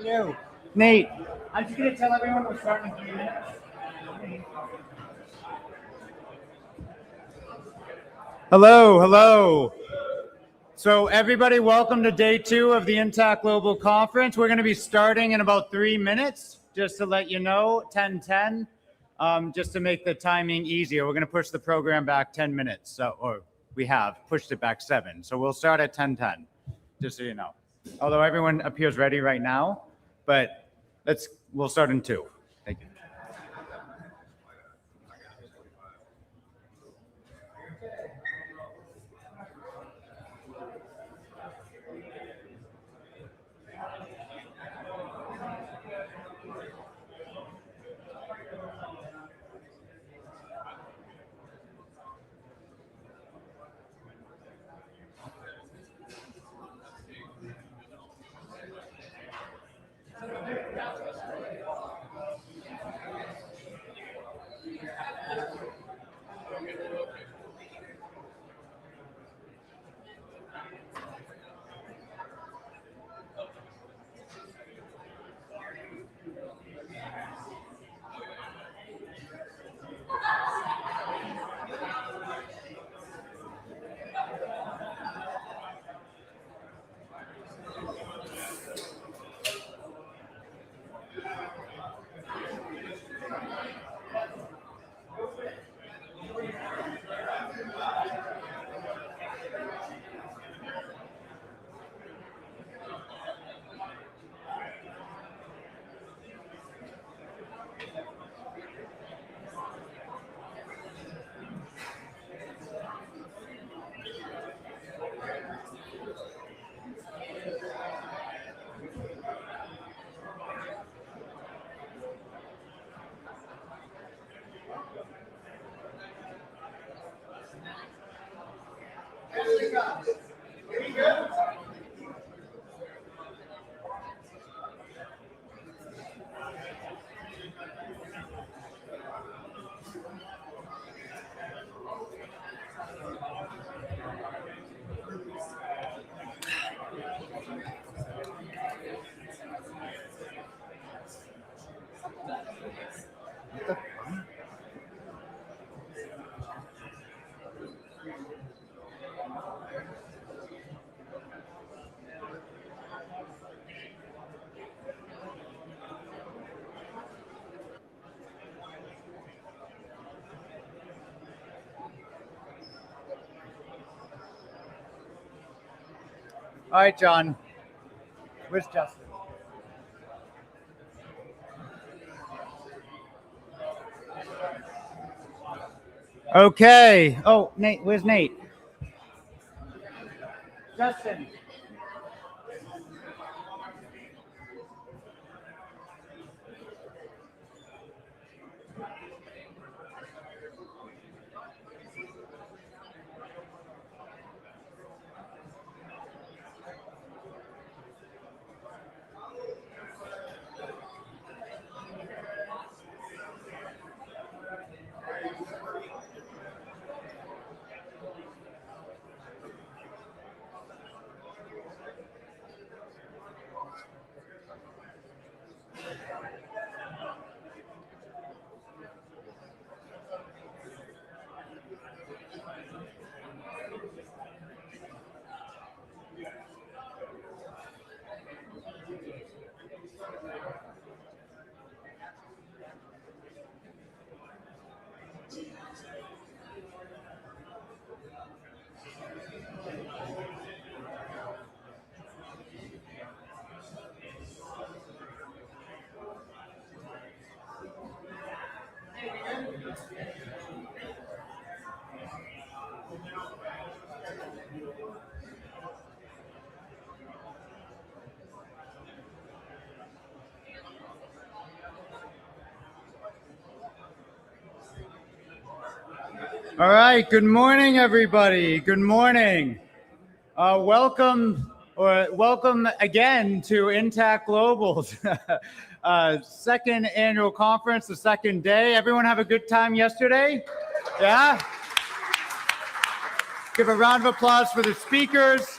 you. Nate, I'm just going to tell everyone we're starting in 3 minutes. Hello. So everybody, welcome to day 2 of the Intact Global Conference. We're going to be starting in about 3 minutes, just to let you know, 10:10, just to make the timing easier. We're going to push the program back 10 minutes, or we have pushed it back 7. So we'll start at 10:10, just so you know. Although everyone appears ready right now, but we'll start in 2. Thank you. All right, John. Where's Justin? Okay. Oh, Nate. Where's Nate? Justin. All right. Good morning, everybody. Good morning. Welcome again to Intact Global's second annual conference, the second day. Everyone have a good time yesterday? Yeah? Give a round of applause for the speakers.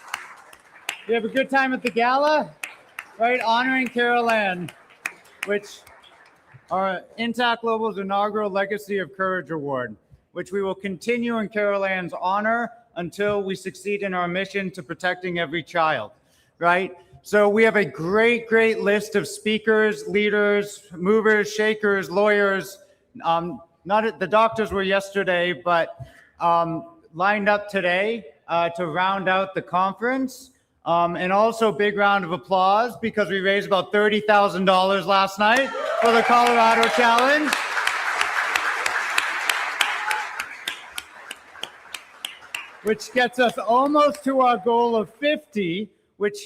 You have a good time at the gala? right, honoring Carol Ann, which are Intact Global's inaugural Legacy of Courage Award, which we will continue in Carol Ann's honor until we succeed in our mission to protecting every child, right? So we have a great, great list of speakers, leaders, movers, shakers, lawyers. The doctors were yesterday, but lined up today to round out the conference. And also big round of applause because we raised about $30,000 last night for the Colorado Challenge. Which gets us almost to our goal of 50, which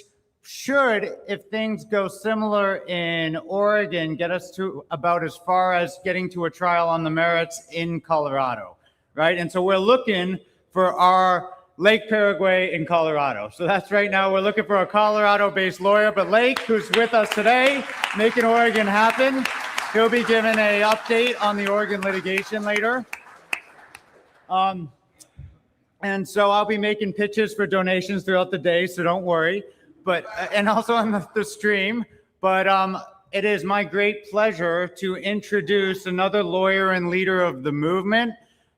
should, if things go similar in Oregon, get us to about as far as getting to a trial on the merits in Colorado, right? And so we're looking for our Lake Paraguay in Colorado. So that's right now, we're looking for a Colorado-based lawyer, but Lake, who's with us today, making Oregon happen. He'll be giving an update on the Oregon litigation later. And so I'll be making pitches for donations throughout the day, so don't worry. But and also on the stream. But it is my great pleasure to introduce another lawyer and leader of the movement,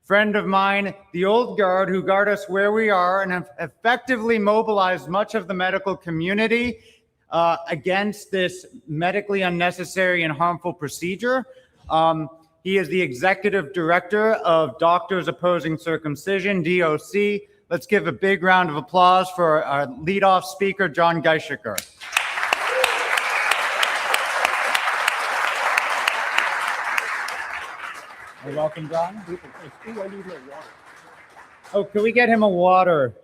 friend of mine, the old guard who got us where we are and have effectively mobilized much of the medical community against this medically unnecessary and harmful procedure. He is the executive director of Doctors Opposing Circumcision, DOC. Let's give a big round of applause for our leadoff speaker, John Geishiker. You're welcome, John. Oh, can we get him a water?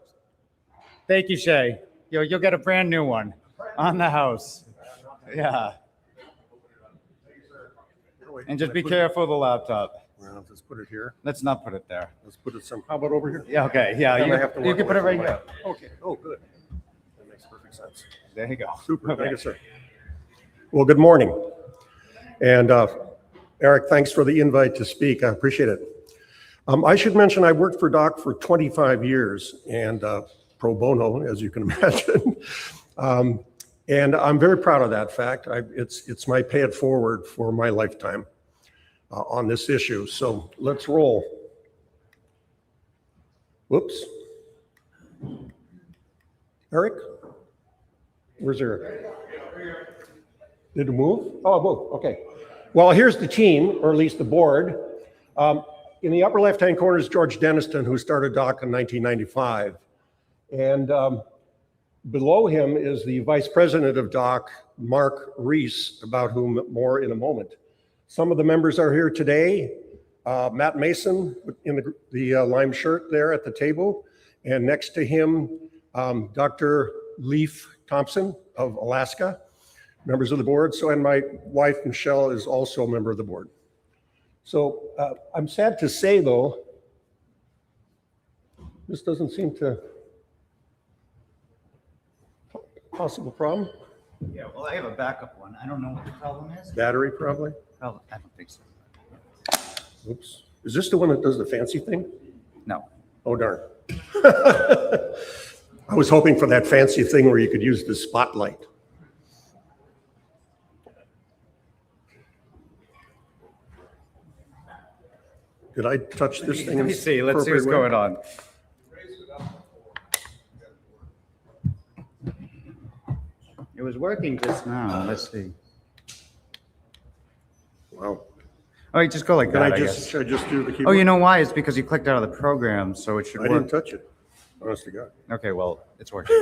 Thank you, Shay. You'll get a brand new one on the house. Yeah. And just be careful of the laptop. Well, let's put it here. Let's not put it there. Let's put it some. How about over here? Yeah, okay. Yeah, you can put it right here. Okay. Oh, good. That makes perfect sense. There you go. Super. Okay. Thank you, sir. Well, good morning. And Eric, thanks for the invite to speak. I appreciate it. I should mention I worked for Doc for 25 years and pro bono, as you can imagine. And I'm very proud of that fact. It's my pay it forward for my lifetime on this issue. So let's roll. Whoops. Eric? Where's Eric? Did it move? Oh, it moved. Okay. Well, here's the team, or at least the board. In the upper left-hand corner is George Denniston, who started Doc in 1995. And below him is the vice president of Doc, Mark Reese, about whom more in a moment. Some of the members are here today. Matt Mason in the lime shirt there at the table. And next to him, Dr. Leif Thompson of Alaska, members of the board. So, and my wife, Michelle, is also a member of the board. So I'm sad to say, though, this doesn't seem to... Possible problem? Yeah, well, I have a backup one. I don't know what the problem is. Battery, probably? Oh, I don't think so. Oops. Is this the one that does the fancy thing? No. Oh, darn. I was hoping for that fancy thing where you could use the spotlight. Did I touch this thing? Let me see. Let's see what's going on. It was working just now. Let's see. Wow. Oh, you just go like that, Should I just do the keyboard? Oh, you know why? It's because you clicked out of the program, so it should work. I didn't touch it. Honest to God. Okay, well, it's working.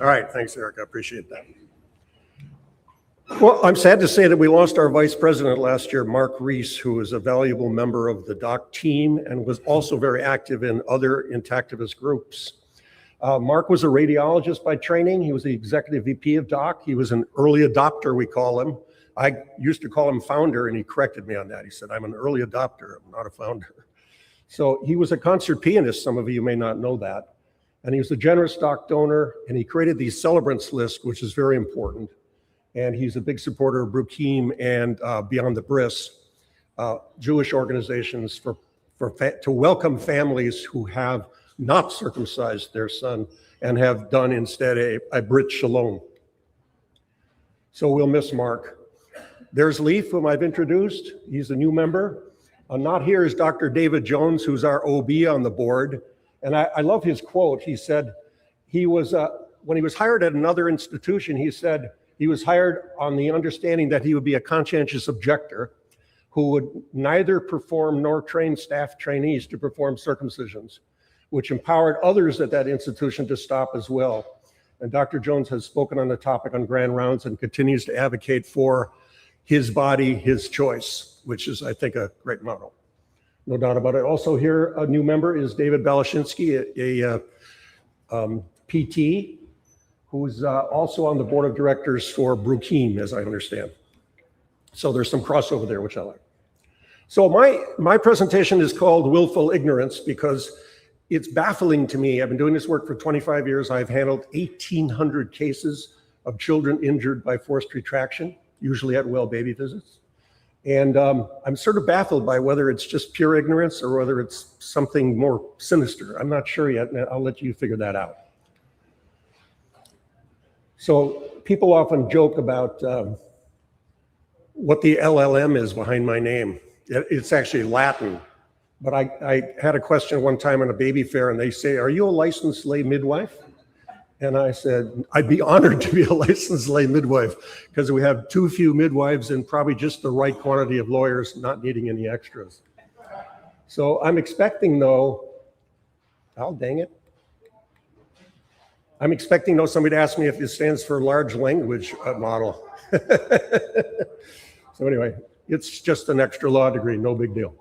All right. Thanks, Eric. I appreciate that. Well, I'm sad to say that we lost our vice president last year, Mark Reese, who was a valuable member of the Doc team and was also very active in other intactivist groups. Mark was a radiologist by training. He was the executive VP of Doc. He was an early adopter, we call him. I used to call him founder, and he corrected me on that. He said, I'm an early adopter, I'm not a founder. So he was a concert pianist. Some of you may not know that. And he was a generous Doc donor, and he created the celebrants list, which is very important. And he's a big supporter of Brukim and Beyond the Bris, Jewish organizations to welcome families who have not circumcised their son and have done instead a Brit Shalom. So we'll miss Mark. There's Leaf, whom I've introduced. He's a new member. Not here is Dr. David Jones, who's our OB on the board. And I love his quote. He said he was, when he was hired at another institution, he said he was hired on the understanding that he would be a conscientious objector who would neither perform nor train staff trainees to perform circumcisions, which empowered others at that institution to stop as well. And Dr. Jones has spoken on the topic on grand rounds and continues to advocate for his body, his choice, which is, I think, a great motto. No doubt about it. Also here, a new member is David Balashinsky, a PT, who's also on the board of directors for Brookheim, as I understand. So there's some crossover there, which I like. So my presentation is called Willful Ignorance because it's baffling to me. I've been doing this work for 25 years. I've handled 1,800 cases of children injured by forced retraction, usually at well baby visits. And I'm sort of baffled by whether it's just pure ignorance or whether it's something more sinister. I'm not sure yet, and I'll let you figure that out. So people often joke about what the LLM is behind my name. It's actually Latin. But I had a question one time in a baby fair, and they say, "Are you a licensed lay midwife?" And I said, "I'd be honored to be a licensed lay midwife because we have too few midwives and probably just the right quantity of lawyers, not needing any extras." So I'm expecting, though, oh, dang it. I'm expecting, though, somebody to ask me if it stands for large language model. So anyway, it's just an extra law degree, no big deal.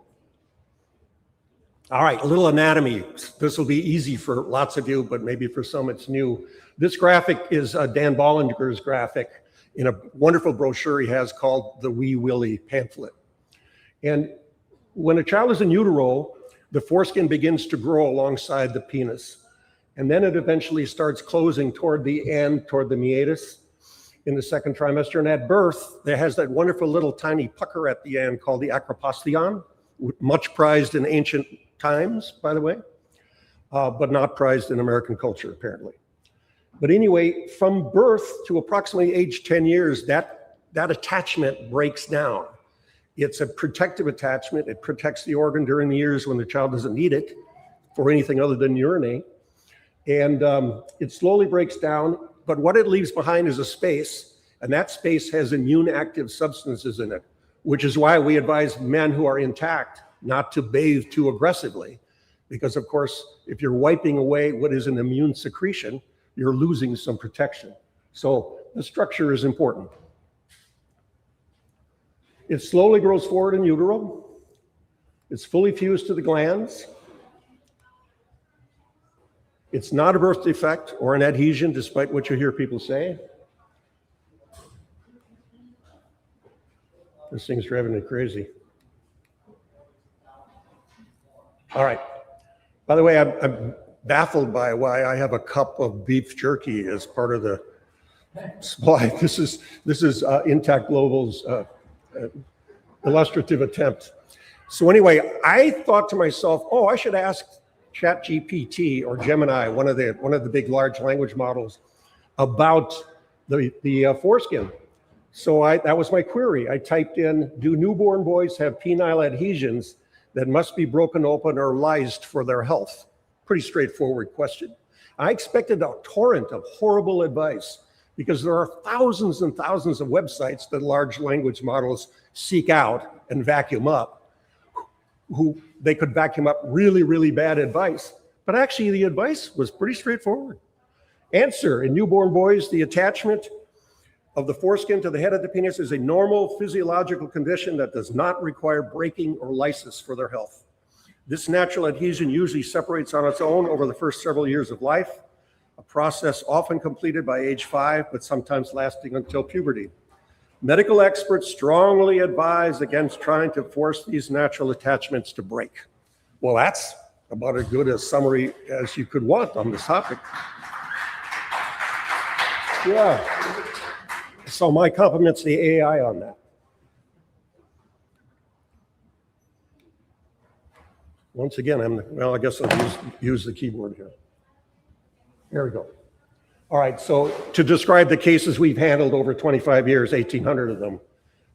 All right, a little anatomy. This will be easy for lots of you, but maybe for some it's new. This graphic is Dan Bollinger's graphic in a wonderful brochure he has called the Wee Willie pamphlet. And when a child is in utero, the foreskin begins to grow alongside the penis. And then it eventually starts closing toward the end, toward the meatus in the second trimester. And at birth, there has that wonderful little tiny pucker at the end called the acropastion, much prized in ancient times, by the way, but not prized in American culture, apparently. But anyway, from birth to approximately age 10 years, that attachment breaks down. It's a protective attachment. It protects the organ during the years when the child doesn't need it for anything other than urinate. And it slowly breaks down, but what it leaves behind is a space, and that space has immune active substances in it, which is why we advise men who are intact not to bathe too aggressively, because of course, if you're wiping away what is an immune secretion, you're losing some protection. So the structure is important. It slowly grows forward in utero. It's fully fused to the glands. It's not a birth defect or an adhesion, despite what you hear people say. This thing's driving me crazy. All right. By the way, I'm baffled by why I have a cup of beef jerky as part of the supply. This is Intact Global's illustrative attempt. So anyway, I thought to myself, oh, I should ask ChatGPT or Gemini, one of the big large language models, about the foreskin. So that was my query. I typed in, do newborn boys have penile adhesions that must be broken open or lysed for their health? Pretty straightforward question. I expected a torrent of horrible advice because there are thousands and thousands of websites that large language models seek out and vacuum up, who they could vacuum up really, really bad advice. But actually the advice was pretty straightforward. Answer, in newborn boys, the attachment of the foreskin to the head of the penis is a normal physiological condition that does not require breaking or lysis for their health. This natural adhesion usually separates on its own over the first several years of life, a process often completed by age 5, but sometimes lasting until puberty. Medical experts strongly advise against trying to force these natural attachments to break. Well, that's about as good a summary as you could want on this topic. Yeah. So my compliments to the AI on that. Once again, I guess I'll use the keyboard here. There we go. All right, so to describe the cases we've handled over 25 years, 1,800 of them,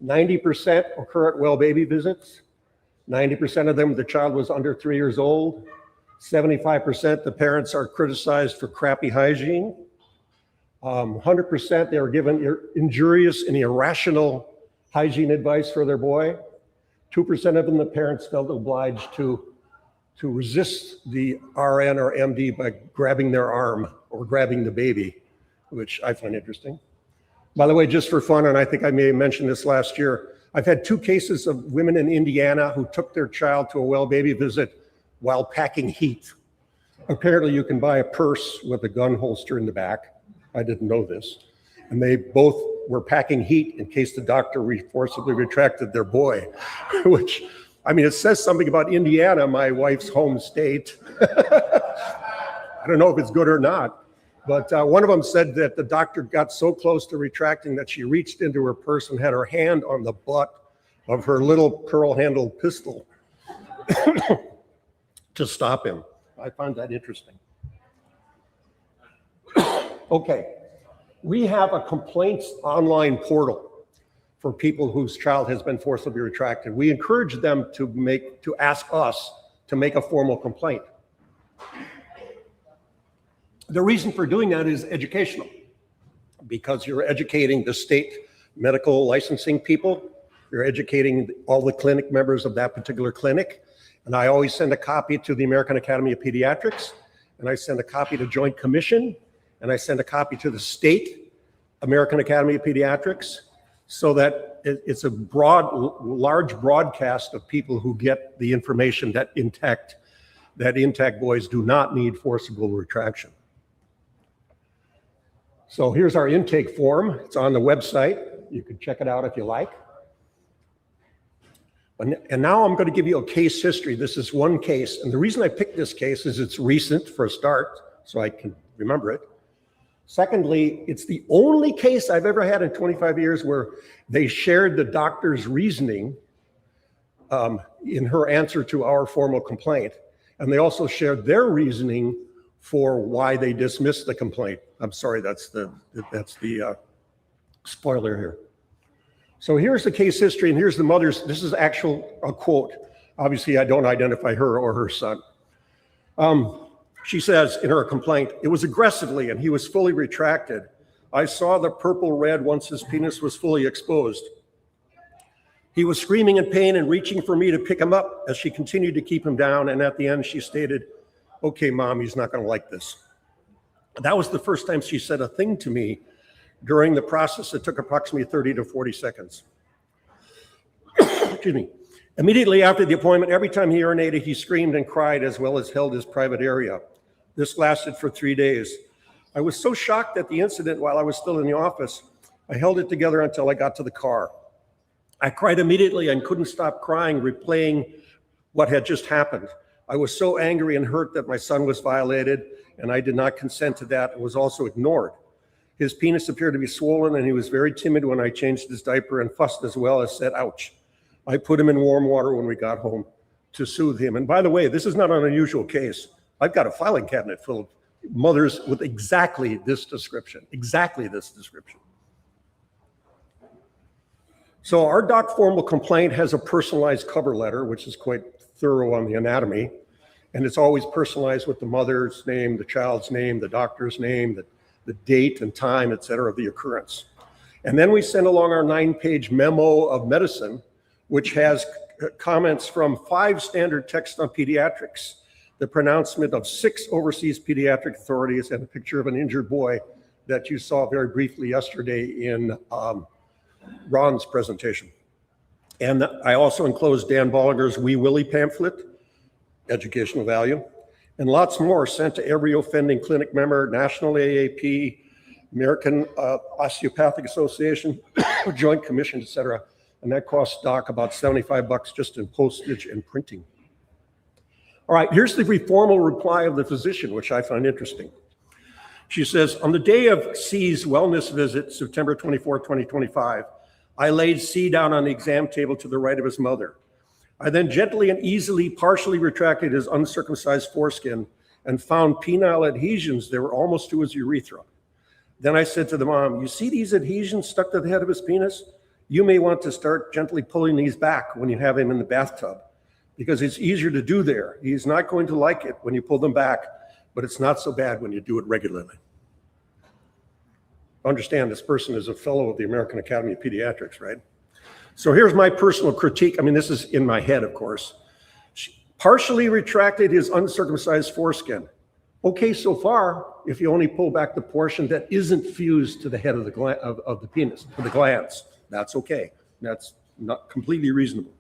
90% occur at well baby visits. 90% of them, the child was under 3 years old. 75%, the parents are criticized for crappy hygiene. 100%, they are given injurious and irrational hygiene advice for their boy. 2% of them, the parents felt obliged to resist the RN or MD by grabbing their arm or grabbing the baby, which I find interesting. By the way, just for fun, and I think I may have mentioned this last year, I've had 2 cases of women in Indiana who took their child to a well baby visit while packing heat. Apparently you can buy a purse with a gun holster in the back. I didn't know this. And they both were packing heat in case the doctor forcibly retracted their boy, which, I mean, it says something about Indiana, my wife's home state. I don't know if it's good or not, but one of them said that the doctor got so close to retracting that she reached into her purse and had her hand on the butt of her little pearl-handled pistol to stop him. I found that interesting. Okay, we have a complaints online portal for people whose child has been forcibly retracted. We encourage them to ask us to make a formal complaint. The reason for doing that is educational, because you're educating the state medical licensing people, you're educating all the clinic members of that particular clinic, and I always send a copy to the American Academy of Pediatrics, and I send a copy to Joint Commission, and I send a copy to the state American Academy of Pediatrics, so that it's a large broadcast of people who get the information that intact boys do not need forcible retraction. So here's our intake form. It's on the website. You can check it out if you like. And now I'm going to give you a case history. This is one case. And the reason I picked this case is it's recent for a start, so I can remember it. Secondly, it's the only case I've ever had in 25 years where they shared the doctor's reasoning in her answer to our formal complaint. And they also shared their reasoning for why they dismissed the complaint. I'm sorry, that's the spoiler here. So here's the case history, and here's the mother's. This is a quote. Obviously, I don't identify her or her son. She says in her complaint, "It was aggressively, and he was fully retracted. I saw the purple red once his penis was fully exposed. He was screaming in pain and reaching for me to pick him up as she continued to keep him down, and at the end she stated, 'Okay, Mom, he's not going to like this.' That was the first time she said a thing to me during the process. It took approximately 30 to 40 seconds. Excuse me. Immediately after the appointment, every time he urinated, he screamed and cried as well as held his private area. This lasted for 3 days. I was so shocked at the incident while I was still in the office, I held it together until I got to the car. I cried immediately and couldn't stop crying, replaying what had just happened. I was so angry and hurt that my son was violated, and I did not consent to that and was also ignored. His penis appeared to be swollen, and he was very timid when I changed his diaper and fussed as well as said, ouch. I put him in warm water when we got home to soothe him. And by the way, this is not an unusual case. I've got a filing cabinet full of mothers with exactly this description, So our doc formal complaint has a personalized cover letter, which is quite thorough on the anatomy. And it's always personalized with the mother's name, the child's name, the doctor's name, the date and time, et cetera, of the occurrence. And then we send along our 9-page memo of medicine, which has comments from 5 standard texts on pediatrics, the pronouncement of 6 overseas pediatric authorities, and a picture of an injured boy that you saw very briefly yesterday in Ron's presentation. And I also enclosed Dan Bollinger's Wee Willie pamphlet, educational value, and lots more sent to every offending clinic member, National AAP, American Osteopathic Association, Joint Commission, et cetera. And that costs Doc about $75 just in postage and printing. All right, here's the formal reply of the physician, which I find interesting. She says, on the day of C's wellness visit, September 24, 2025, I laid C down on the exam table to the right of his mother. I then gently and easily partially retracted his uncircumcised foreskin and found penile adhesions that were almost to his urethra. Then I said to the mom, you see these adhesions stuck to the head of his penis? You may want to start gently pulling these back when you have him in the bathtub, because it's easier to do there. He's not going to like it when you pull them back, but it's not so bad when you do it regularly. Understand, this person is a fellow of the American Academy of Pediatrics, right? So here's my personal critique. I mean, this is in my head, of course. She partially retracted his uncircumcised foreskin. Okay, so far, if you only pull back the portion that isn't fused to the head of the penis, to the glands, that's okay. That's not completely reasonable.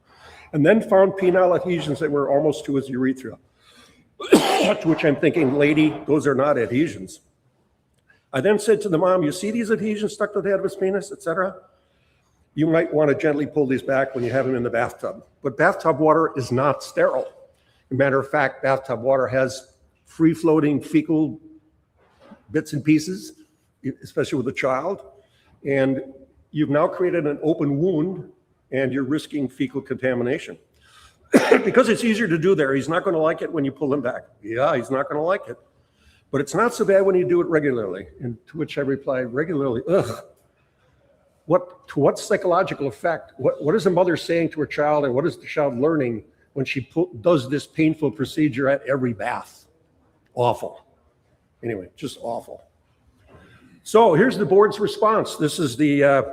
And then found penile adhesions that were almost to his urethra, to which I'm thinking, lady, those are not adhesions. I then said to the mom, you see these adhesions stuck to the head of his penis, etc.? You might want to gently pull these back when you have him in the bathtub. But bathtub water is not sterile. As a matter of fact, bathtub water has free-floating fecal bits and pieces, especially with a child. And you've now created an open wound and you're risking fecal contamination. Because it's easier to do there. He's not going to like it when you pull him back. Yeah, he's not going to like it. But it's not so bad when you do it regularly. And to which I replied, regularly, ugh. To what psychological effect? What is a mother saying to her child, and what is the child learning when she does this painful procedure at every bath? Awful. Anyway, just awful. So here's the board's response. This is the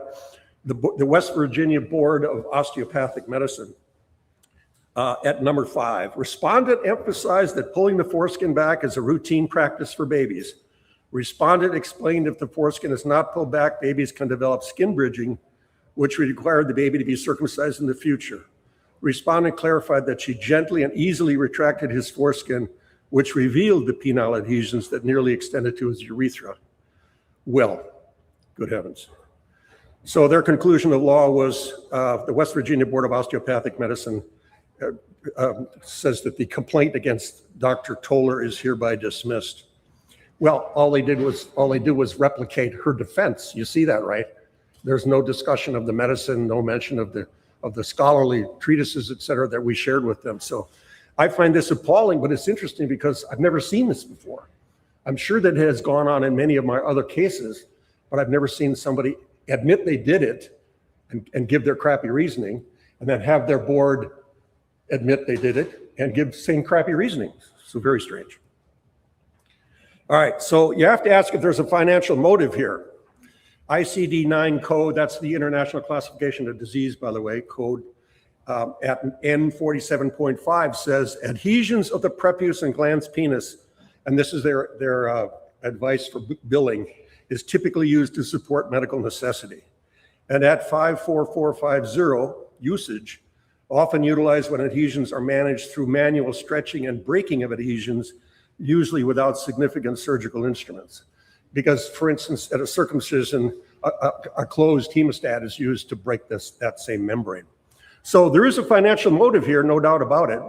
West Virginia Board of Osteopathic Medicine at number 5. Respondent emphasized that pulling the foreskin back is a routine practice for babies. Respondent explained if the foreskin is not pulled back, babies can develop skin bridging, which would require the baby to be circumcised in the future. Respondent clarified that she gently and easily retracted his foreskin, which revealed the penile adhesions that nearly extended to his urethra. Well, good heavens. So their conclusion of law was the West Virginia Board of Osteopathic Medicine says that the complaint against Dr. Toller is hereby dismissed. Well, all they did was replicate her defense. You see that, right? There's no discussion of the medicine, no mention of the scholarly treatises, et cetera, that we shared with them. So I find this appalling, but it's interesting because I've never seen this before. I'm sure that it has gone on in many of my other cases, but I've never seen somebody admit they did it and give their crappy reasoning, and then have their board admit they did it and give the same crappy reasoning. So very strange. All right, so you have to ask if there's a financial motive here. ICD-9 code, that's the International Classification of Disease, by the way, code at N47.5 says adhesions of the prepuce and glans penis, and this is their advice for billing, is typically used to support medical necessity. And at 54450, usage, often utilized when adhesions are managed through manual stretching and breaking of adhesions, usually without significant surgical instruments. Because, for instance, at a circumcision, a closed hemostat is used to break that same membrane. So there is a financial motive here, no doubt about it.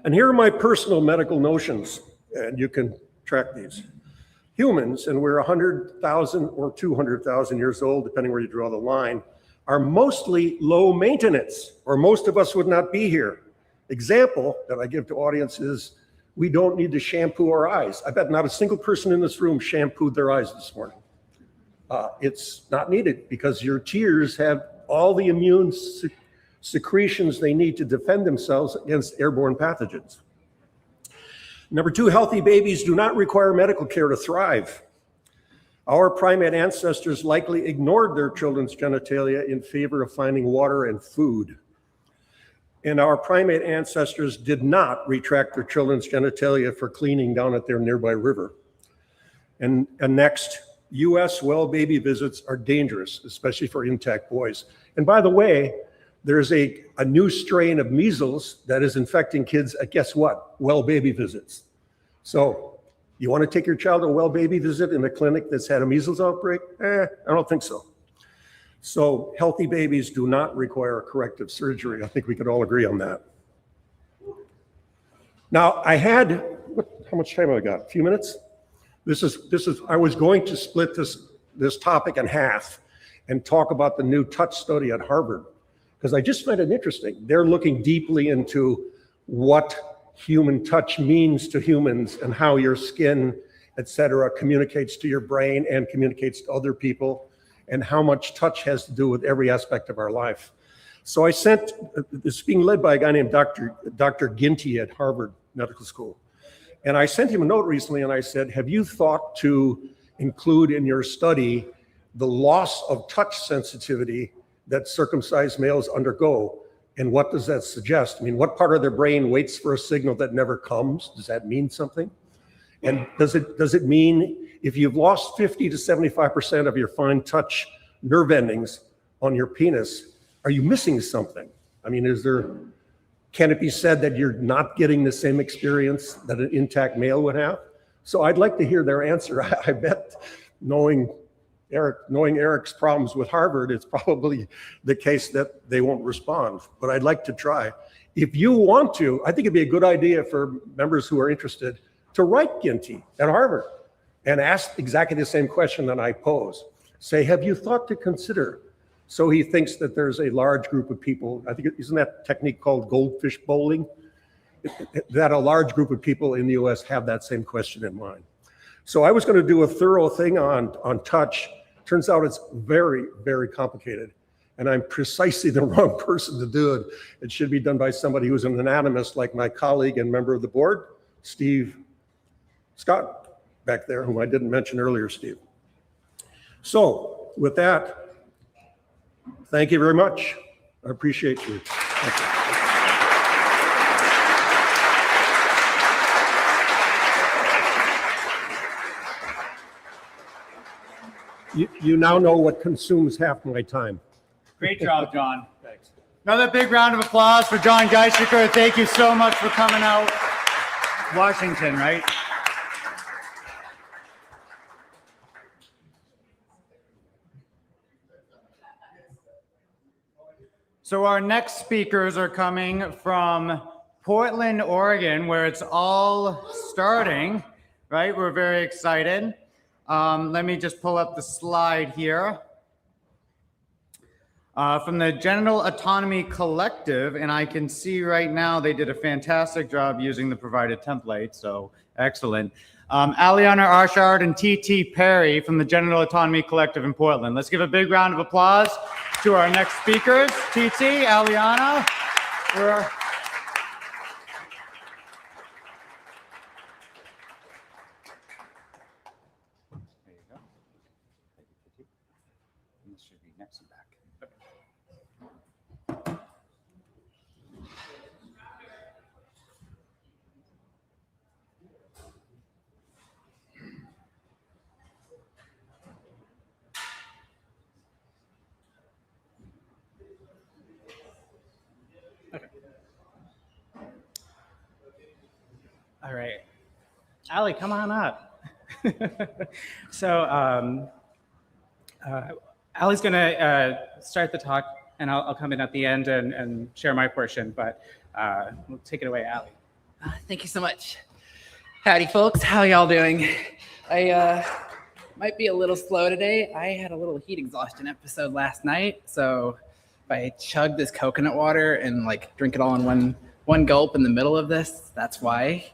And here are my personal medical notions, and you can track these. Humans, and we're 100,000 or 200,000 years old, depending where you draw the line, are mostly low maintenance, or most of us would not be here. Example that I give to audiences, we don't need to shampoo our eyes. I bet not a single person in this room shampooed their eyes this morning. It's not needed because your tears have all the immune secretions they need to defend themselves against airborne pathogens. Number 2, healthy babies do not require medical care to thrive. Our primate ancestors likely ignored their children's genitalia in favor of finding water and food. And our primate ancestors did not retract their children's genitalia for cleaning down at their nearby river. And next, US well baby visits are dangerous, especially for intact boys. And by the way, there's a new strain of measles that is infecting kids at, guess what? Well baby visits. So you want to take your child to a well baby visit in a clinic that's had a measles outbreak? I don't think so. So healthy babies do not require corrective surgery. I think we could all agree on that. Now I had, how much time have I got? A few minutes? I was going to split this topic in half and talk about the new touch study at Harvard, because I just find it interesting. They're looking deeply into what human touch means to humans and how your skin etc., communicates to your brain and communicates to other people, and how much touch has to do with every aspect of our life. So I sent, this is being led by a guy named Dr. Ginty at Harvard Medical School. And I sent him a note recently and I said, have you thought to include in your study the loss of touch sensitivity that circumcised males undergo? And what does that suggest? I mean, what part of their brain waits for a signal that never comes? Does that mean something? And does it mean if you've lost 50 to 75% of your fine touch nerve endings on your penis, are you missing something? I mean, can it be said that you're not getting the same experience that an intact male would have? So I'd like to hear their answer. I bet knowing Eric's problems with Harvard, it's probably the case that they won't respond, but I'd like to try. If you want to, I think it'd be a good idea for members who are interested to write Ginty at Harvard and ask exactly the same question that I pose. Say, have you thought to consider? So he thinks that there's a large group of people, I think, isn't that technique called goldfish bowling? That a large group of people in the US have that same question in mind. So I was going to do a thorough thing on touch. Turns out it's very, very complicated. And I'm precisely the wrong person to do it. It should be done by somebody who's an anatomist like my colleague and member of the board, Steve Scott, back there, whom I didn't mention earlier, Steve. So with that, thank you very much. I appreciate you. Thank you. You now know what consumes half my time. Great job, John. Thanks. Another big round of applause for John Geisinger. Thank you so much for coming out. Washington, right? So our next speakers are coming from Portland, Oregon, where it's all starting, right? We're very excited. Let me just pull up the slide here. From the Genital Autonomy Collective, and I can see right now they did a fantastic job using the provided template, so excellent. Aliana Arshard and TT Perry from the Genital Autonomy Collective in Portland. Let's give a big round of applause to our next speakers. TT, Aliana. There you go. This should be next and back. All right. Ali, come on up. So Ali's going to start the talk, and I'll come in at the end and share my portion, but we'll take it away, Ali. Thank you so much. Howdy, folks. How y'all doing? I might be a little slow today. I had a little heat exhaustion episode last night, so if I chug this coconut water and like drink it all in one gulp in the middle of this, that's why.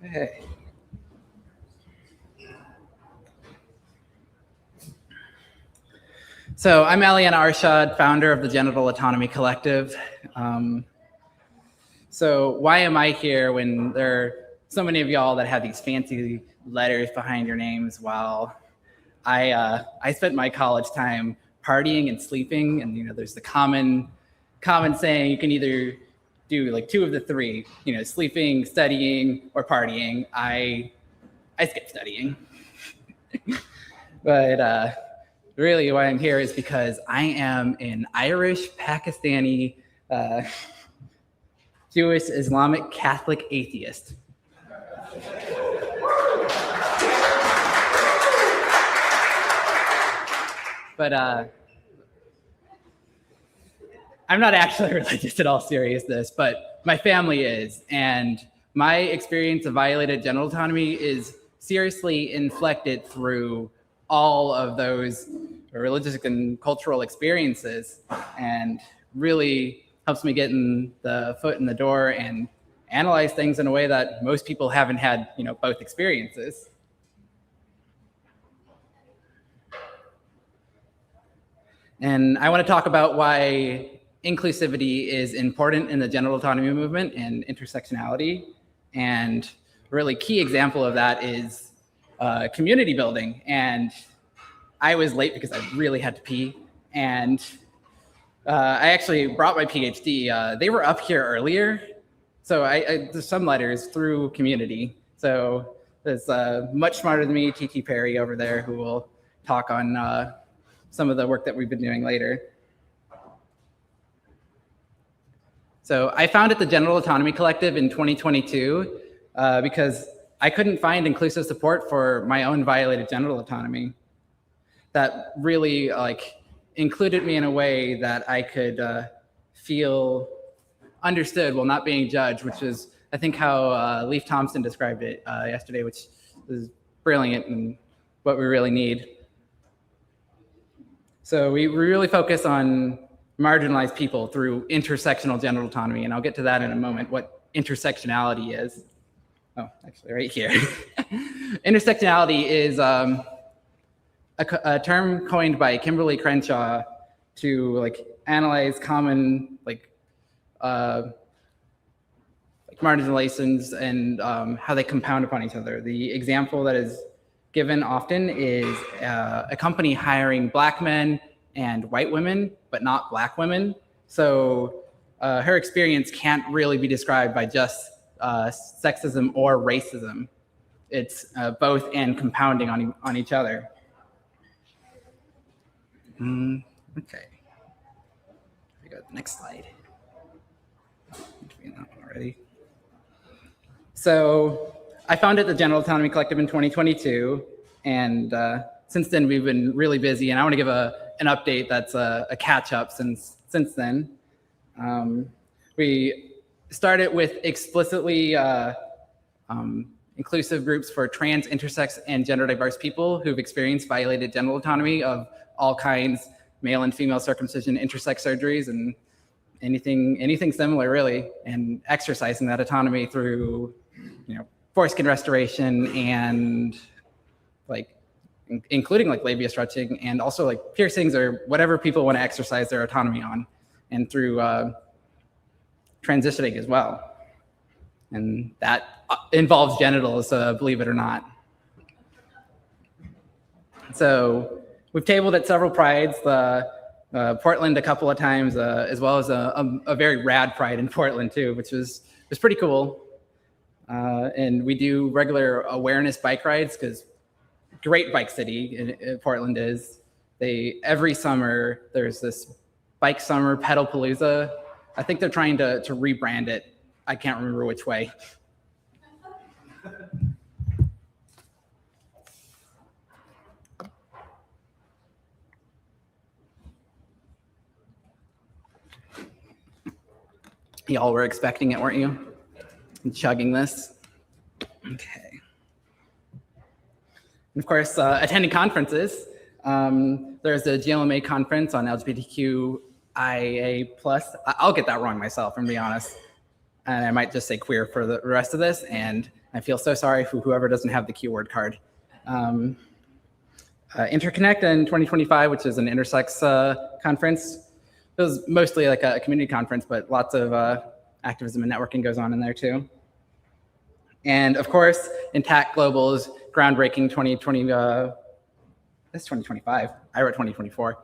Hey. So I'm Aliana Arshad, founder of the Genital Autonomy Collective. So why am I here when there are so many of y'all that have these fancy letters behind your names, while I spent my college time partying and sleeping, and there's the common saying you can either do like two of the three, sleeping, studying, or partying. I skipped studying. But really why I'm here is because I am an Irish, Pakistani, Jewish, Islamic, Catholic atheist. But I'm not actually religious at all seriousness, but my family is. And my experience of violated genital autonomy is seriously inflected through all of those religious and cultural experiences, and really helps me get the foot in the door and analyze things in a way that most people haven't had, both experiences. And I want to talk about why inclusivity is important in the genital autonomy movement and intersectionality. And a really key example of that is community building. And I was late because I really had to pee. And I actually brought my PhD. They were up here earlier. So there's some letters through community. So there's much smarter than me, T.T. Perry over there, who will talk on some of the work that we've been doing later. So I founded the Genital Autonomy Collective in 2022 because I couldn't find inclusive support for my own violated genital autonomy that really included me in a way that I could feel understood while not being judged, which is, I think, how Leif Thompson described it yesterday, which is brilliant and what we really need. So we really focus on marginalized people through intersectional genital autonomy, and I'll get to that in a moment, what intersectionality is. Oh, actually right here. Intersectionality is a term coined by Kimberly Crenshaw to analyze common marginalizations and how they compound upon each other. The example that is given often is a company hiring Black men and white women, but not Black women. So her experience can't really be described by just sexism or racism. It's both and compounding on each other. Okay. We go to the next slide. Already. So I founded the Genital Autonomy Collective in 2022, and since then we've been really busy. And I want to give an update that's a catch-up since then. We started with explicitly inclusive groups for trans, intersex, and gender diverse people who've experienced violated genital autonomy of all kinds, male and female circumcision, intersex surgeries, and anything similar, really, and exercising that autonomy through, foreskin restoration and including labia stretching, and also piercings or whatever people want to exercise their autonomy on, and through transitioning as well. And that involves genitals, believe it or not. So we've tabled at several prides, Portland a couple of times, as well as a very rad pride in Portland too, which was pretty cool. And we do regular awareness bike rides because great bike city in Portland is. Every summer there's this bike summer pedal palooza. I think they're trying to rebrand it. I can't remember which way. Y'all were expecting it, weren't you? And chugging this. Okay. And of course, attending conferences. There's a GLMA conference on LGBTQIA+. I'll get that wrong myself, I'm gonna be honest. And I might just say queer for the rest of this. And I feel so sorry for whoever doesn't have the keyword card. Interconnect in 2025, which is an intersex conference. It was mostly a community conference, but lots of activism and networking goes on in there too. And of course, Intact Global's groundbreaking 2020, that's 2025, I wrote 2024,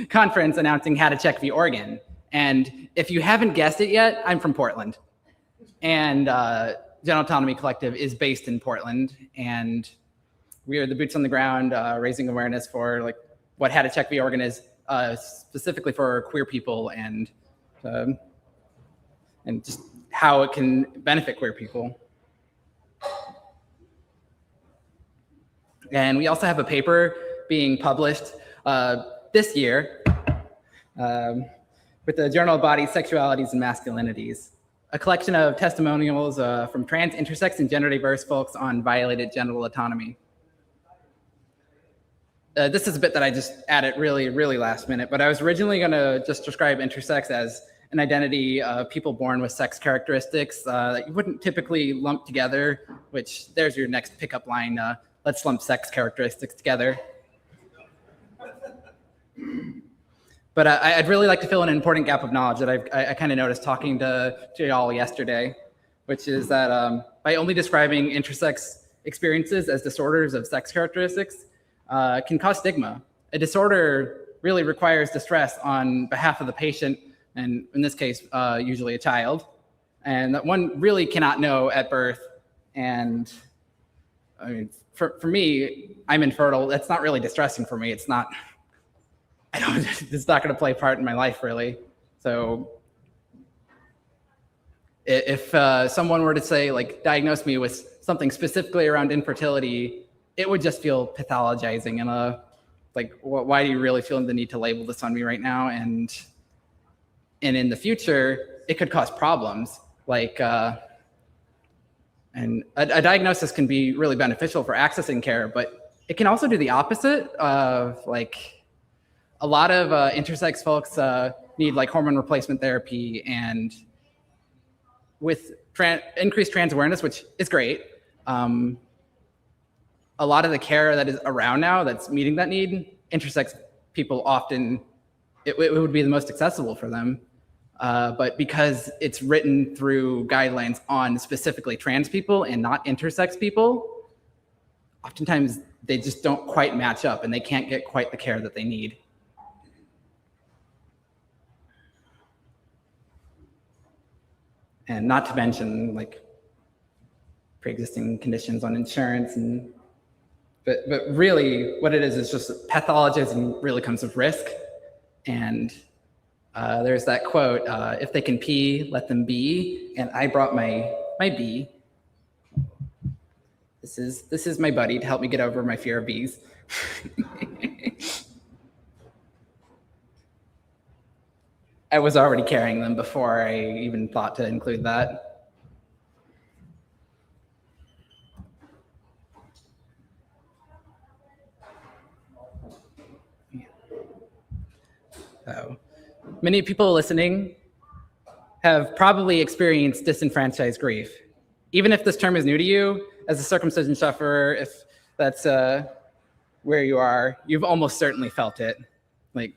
conference announcing how to check v. Oregon. And if you haven't guessed it yet, I'm from Portland. And Genital Autonomy Collective is based in Portland. And we are the boots on the ground, raising awareness for what how to check v. Oregon is, specifically for queer people and just how it can benefit queer people. And we also have a paper being published this year with the Journal of Bodies, Sexualities, and Masculinities, a collection of testimonials from trans, intersex, and gender diverse folks on violated genital autonomy. This is a bit that I just added really last minute, but I was originally going to just describe intersex as an identity of people born with sex characteristics that you wouldn't typically lump together, which there's your next pickup line, let's lump sex characteristics together. But I'd really like to fill in an important gap of knowledge that I kind of noticed talking to y'all yesterday, which is that by only describing intersex experiences as disorders of sex characteristics can cause stigma. A disorder really requires distress on behalf of the patient, and in this case, usually a child, and that one really cannot know at birth. And I mean, for me, I'm infertile. That's not really distressing for me. It's not going to play a part in my life, really. So if someone were to say, like, diagnose me with something specifically around infertility, it would just feel pathologizing and like, why do you really feel the need to label this on me right now? And in the future, it could cause problems. Like, and a diagnosis can be really beneficial for accessing care, but it can also do the opposite of, like, a lot of intersex folks need like hormone replacement therapy, and with increased trans awareness, which is great, a lot of the care that is around now that's meeting that need, intersex people often, it would be the most accessible for them. But because it's written through guidelines on specifically trans people and not intersex people, oftentimes they just don't quite match up and they can't get quite the care that they need. And not to mention, like, pre-existing conditions on insurance. And but really what it is just pathologizing really comes with risk. And there's that quote, if they can pee, let them be. And I brought my bee. This is my buddy to help me get over my fear of bees. I was already carrying them before I even thought to include that. So, many people listening have probably experienced disenfranchised grief. Even if this term is new to you, as a circumcision sufferer, if that's where you are, you've almost certainly felt it. Like,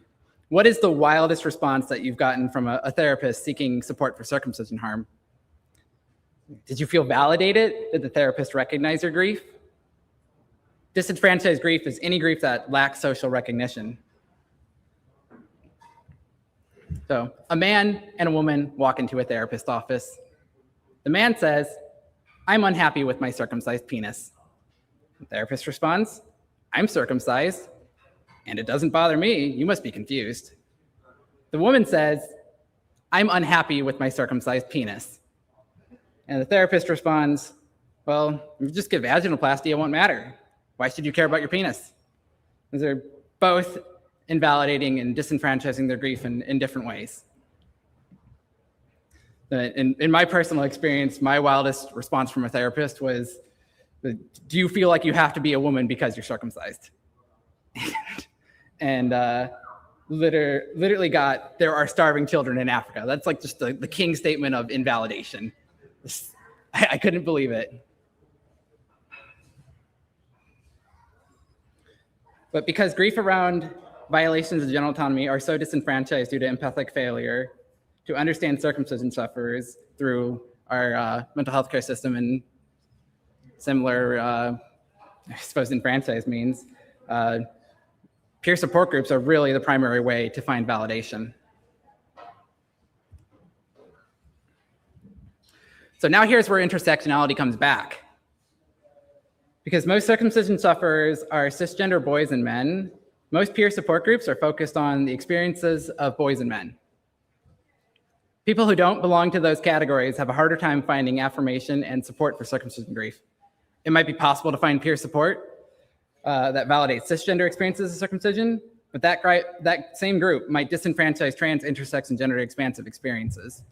what is the wildest response that you've gotten from a therapist seeking support for circumcision harm? Did you feel validated? Did the therapist recognize your grief? Disenfranchised grief is any grief that lacks social recognition. So a man and a woman walk into a therapist's office. The man says, I'm unhappy with my circumcised penis. The therapist responds, I'm circumcised, and it doesn't bother me. You must be confused. The woman says, I'm unhappy with my circumcised penis. And the therapist responds, well, if you just get vaginoplasty, it won't matter. Why should you care about your penis? These are both invalidating and disenfranchising their grief in different ways. In my personal experience, my wildest response from a therapist was, do you feel like you have to be a woman because you're circumcised? And literally got, there are starving children in Africa. That's like just the king statement of invalidation. I couldn't believe it. But because grief around violations of genital autonomy are so disenfranchised due to empathic failure to understand circumcision sufferers through our mental health care system and similar, I suppose, enfranchised means, peer support groups are really the primary way to find validation. So now here's where intersectionality comes back. Because most circumcision sufferers are cisgender boys and men, most peer support groups are focused on the experiences of boys and men. People who don't belong to those categories have a harder time finding affirmation and support for circumcision grief. It might be possible to find peer support that validates cisgender experiences of circumcision, but that same group might disenfranchise trans, intersex, and gender expansive experiences.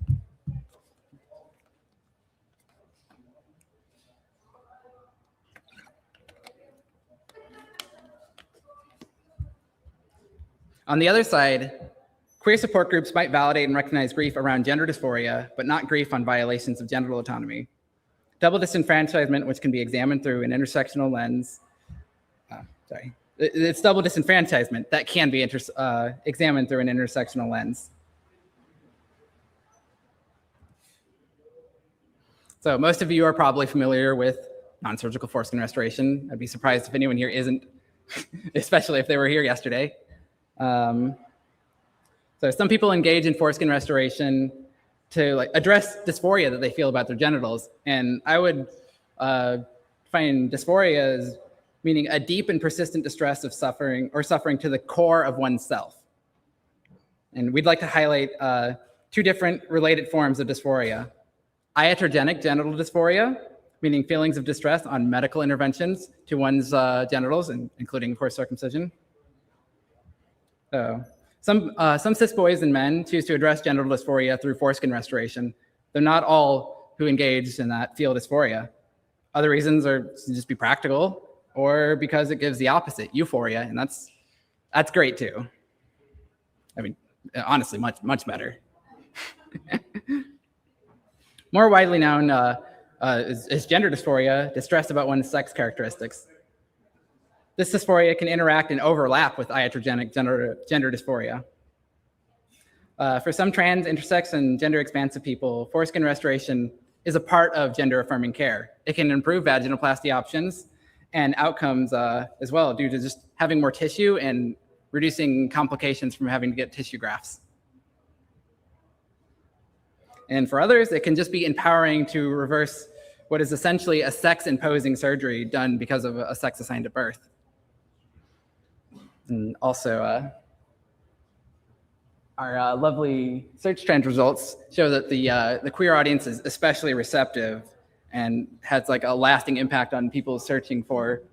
On the other side, Queer support groups might validate and recognize grief around gender dysphoria, but not grief on violations of genital autonomy. Double disenfranchisement, which can be examined through an intersectional lens. It's double disenfranchisement that can be examined through an intersectional lens. So most of you are probably familiar with non-surgical foreskin restoration. I'd be surprised if anyone here isn't, especially if they were here yesterday. So some people engage in foreskin restoration to address dysphoria that they feel about their genitals. And I would find dysphoria as meaning a deep and persistent distress of suffering to the core of oneself. And we'd like to highlight two different related forms of dysphoria. Iatrogenic genital dysphoria, meaning feelings of distress on medical interventions to one's genitals, including, of course, circumcision. So some cis boys and men choose to address genital dysphoria through foreskin restoration. They're not all who engage in that feel dysphoria. Other reasons are to just be practical, or because it gives the opposite, euphoria, and that's great too. I mean, honestly, much better. More widely known is gender dysphoria, distress about one's sex characteristics. This dysphoria can interact and overlap with iatrogenic gender dysphoria. For some trans, intersex, and gender expansive people, foreskin restoration is a part of gender affirming care. It can improve vaginoplasty options and outcomes as well, due to just having more tissue and reducing complications from having to get tissue grafts. And for others, it can just be empowering to reverse what is essentially a sex-imposing surgery done because of a sex assigned at birth. And also, our lovely search trend results show that the queer audience is especially receptive and has a lasting impact on people searching for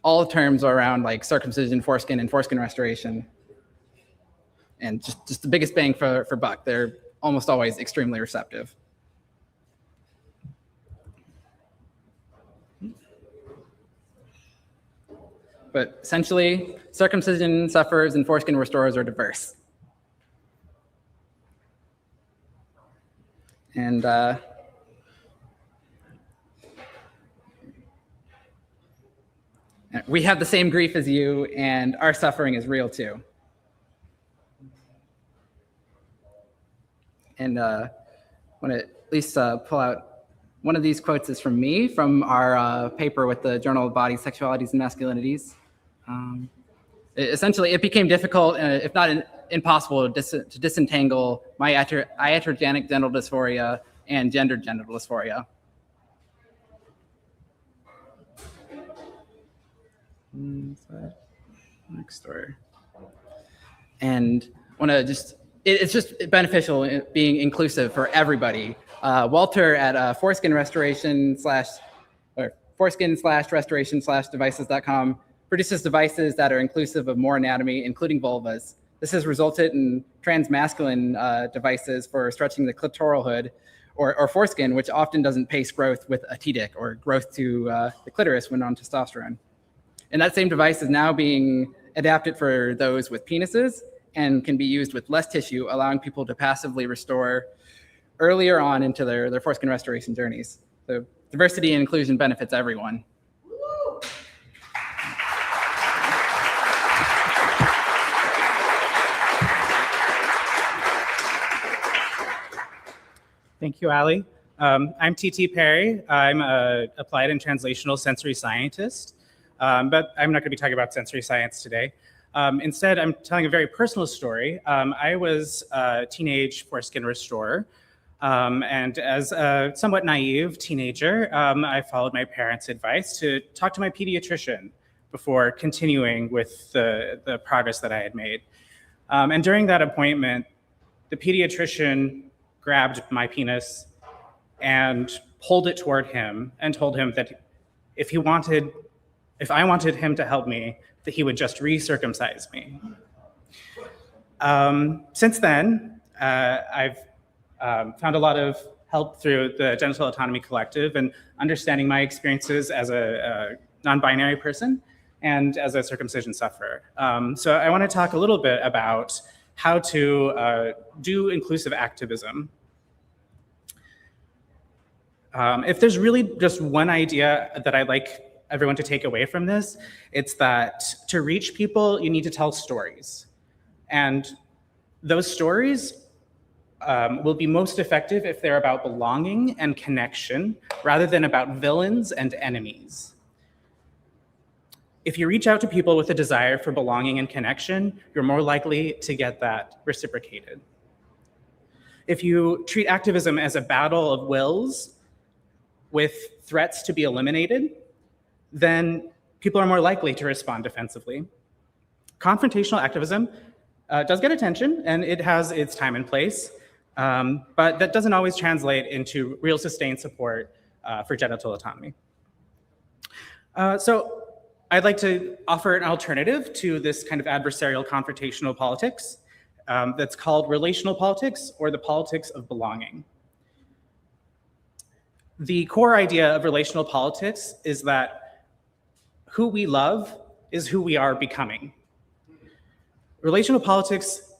all terms around circumcision, foreskin, and foreskin restoration. And just the biggest bang for buck. They're almost always extremely receptive. But essentially, circumcision sufferers and foreskin restorers are diverse. And we have the same grief as you, and our suffering is real too. And I want to at least pull out one of these quotes is from me, from our paper with the Journal of Bodies, Sexualities, and Masculinities. Essentially, it became difficult, if not impossible, to disentangle my iatrogenic genital dysphoria and gendered genital dysphoria. Next story. And I want to just, it's just beneficial being inclusive for everybody. Walter at foreskin/restoration/devices.com produces devices that are inclusive of more anatomy, including vulvas. This has resulted in transmasculine devices for stretching the clitoral hood or foreskin, which often doesn't pace growth with a TDIC or growth to the clitoris when on testosterone. And that same device is now being adapted for those with penises and can be used with less tissue, allowing people to passively restore earlier on into their foreskin restoration journeys. So diversity and inclusion benefits everyone. Thank you, Ali. I'm T.T. Perry. I'm an applied and translational sensory scientist, but I'm not going to be talking about sensory science today. Instead, I'm telling a very personal story. I was a teenage foreskin restorer, and as a somewhat naive teenager, I followed my parents' advice to talk to my pediatrician before continuing with the progress that I had made. And during that appointment, the pediatrician grabbed my penis and pulled it toward him and told him that if I wanted him to help me, that he would just recircumcise me. Since then, I've found a lot of help through the Genital Autonomy Collective and understanding my experiences as a non-binary person. and as a circumcision sufferer. So I want to talk a little bit about how to do inclusive activism. If there's really just one idea that I'd like everyone to take away from this, it's that to reach people, you need to tell stories. And those stories will be most effective if they're about belonging and connection rather than about villains and enemies. If you reach out to people with a desire for belonging and connection, you're more likely to get that reciprocated. If you treat activism as a battle of wills with threats to be eliminated, then people are more likely to respond defensively. Confrontational activism does get attention, and it has its time and place, but that doesn't always translate into real sustained support for genital autonomy. So I'd like to offer an alternative to this kind of adversarial confrontational politics that's called relational politics, or the politics of belonging. The core idea of relational politics is that who we love is who we are becoming. Relational politics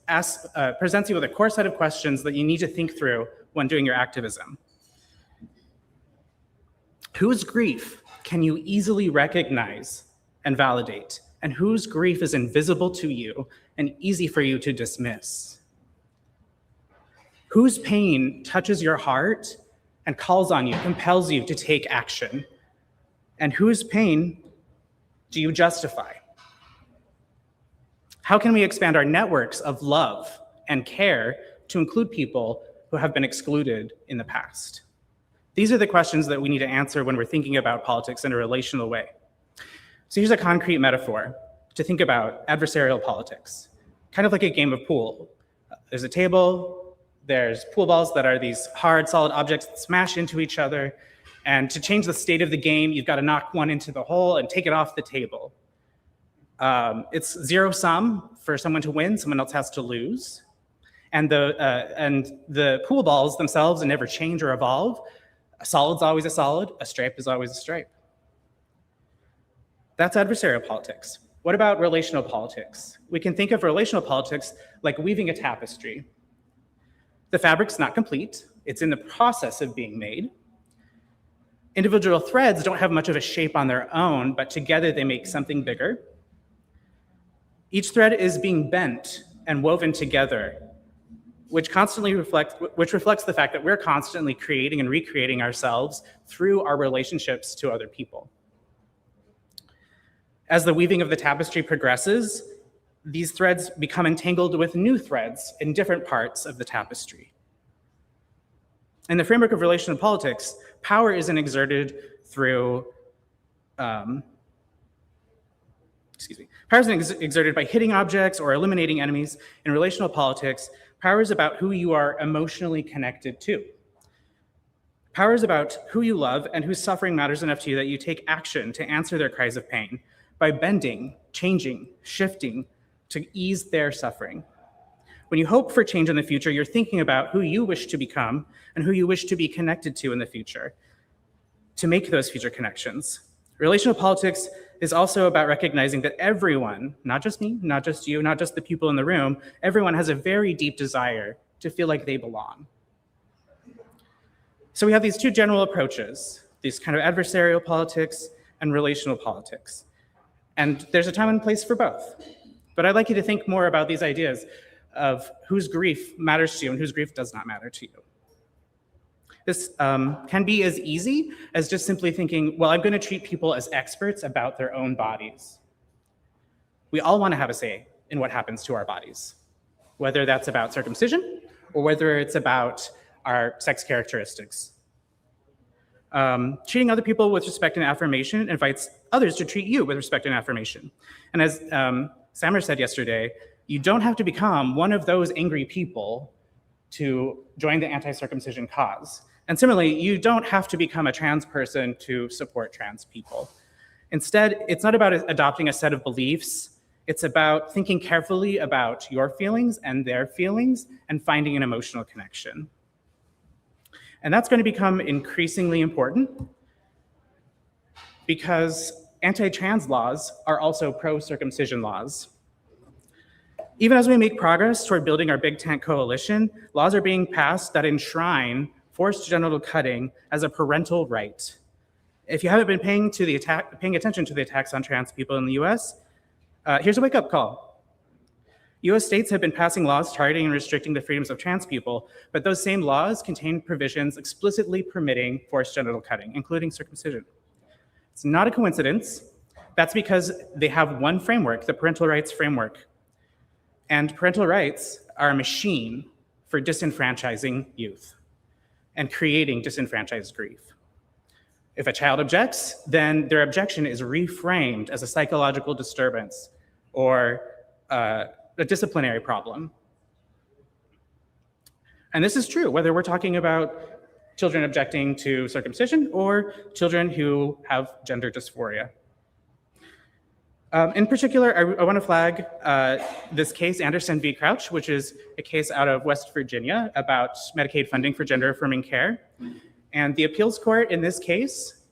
presents you with a core set of questions that you need to think through when doing your activism. Whose grief can you easily recognize and validate, and whose grief is invisible to you and easy for you to dismiss? Whose pain touches your heart and calls on you, compels you to take action? And whose pain do you justify? How can we expand our networks of love and care to include people who have been excluded in the past? These are the questions that we need to answer when we're thinking about politics in a relational way. So here's a concrete metaphor to think about adversarial politics, kind of like a game of pool. There's a table, there's pool balls that are these hard, solid objects that smash into each other, and to change the state of the game, you've got to knock one into the hole and take it off the table. It's zero sum for someone to win, someone else has to lose. And the pool balls themselves never change or evolve. A solid's always a solid, a stripe is always a stripe. That's adversarial politics. What about relational politics? We can think of relational politics like weaving a tapestry. The fabric's not complete, it's in the process of being made. Individual threads don't have much of a shape on their own, but together they make something bigger. Each thread is being bent and woven together, which reflects the fact that we're constantly creating and recreating ourselves through our relationships to other people. As the weaving of the tapestry progresses, these threads become entangled with new threads in different parts of the tapestry. In the framework of relational politics, power isn't exerted through, power isn't exerted by hitting objects or eliminating enemies. In relational politics, power is about who you are emotionally connected to. Power is about who you love and whose suffering matters enough to you that you take action to answer their cries of pain by bending, changing, shifting to ease their suffering. When you hope for change in the future, you're thinking about who you wish to become and who you wish to be connected to in the future to make those future connections. Relational politics is also about recognizing that everyone, not just me, not just you, not just the people in the room, everyone has a very deep desire to feel like they belong. So we have these two general approaches, these kind of adversarial politics and relational politics. And there's a time and place for both. But I'd like you to think more about these ideas of whose grief matters to you and whose grief does not matter to you. This can be as easy as just simply thinking, well, I'm going to treat people as experts about their own bodies. We all want to have a say in what happens to our bodies, whether that's about circumcision or whether it's about our sex characteristics. Treating other people with respect and affirmation invites others to treat you with respect and affirmation. And as Samer said yesterday, you don't have to become one of those angry people to join the anti-circumcision cause. And similarly, you don't have to become a trans person to support trans people. Instead, it's not about adopting a set of beliefs. It's about thinking carefully about your feelings and their feelings and finding an emotional connection. And that's going to become increasingly important because anti-trans laws are also pro-circumcision laws. Even as we make progress toward building our big tent coalition, laws are being passed that enshrine forced genital cutting as a parental right. If you haven't been paying attention to the attacks on trans people in the US, here's a wake-up call. US states have been passing laws targeting and restricting the freedoms of trans people, but those same laws contain provisions explicitly permitting forced genital cutting, including circumcision. It's not a coincidence. That's because they have one framework, the parental rights framework. And parental rights are a machine for disenfranchising youth and creating disenfranchised grief. If a child objects, then their objection is reframed as a psychological disturbance or a disciplinary problem. And this is true, whether we're talking about children objecting to circumcision or children who have gender dysphoria. In particular, I want to flag this case, Anderson v. Crouch, which is a case out of West Virginia about Medicaid funding for gender-affirming care. And the appeals court in this case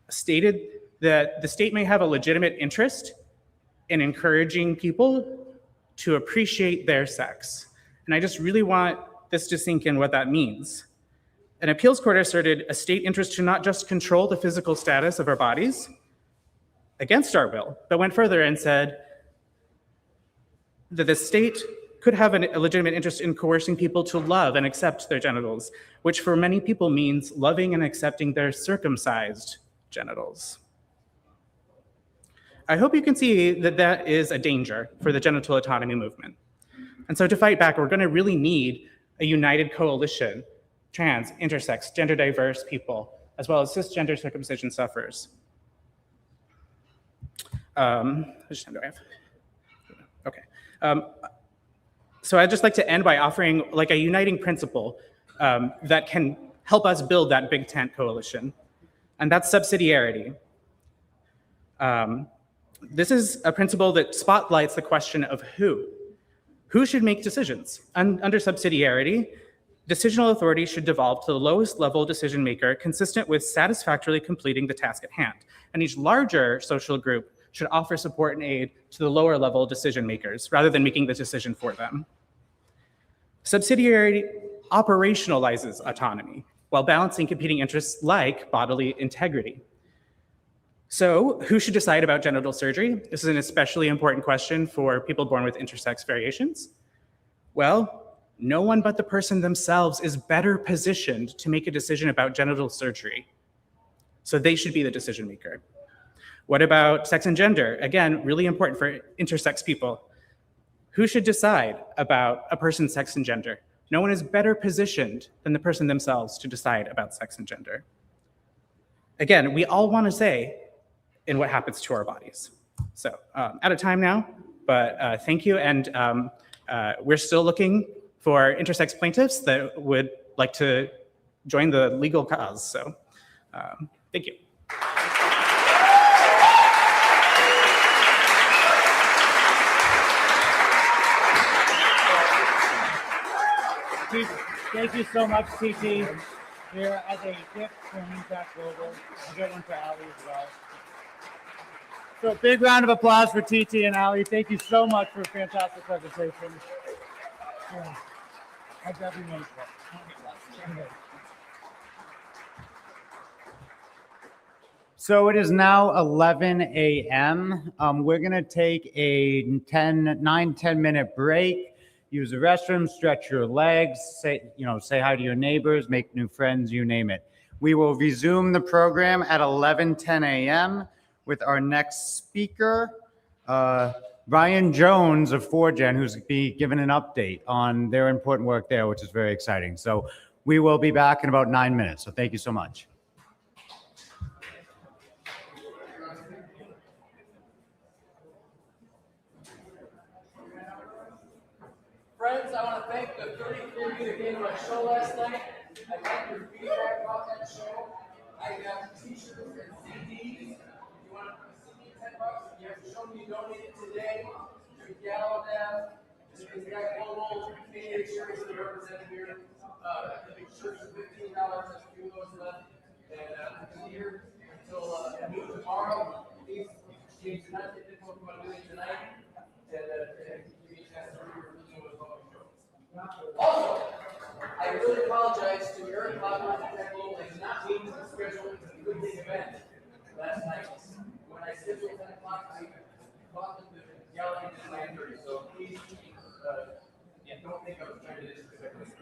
stated that the state may have a legitimate interest in encouraging people to appreciate their sex. And I just really want this to sink in what that means. An appeals court asserted a state interest to not just control the physical status of our bodies against our will, but went further and said that the state could have a legitimate interest in coercing people to love and accept their genitals, which for many people means loving and accepting their circumcised genitals. I hope you can see that that is a danger for the genital autonomy movement. And so to fight back, we're going to really need a united coalition, trans, intersex, gender diverse people, as well as cisgender circumcision sufferers. Which time do I have? Okay. So I'd just like to end by offering like a uniting principle that can help us build that big tent coalition, and that's subsidiarity. This is a principle that spotlights the question of who. Who should make decisions? Under subsidiarity, decisional authority should devolve to the lowest level decision maker consistent with satisfactorily completing the task at hand. And each larger social group should offer support and aid to the lower level decision makers rather than making the decision for them. Subsidiarity operationalizes autonomy while balancing competing interests like bodily integrity. So who should decide about genital surgery? This is an especially important question for people born with intersex variations. Well, no one but the person themselves is better positioned to make a decision about genital surgery. So they should be the decision maker. What about sex and gender? Again, really important for intersex people. Who should decide about a person's sex and gender? No one is better positioned than the person themselves to decide about sex and gender. Again, we all want to say in what happens to our bodies. So out of time now, but thank you. And we're still looking for intersex plaintiffs that would like to join the legal cause. So thank you. Thank you so much, TT. Here as a gift from Impact Global. I'll get one for Ali as well. So big round of applause for TT and Ali. Thank you so much for a fantastic presentation. Yeah. I definitely noticed that. So it is now 11 a.m. We're going to take a 9-10 minute break. Use the restroom, stretch your legs, say hi to your neighbors, make new friends, you name it. We will resume the program at 11:10 a.m. with our next speaker, Ryan Jones of 4Gen, who's be given an update on their important work there, which is very exciting. So we will be back in about 9 minutes. So thank you so much. Friends, I want to thank the 33 of you that came to my show last night. I got your feedback about that show. I got t-shirts and CDs. If you want a CD, $10, you have to show me you donated today. You get all of them. We got global media shirts that are represented here. The big shirts are $15. There's a few of those left. And I'm here until noon tomorrow. Please James, can I take the one we're doing tonight? And give you a chance to review the public show. Also, I really apologize to Eric Bogman and Jack Lowell. I did not mean to schedule a good big event last night. When I scheduled 10 o'clock, I thought that the yelling at 9:30. So please, don't think I was trying to disrespect this.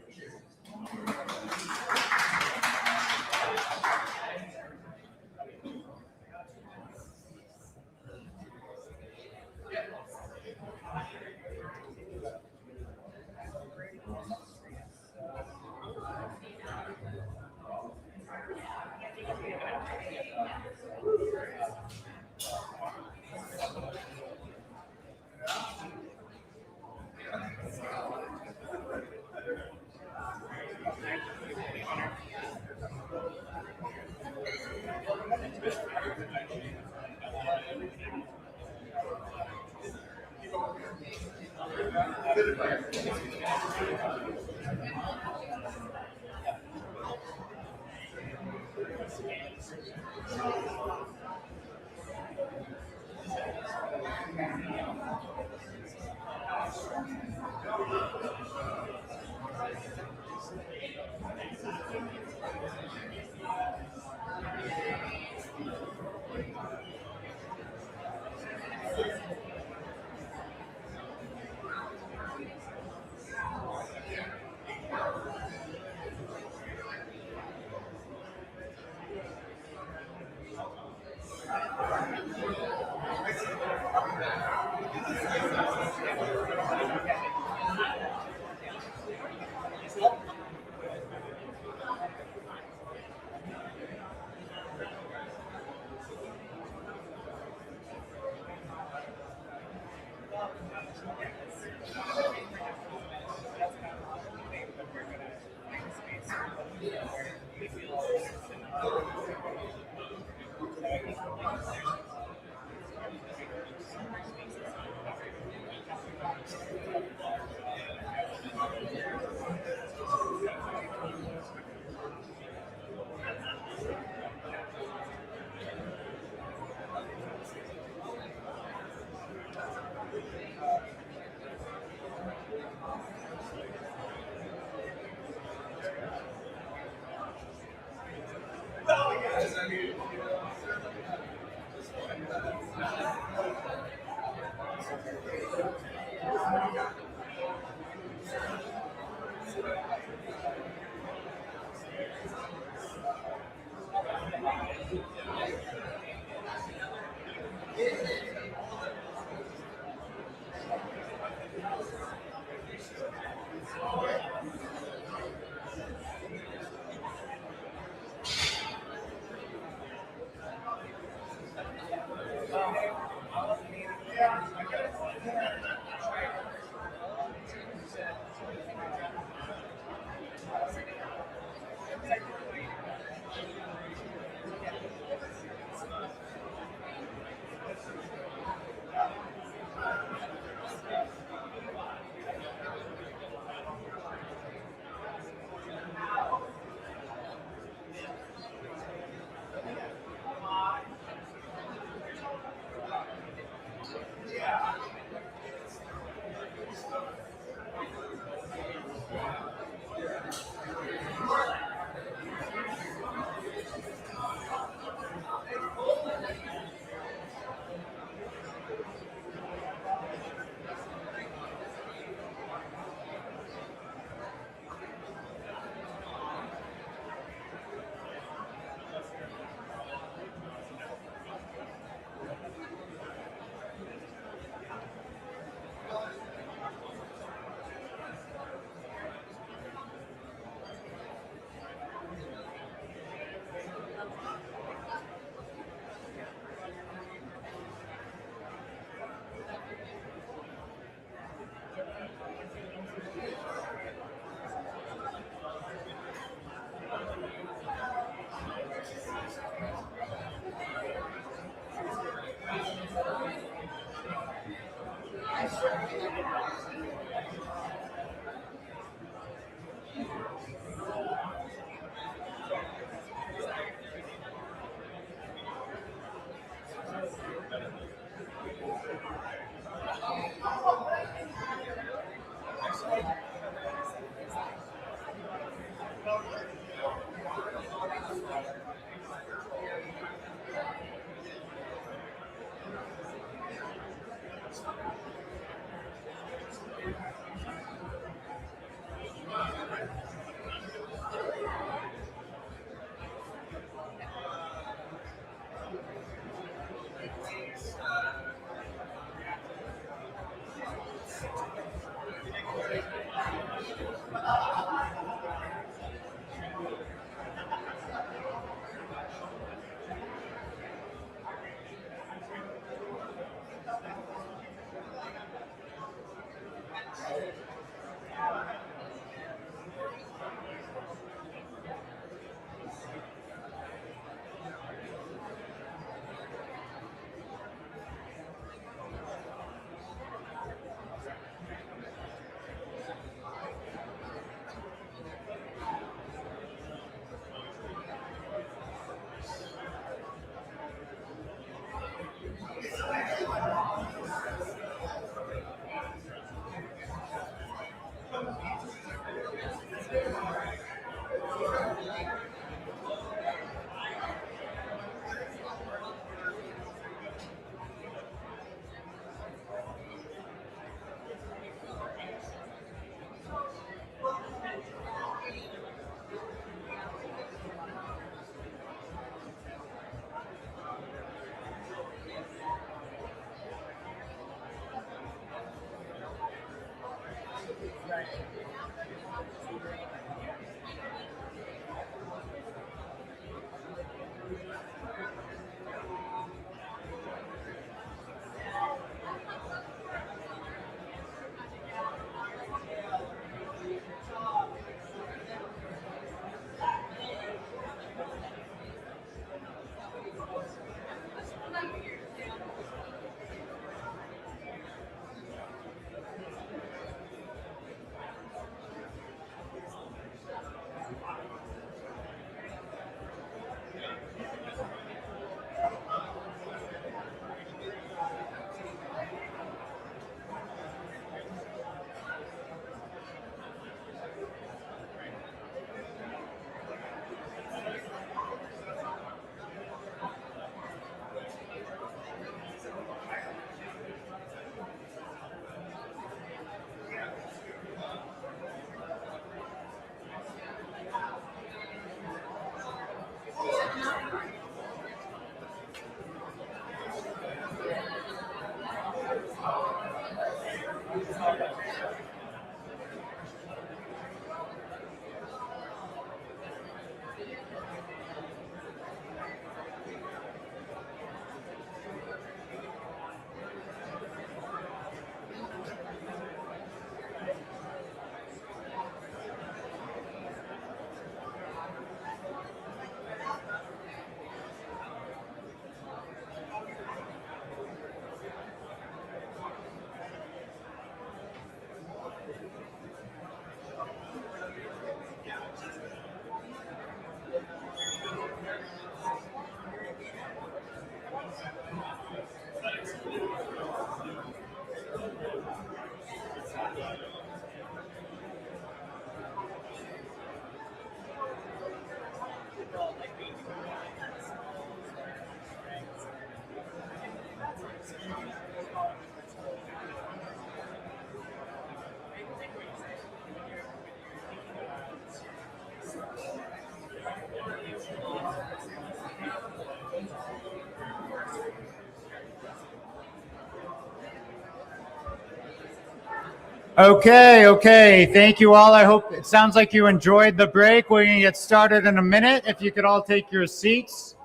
Okay. Thank you all. I hope it sounds like you enjoyed the break. We're going to get started in a minute. If you could all take your seats.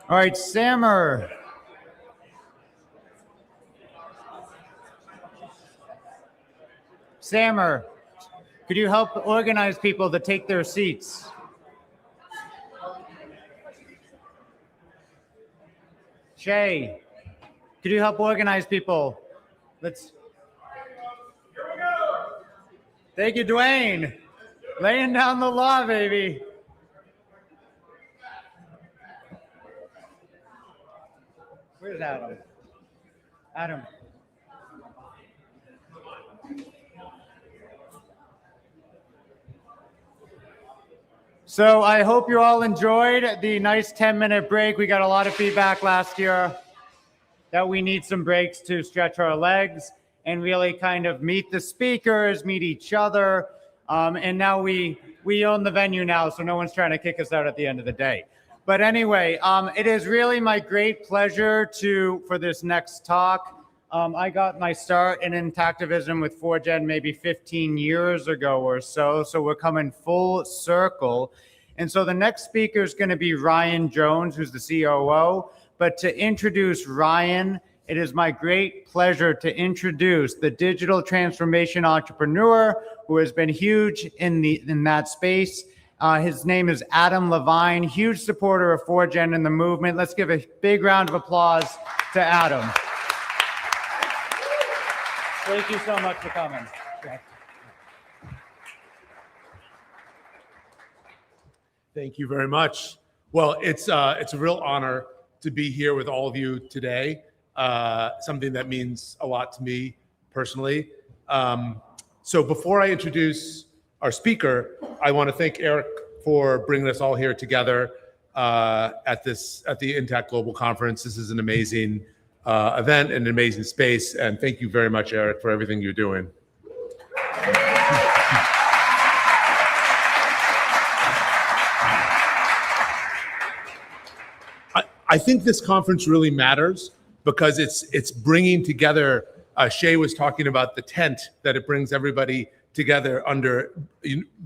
All right, Sammer. Sammer, could you help organize people to take their seats? Shay, could you help organize people? Let's. Here we go. Thank you, Dwayne. Laying down the law, baby. Where's Adam? Adam. So I hope you all enjoyed the nice 10-minute break. We got a lot of feedback last year that we need some breaks to stretch our legs and really kind of meet the speakers, meet each other. And now we own the venue now, so no one's trying to kick us out at the end of the day. But anyway, it is really my great pleasure for this next talk. I got my start in intactivism with 4Gen maybe 15 years ago or so. So we're coming full circle. And so the next speaker is going to be Ryan Jones, who's the COO. But to introduce Ryan, it is my great pleasure to introduce the digital transformation entrepreneur who has been huge in that space. His name is Adam Levine, huge supporter of 4Gen in the movement. Let's give a big round of applause to Adam. Thank you so much for coming. Thank you very much. Well, it's a real honor to be here with all of you today. Something that means a lot to me personally. So before I introduce our speaker, I want to thank Eric for bringing us all here together at the Intact Global Conference. This is an amazing event and an amazing space. And thank you very much, Eric, for everything you're doing. I think this conference really matters because it's bringing together, Shay was talking about the tent that it brings everybody together under,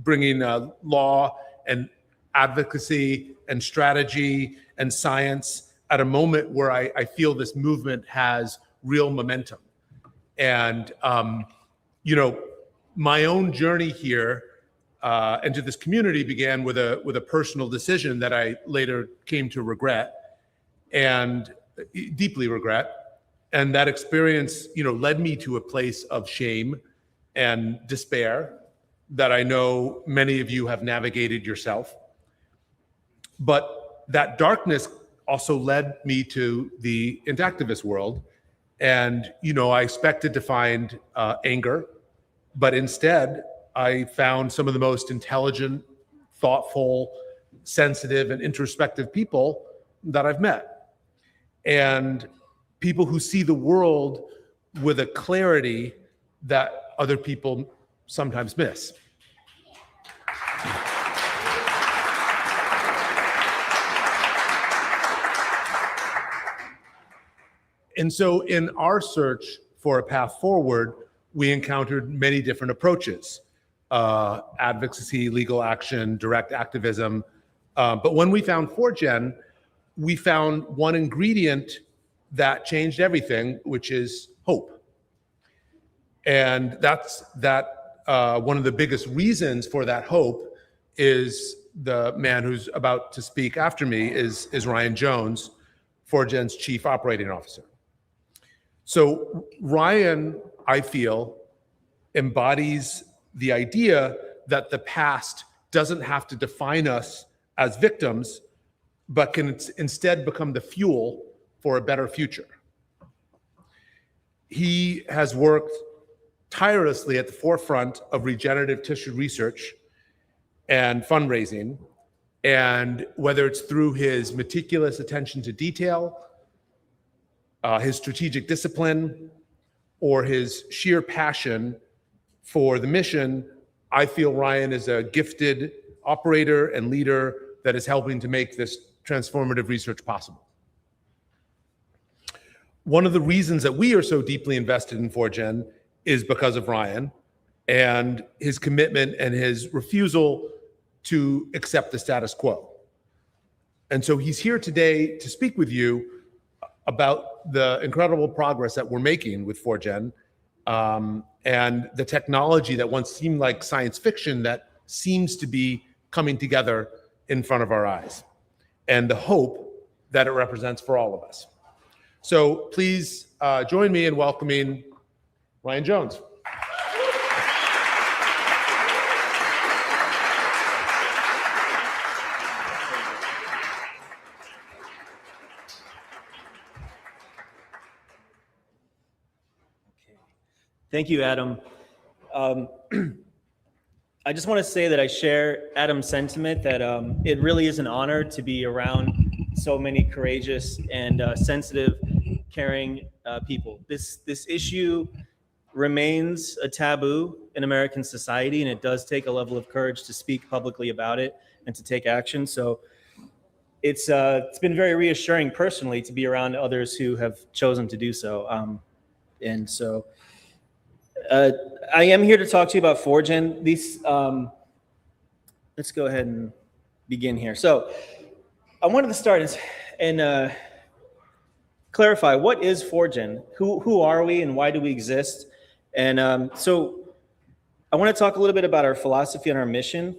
bringing law and advocacy and strategy and science at a moment where I feel this movement has real momentum. And, my own journey here into this community began with a personal decision that I later came to regret and deeply regret. And that experience, led me to a place of shame and despair that I know many of you have navigated yourself. But that darkness also led me to the Intactivist world. And, I expected to find anger, but instead I found some of the most intelligent, thoughtful, sensitive, and introspective people that I've met. And people who see the world with a clarity that other people sometimes miss. And so in our search for a path forward, we encountered many different approaches, advocacy, legal action, direct activism. But when we found 4Gen, we found one ingredient that changed everything, which is hope. And that's one of the biggest reasons for that hope is the man who's about to speak after me is Ryan Jones, 4Gen's Chief Operating Officer. So Ryan, I feel, embodies the idea that the past doesn't have to define us as victims, but can instead become the fuel for a better future. He has worked tirelessly at the forefront of regenerative tissue research and fundraising, and whether it's through his meticulous attention to detail, his strategic discipline, or his sheer passion for the mission, I feel Ryan is a gifted operator and leader that is helping to make this transformative research possible. One of the reasons that we are so deeply invested in 4Gen is because of Ryan and his commitment and his refusal to accept the status quo. And so he's here today to speak with you about the incredible progress that we're making with 4Gen and the technology that once seemed like science fiction that seems to be coming together in front of our eyes, and the hope that it represents for all of us. So please join me in welcoming Ryan Jones. Thank you, Adam. I just want to say that I share Adam's sentiment that it really is an honor to be around so many courageous and sensitive, caring people. This issue remains a taboo in American society, and it does take a level of courage to speak publicly about it and to take action. So it's been very reassuring personally to be around others who have chosen to do so. And so I am here to talk to you about 4Gen. Let's go ahead and begin here. So I wanted to start and clarify, what is 4Gen? Who are we and why do we exist? And so I want to talk a little bit about our philosophy and our mission.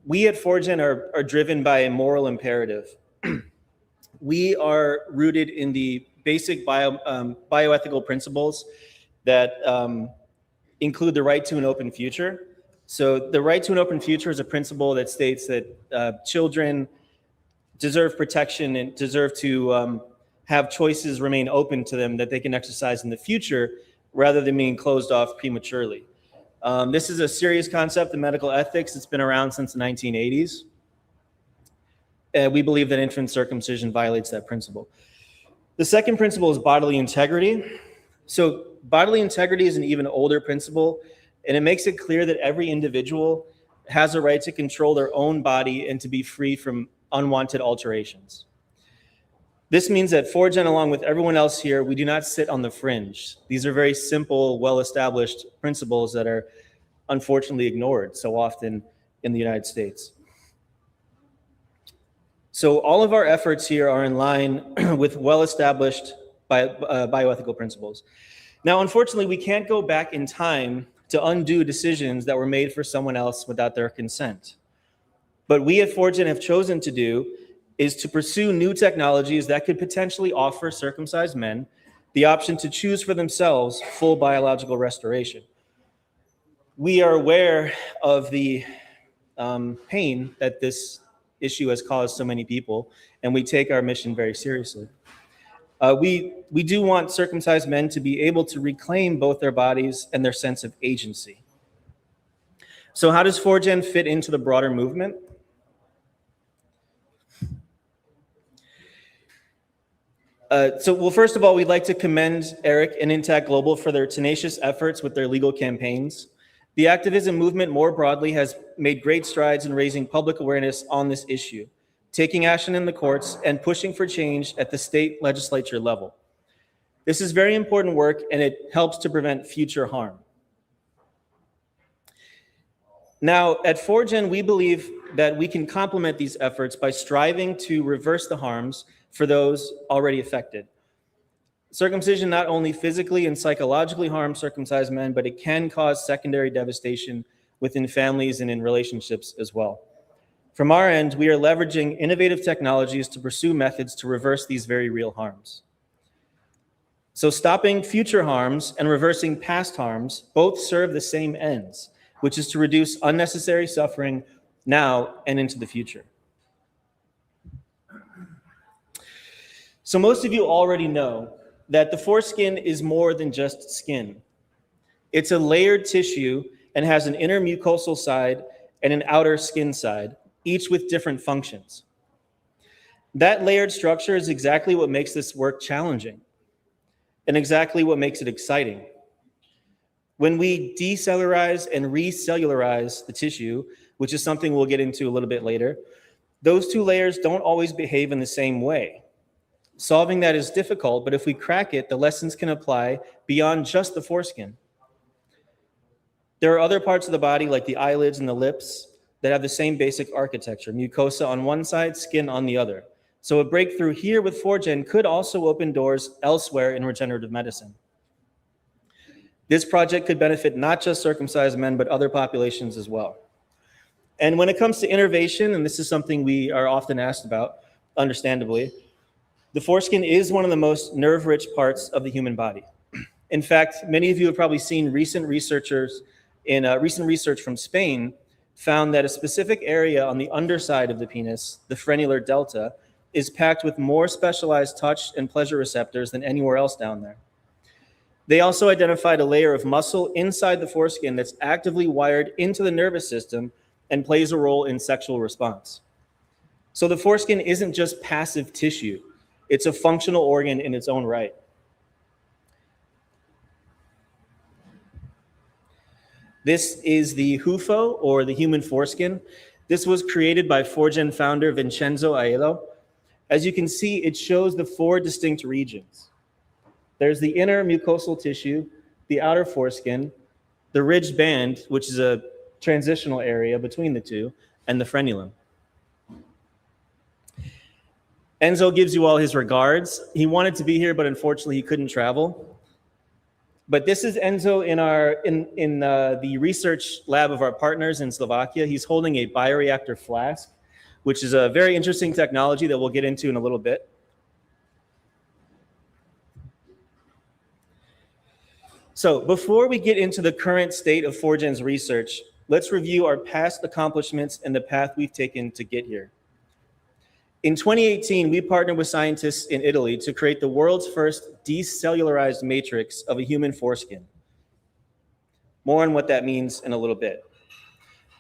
We at 4Gen are driven by a moral imperative. We are rooted in the basic bioethical principles that include the right to an open future. So the right to an open future is a principle that states that children deserve protection and deserve to have choices remain open to them that they can exercise in the future rather than being closed off prematurely. This is a serious concept in medical ethics. It's been around since the 1980s. We believe that infant circumcision violates that principle. The second principle is bodily integrity. So bodily integrity is an even older principle, and it makes it clear that every individual has a right to control their own body and to be free from unwanted alterations. This means that 4Gen, along with everyone else here, we do not sit on the fringe. These are very simple, well-established principles that are unfortunately ignored so often in the United States. So all of our efforts here are in line with well-established bioethical principles. Now, unfortunately, we can't go back in time to undo decisions that were made for someone else without their consent. But we at 4Gen have chosen to do is to pursue new technologies that could potentially offer circumcised men the option to choose for themselves full biological restoration. We are aware of the pain that this issue has caused so many people, and we take our mission very seriously. We do want circumcised men to be able to reclaim both their bodies and their sense of agency. So how does 4Gen fit into the broader movement? Well, first of all, we'd like to commend Eric and Intact Global for their tenacious efforts with their legal campaigns. The activism movement more broadly has made great strides in raising public awareness on this issue, taking action in the courts, and pushing for change at the state legislature level. This is very important work, and it helps to prevent future harm. Now, at 4Gen, we believe that we can complement these efforts by striving to reverse the harms for those already affected. Circumcision not only physically and psychologically harms circumcised men, but it can cause secondary devastation within families and in relationships as well. From our end, we are leveraging innovative technologies to pursue methods to reverse these very real harms. So stopping future harms and reversing past harms both serve the same ends, which is to reduce unnecessary suffering now and into the future. So most of you already know that the foreskin is more than just skin. It's a layered tissue and has an inner mucosal side and an outer skin side, each with different functions. That layered structure is exactly what makes this work challenging and exactly what makes it exciting. When we decellularize and recellularize the tissue, which is something we'll get into a little bit later, those two layers don't always behave in the same way. Solving that is difficult, but if we crack it, the lessons can apply beyond just the foreskin. There are other parts of the body, like the eyelids and the lips, that have the same basic architecture, mucosa on one side, skin on the other. So a breakthrough here with 4Gen could also open doors elsewhere in regenerative medicine. This project could benefit not just circumcised men, but other populations as well. And when it comes to innovation, and this is something we are often asked about, understandably, the foreskin is one of the most nerve-rich parts of the human body. In fact, many of you have probably seen recent research from Spain found that a specific area on the underside of the penis, the frenular delta, is packed with more specialized touch and pleasure receptors than anywhere else down there. They also identified a layer of muscle inside the foreskin that's actively wired into the nervous system and plays a role in sexual response. So the foreskin isn't just passive tissue. It's a functional organ in its own right. This is the HUFO, or the human foreskin. This was created by 4Gen founder Vincenzo Aiello. As you can see, it shows the 4 distinct regions. There's the inner mucosal tissue, the outer foreskin, the ridged band, which is a transitional area between the two, and the frenulum. Enzo gives you all his regards. He wanted to be here, but unfortunately he couldn't travel. But this is Enzo in the research lab of our partners in Slovakia. He's holding a bioreactor flask, which is a very interesting technology that we'll get into in a little bit. So before we get into the current state of 4Gen's research, let's review our past accomplishments and the path we've taken to get here. In 2018, we partnered with scientists in Italy to create the world's first decellularized matrix of a human foreskin. More on what that means in a little bit.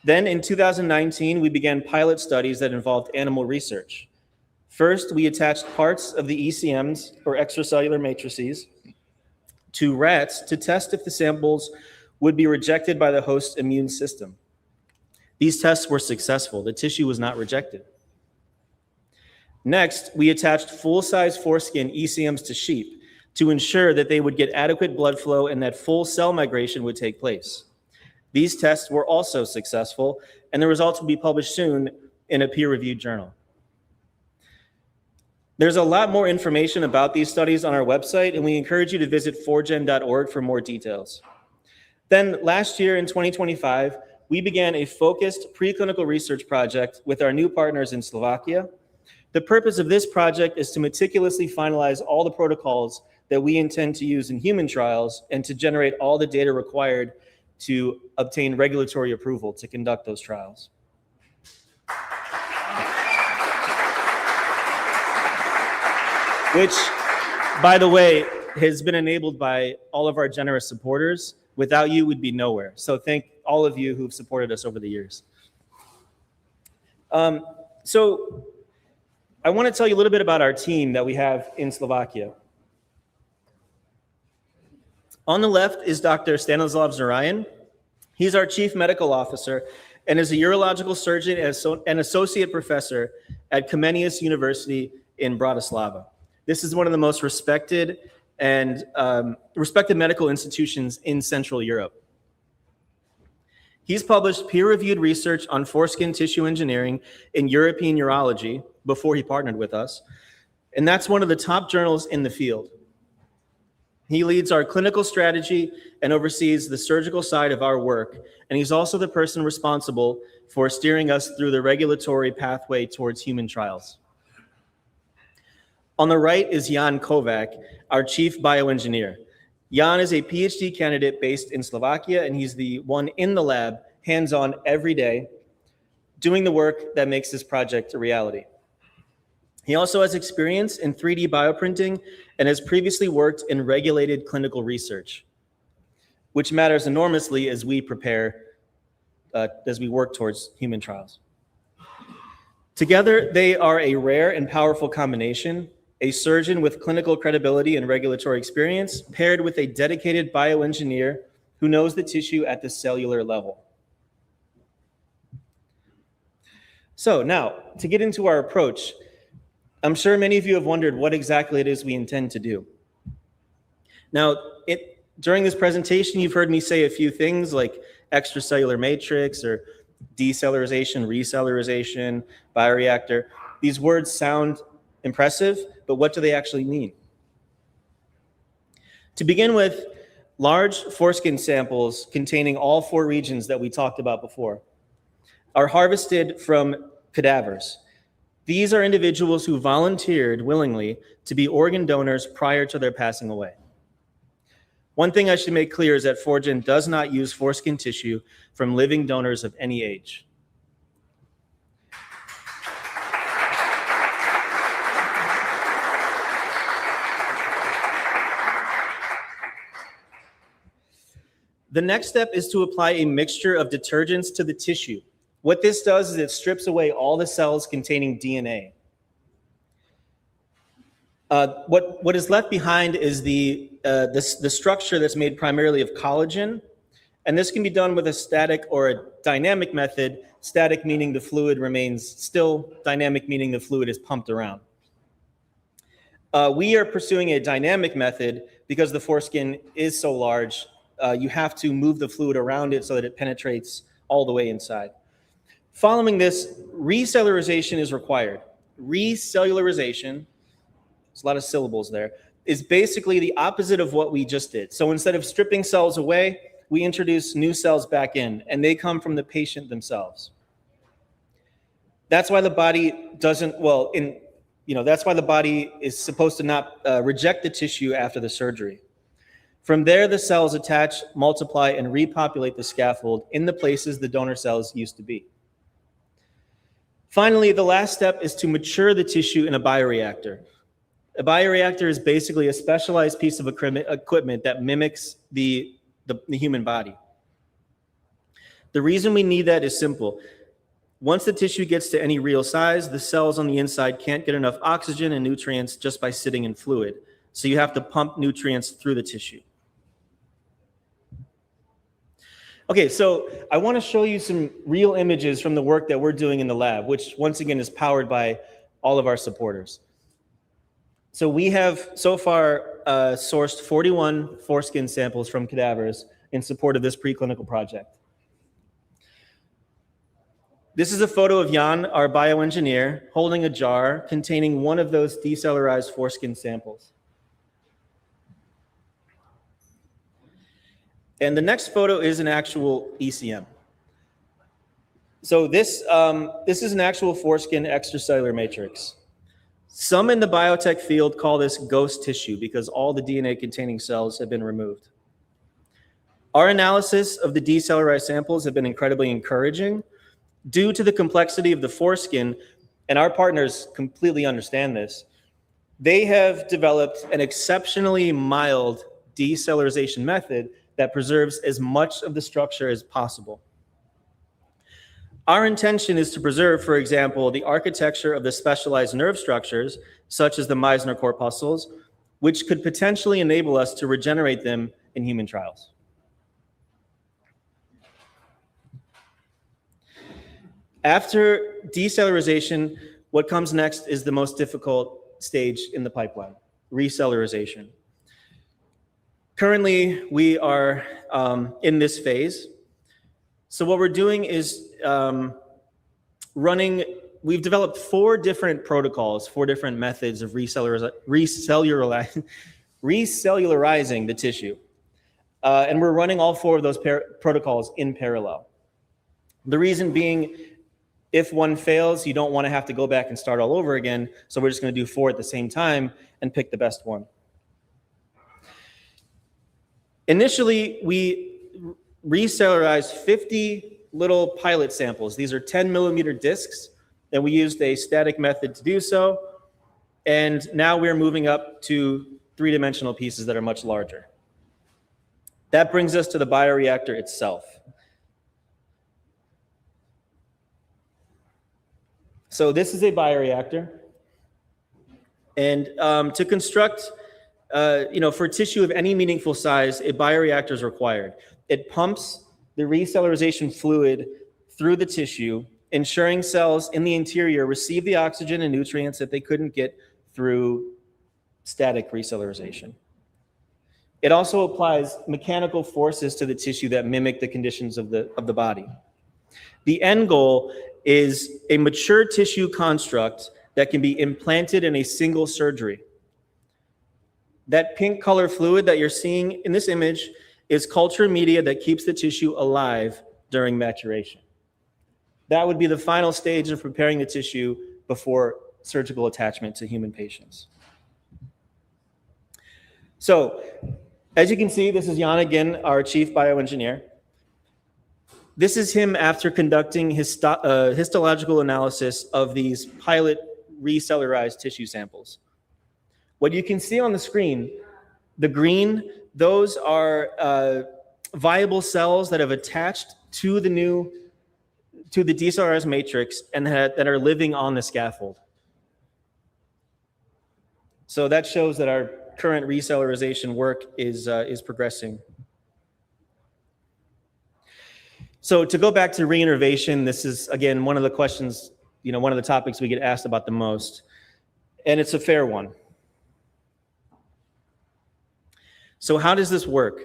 Then in 2019, we began pilot studies that involved animal research. First, we attached parts of the ECMs, or extracellular matrices, to rats to test if the samples would be rejected by the host's immune system. These tests were successful. The tissue was not rejected. Next, we attached full-size foreskin ECMs to sheep to ensure that they would get adequate blood flow and that full cell migration would take place. These tests were also successful, and the results will be published soon in a peer-reviewed journal. There's a lot more information about these studies on our website, and we encourage you to visit forgen.org for more details. Then last year in 2025, we began a focused preclinical research project with our new partners in Slovakia. The purpose of this project is to meticulously finalize all the protocols that we intend to use in human trials and to generate all the data required to obtain regulatory approval to conduct those trials. Which, by the way, has been enabled by all of our generous supporters. Without you, we'd be nowhere. So thank all of you who've supported us over the years. So I want to tell you a little bit about our team that we have in Slovakia. On the left is Dr. Stanislav Zarayan. He's our chief medical officer and is a urological surgeon and associate professor at Comenius University in Bratislava. This is one of the most respected medical institutions in Central Europe. He's published peer-reviewed research on foreskin tissue engineering in European urology before he partnered with us, and that's one of the top journals in the field. He leads our clinical strategy and oversees the surgical side of our work, and he's also the person responsible for steering us through the regulatory pathway towards human trials. On the right is Jan Kovac, our chief bioengineer. Jan is a PhD candidate based in Slovakia, and he's the one in the lab, hands-on every day, doing the work that makes this project a reality. He also has experience in 3D bioprinting and has previously worked in regulated clinical research, which matters enormously as we work towards human trials. Together, they are a rare and powerful combination: a surgeon with clinical credibility and regulatory experience paired with a dedicated bioengineer who knows the tissue at the cellular level. So now, to get into our approach, I'm sure many of you have wondered what exactly it is we intend to do. Now, during this presentation, you've heard me say a few things like extracellular matrix or decellularization, recellularization, bioreactor. These words sound impressive, but what do they actually mean? To begin with, large foreskin samples containing all 4 regions that we talked about before are harvested from cadavers. These are individuals who volunteered willingly to be organ donors prior to their passing away. One thing I should make clear is that Forgen does not use foreskin tissue from living donors of any age. The next step is to apply a mixture of detergents to the tissue. What this does is it strips away all the cells containing DNA. What is left behind is the structure that's made primarily of collagen, and this can be done with a static or a dynamic method. Static meaning the fluid remains still, dynamic meaning the fluid is pumped around. We are pursuing a dynamic method because the foreskin is so large. You have to move the fluid around it so that it penetrates all the way inside. Following this, recellularization is required. Recellularization, there's a lot of syllables there, is basically the opposite of what we just did. So instead of stripping cells away, we introduce new cells back in, and they come from the patient themselves. That's why the body doesn't, that's why the body is supposed to not reject the tissue after the surgery. From there, the cells attach, multiply, and repopulate the scaffold in the places the donor cells used to be. Finally, the last step is to mature the tissue in a bioreactor. A bioreactor is basically a specialized piece of equipment that mimics the human body. The reason we need that is simple. Once the tissue gets to any real size, the cells on the inside can't get enough oxygen and nutrients just by sitting in fluid. So you have to pump nutrients through the tissue. Okay, so I want to show you some real images from the work that we're doing in the lab, which once again is powered by all of our supporters. So we have so far sourced 41 foreskin samples from cadavers in support of this preclinical project. This is a photo of Jan, our bioengineer, holding a jar containing one of those decellularized foreskin samples. And the next photo is an actual ECM. So this is an actual foreskin extracellular matrix. Some in the biotech field call this ghost tissue because all the DNA-containing cells have been removed. Our analysis of the decellularized samples have been incredibly encouraging due to the complexity of the foreskin, and our partners completely understand this. They have developed an exceptionally mild decellularization method that preserves as much of the structure as possible. Our intention is to preserve, for example, the architecture of the specialized nerve structures, such as the Meissner corpuscles, which could potentially enable us to regenerate them in human trials. After decellularization, what comes next is the most difficult stage in the pipeline, recellularization. Currently, we are in this phase. So what we're doing is we've developed 4 different protocols, 4 different methods of recellularizing the tissue. And we're running all 4 of those protocols in parallel. The reason being, if one fails, you don't want to have to go back and start all over again. So we're just going to do 4 at the same time and pick the best one. Initially, we recellularized 50 little pilot samples. These are 10-millimeter discs, and we used a static method to do so. And now we're moving up to 3-dimensional pieces that are much larger. That brings us to the bioreactor itself. So this is a bioreactor. And to construct, for tissue of any meaningful size, a bioreactor is required. It pumps the recellularization fluid through the tissue, ensuring cells in the interior receive the oxygen and nutrients that they couldn't get through static recellularization. It also applies mechanical forces to the tissue that mimic the conditions of the body. The end goal is a mature tissue construct that can be implanted in a single surgery. That pink color fluid that you're seeing in this image is culture media that keeps the tissue alive during maturation. That would be the final stage of preparing the tissue before surgical attachment to human patients. So, as you can see, this is Jan again, our chief bioengineer. This is him after conducting histological analysis of these pilot recellularized tissue samples. What you can see on the screen, the green, those are viable cells that have attached to the decellularized matrix and that are living on the scaffold. So that shows that our current recellularization work is progressing. So to go back to reinnervation, this is, again, one of the questions, one of the topics we get asked about the most, and it's a fair one. So how does this work?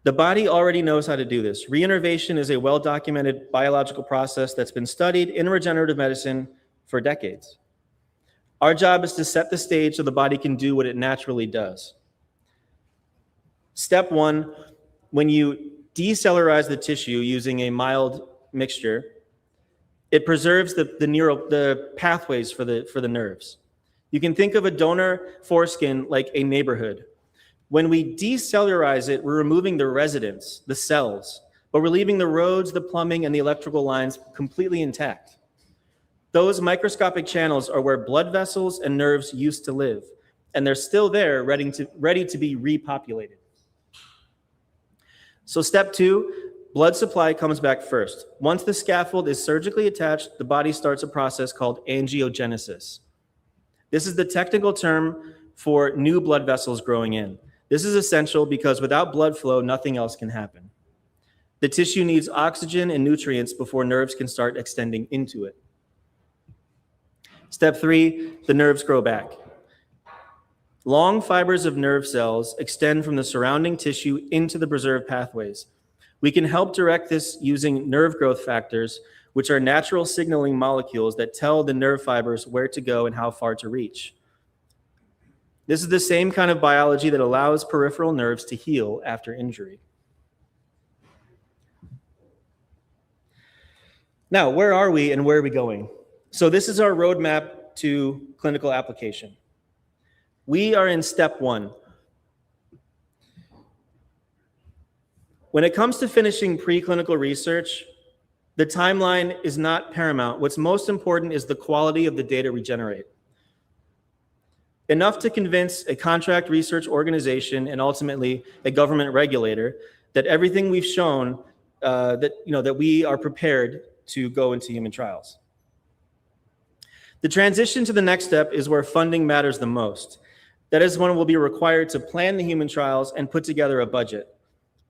The body already knows how to do this. Reinnervation is a well-documented biological process that's been studied in regenerative medicine for decades. Our job is to set the stage so the body can do what it naturally does. Step 1, when you decellularize the tissue using a mild mixture, it preserves the pathways for the nerves. You can think of a donor foreskin like a neighborhood. When we decellularize it, we're removing the residents, the cells, but we're leaving the roads, the plumbing, and the electrical lines completely intact. Those microscopic channels are where blood vessels and nerves used to live, and they're still there, ready to be repopulated. So step 2, Blood supply comes back first. Once the scaffold is surgically attached, the body starts a process called angiogenesis. This is the technical term for new blood vessels growing in. This is essential because without blood flow, nothing else can happen. The tissue needs oxygen and nutrients before nerves can start extending into it. Step 3, the nerves grow back. Long fibers of nerve cells extend from the surrounding tissue into the preserved pathways. We can help direct this using nerve growth factors, which are natural signaling molecules that tell the nerve fibers where to go and how far to reach. This is the same kind of biology that allows peripheral nerves to heal after injury. Now, where are we and where are we going? So this is our roadmap to clinical application. We are in step 1. When it comes to finishing preclinical research, the timeline is not paramount. What's most important is the quality of the data we generate. Enough to convince a contract research organization and ultimately a government regulator that everything we've shown, that we are prepared to go into human trials. The transition to the next step is where funding matters the most. That is when we'll be required to plan the human trials and put together a budget.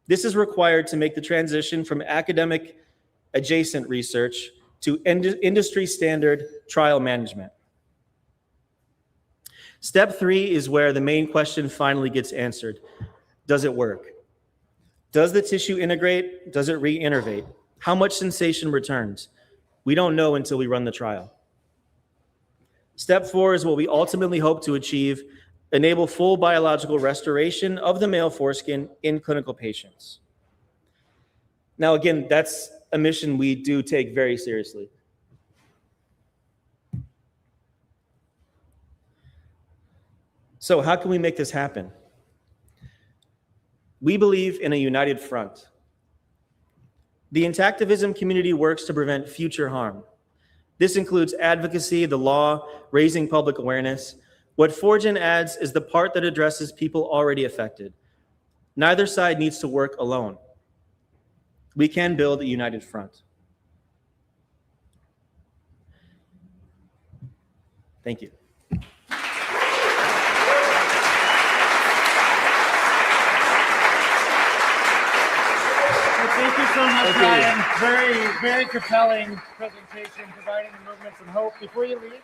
This is required to make the transition from academic adjacent research to industry standard trial management. Step 3 is where the main question finally gets answered. Does it work? Does the tissue integrate? Does it reinnervate? How much sensation returns? We don't know until we run the trial. Step 4 is what we ultimately hope to achieve: enable full biological restoration of the male foreskin in clinical patients. Now, again, that's a mission we do take very seriously. So how can we make this happen? We believe in a united front. The intactivism community works to prevent future harm. This includes advocacy, the law, raising public awareness. What ForGen adds is the part that addresses people already affected. Neither side needs to work alone. We can build a united front. Thank you. Thank you so much, Ryan. Very, very compelling presentation, providing the movement some hope. Before you leave,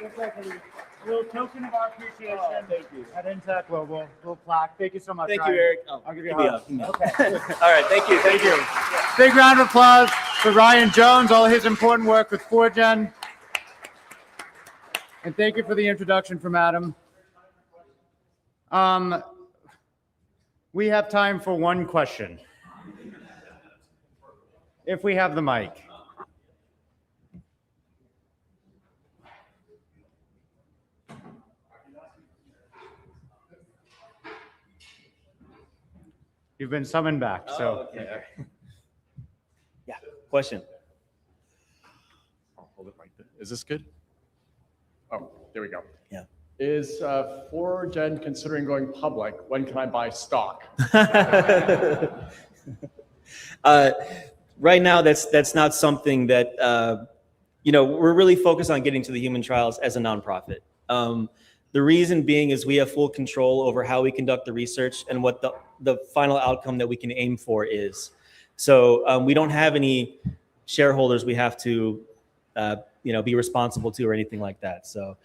just like a little token of our appreciation thank you. at Intact Global, little plaque. Thank you so much, Thank Ryan. you, Eric. I'll give you a hug. Okay. All right, thank you. Thank you. Big round of applause for Ryan Jones, all his important work with ForGen. And thank you for the introduction from Adam. We have time for one question. If we have the mic. You've been summoned back, so. Okay. All right. Yeah, question. I'll hold it right there. Is this good? Oh, there we go. Yeah. Is ForGen considering going public? When can I buy stock? Right now, that's not something that, we're really focused on getting to the human trials as a nonprofit. The reason being is we have full control over how we conduct the research and what the final outcome that we can aim for is. So we don't have any shareholders we have to, be responsible to or anything like that. So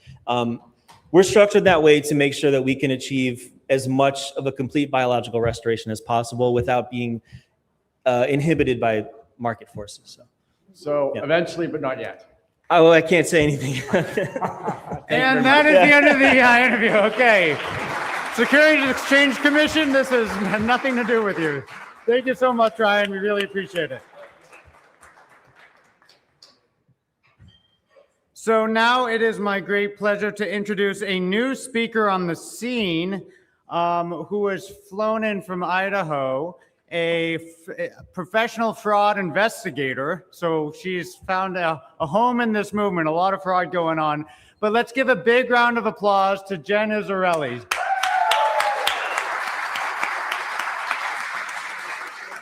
we're structured that way to make sure that we can achieve as much of a complete biological restoration as possible without being inhibited by market forces. So Yeah. eventually, but not yet. Oh, I can't say anything. And that is the end of the interview. Okay. Securities and Exchange Commission, this has nothing to do with you. Thank you so much, Ryan. We really appreciate it. So now it is my great pleasure to introduce a new speaker on the scene who has flown in from Idaho, a professional fraud investigator. So she's found a home in this movement, a lot of fraud going on. But let's give a big round of applause to Jen Izzarelli.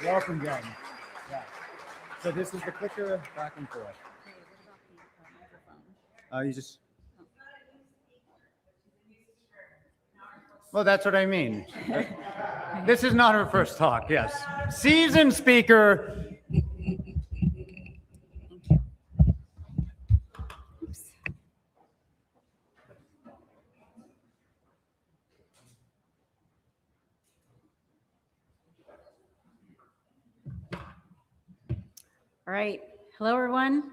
Welcome, Jen. Yeah. So this is the clicker back and forth. You just. Well, that's what I mean. This is not her first talk, yes. Seasoned speaker. All right. Hello, everyone.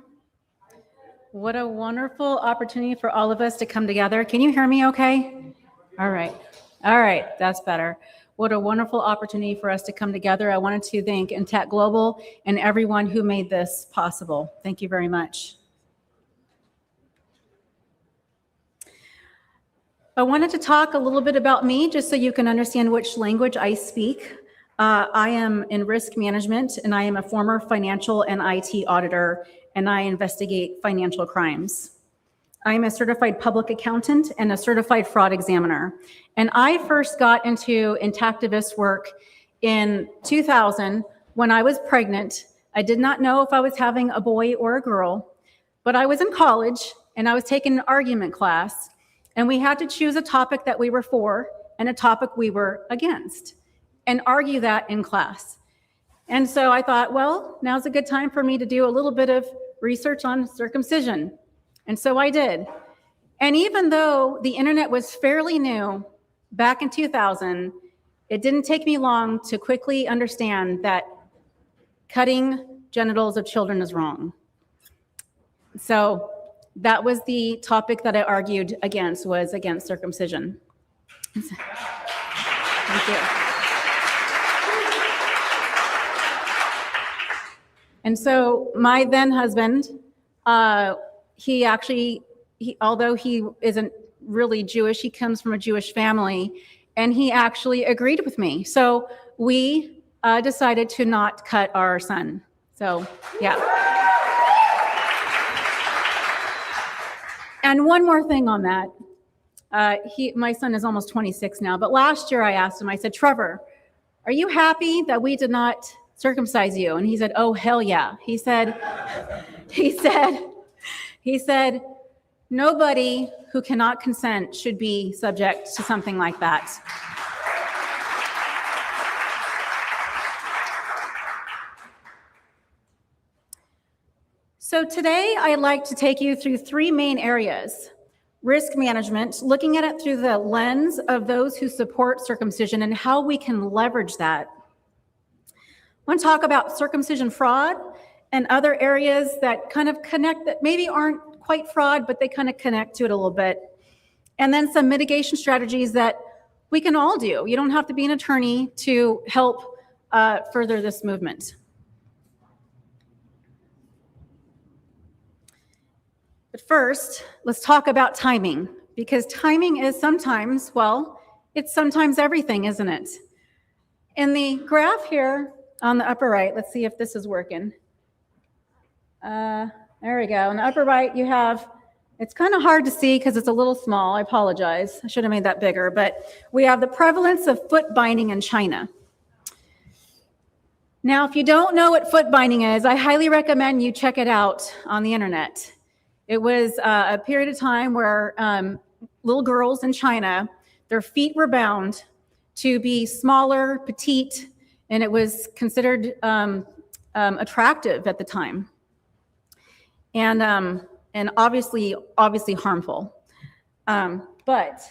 What a wonderful opportunity for all of us to come together. Can you hear me okay? All right. All right. That's better. What a wonderful opportunity for us to come together. I wanted to thank Intact Global and everyone who made this possible. Thank you very much. I wanted to talk a little bit about me just so you can understand which language I speak. I am in risk management, and I am a former financial and IT auditor, and I investigate financial crimes. I am a certified public accountant and a certified fraud examiner. And I first got into intactivist work in 2000 when I was pregnant. I did not know if I was having a boy or a girl, but I was in college, and I was taking an argument class, and we had to choose a topic that we were for and a topic we were against, and argue that in class. And so I thought, well, now's a good time for me to do a little bit of research on circumcision. And so I did. And even though the internet was fairly new back in 2000, it didn't take me long to quickly understand that cutting genitals of children is wrong. So that was the topic that I argued against, was against circumcision. Thank you. And so my then husband, although he isn't really Jewish, he comes from a Jewish family, and he actually agreed with me. So we decided to not cut our son. So, yeah. And one more thing on that. My son is almost 26 now, but last year I asked him, I said, Trevor, are you happy that we did not circumcise you? And he said, oh, hell yeah. He said, nobody who cannot consent should be subject to something like that. So today I'd like to take you through three main areas. Risk management, looking at it through the lens of those who support circumcision and how we can leverage that. I want to talk about circumcision fraud and other areas that kind of connect, that maybe aren't quite fraud, but they kind of connect to it a little bit. And then some mitigation strategies that we can all do. You don't have to be an attorney to help further this movement. But first, let's talk about timing, because timing is sometimes, well, it's sometimes everything, isn't it? In the graph here on the upper right, let's see if this is working. There we go. On the upper right, you have, it's kind of hard to see because it's a little small. I apologize. I should have made that bigger. But we have the prevalence of foot binding in China. Now, if you don't know what foot binding is, I highly recommend you check it out on the internet. It was a period of time where little girls in China, their feet were bound to be smaller, petite, and it was considered attractive at the time, and obviously harmful. But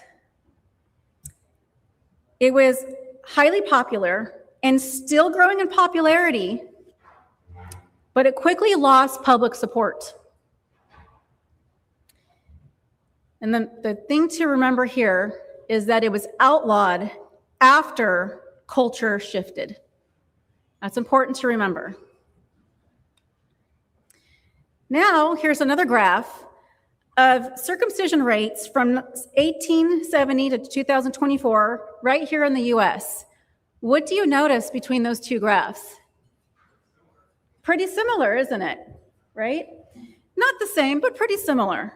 it was highly popular and still growing in popularity, but it quickly lost public support. And then the thing to remember here is that it was outlawed after culture shifted. That's important to remember. Now, here's another graph of circumcision rates from 1870 to 2024, right here in the US. What do you notice between those two graphs? Pretty similar, isn't it? Right? Not the same, but pretty similar.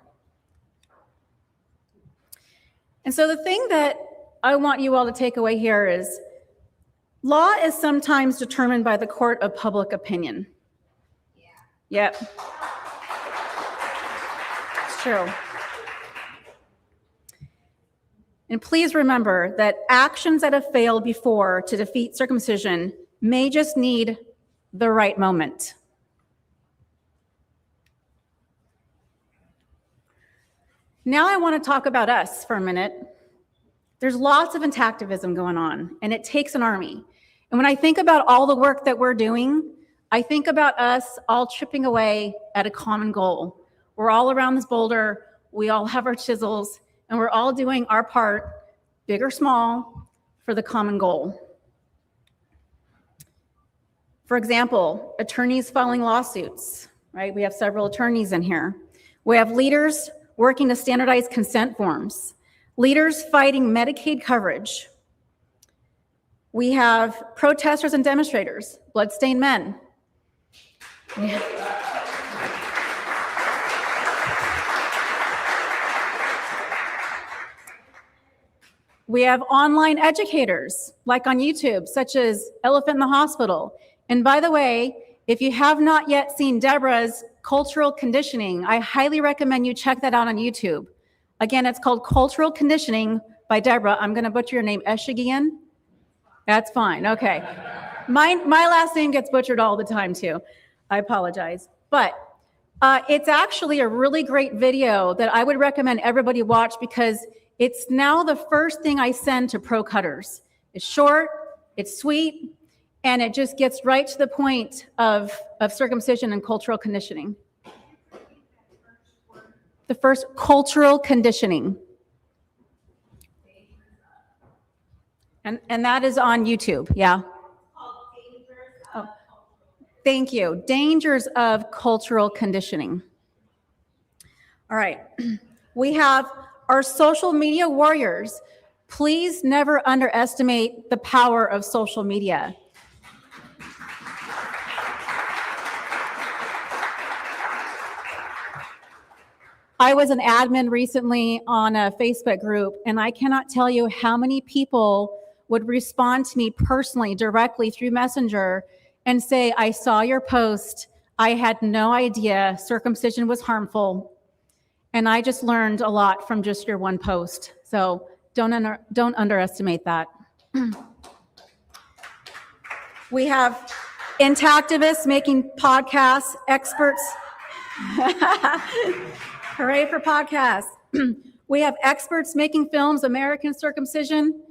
And so the thing that I want you all to take away here is Law is sometimes determined by the court of public opinion. Yep. It's true. And please remember that actions that have failed before to defeat circumcision may just need the right moment. Now I want to talk about us for a minute. There's lots of intactivism going on, and it takes an army. And when I think about all the work that we're doing, I think about us all chipping away at a common goal. We're all around this boulder, we all have our chisels, and we're all doing our part, big or small, for the common goal. For example, attorneys filing lawsuits, right? We have several attorneys in here. We have leaders working to standardize consent forms, leaders fighting Medicaid coverage. We have protesters and demonstrators, bloodstained men. We have online educators, like on YouTube, such as Elephant in the Hospital. And by the way, if you have not yet seen Deborah's Cultural Conditioning, I highly recommend you check that out on YouTube. Again, it's called Cultural Conditioning by Deborah. I'm going to butcher your name, Eshigian. That's fine. Okay. My last name gets butchered all the time, too. I apologize. But it's actually a really great video that I would recommend everybody watch because it's now the first thing I send to pro cutters. It's short, it's sweet, and it just gets right to the point of circumcision and cultural conditioning. The first, cultural conditioning. And that is on YouTube, yeah. Oh, thank you. Dangers of cultural conditioning. All right. We have our social media warriors. Please never underestimate the power of social media. I was an admin recently on a Facebook group, and I cannot tell you how many people would respond to me personally, directly through Messenger, and say, I saw your post. I had no idea circumcision was harmful. And I just learned a lot from just your one post. So don't underestimate that. We have intactivists making podcasts, experts. Hooray for podcasts. We have experts making films, American Circumcision.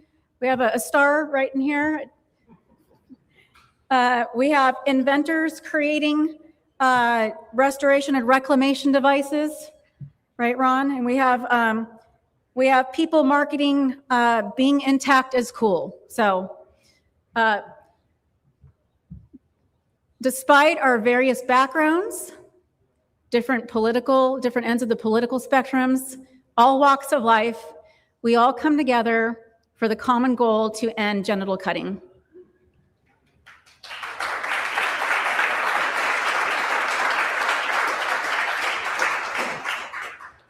We have a star right in here. We have inventors creating restoration and reclamation devices. Right, Ron? And we have people marketing being intact as cool. So despite our various backgrounds, different ends of the political spectrums, all walks of life, we all come together for the common goal to end genital cutting.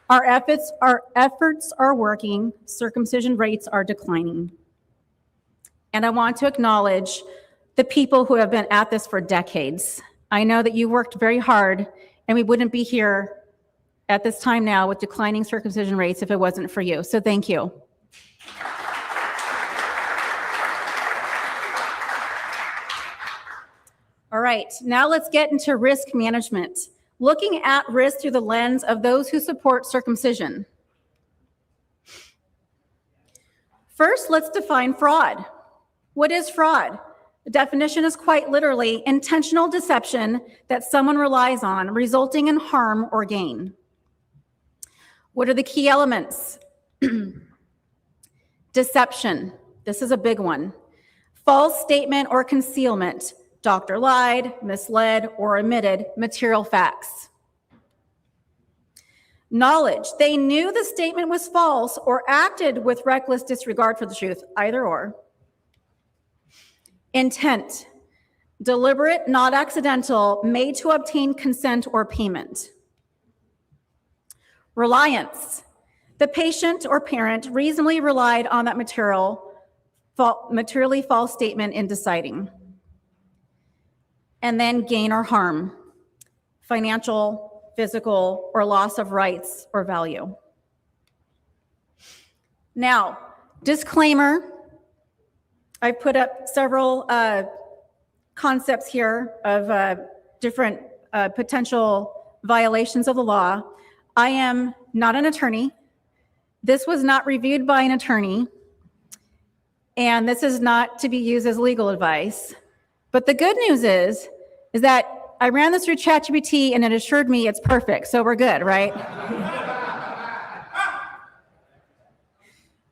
Our efforts are working, circumcision rates are declining. And I want to acknowledge the people who have been at this for decades. I know that you worked very hard, and we wouldn't be here at this time now with declining circumcision rates if it wasn't for you. So thank you. All right, now let's get into risk management. Looking at risk through the lens of those who support circumcision. First, let's define fraud. What is fraud? The definition is quite literally intentional deception that someone relies on, resulting in harm or gain. What are the key elements? Deception. This is a big one. False statement or concealment. Doctor lied, misled, or omitted material facts. Knowledge. They knew the statement was false or acted with reckless disregard for the truth, either or. Intent. Deliberate, not accidental, made to obtain consent or payment. Reliance. The patient or parent reasonably relied on that material materially false statement in deciding. And then gain or harm, financial, physical, or loss of rights or value. Now, disclaimer, I put up several concepts here of different potential violations of the law. I am not an attorney. This was not reviewed by an attorney, and this is not to be used as legal advice. But the good news is that I ran this through ChatGPT and it assured me it's perfect, so we're good, right?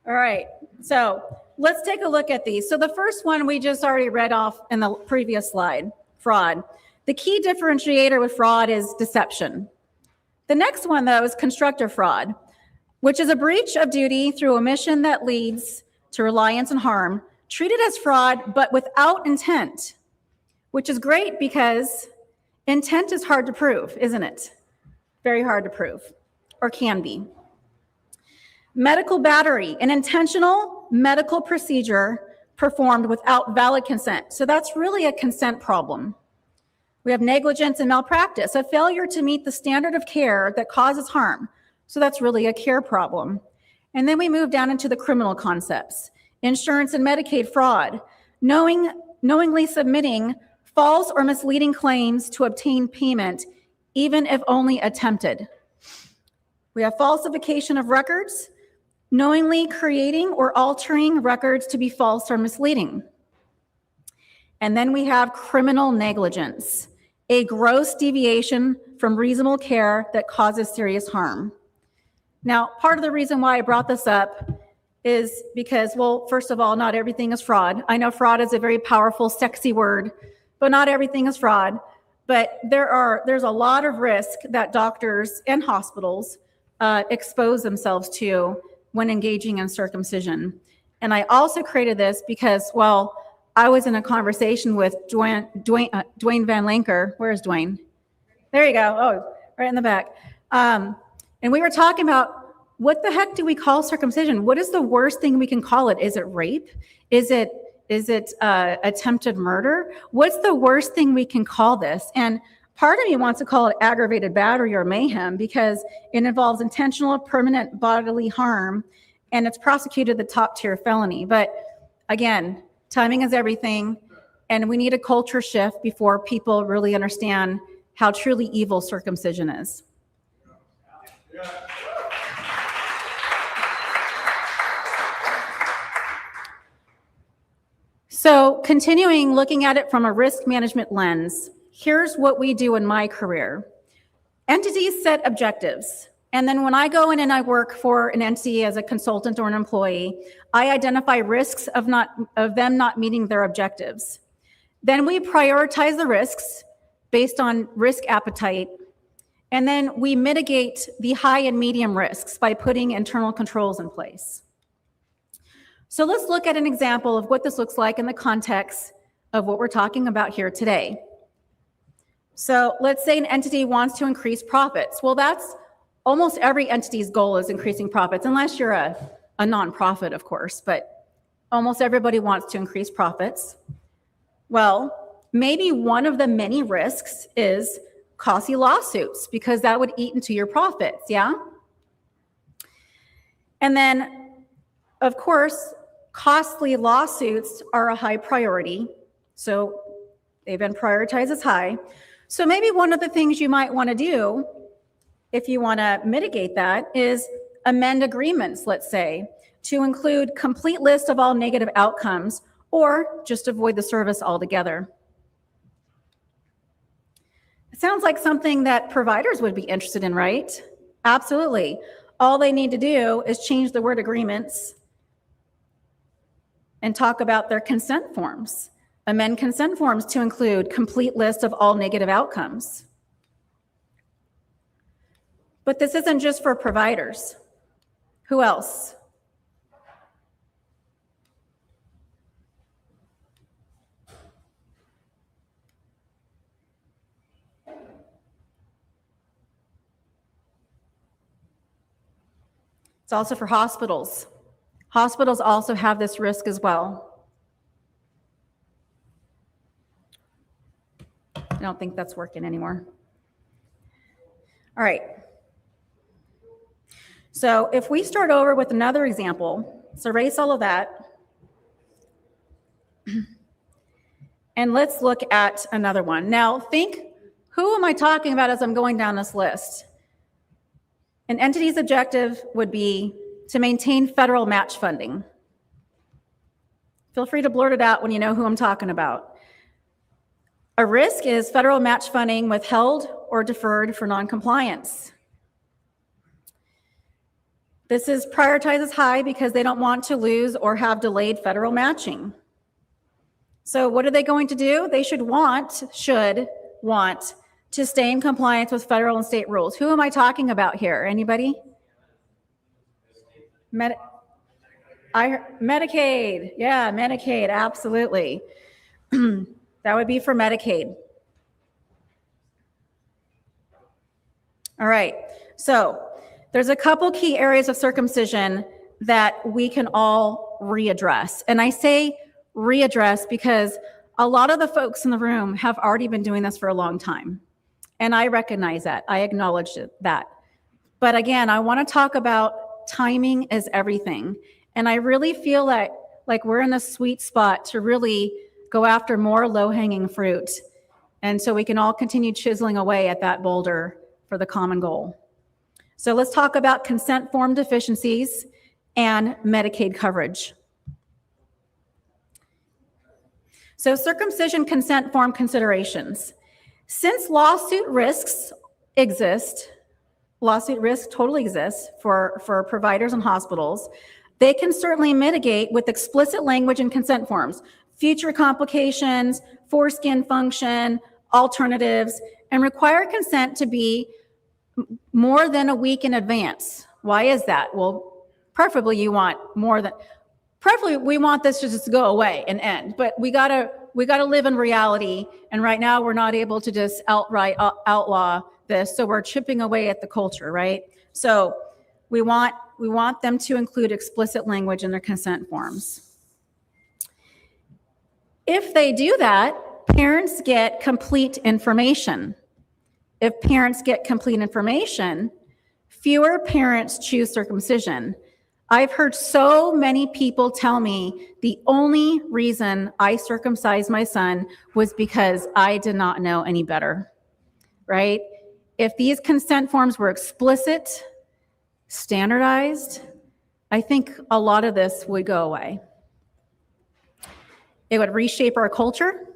All right, so let's take a look at these. So the first one we just already read off in the previous slide, fraud. The key differentiator with fraud is deception. The next one, though, is constructive fraud, which is a breach of duty through omission that leads to reliance and harm, treated as fraud, but without intent, which is great because intent is hard to prove, isn't it? Very hard to prove, or can be. Medical battery, an intentional medical procedure performed without valid consent. So that's really a consent problem. We have negligence and malpractice, a failure to meet the standard of care that causes harm. So that's really a care problem. And then we move down into the criminal concepts. Insurance and Medicaid fraud, knowingly submitting false or misleading claims to obtain payment, even if only attempted. We have falsification of records, knowingly creating or altering records to be false or misleading. And then we have criminal negligence, a gross deviation from reasonable care that causes serious harm. Now, part of the reason why I brought this up is because, well, first of all, not everything is fraud. I know fraud is a very powerful, sexy word, but not everything is fraud. But there's a lot of risk that doctors and hospitals expose themselves to when engaging in circumcision. And I also created this because, well, I was in a conversation with Dwayne Van Lanker. Where is Dwayne? There you go. Oh, right in the back. And we were talking about what the heck do we call circumcision? What is the worst thing we can call it? Is it rape? Is it attempted murder? What's the worst thing we can call this? And part of me wants to call it aggravated battery or mayhem because it involves intentional permanent bodily harm and it's prosecuted the top tier felony. But again, timing is everything, and we need a culture shift before people really understand how truly evil circumcision is. So continuing looking at it from a risk management lens, here's what we do in my career. Entities set objectives. And then when I go in and I work for an entity as a consultant or an employee, I identify risks of them not meeting their objectives. Then we prioritize the risks based on risk appetite. And then we mitigate the high and medium risks by putting internal controls in place. So let's look at an example of what this looks like in the context of what we're talking about here today. So let's say an entity wants to increase profits. Well, that's almost every entity's goal is increasing profits, unless you're a nonprofit, of course, but almost everybody wants to increase profits. Well, maybe one of the many risks is costly lawsuits because that would eat into your profits, yeah? And then, of course, costly lawsuits are a high priority, so they've been prioritized as high. So maybe one of the things you might want to do if you want to mitigate that is amend agreements, let's say, to include complete list of all negative outcomes or just avoid the service altogether. It sounds like something that providers would be interested in, right? Absolutely. All they need to do is change the word agreements and talk about their consent forms. Amend consent forms to include complete list of all negative outcomes. But this isn't just for providers. Who else? It's also for hospitals. Hospitals also have this risk as well. I don't think that's working anymore. All right. So if we start over with another example, let's erase all of that. And let's look at another one. Now think, who am I talking about as I'm going down this list? An entity's objective would be to maintain federal match funding. Feel free to blurt it out when you know who I'm talking about. A risk is federal match funding withheld or deferred for noncompliance. This is prioritized as high because they don't want to lose or have delayed federal matching. So what are they going to do? They should want to stay in compliance with federal and state rules. Who am I talking about here? Anybody? Medicaid. Yeah, Medicaid, absolutely. That would be for Medicaid. All right, so there's a couple key areas of circumcision that we can all readdress. And I say readdress because a lot of the folks in the room have already been doing this for a long time. And I recognize that, I acknowledge that. But again, I wanna talk about timing is everything. And I really feel like we're in the sweet spot to really go after more low-hanging fruit. And so we can all continue chiseling away at that boulder for the common goal. So let's talk about consent form deficiencies and Medicaid coverage. So circumcision consent form considerations. Since lawsuit risks totally exists for providers and hospitals, they can certainly mitigate with explicit language in consent forms, future complications, foreskin function, alternatives, and require consent to be more than a week in advance. Why is that? Well, preferably we want this to just go away and end, but we gotta live in reality. And right now we're not able to just outright outlaw this. So we're chipping away at the culture, right? So we want them to include explicit language in their consent forms. If they do that, parents get complete information. If parents get complete information, fewer parents choose circumcision. I've heard so many people tell me the only reason I circumcised my son was because I did not know any better, right? If these consent forms were explicit, standardized, I think a lot of this would go away. It would reshape our culture,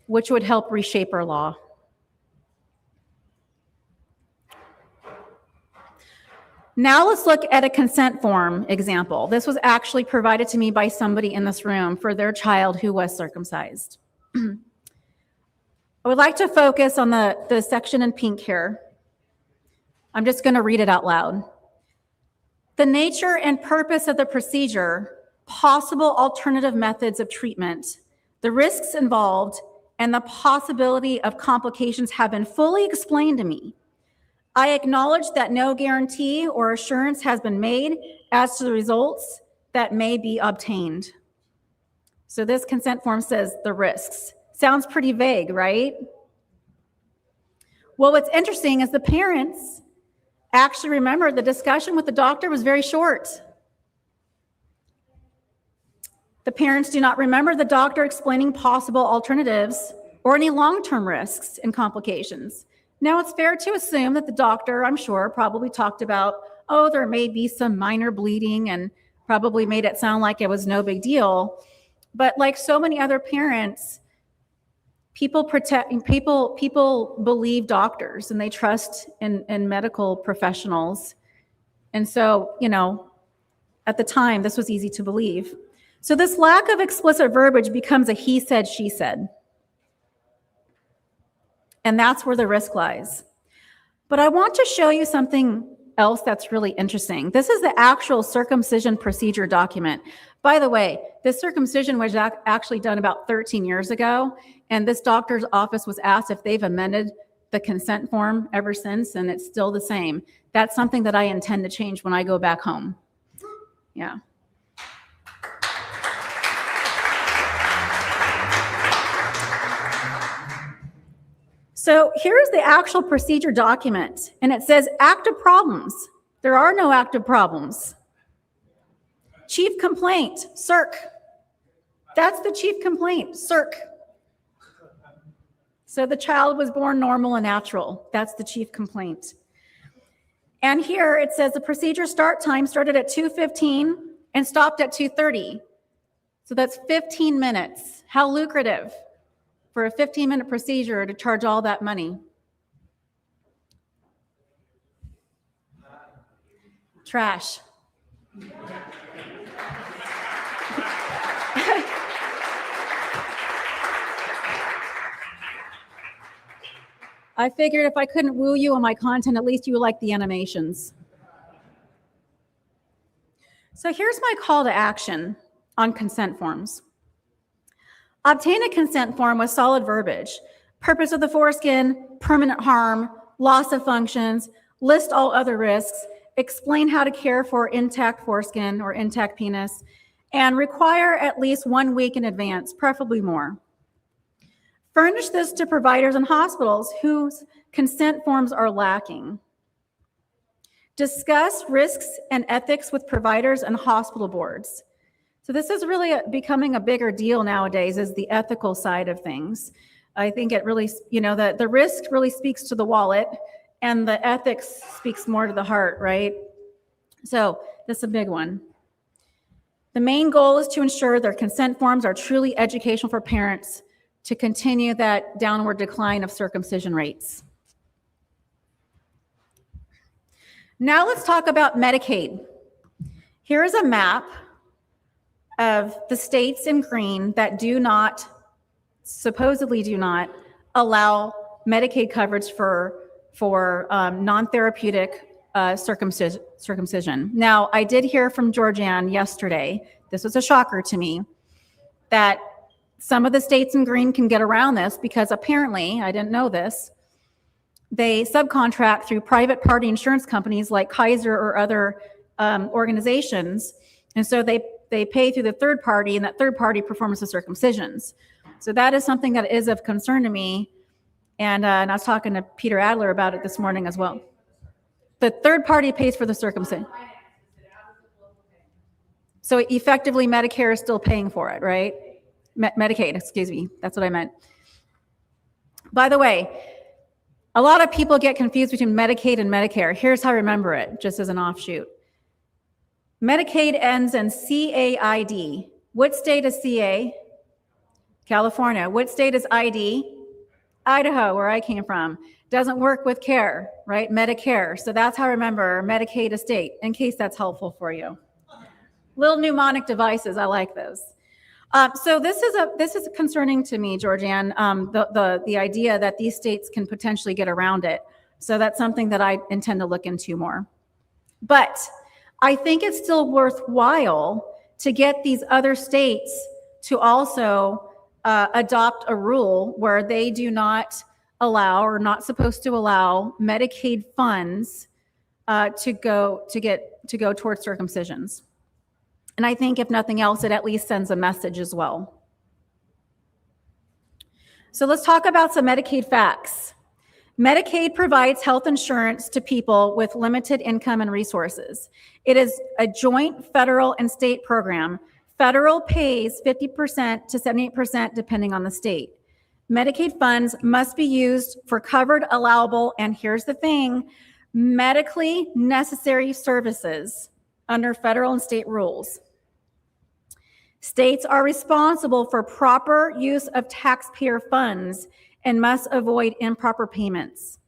which would help reshape our law. Now let's look at a consent form example. This was actually provided to me by somebody in this room for their child who was circumcised. I would like to focus on the section in pink here. I'm just going to read it out loud. The nature and purpose of the procedure, possible alternative methods of treatment, the risks involved, and the possibility of complications have been fully explained to me. I acknowledge that no guarantee or assurance has been made as to the results that may be obtained. So this consent form says the risks. Sounds pretty vague, right? Well, what's interesting is the parents actually remember the discussion with the doctor was very short. The parents do not remember the doctor explaining possible alternatives or any long-term risks and complications. Now, it's fair to assume that the doctor, I'm sure, probably talked about, oh, there may be some minor bleeding and probably made it sound like it was no big deal. But like so many other parents, people believe doctors and they trust in medical professionals. And so, at the time, this was easy to believe. So this lack of explicit verbiage becomes a he said, she said. And that's where the risk lies. But I want to show you something else that's really interesting. This is the actual circumcision procedure document. By the way, this circumcision was actually done about 13 years ago, and this doctor's office was asked if they've amended the consent form ever since, and it's still the same. That's something that I intend to change when I go back home. Yeah. So here's the actual procedure document, and it says active problems. There are no active problems. Chief complaint, CIRC. That's the chief complaint, CIRC. So the child was born normal and natural. That's the chief complaint. And here it says the procedure start time started at 2:15 and stopped at 2:30. So that's 15 minutes. How lucrative for a 15-minute procedure to charge all that money. Trash. I figured if I couldn't woo you on my content, at least you would like the animations. So here's my call to action on consent forms. Obtain a consent form with solid verbiage. Purpose of the foreskin, permanent harm, loss of functions, list all other risks, explain how to care for intact foreskin or intact penis, and require at least 1 week in advance, preferably more. Furnish this to providers and hospitals whose consent forms are lacking. Discuss risks and ethics with providers and hospital boards. So this is really becoming a bigger deal nowadays, is the ethical side of things. I think it really, the risk really speaks to the wallet and the ethics speaks more to the heart, right? So this is a big one. The main goal is to ensure their consent forms are truly educational for parents to continue that downward decline of circumcision rates. Now let's talk about Medicaid. Here is a map of the states in green that supposedly do not allow Medicaid coverage for non-therapeutic circumcision. Now, I did hear from Georgianne yesterday, this was a shocker to me, that some of the states in green can get around this because apparently, I didn't know this, they subcontract through private party insurance companies like Kaiser or other organizations. And so they pay through the third party, and that third party performs the circumcisions. So that is something that is of concern to me. And I was talking to Peter Adler about it this morning as well. The third party pays for the circumcision. So effectively, Medicare is still paying for it, right? Medicaid, excuse me. That's what I meant. By the way, a lot of people get confused between Medicaid and Medicare. Here's how I remember it, just as an offshoot. Medicaid ends in CAID. What state is CA? California. What state is ID? Idaho, where I came from. Doesn't work with care, right? Medicare. So that's how I remember Medicaid estate, in case that's helpful for you. Little mnemonic devices, I like those. So this is concerning to me, Georgianne, the idea that these states can potentially get around it. So that's something that I intend to look into more. But I think it's still worthwhile to get these other states to also adopt a rule where they do not allow or not supposed to allow Medicaid funds to go towards circumcisions. And I think if nothing else, it at least sends a message as well. So let's talk about some Medicaid facts. Medicaid provides health insurance to people with limited income and resources. It is a joint federal and state program. Federal pays 50% to 78% depending on the state. Medicaid funds must be used for covered, allowable, and here's the thing, medically necessary services under federal and state rules. States are responsible for proper use of taxpayer funds and must avoid improper payments.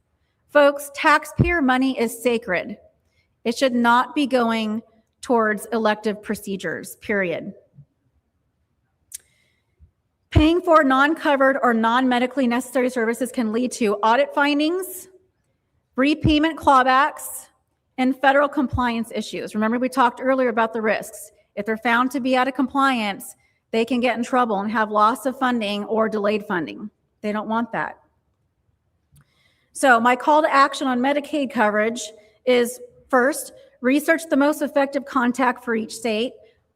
Folks, taxpayer money is sacred. It should not be going towards elective procedures, period. Paying for non-covered or non-medically necessary services can lead to audit findings, repayment clawbacks, and federal compliance issues. Remember, we talked earlier about the risks. If they're found to be out of compliance, they can get in trouble and have loss of funding or delayed funding. They don't want that. So my call to action on Medicaid coverage is, first, research the most effective contact for each state.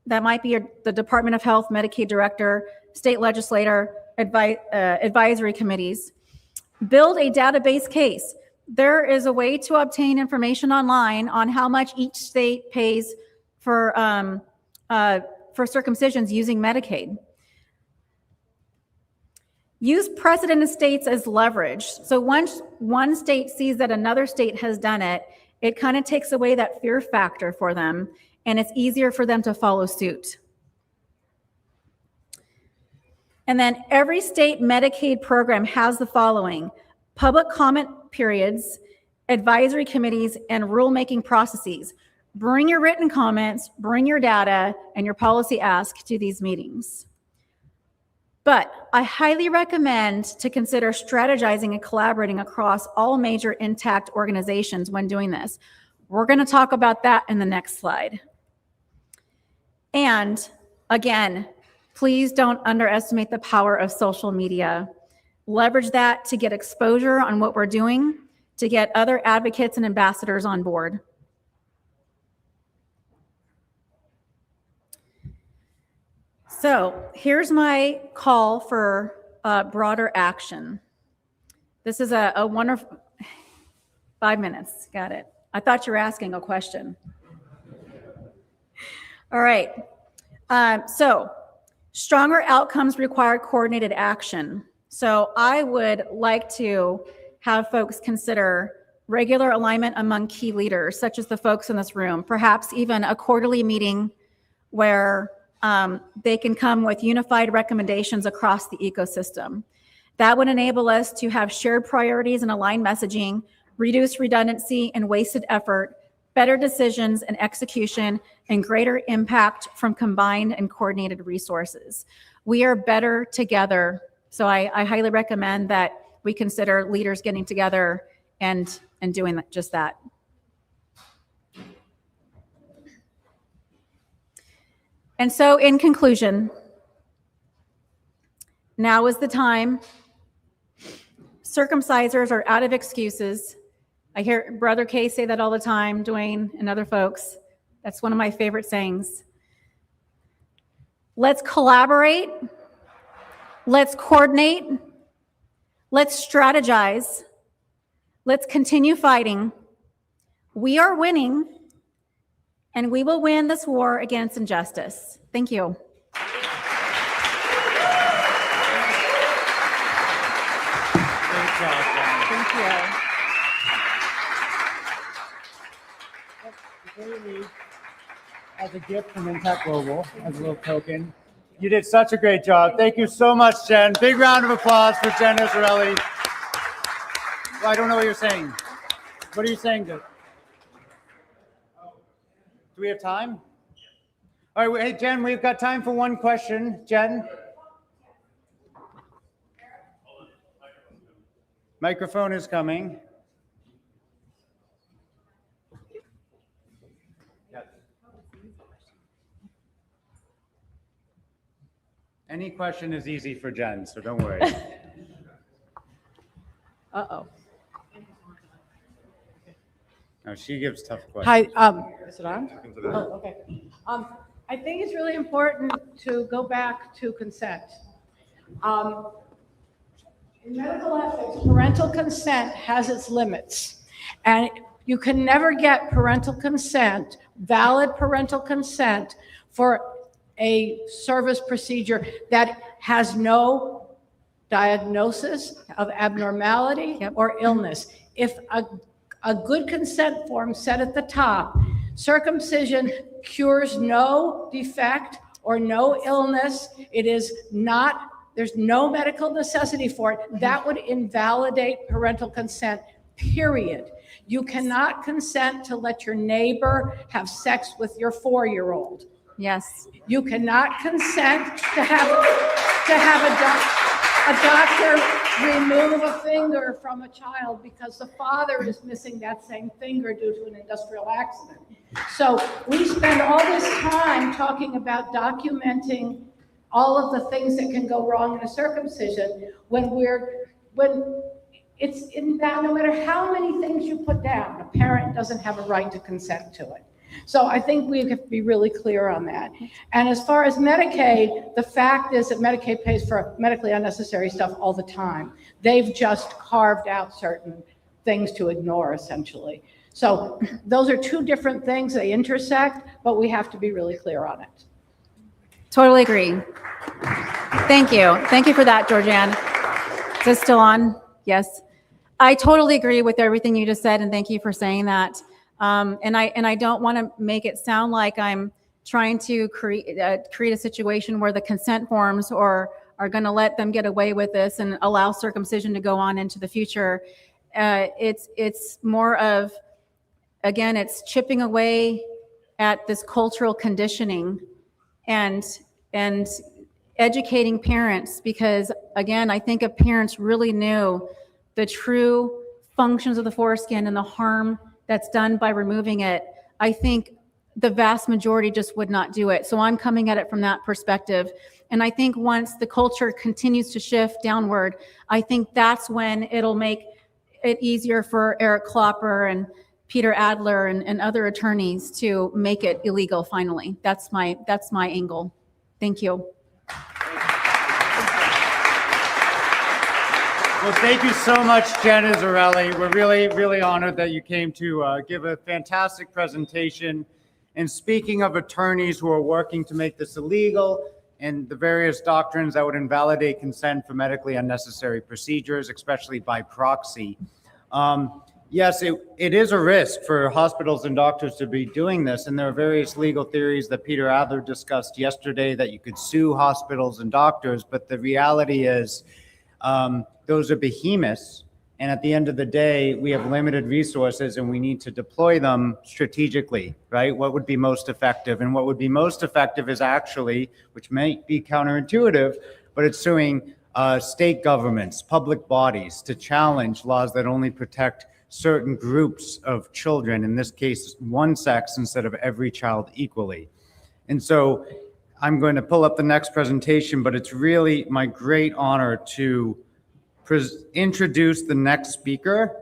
That might be the Department of Health, Medicaid director, state legislator, advisory committees. Build a database case. There is a way to obtain information online on how much each state pays for circumcisions using Medicaid. Use precedent states as leverage. So once one state sees that another state has done it, it kind of takes away that fear factor for them, and it's easier for them to follow suit. And then every state Medicaid program has the following: public comment periods, advisory committees, and rulemaking processes. Bring your written comments, bring your data, and your policy ask to these meetings. But I highly recommend to consider strategizing and collaborating across all major intact organizations when doing this. We're going to talk about that in the next slide. And again, please don't underestimate the power of social media. Leverage that to get exposure on what we're doing, to get other advocates and ambassadors on board. So here's my call for broader action. This is a wonderful, 5 minutes, got it. I thought you were asking a question. All right, so stronger outcomes require coordinated action. So I would like to have folks consider regular alignment among key leaders, such as the folks in this room, perhaps even a quarterly meeting where they can come with unified recommendations across the ecosystem. That would enable us to have shared priorities and aligned messaging, reduce redundancy and wasted effort, better decisions and execution, and greater impact from combined and coordinated resources. We are better together. So I highly recommend that we consider leaders getting together and doing just that. And so in conclusion, now is the time. Circumcisers are out of excuses. I hear Brother Kay say that all the time, Dwayne and other folks. That's one of my favorite sayings. Let's collaborate. Let's coordinate. Let's strategize. Let's continue fighting. We are winning, and we will win this war against injustice. Thank you. Thank you. Before you leave, as a gift from Intact Global, as a little token, you did such a great job. Thank you so much, Jen. Big round of applause for Jen Israeli. Well, I don't know what you're saying. What are you saying, dude? Do we have time? All right, hey, Jen, we've got time for one question. Jen? Microphone is coming. Any question is easy for Jen, so don't worry. Uh-oh. No, she gives tough questions. Hi, is it on? Oh, okay. I think it's really important to go back to consent. In medical ethics, parental consent has its limits, and you can never get parental consent, valid parental consent, for a service procedure that has no diagnosis of abnormality or illness. If a good consent form said at the top, circumcision cures no defect or no illness, it is not, there's no medical necessity for it, that would invalidate parental consent, period. You cannot consent to let your neighbor have sex with your 4-year-old. Yes. You cannot consent to have a doctor remove a finger from a child because the father is missing that same finger due to an industrial accident. So we spend all this time talking about documenting all of the things that can go wrong in a circumcision when it's in that no matter how many things you put down, a parent doesn't have a right to consent to it. So I think we have to be really clear on that. And as far as Medicaid, the fact is that Medicaid pays for medically unnecessary stuff all the time. They've just carved out certain things to ignore, essentially. So those are two different things. They intersect, but we have to be really clear on it. Totally agree. Thank you. Thank you for that, Georgianne. Is this still on? Yes. I totally agree with everything you just said, and thank you for saying that. And I don't want to make it sound like I'm trying to create a situation where the consent forms are going to let them get away with this and allow circumcision to go on into the future. It's more of, again, it's chipping away at this cultural conditioning and educating parents, because again, I think if parents really knew the true functions of the foreskin and the harm that's done by removing it, I think the vast majority just would not do it. So I'm coming at it from that perspective. And I think once the culture continues to shift downward, I think that's when it'll make it easier for Eric Klopper and Peter Adler and other attorneys to make it illegal finally. That's my angle. Thank you. Well, thank you so much, Jenna Zarelli. We're really, really honored that you came to give a fantastic presentation. And speaking of attorneys who are working to make this illegal and the various doctrines that would invalidate consent for medically unnecessary procedures, especially by proxy, yes, it is a risk for hospitals and doctors to be doing this. And there are various legal theories that Peter Adler discussed yesterday that you could sue hospitals and doctors. But the reality is, those are behemoths, and at the end of the day, we have limited resources and we need to deploy them strategically, right? What would be most effective? And what would be most effective is actually, which may be counterintuitive, but it's suing state governments, public bodies, to challenge laws that only protect certain groups of children, in this case, one sex instead of every child equally. And so I'm going to pull up the next presentation, but it's really my great honor to introduce the next speaker,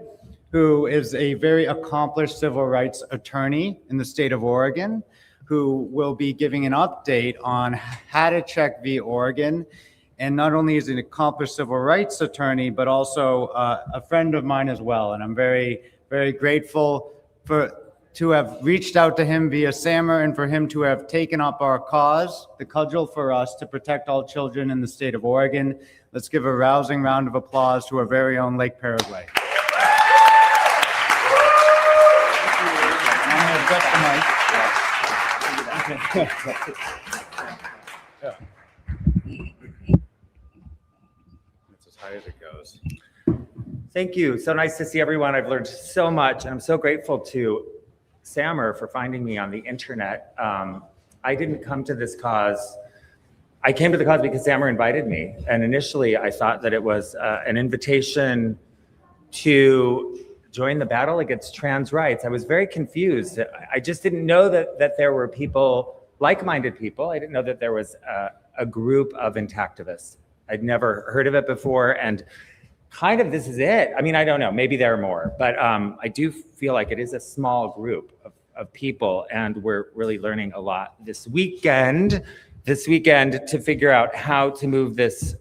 who is a very accomplished civil rights attorney in the state of Oregon, who will be giving an update on Hadachek v. Oregon. And not only is he an accomplished civil rights attorney, but also a friend of mine as well. And I'm very, very grateful to have reached out to him via SAMR and for him to have taken up our cause, the cudgel for us to protect all children in the state of Oregon. Let's give a rousing round of applause to our very own Lake Paraguay. I'm going to adjust the mic. It's as high as it goes. Thank you. So nice to see everyone. I've learned so much, and I'm so grateful to SAMR for finding me on the internet. I didn't come to this cause. I came to the cause because SAMR invited me. And initially I thought that it was an invitation to join the battle against trans rights. I was very confused. I just didn't know that there were people, like-minded people. I didn't know that there was a group of intactivists. I'd never heard of it before. And kind of this is it. I mean, I don't know, maybe there are more, but I do feel like it is a small group of people, and we're really learning a lot this weekend to figure out how to move this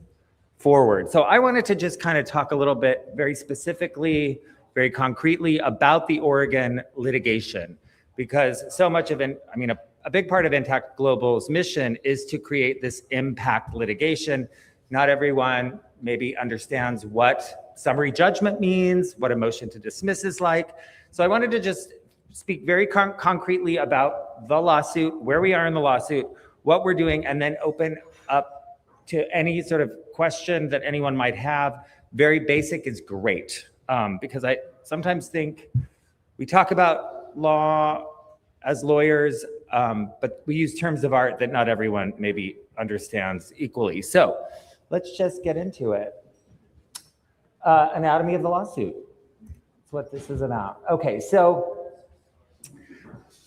forward. So I wanted to just kind of talk a little bit very specifically, very concretely about the Oregon litigation, because so much of it, I mean, a big part of Intact Global's mission is to create this impact litigation. Not everyone maybe understands what summary judgment means, what a motion to dismiss is like. So I wanted to just speak very concretely about the lawsuit, where we are in the lawsuit, what we're doing, and then open up to any sort of question that anyone might have. Very basic is great, because I sometimes think we talk about law as lawyers, but we use terms of art that not everyone maybe understands equally. So let's just get into it. Anatomy of the lawsuit. That's what this is about. Okay, so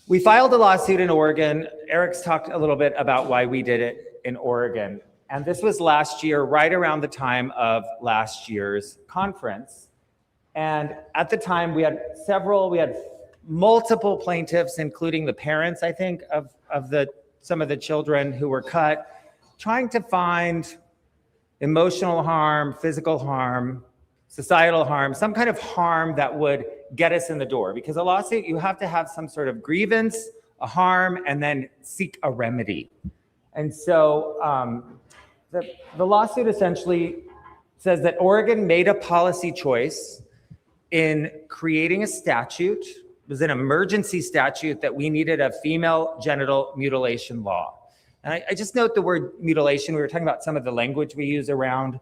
we filed a lawsuit in Oregon. Eric's talked a little bit about why we did it in Oregon. And this was last year, right around the time of last year's conference. And at the time we had multiple plaintiffs, including the parents, I think, of some of the children who were cut, trying to find emotional harm, physical harm, societal harm, some kind of harm that would get us in the door. Because a lawsuit, you have to have some sort of grievance, a harm, and then seek a remedy. And so the lawsuit essentially says that Oregon made a policy choice in creating a statute. It was an emergency statute that we needed a female genital mutilation law. And I just note the word mutilation. We were talking about some of the language we use around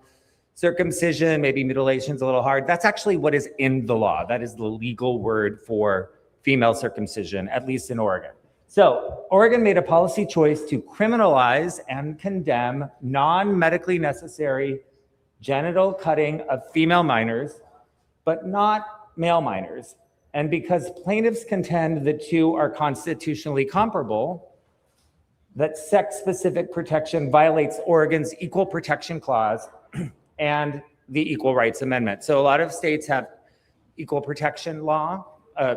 circumcision, maybe mutilation's a little hard. That's actually what is in the law. That is the legal word for female circumcision, at least in Oregon. So Oregon made a policy choice to criminalize and condemn non-medically necessary genital cutting of female minors, but not male minors. And because plaintiffs contend the two are constitutionally comparable, that sex-specific protection violates Oregon's Equal Protection Clause and the Equal Rights Amendment. So a lot of states have equal protection law,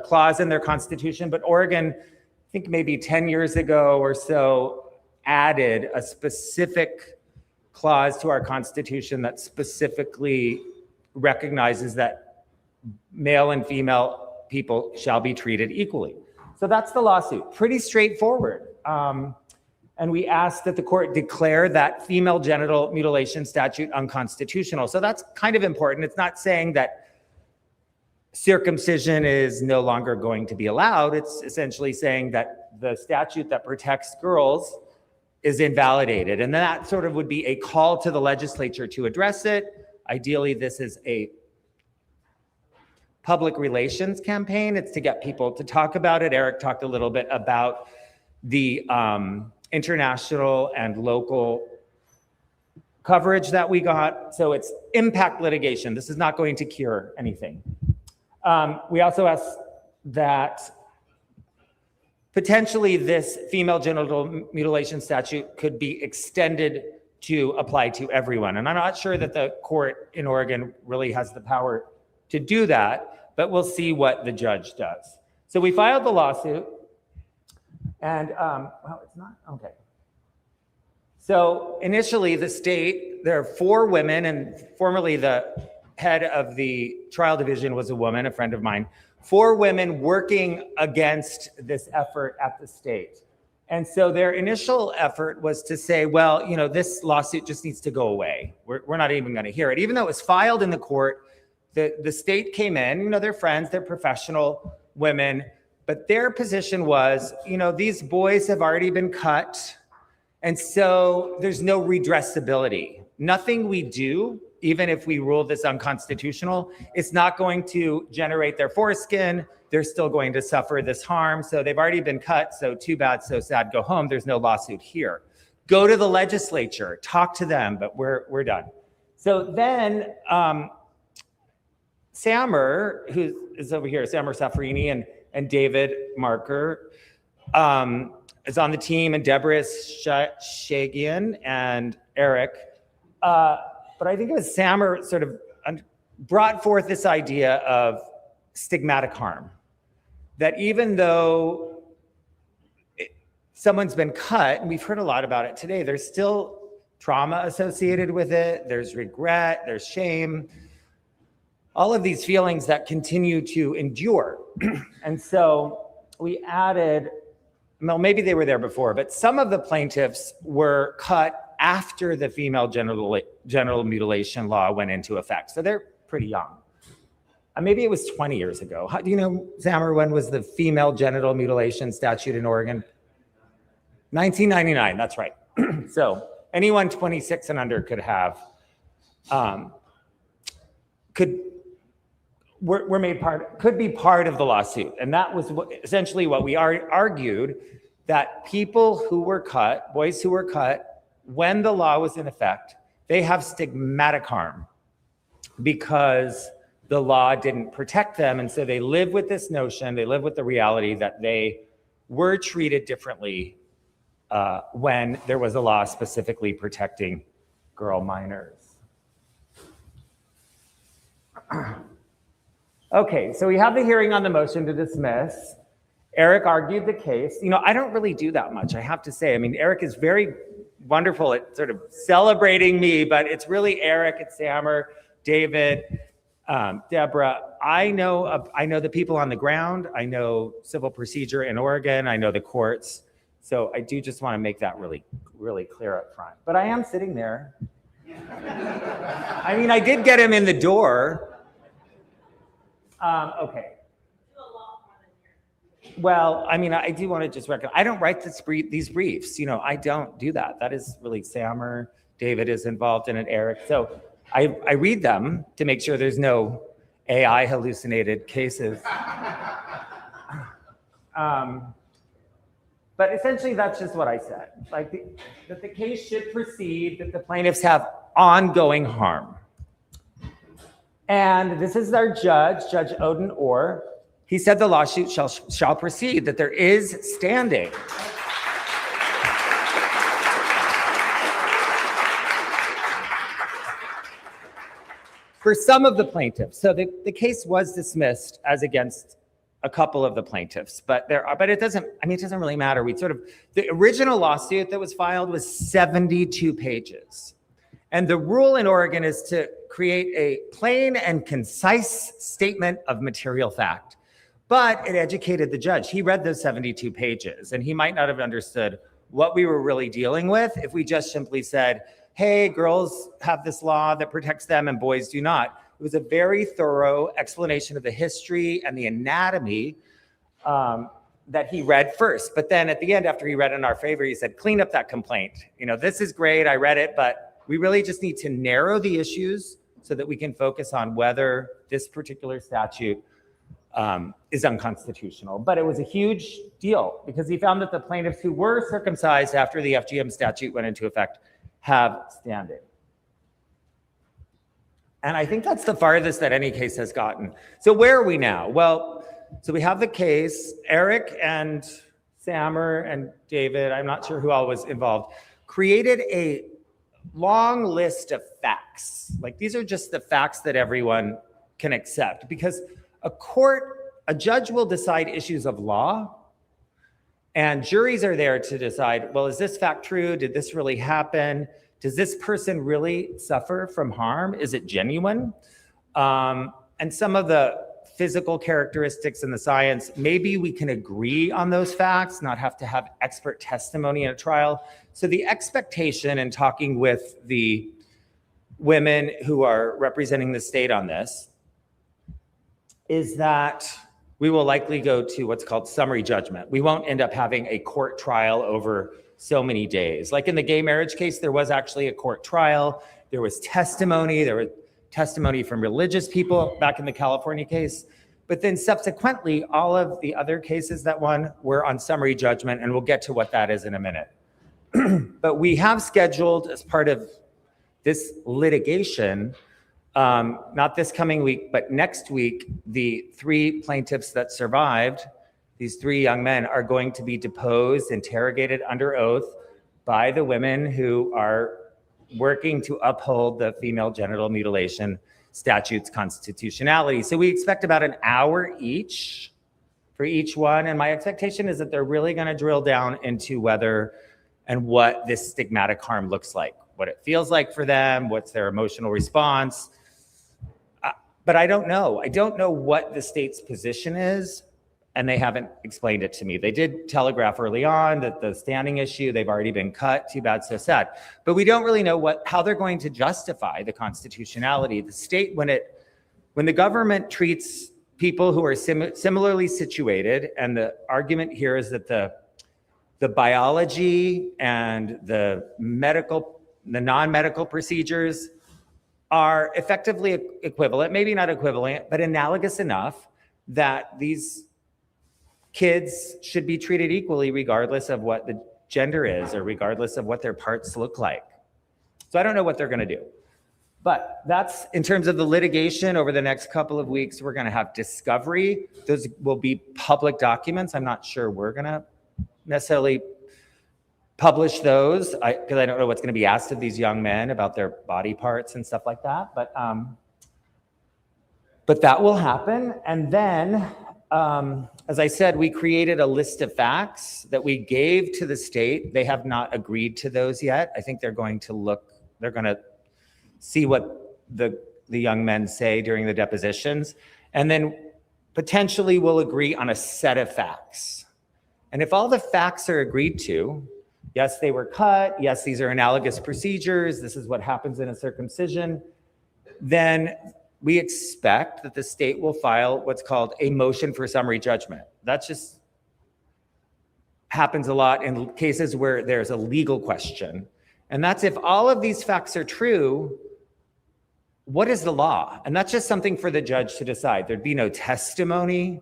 clause in their constitution, but Oregon, I think maybe 10 years ago or so, added a specific clause to our constitution that specifically recognizes that male and female people shall be treated equally. So that's the lawsuit, pretty straightforward. And we asked that the court declare that female genital mutilation statute unconstitutional. So that's kind of important. It's not saying that circumcision is no longer going to be allowed. It's essentially saying that the statute that protects girls is invalidated. And that sort of would be a call to the legislature to address it. Ideally, this is a public relations campaign. It's to get people to talk about it. Eric talked a little bit about the international and local coverage that we got. So it's impact litigation. This is not going to cure anything. We also asked that potentially this female genital mutilation statute could be extended to apply to everyone. And I'm not sure that the court in Oregon really has the power to do that, but we'll see what the judge does. So we filed the lawsuit. And, well, it's not, okay. So initially the state, there are 4 women, and formerly the head of the trial division was a woman, a friend of mine, 4 women working against this effort at the state. And so their initial effort was to say, well, you know, this lawsuit just needs to go away. We're not even gonna hear it. Even though it was filed in the court, the state came in, you know, they're friends, they're professional women, but their position was, you know, these boys have already been cut, and so there's no redressability. Nothing we do, even if we rule this unconstitutional, it's not going to generate their foreskin. They're still going to suffer this harm. So they've already been cut, so too bad, so sad, go home. There's no lawsuit here. Go to the legislature, talk to them, but we're done. So then Samer, who is over here, Samer Safrini and David Marker is on the team, and Deborah Shagian and Eric. But I think it was Samer sort of brought forth this idea of stigmatic harm. That even though someone's been cut, and we've heard a lot about it today, there's still trauma associated with it, there's regret, there's shame, all of these feelings that continue to endure. And so we added, well, maybe they were there before, but some of the plaintiffs were cut after the female genital mutilation law went into effect. So they're pretty young. Maybe it was 20 years ago. Do you know, Samer, when was the female genital mutilation statute in Oregon? 1999, that's right. So anyone 26 and under could have, could be part of the lawsuit. And that was essentially what we argued, that people who were cut, boys who were cut, when the law was in effect, they have stigmatic harm because the law didn't protect them. And so they live with this notion, they live with the reality that they were treated differently when there was a law specifically protecting girl minors. Okay, so we have the hearing on the motion to dismiss. Eric argued the case. You know, I don't really do that much, I have to say. I mean, Eric is very wonderful at sort of celebrating me, but it's really Eric, it's Sammer, David, Deborah. I know the people on the ground. I know civil procedure in Oregon. I know the courts. So I do just want to make that really, really clear up front. But I am sitting there. I mean, I did get him in the door. Okay. Well, I mean, I do want to just recognize, I don't write these briefs. You know, I don't do that. That is really Sammer. David is involved in it, Eric. So I read them to make sure there's no AI hallucinated cases. But essentially, that's just what I said. Like, that the case should proceed, that the plaintiffs have ongoing harm. And this is our judge, Judge Odin Orr. He said the lawsuit shall proceed, that there is standing. For some of the plaintiffs, so the case was dismissed as against a couple of the plaintiffs, but it doesn't really matter. The original lawsuit that was filed was 72 pages. And the rule in Oregon is to create a plain and concise statement of material fact. But it educated the judge. He read those 72 pages, and he might not have understood what we were really dealing with if we just simply said, hey, girls have this law that protects them and boys do not. It was a very thorough explanation of the history and the anatomy that he read first. But then at the end, after he read in our favor, he said, clean up that complaint. You know, this is great, I read it, but we really just need to narrow the issues so that we can focus on whether this particular statute is unconstitutional. But it was a huge deal because he found that the plaintiffs who were circumcised after the FGM statute went into effect have standing. And I think that's the farthest that any case has gotten. So where are we now? Well, so we have the case. Eric and Sammer and David, I'm not sure who all was involved, created a long list of facts. Like, these are just the facts that everyone can accept, because a judge will decide issues of law, and juries are there to decide, well, is this fact true? Did this really happen? Does this person really suffer from harm? Is it genuine? And some of the physical characteristics in the science, maybe we can agree on those facts, not have to have expert testimony in a trial. So the expectation in talking with the women who are representing the state on this is that we will likely go to what's called summary judgment. We won't end up having a court trial over so many days. Like in the gay marriage case, there was actually a court trial. There was testimony. There was testimony from religious people back in the California case. But then subsequently, all of the other cases that won were on summary judgment, and we'll get to what that is in a minute. But we have scheduled, as part of this litigation, not this coming week, but next week, the 3 plaintiffs that survived, these 3 young men, are going to be deposed, interrogated under oath by the women who are working to uphold the female genital mutilation statute's constitutionality. So we expect about an hour each for each one. And my expectation is that they're really going to drill down into whether and what this stigmatic harm looks like, what it feels like for them, what's their emotional response. But I don't know. I don't know what the state's position is, and they haven't explained it to me. They did telegraph early on that the standing issue, they've already been cut. Too bad, so sad. But we don't really know how they're going to justify the constitutionality. The state, when the government treats people who are similarly situated, and the argument here is that the biology and the non-medical procedures are effectively equivalent, maybe not equivalent, but analogous enough that these kids should be treated equally regardless of what the gender is or regardless of what their parts look like. So I don't know what they're gonna do. But that's, in terms of the litigation over the next couple of weeks, we're gonna have discovery. Those will be public documents. I'm not sure we're gonna necessarily publish those because I don't know what's going to be asked of these young men about their body parts and stuff like that. But that will happen. And then, as I said, we created a list of facts that we gave to the state. They have not agreed to those yet. I think they're going to see what the young men say during the depositions, and then potentially we'll agree on a set of facts. And if all the facts are agreed to, yes, they were cut, yes, these are analogous procedures, this is what happens in a circumcision, then we expect that the state will file what's called a motion for summary judgment. That just happens a lot in cases where there's a legal question. And that's if all of these facts are true, what is the law? And that's just something for the judge to decide. There'd be no testimony.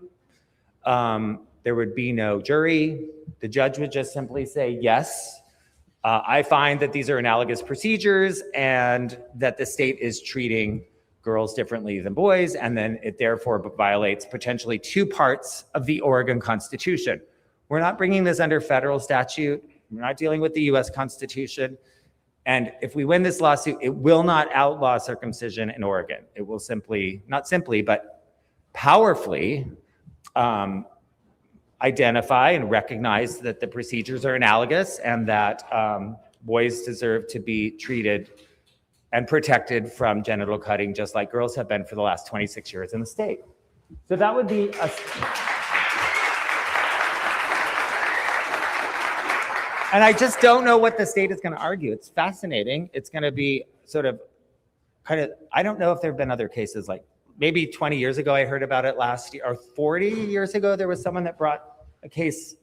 There would be no jury. The judge would just simply say, yes, I find that these are analogous procedures and that the state is treating girls differently than boys, and then it therefore violates potentially 2 parts of the Oregon Constitution. We're not bringing this under federal statute. We're not dealing with the US Constitution. And if we win this lawsuit, it will not outlaw circumcision in Oregon. It will simply, not simply, but powerfully identify and recognize that the procedures are analogous and that boys deserve to be treated and protected from genital cutting, just like girls have been for the last 26 years in the state. So that would be and I just don't know what the state is going to argue. It's fascinating. It's going to be sort of I don't know if there have been other cases, like maybe 20 years ago I heard about it last year, or 40 years ago there was someone that brought a case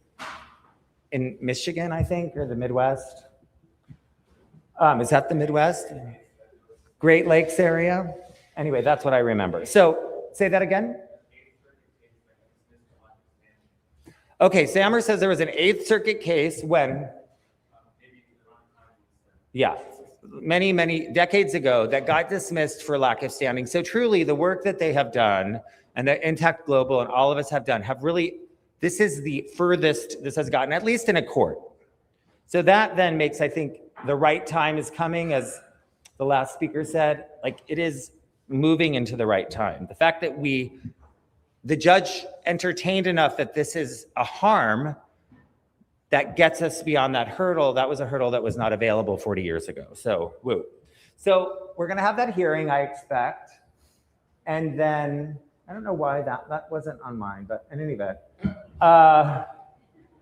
in Michigan, I think, or the Midwest. Is that the Midwest? Great Lakes area? Anyway, that's what I remember. So say that again. Okay, Sammer says there was an 8th Circuit case when, yeah, many decades ago that got dismissed for lack of standing. So truly the work that they have done and that Intact Global and all of us have done have really, this is the furthest this has gotten, at least in a court. So that then makes, I think, the right time is coming, as the last speaker said, like it is moving into the right time. The fact that the judge entertained enough that this is a harm that gets us beyond that hurdle, that was a hurdle that was not available 40 years ago. So, woo. So we're gonna have that hearing, I expect. And then, I don't know why that wasn't on mine, but in any event,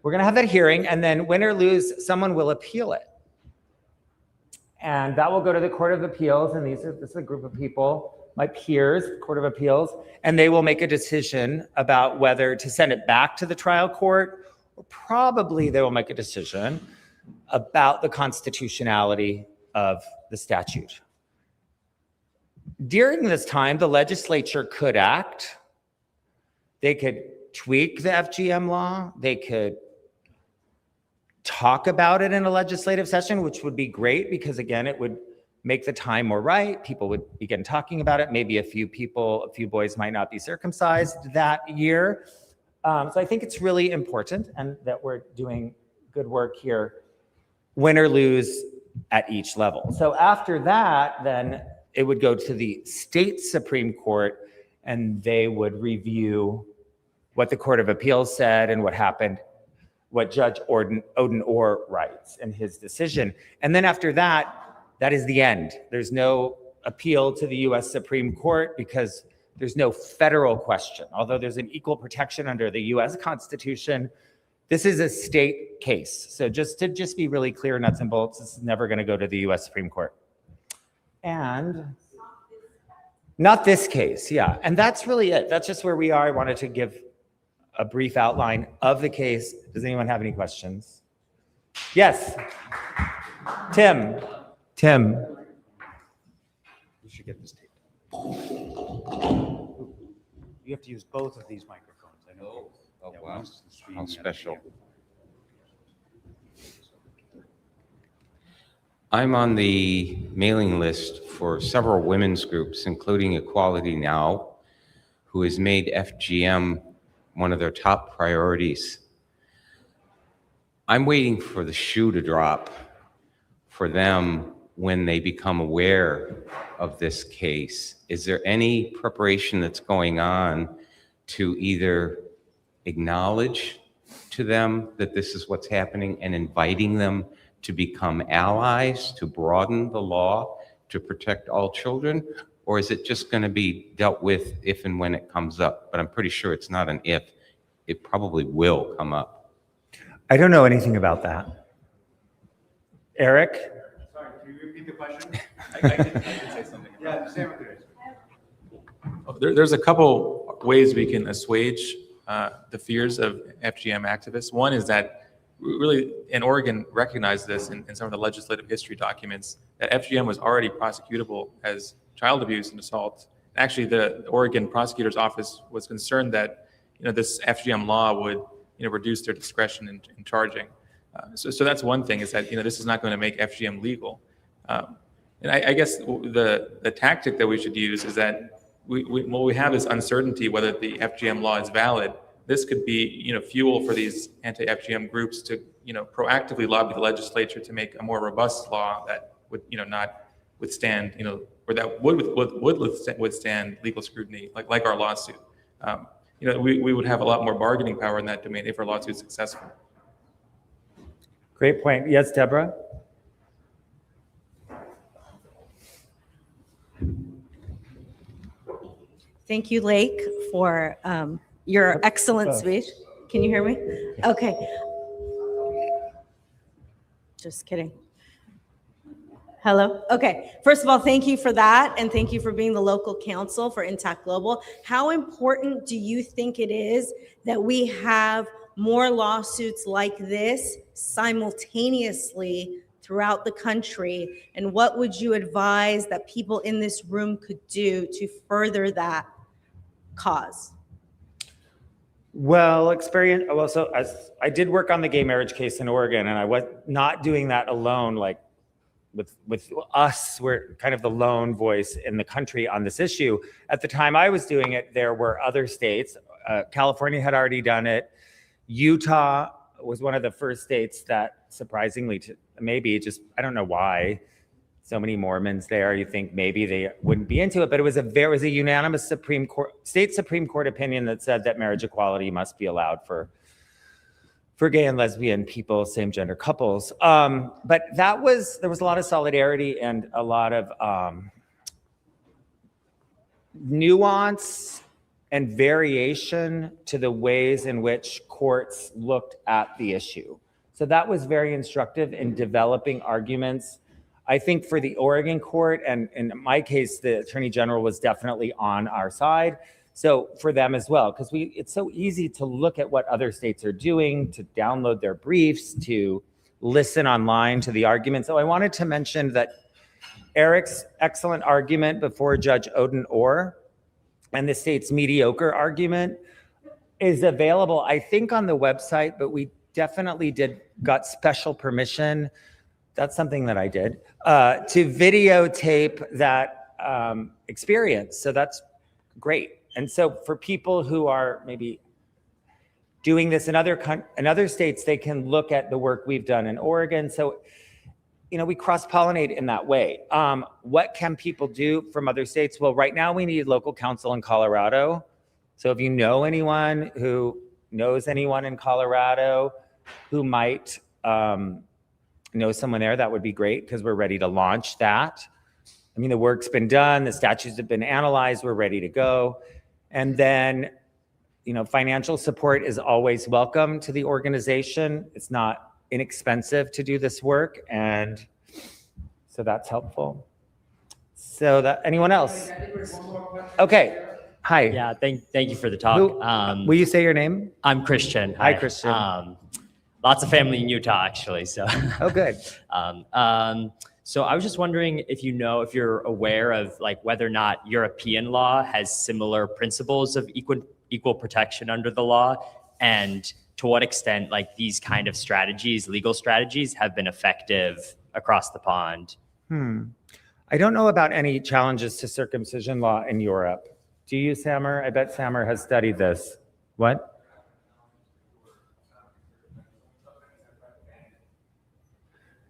we're gonna have that hearing, and then win or lose, someone will appeal it. And that will go to the Court of Appeals, and this is a group of people, my peers, Court of Appeals, and they will make a decision about whether to send it back to the trial court, or probably they will make a decision about the constitutionality of the statute. During this time, the legislature could act. They could tweak the FGM law. They could talk about it in a legislative session, which would be great because, again, it would make the time more right. People would begin talking about it. Maybe a few boys might not be circumcised that year. So I think it's really important and that we're doing good work here, win or lose at each level. So after that, then it would go to the state Supreme Court and they would review what the Court of Appeals said and what happened, what Judge Odin Orr writes in his decision. And then after that, that is the end. There's no appeal to the US Supreme Court because there's no federal question. Although there's an equal protection under the US Constitution, this is a state case. So just to be really clear, nuts and bolts, this is never gonna go to the US Supreme Court. And not this case, yeah. And that's really it. That's just where we are. I wanted to give a brief outline of the case. Does anyone have any questions? Yes. Tim. You should get this tape. You have to use both of these microphones. I know. Oh, wow. How special. I'm on the mailing list for several women's groups, including Equality Now, who has made FGM one of their top priorities. I'm waiting for the shoe to drop for them when they become aware of this case. Is there any preparation that's going on to either acknowledge to them that this is what's happening and inviting them to become allies, to broaden the law, to protect all children? Or is it just going to be dealt with if and when it comes up? But I'm pretty sure it's not an if. It probably will come up. I don't know anything about that. Eric? Sorry, can you repeat the question? I did say something. Yeah, Sam, there's a couple ways we can assuage the fears of FGM activists. One is that really, in Oregon, recognized this in some of the legislative history documents, that FGM was already prosecutable as child abuse and assault. Actually, the Oregon prosecutor's office was concerned that this FGM law would reduce their discretion in charging. So that's one thing, is that this is not going to make FGM legal. And I guess the tactic that we should use is that we have this uncertainty whether the FGM law is valid. This could be fuel for these anti-FGM groups to proactively lobby the legislature to make a more robust law that would not withstand or that would withstand legal scrutiny like our lawsuit. We would have a lot more bargaining power in that domain if our lawsuit is successful. Great point. Yes, Deborah? Thank you, Lake, for your excellent speech. Can you hear me? Okay. Just kidding. Hello? Okay. First of all, thank you for that. And thank you for being the local counsel for Intact Global. How important do you think it is that we have more lawsuits like this simultaneously throughout the country? And what would you advise that people in this room could do to further that cause? Well, so as I did work on the gay marriage case in Oregon, and I was not doing that alone. Like with us, we're kind of the lone voice in the country on this issue. At the time I was doing it, there were other states. California had already done it. Utah was one of the first states that, surprisingly, maybe just, I don't know why, so many Mormons there. You think maybe they wouldn't be into it, but there was a unanimous state Supreme Court opinion that said that marriage equality must be allowed for gay and lesbian people, same gender couples. But there was a lot of solidarity and a lot of nuance and variation to the ways in which courts looked at the issue. So that was very instructive in developing arguments. I think for the Oregon court, and in my case, the Attorney General was definitely on our side. So for them as well, because it's so easy to look at what other states are doing, to download their briefs, to listen online to the arguments. So I wanted to mention that Eric's excellent argument before Judge Odin Orr and the state's mediocre argument is available, I think, on the website, but we definitely got special permission. That's something that I did, to videotape that experience. So that's great. And so for people who are maybe doing this in other states, they can look at the work we've done in Oregon. So, we cross-pollinate in that way. What can people do from other states? Well, right now we need local counsel in Colorado. So if you know anyone who knows anyone in Colorado who might know someone there, that would be great, because we're ready to launch that. I mean, the work's been done, the statutes have been analyzed, we're ready to go. And then, financial support is always welcome to the organization. It's not inexpensive to do this work, and so that's helpful. So anyone else? Okay. Hi. Yeah, thank you for the talk. Will you say your name? I'm Christian. Hi, Christian. Lots of family in Utah, actually. So. Oh, good. So I was just wondering if you're aware of whether or not European law has similar principles of equal protection under the law, and to what extent these kind of strategies, legal strategies, have been effective across the pond. I don't know about any challenges to circumcision law in Europe. Do you, Samer? I bet Samer has studied this. What?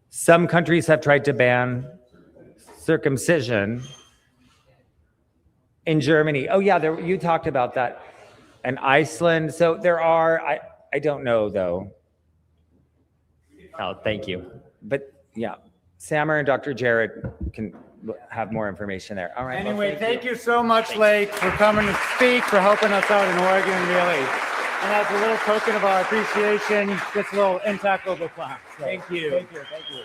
Some countries have tried to ban circumcision. In Germany, oh yeah, you talked about that. and Iceland. So there are, I don't know though. Oh, thank you. But yeah, Samer and Dr. Jarrett can have more information there. All right. well, Anyway, thank you so much, Lake, for coming to speak, for helping us out in Oregon, really. And as a little token of our appreciation, this little Intact Global class. So, Thank you. Thank you. Thank you.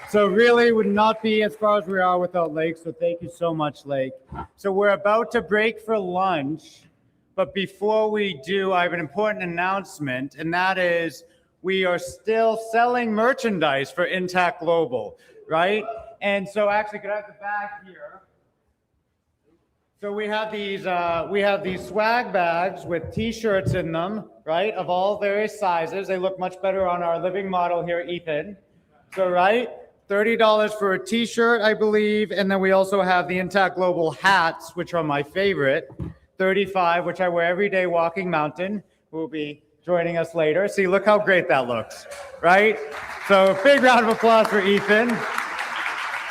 So really would not be as far as we are without Lake. So thank you so much, Lake. So we're about to break for lunch. But before we do, I have an important announcement, and that is we are still selling merchandise for Intact Global, right? And so actually, could I have the bag here? So we have these swag bags with T-shirts in them, right, of all various sizes. They look much better on our living model here, Ethan. So, right, $30 for a T-shirt, I believe, and then we also have the Intact Global hats, which are my favorite. $35, which I wear every day walking mountain, who will be joining us later. See, look how great that looks, right? So big round of applause for Ethan.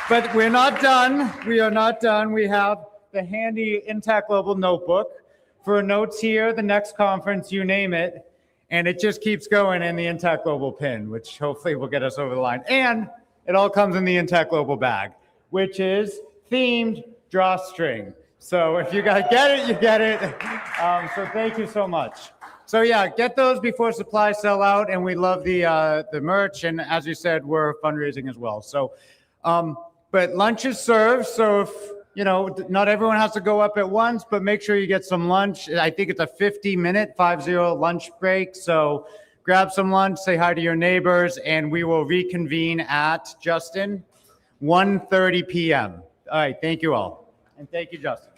But we're not done. We are not done. We have the handy Intact Global notebook for notes here, the next conference, you name it. And it just keeps going in the Intact Global pin, which hopefully will get us over the line. And it all comes in the Intact Global bag, which is themed drawstring. So if you guys get it, you get it. So thank you so much. So yeah, get those before supplies sell out, and we love the merch. And as you said, we're fundraising as well. So, but lunch is served. So if not everyone has to go up at once, but make sure you get some lunch. I think it's a 50-minute 50 lunch break. So grab some lunch, say hi to your neighbors, and we will reconvene at Justin 1:30 p.m. All right, thank you all. And thank you, Justin.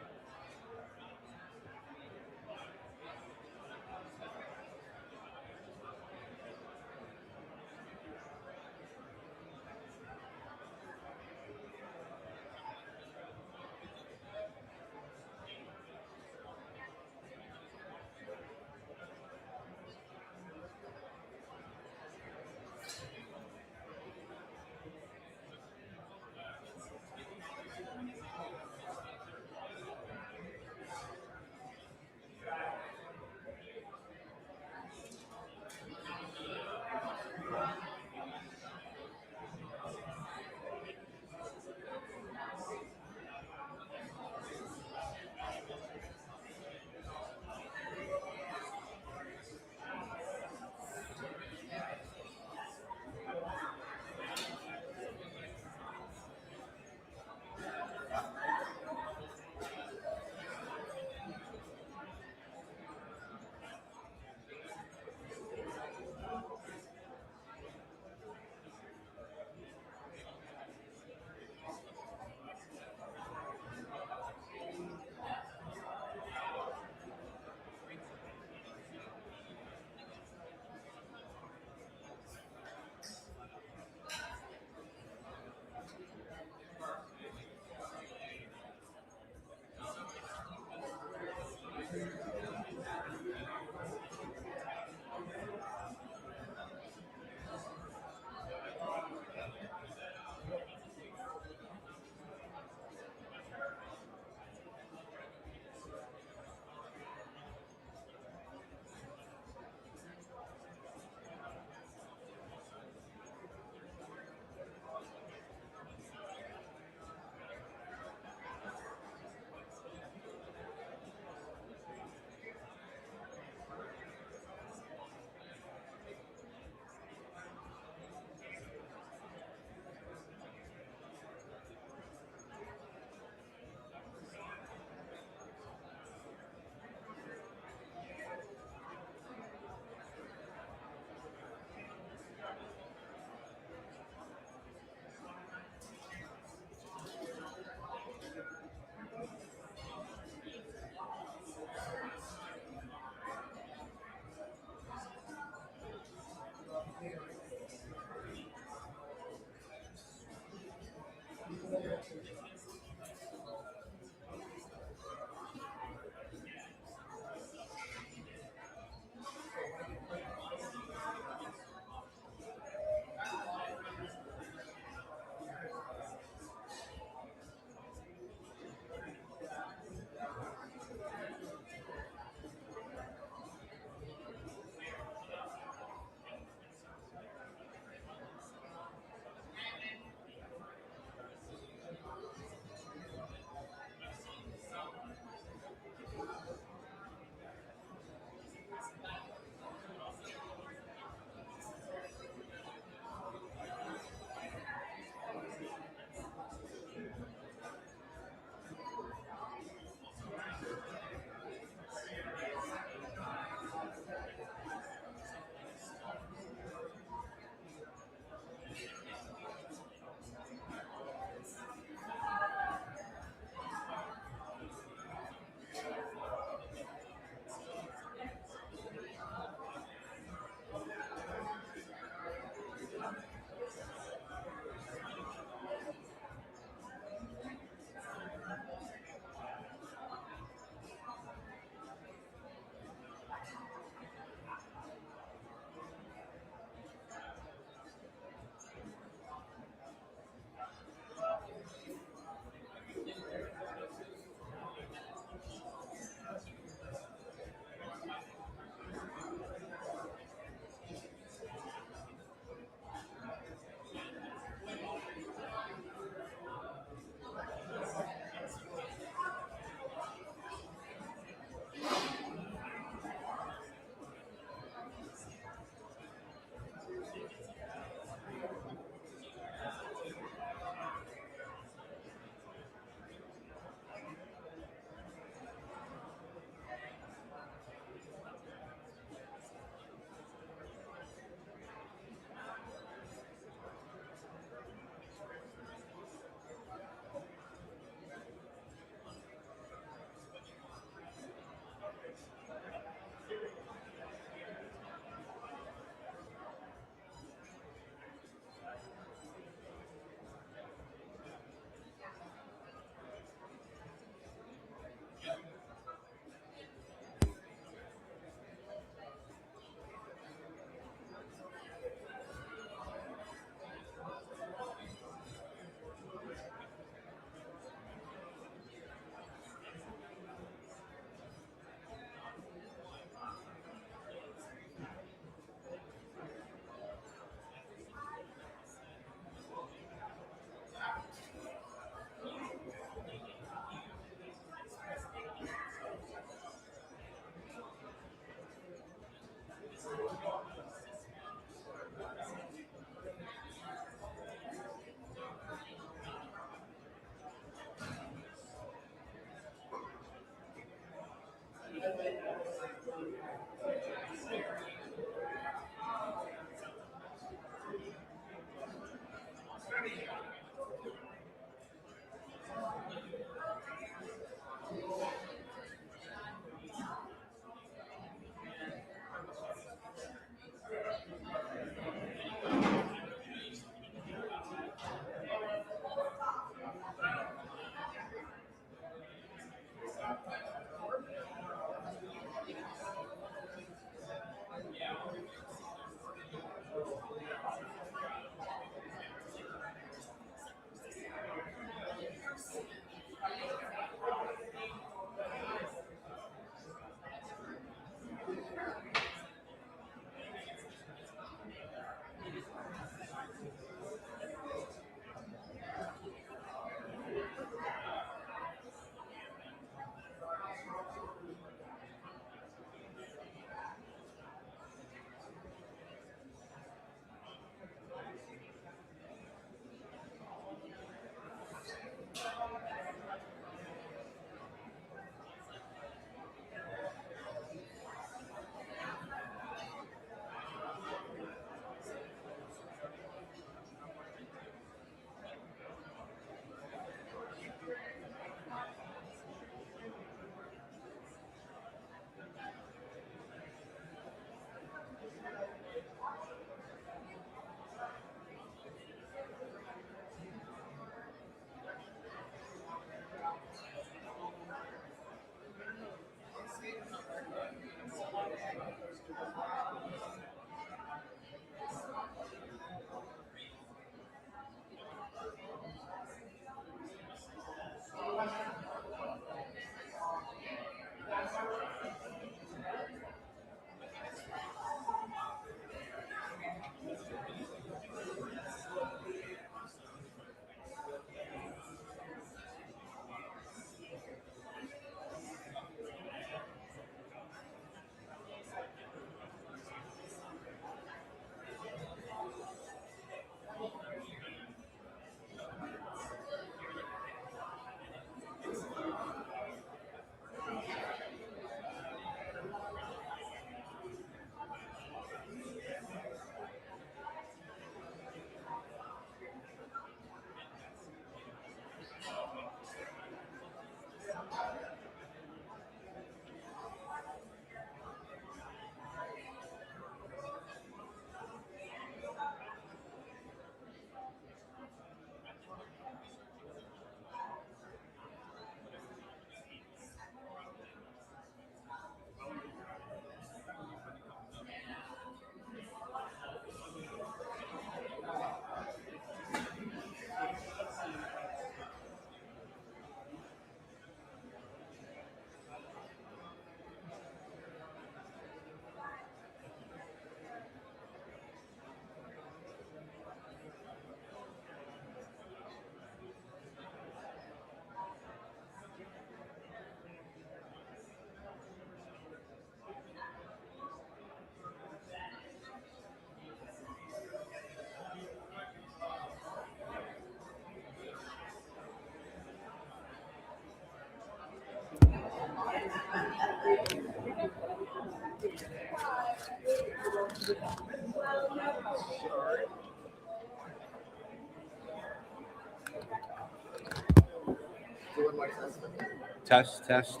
Test, test,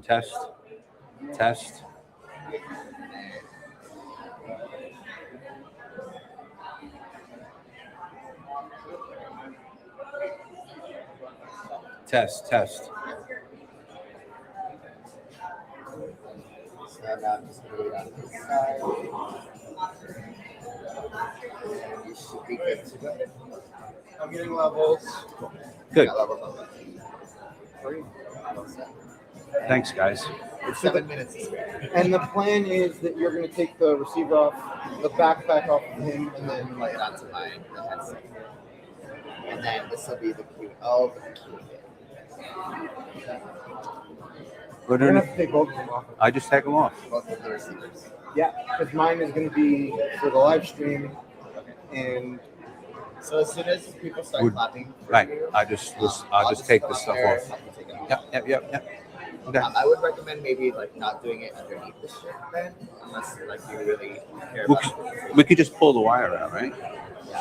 test, test. Test, test. So now I'm just going to go down to this side. You should be good to go. I'm getting levels. Good. Got levels on 3. Thanks, guys. It's 7 minutes. And the plan is that you're going to take the receiver off, the backpack off of him, and then lay it onto my headset. And then this will be the Q. Oh, the Q. We're You're gonna going to have to take both of them off. I just take them off. Both of the receivers. Yeah, because mine is going to be for the live stream. And so as soon as people start clapping, Right. I'll just take the stuff off. Yep. Okay. I would recommend maybe like not doing it underneath the shirt then, unless like you really care We about could, we could just pull the wire out, right?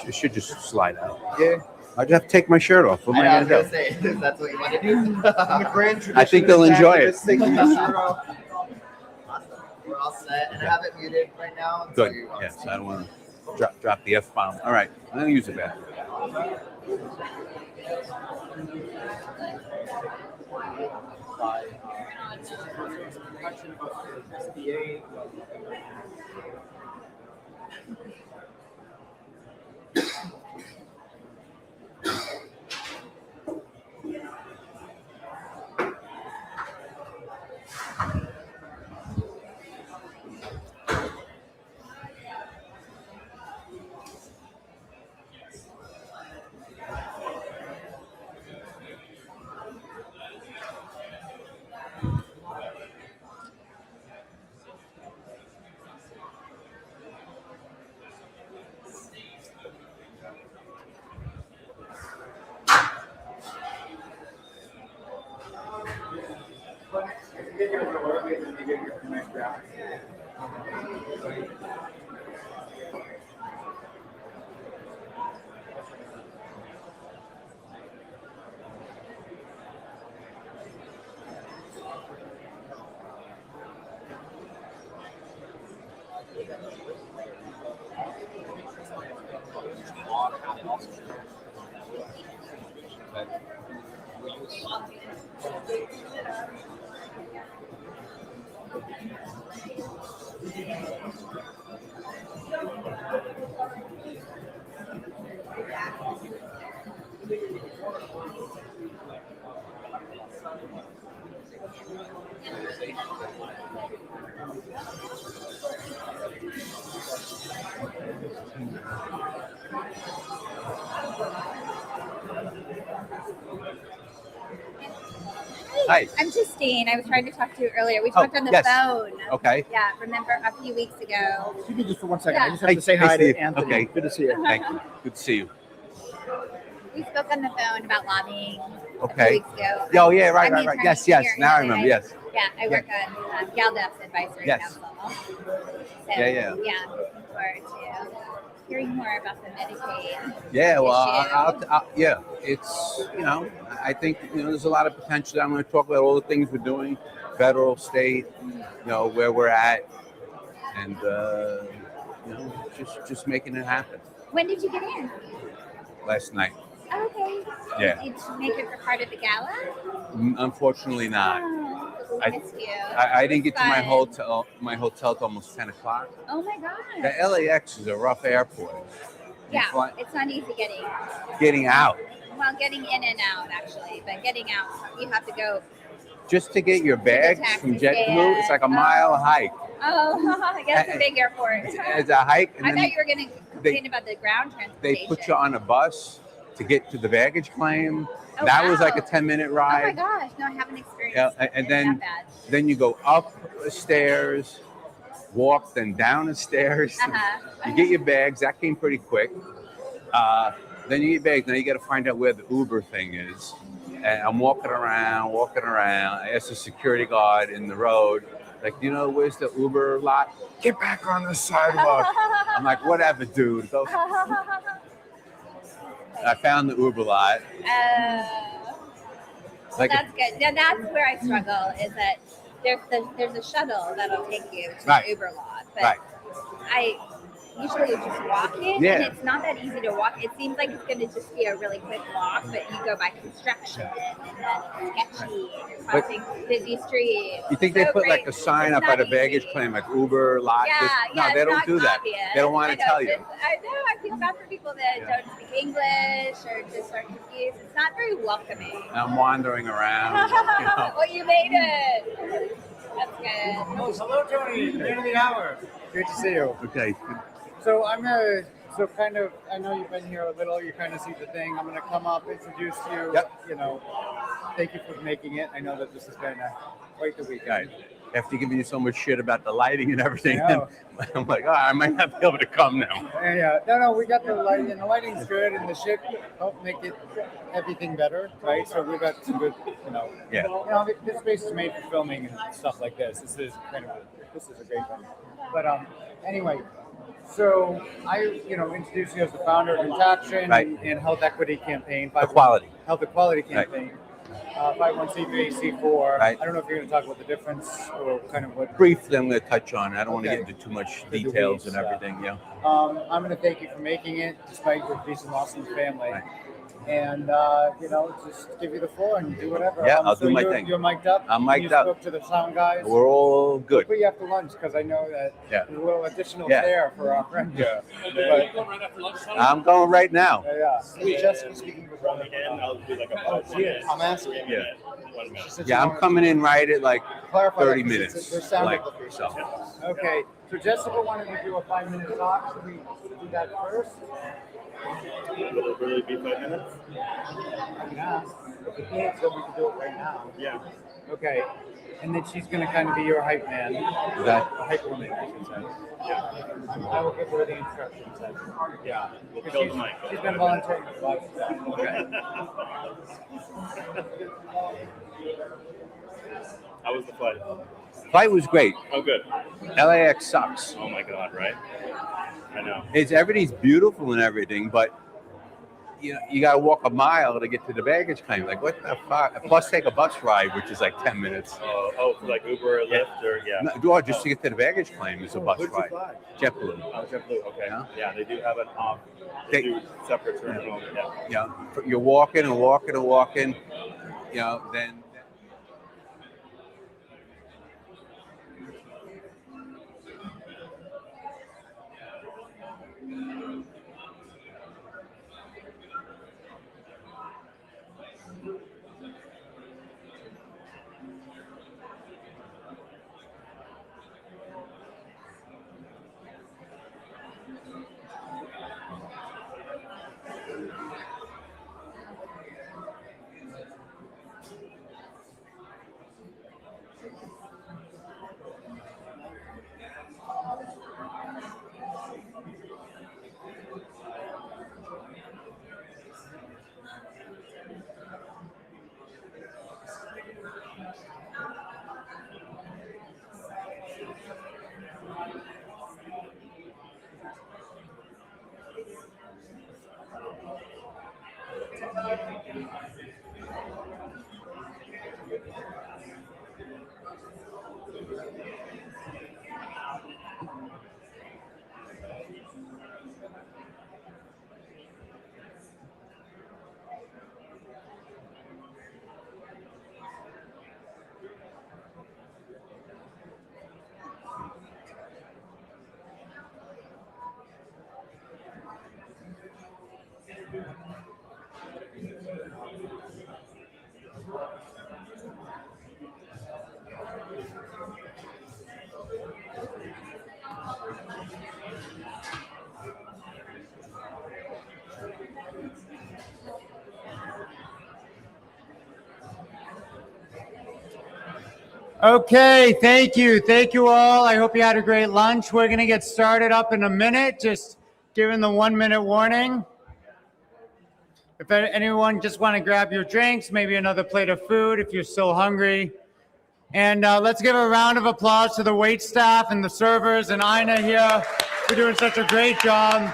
It should just slide out. Yeah. I just have to take my shirt off. What am I was gonna gonna do? say, if that's what you want to do. The grand tradition I think they'll is enjoy exactly it. just taking the shirt off. Awesome. We're all set, and I have it muted right now. Good. Yes, I don't want to drop the F-bomb. All right, I'm gonna use it back. Hi. I'm Justine. I was trying to talk to you earlier. We talked on the yes. phone. Okay. Yeah, remember a few weeks ago. Excuse me just for 1 second. Yeah. I just have to say hi to Anthony. Okay. Good to see you. Thank you. Good to see you. We spoke on the phone about lobbying a Okay. few weeks ago. Oh, yeah, right, I'm the right. attorney Yes, yes. here, Now I and remember. Yes. Yeah, I work on GALDEP's advisory Yes. council. So, Yeah. Yeah, looking forward to hearing more about the Medicaid. Yeah, well, issue. yeah, it's, I think, there's a lot of potential. I'm going to talk about all the things we're doing, federal, state, where we're at, and, just making it happen. When did you get in? Last night. Okay. Yeah. Did you make it for part of the gala? Unfortunately not. Oh, I- we missed you. I didn't get to my Fun. hotel till almost 10 o'clock. Oh my God. The LAX is a rough airport. You Yeah, fly- it's not easy getting out. Well, getting in and out actually, but getting out, you have to go. Just to get your bags from taxi JetBlue, it's like a mile hike. Oh, I guess it's a big airport. It's a hike, and I then thought you were going to complain about the ground transportation. they put you on a bus to get to the baggage claim. Oh, That was like a wow. 10-minute Oh my ride. gosh, no, I haven't experienced Yeah, and it then that then you go up the stairs, walk, then down the stairs. bad. Uh-huh. You get your bags. That came pretty quick. Then you get bags. Now you got to find out where the Uber thing is. And I'm walking around. I asked the security guard in the road. Like, you know, where's the Uber lot? Get back on the sidewalk. I'm like, whatever, dude. Go. I found the Uber lot. Well, that's good. Now that's where I struggle is that there's a shuttle that'll take you to Right. the Uber lot, but Right. I usually just walk it, Yeah. and it's not that easy to walk. It seems like it's going to just be a really quick walk, but you go by construction and then sketchy and you're crossing busy streets. You think they So put like great. a sign It's up not at a baggage easy. claim, like Uber lot? Yeah, this? No, yeah, they it's don't not do that. obvious. They don't want I to know, tell you. I know. I feel bad for people that don't speak English or just are confused. It's not very welcoming. I'm wandering around. You know. Well, you made it. That's good. Oh, hello, Tony. At the end of the hour. Great to see you. Okay. So so kind of, I know you've been here a little, you kind of see the thing. I'm going to come up, introduce you. Yep. You know, thank you for making it. I know that this has been quite the weekend. Right. After giving you so much shit about the lighting and everything, I know. I'm like, oh, I might not be able to come now. Yeah, no, we got the lighting, and the lighting's good, and the ship helped make it everything better, right? So we've got some good, Yeah. This space is made for filming and stuff like this. This is a great thing. But anyway, so I, introduced you as the founder of Intaction Right. and Health Equity Campaign, Equality. Health Equality Right. Campaign. 501c3, C4. Right. I don't know if you're going to talk about the difference or kind of what. Briefly, I'm going to touch on it. I don't want to Okay. get into too much The details weeds, and everything. Yeah. I'm going to thank you for making it, despite your recent loss in the family. Right. And, just give you the floor and do whatever. Yeah, I'll so do my you're, thing. You're mic'd up? I'm mic'd you up. spoke to the sound guys? We're all good. We'll put you after lunch, because I know that Yeah. there's a little additional Yeah. fare for our friend. Yeah. But, I'm going right now. yeah. Is Jessica speaking with Ron? I'm asking. Yeah. She said Yeah, she I'm wanted coming in right at like clarify that 30 because minutes. there's sound Like, implications. so. Okay, so Jessica wanted to do a 5-minute talk. Should we do that first? Will it really be 5 minutes? I can ask. If you can't, so we can do it right now. Yeah. Okay. And then she's going to kind of be your hype man. Okay. A hype woman, I should say. I will give her the instructions. Yeah. We'll Because kill the mic. she's been volunteering for a lot. Okay. How was the flight? Flight was great. Oh, good. LAX sucks. Oh my God, right? I know. Everything's beautiful and everything, but you got to walk a mile to get to the baggage claim. Like, what the fuck? Plus, take a bus ride, which is like 10 minutes. For like Uber or Lyft or yeah. No, just to get to the baggage claim is a bus Who'd you ride. fly? JetBlue. Oh, JetBlue. Okay. Yeah. Yeah, they do have an off. They do separate terminal. Yeah. Yeah, you're walking and walking and walking. Then. Okay, thank you. Thank you all. I hope you had a great lunch. We're going to get started up in a minute, just giving the 1-minute warning. If anyone just want to grab your drinks, maybe another plate of food if you're still hungry, And let's give a round of applause to the wait staff and the servers and Ina here for doing such a great job.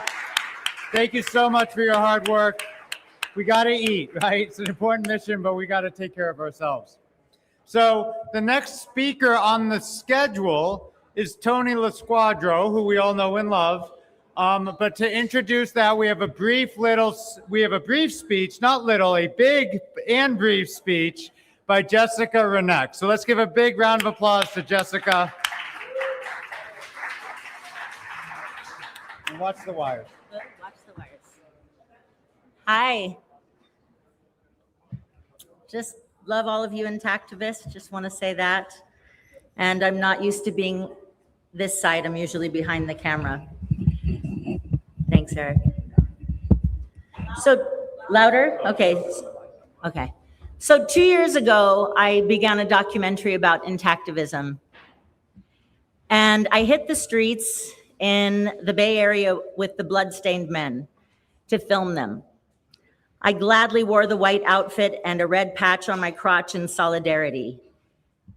Thank you so much for your hard work. We got to eat, right? It's an important mission, but we got to take care of ourselves. So the next speaker on the schedule is Tony LaSquadro, who we all know and love. But to introduce that, we have a brief speech, not little, a big and brief speech by Jessica Renek. So let's give a big round of applause to Jessica. And watch the wires. Watch the wires. Hi. Just love all of you Intactivists. Just want to say that. And I'm not used to being this side. I'm usually behind the camera. Thanks, Eric. So, louder? Okay. Okay. So 2 years ago, I began a documentary about Intactivism. And I hit the streets in the Bay Area with the bloodstained men to film them. I gladly wore the white outfit and a red patch on my crotch in solidarity.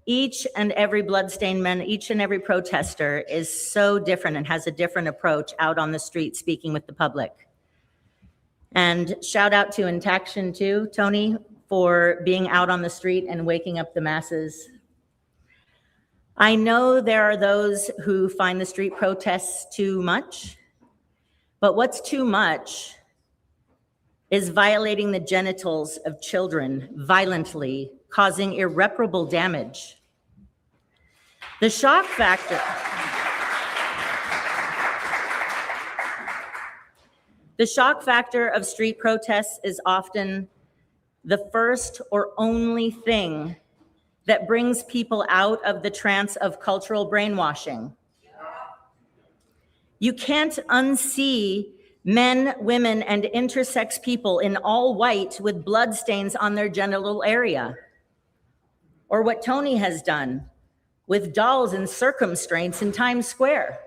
Each and every bloodstained man, each and every protester is so different and has a different approach out on the street speaking with the public. And shout out to Intaction too, Tony, for being out on the street and waking up the masses. I know there are those who find the street protests too much, but what's too much is violating the genitals of children violently, causing irreparable damage. The shock factor. The shock factor of street protests is often the first or only thing that brings people out of the trance of cultural brainwashing. You can't unsee men, women, and intersex people in all white with bloodstains on their genital area. Or what Tony has done with dolls and circumstraints in Times Square.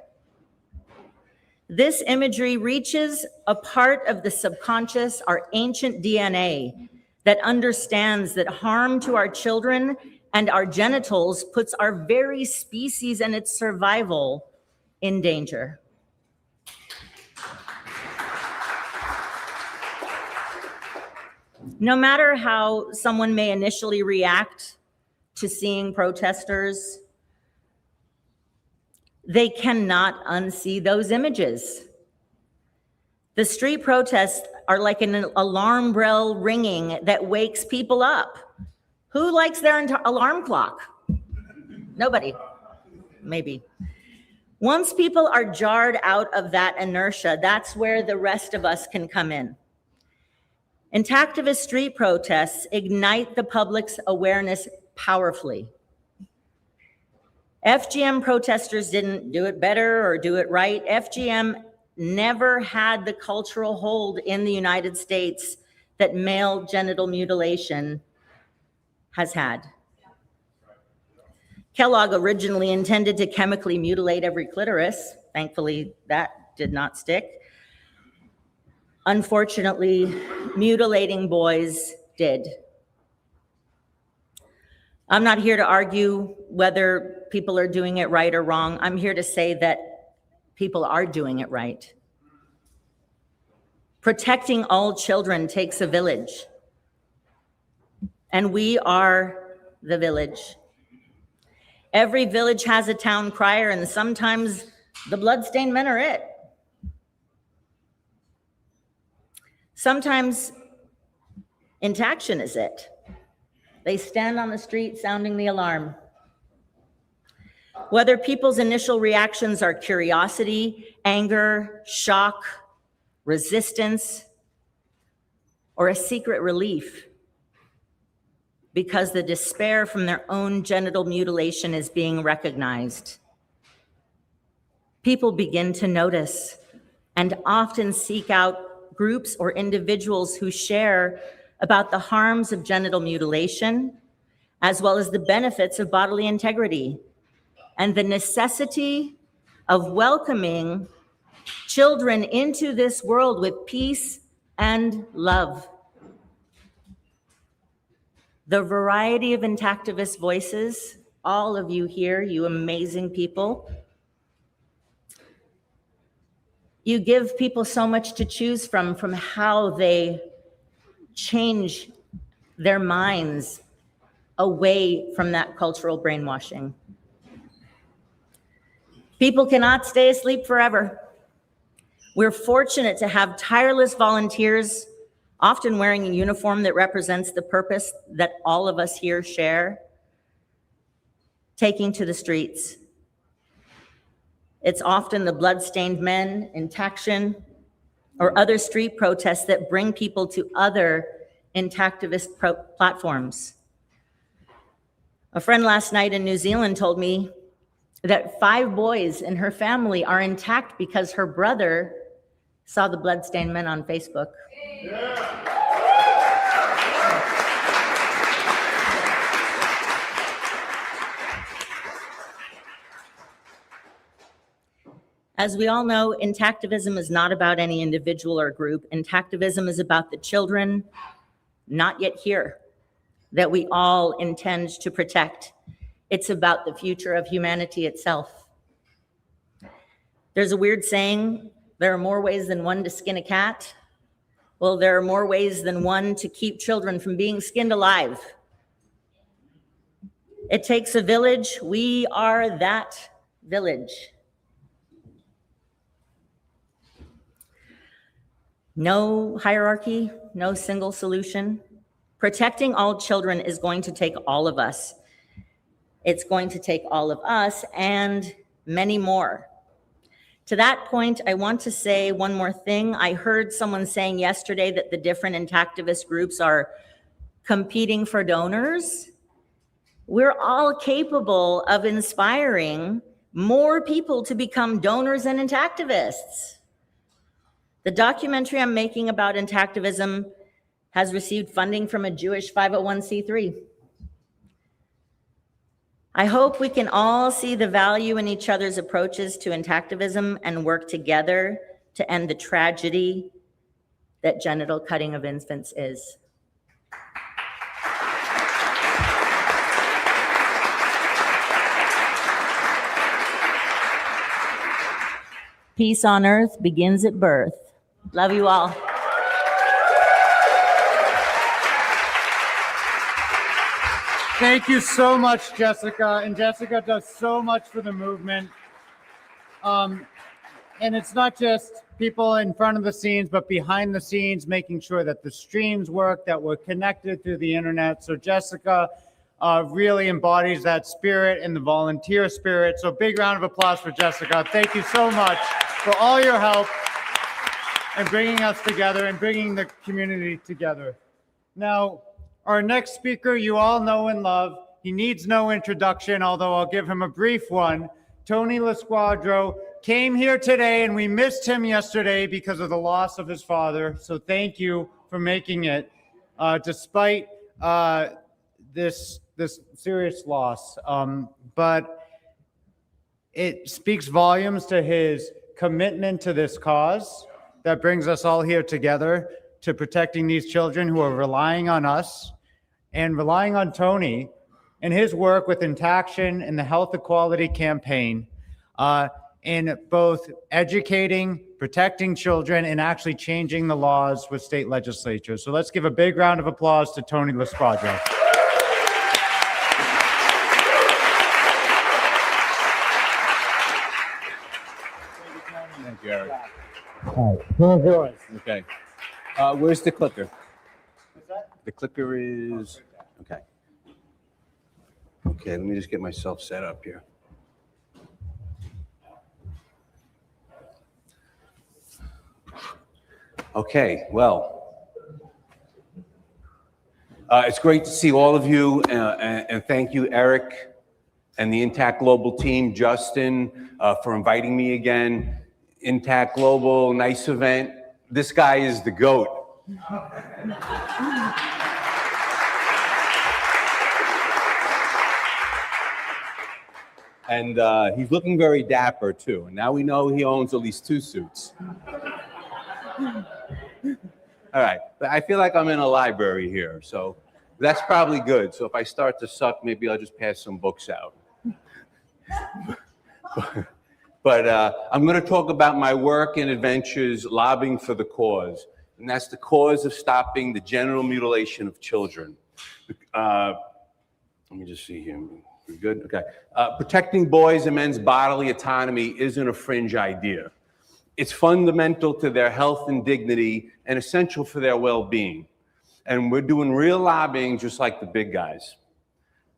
This imagery reaches a part of the subconscious, our ancient DNA, that understands that harm to our children and our genitals puts our very species and its survival in danger. No matter how someone may initially react to seeing protesters, they cannot unsee those images. The street protests are like an alarm bell ringing that wakes people up. Who likes their alarm clock? Nobody, maybe. Once people are jarred out of that inertia, that's where the rest of us can come in. Intactivist street protests ignite the public's awareness powerfully. FGM protesters didn't do it better or do it right. FGM never had the cultural hold in the United States that male genital mutilation has had. Kellogg originally intended to chemically mutilate every clitoris. Thankfully, that did not stick. Unfortunately, mutilating boys did. I'm not here to argue whether people are doing it right or wrong. I'm here to say that people are doing it right. Protecting all children takes a village, and we are the village. Every village has a town crier, and sometimes the bloodstained men are it. Sometimes Intaction is it. They stand on the street sounding the alarm. Whether people's initial reactions are curiosity, anger, shock, resistance, or a secret relief because the despair from their own genital mutilation is being recognized. People begin to notice and often seek out groups or individuals who share about the harms of genital mutilation, as well as the benefits of bodily integrity and the necessity of welcoming children into this world with peace and love. The variety of Intactivist voices all of you here, you amazing people. You give people so much to choose from how they change their minds away from that cultural brainwashing. People cannot stay asleep forever. We're fortunate to have tireless volunteers, often wearing a uniform that represents the purpose that all of us here share, taking to the streets. It's often the bloodstained men in Taction or other street protests that bring people to other intactivist platforms. A friend last night in New Zealand told me that 5 boys in her family are intact because her brother saw the bloodstained men on Facebook. As we all know, intactivism is not about any individual or group. Intactivism is about the children not yet here that we all intend to protect. It's about the future of humanity itself. There's a weird saying, there are more ways than one to skin a cat. Well, there are more ways than one to keep children from being skinned alive. It takes a village. We are that village. No hierarchy, no single solution. Protecting all children is going to take all of us. It's going to take all of us and many more. To that point, I want to say one more thing. I heard someone saying yesterday that the different intactivist groups are competing for donors. We're all capable of inspiring more people to become donors and intactivists. The documentary I'm making about intactivism has received funding from a Jewish 501c3. I hope we can all see the value in each other's approaches to intactivism and work together to end the tragedy that genital cutting of infants is. Peace on earth begins at birth. Love you all. Thank you so much, Jessica. And Jessica does so much for the movement. And it's not just people in front of the scenes, but behind the scenes, making sure that the streams work, that we're connected through the internet. So Jessica really embodies that spirit and the volunteer spirit. So big round of applause for Jessica. Thank you so much for all your help and bringing us together and bringing the community together. Now, our next speaker you all know and love. He needs no introduction, although I'll give him a brief one. Tony LaSquadro came here today, and we missed him yesterday because of the loss of his father. So thank you for making it, despite this serious loss. But it speaks volumes to his commitment to this cause that brings us all here together to protecting these children who are relying on us and relying on Tony and his work with Intaction and the Health Equality Campaign in both educating, protecting children, and actually changing the laws with state legislatures. So let's give a big round of applause to Tony LaSquadro. Thank you, Eric. All right. Okay. Where's the clicker? The clicker is, okay. Okay, let me just get myself set up here. Okay, well, it's great to see all of you, and thank you, Eric, and the Intact Global team, Justin, for inviting me again. Intact Global, nice event. This guy is the GOAT. And he's looking very dapper too. And now we know he owns at least 2 suits. All right, but I feel like I'm in a library here. So That's probably good. So if I start to suck, maybe I'll just pass some books out. But I'm going to talk about my work and adventures lobbying for the cause. And that's the cause of stopping the genital mutilation of children. Let me just see here. We're good? Okay. Protecting boys and men's bodily autonomy isn't a fringe idea. It's fundamental to their health and dignity and essential for their well-being. And we're doing real lobbying just like the big guys.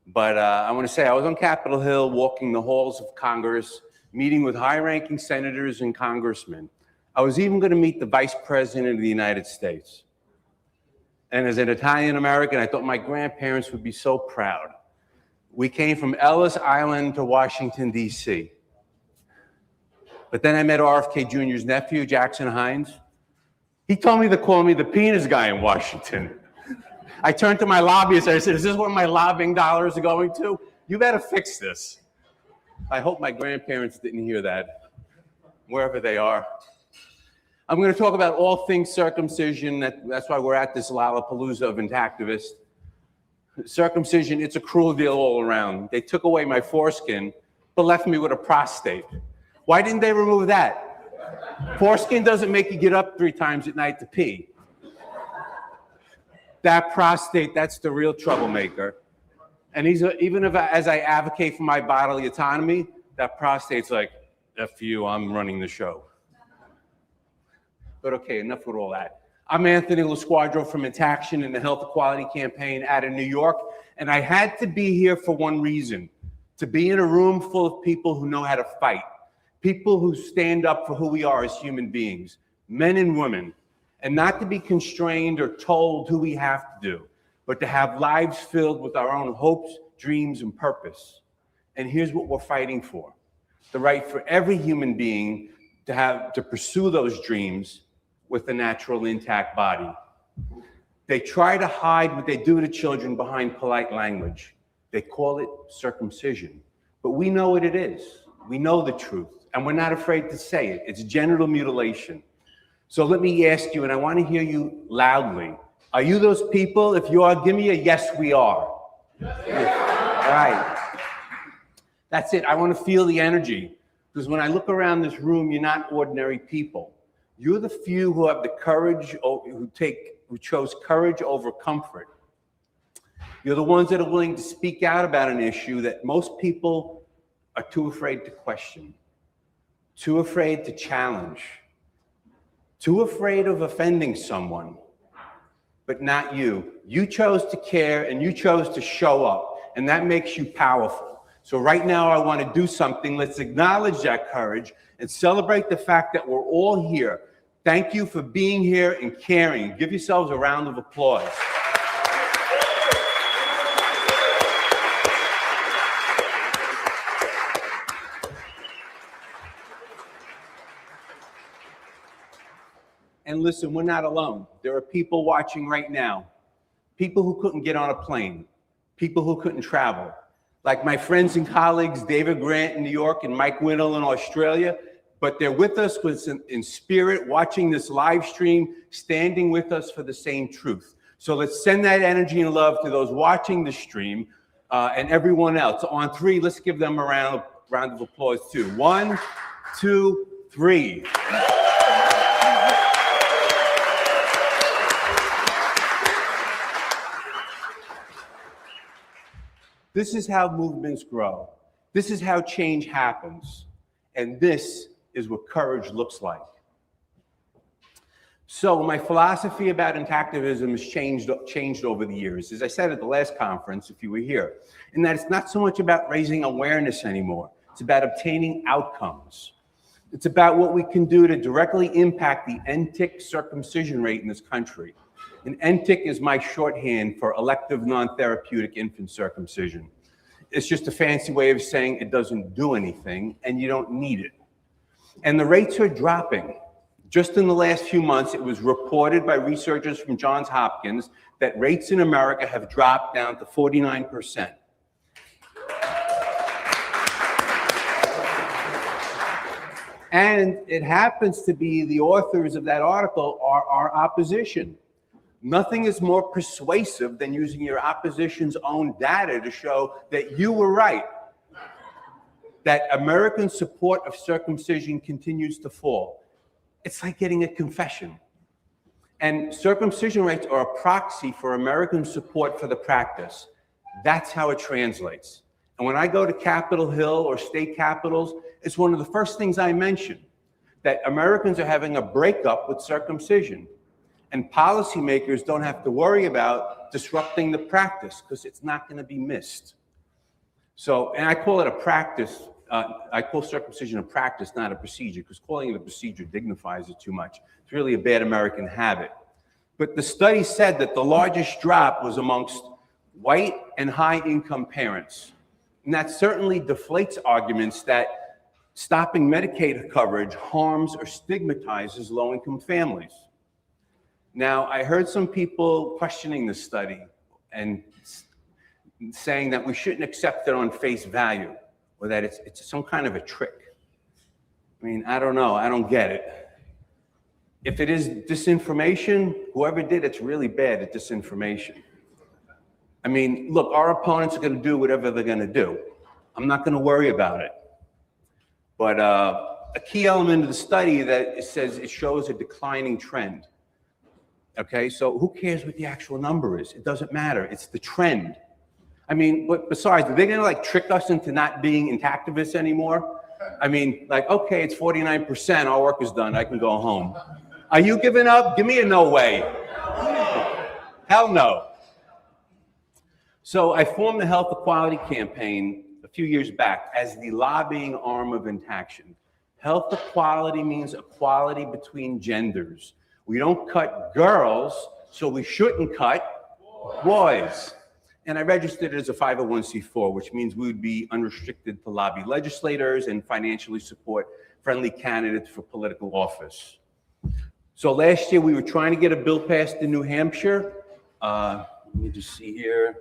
But I want to say I was on Capitol Hill walking the halls of Congress, meeting with high-ranking senators and congressmen. I was even going to meet the Vice President of the United States. And as an Italian-American, I thought my grandparents would be so proud. We came from Ellis Island to Washington, D.C. But then I met RFK Jr.'s nephew, Jackson Hines. He told me to call me the penis guy in Washington. I turned to my lobbyist and I said, is this what my lobbying dollars are going to? You better fix this. I hope my grandparents didn't hear that, wherever they are. I'm going to talk about all things circumcision. That's why we're at this Lollapalooza of Intactivists. Circumcision, it's a cruel deal all around. They took away my foreskin, but left me with a prostate. Why didn't they remove that? Foreskin doesn't make you get up 3 times at night to pee. That prostate, that's the real troublemaker. And even if as I advocate for my bodily autonomy, that prostate's like, F you, I'm running the show. But okay, enough with all that. I'm Anthony LaSquadro from Intaction and the Health Equality Campaign out of New York. And I had to be here for one reason, to be in a room full of people who know how to fight, people who stand up for who we are as human beings, men and women, and not to be constrained or told who we have to do, but to have lives filled with our own hopes, dreams, and purpose. And here's what we're fighting for: the right for every human being to pursue those dreams with a natural, intact body. They try to hide what they do to children behind polite language. They call it circumcision, but we know what it is. We know the truth, and we're not afraid to say it. It's genital mutilation. So let me ask you, and I want to hear you loudly. Are you those people? If you are, give me a yes, we are. Yes. All right. That's it. I want to feel the energy. Because when I look around this room, you're not ordinary people. You're the few who have the courage, who chose courage over comfort. You're the ones that are willing to speak out about an issue that most people are too afraid to question, too afraid to challenge, too afraid of offending someone. But not you. You chose to care and you chose to show up, and that makes you powerful. So right now I want to do something. Let's acknowledge that courage and celebrate the fact that we're all here. Thank you for being here and caring. Give yourselves a round of applause. And listen, we're not alone. There are people watching right now, people who couldn't get on a plane, people who couldn't travel, like my friends and colleagues, David Grant in New York and Mike Winnell in Australia, but they're with us in spirit, watching this live stream, standing with us for the same truth. So let's send that energy and love to those watching the stream and everyone else. On 3, let's give them a round of applause too. 1, 2, 3. This is how movements grow. This is how change happens. And this is what courage looks like. So my philosophy about intactivism has changed over the years. As I said at the last conference, if you were here, in that it's not so much about raising awareness anymore. It's about obtaining outcomes. It's about what we can do to directly impact the NTIC circumcision rate in this country. And NTIC is my shorthand for elective non-therapeutic infant circumcision. It's just a fancy way of saying it doesn't do anything and you don't need it. And the rates are dropping. Just in the last few months, it was reported by researchers from Johns Hopkins that rates in America have dropped down to 49%. And it happens to be the authors of that article are our opposition. Nothing is more persuasive than using your opposition's own data to show that you were right, that American support of circumcision continues to fall. It's like getting a confession. And circumcision rates are a proxy for American support for the practice. That's how it translates. And when I go to Capitol Hill or state capitals, it's one of the first things I mention, that Americans are having a breakup with circumcision. And policymakers don't have to worry about disrupting the practice because it's not going to be missed. So, and I call it a practice. I call circumcision a practice, not a procedure, because calling it a procedure dignifies it too much. It's really a bad American habit. But the study said that the largest drop was amongst white and high-income parents. And that certainly deflates arguments that stopping Medicaid coverage harms or stigmatizes low-income families. Now, I heard some people questioning the study and saying that we shouldn't accept it on face value, or that it's some kind of a trick. I mean, I don't know. I don't get it. If it is disinformation, whoever did it's really bad at disinformation. I mean, look, our opponents are going to do whatever they're going to do. I'm not going to worry about it. But a key element of the study that it says it shows a declining trend. Okay, so who cares what the actual number is? It doesn't matter. It's the trend. I mean, but besides, are they going to like trick us into not being intactivists anymore? I mean, like, okay, it's 49%. Our work is done. I can go home. Are you giving up? Give me a no way. Hell no. So I formed the Health Equality Campaign a few years back as the lobbying arm of Intaction. Health equality means equality between genders. We don't cut girls, so we shouldn't cut boys. And I registered as a 501c4, which means we would be unrestricted to lobby legislators and financially support friendly candidates for political office. So last year we were trying to get a bill passed in New Hampshire. Let me just see here.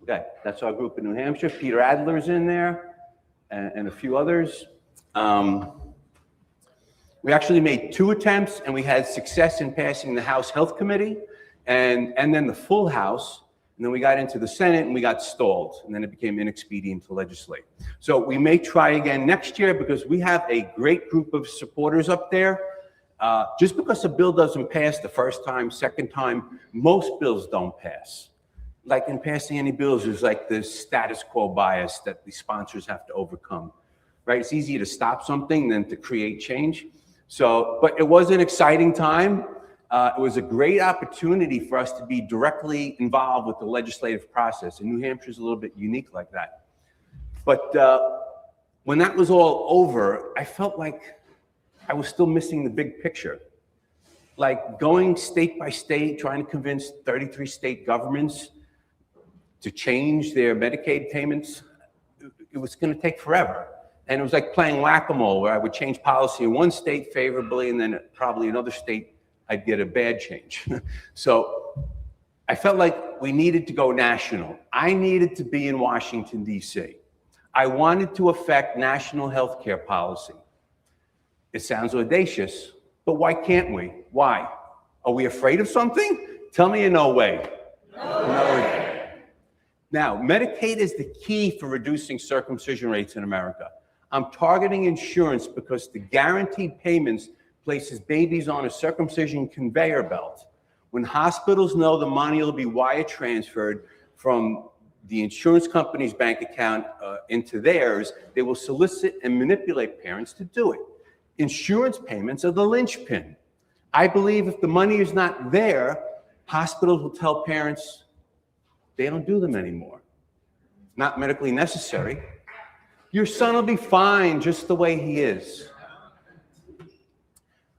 Okay, that's our group in New Hampshire. Peter Adler's in there and a few others. We actually made 2 attempts and we had success in passing the House Health Committee and then the full House. And then we got into the Senate and we got stalled. And then it became inexpedient to legislate. So we may try again next year because we have a great group of supporters up there. Just because a bill doesn't pass the first time, second time, most bills don't pass. Like in passing any bills, there's like this status quo bias that the sponsors have to overcome, right? It's easier to stop something than to create change. So, but it was an exciting time. It was a great opportunity for us to be directly involved with the legislative process. And New Hampshire is a little bit unique like that. But when that was all over, I felt like I was still missing the big picture. Like going state by state, trying to convince 33 state governments to change their Medicaid payments, it was going to take forever. And it was like playing whack-a-mole, where I would change policy in one state favorably, and then probably another state, I'd get a bad change. So I felt like we needed to go national. I needed to be in Washington, D.C. I wanted to affect national health care policy. It sounds audacious, but why can't we? Why? Are we afraid of something? Tell me a no way. No. Now, Medicaid is the key for reducing circumcision rates in America. I'm targeting insurance because the guaranteed payments places babies on a circumcision conveyor belt. When hospitals know the money will be wire transferred from the insurance company's bank account into theirs, they will solicit and manipulate parents to do it. Insurance payments are the linchpin. I believe if the money is not there, hospitals will tell parents they don't do them anymore. Not medically necessary. Your son will be fine just the way he is.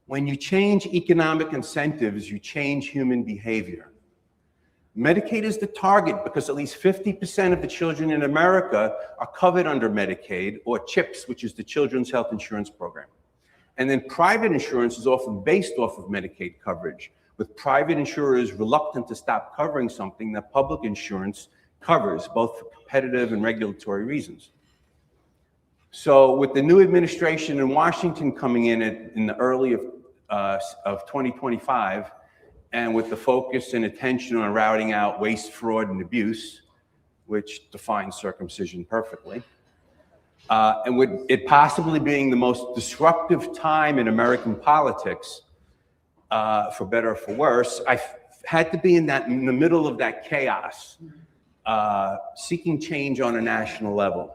When you change economic incentives, you change human behavior. Medicaid is the target because at least 50% of the children in America are covered under Medicaid or CHIPS, which is the Children's Health Insurance Program. And then private insurance is often based off of Medicaid coverage, with private insurers reluctant to stop covering something that public insurance covers, both for competitive and regulatory reasons. So with the new administration in Washington coming in the early of 2025, and with the focus and attention on routing out waste, fraud, and abuse, which defines circumcision perfectly, and with it possibly being the most disruptive time in American politics, for better or for worse, I had to be in the middle of that chaos, seeking change on a national level.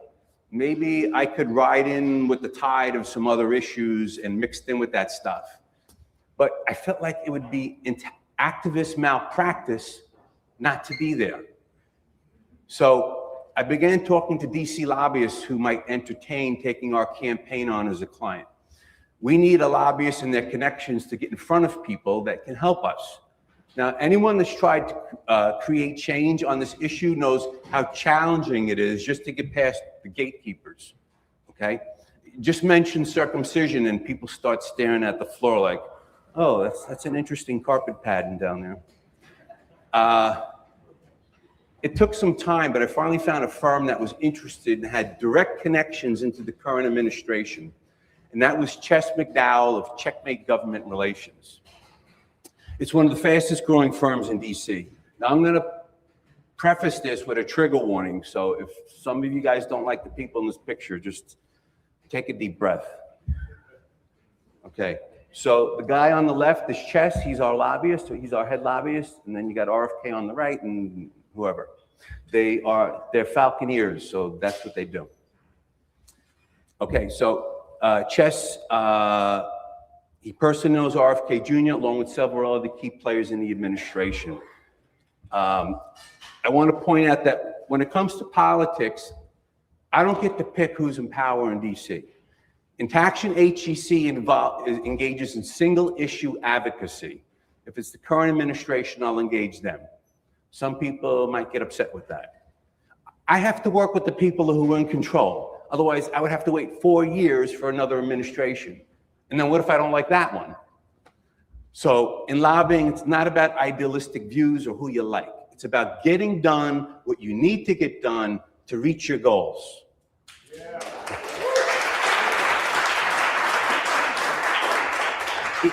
Maybe I could ride in with the tide of some other issues and mixed in with that stuff. But I felt like it would be activist malpractice not to be there. So I began talking to DC lobbyists who might entertain taking our campaign on as a client. We need a lobbyist and their connections to get in front of people that can help us. Now, anyone that's tried to create change on this issue knows how challenging it is just to get past the gatekeepers, okay? Just mention circumcision and people start staring at the floor like, oh, that's an interesting carpet pattern down there. It took some time, but I finally found a firm that was interested and had direct connections into the current administration. And that was Chess McDowell of Checkmate Government Relations. It's one of the fastest growing firms in DC. Now I'm gonna preface this with a trigger warning. So if some of you guys don't like the people in this picture, just take a deep breath. Okay, so the guy on the left is Chess, he's our lobbyist, he's our head lobbyist, and then you got RFK on the right and whoever. They're falconeers, so that's what they do. Okay, so Chess, he personally knows RFK Jr. along with several other key players in the administration. I want to point out that when it comes to politics, I don't get to pick who's in power in DC. Intaction HEC engages in single issue advocacy. If it's the current administration, I'll engage them. Some people might get upset with that. I have to work with the people who are in control. Otherwise, I would have to wait 4 years for another administration. And then what if I don't like that one? So in lobbying, it's not about idealistic views or who you like. It's about getting done what you need to get done to reach your goals. Yeah.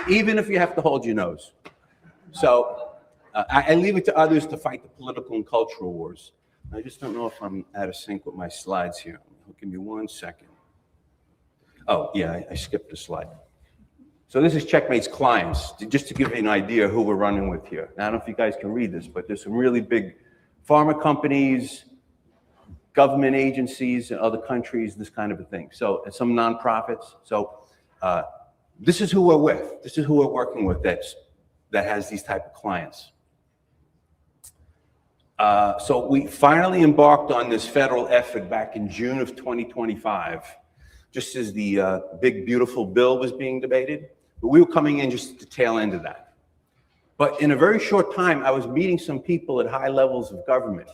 Even if you have to hold your nose. So I leave it to others to fight the political and cultural wars. I just don't know if I'm out of sync with my slides here. Give me 1 second. Oh, yeah, I skipped a slide. So this is Checkmate's clients, just to give you an idea who we're running with here. Now, I don't know if you guys can read this, but there's some really big pharma companies, government agencies in other countries, this kind of a thing. So, and some nonprofits. So this is who we're with. This is who we're working with that has these type of clients. So we finally embarked on this federal effort back in June of 2025, just as the big, beautiful bill was being debated. But we were coming in just at the tail end of that. But in a very short time, I was meeting some people at high levels of government.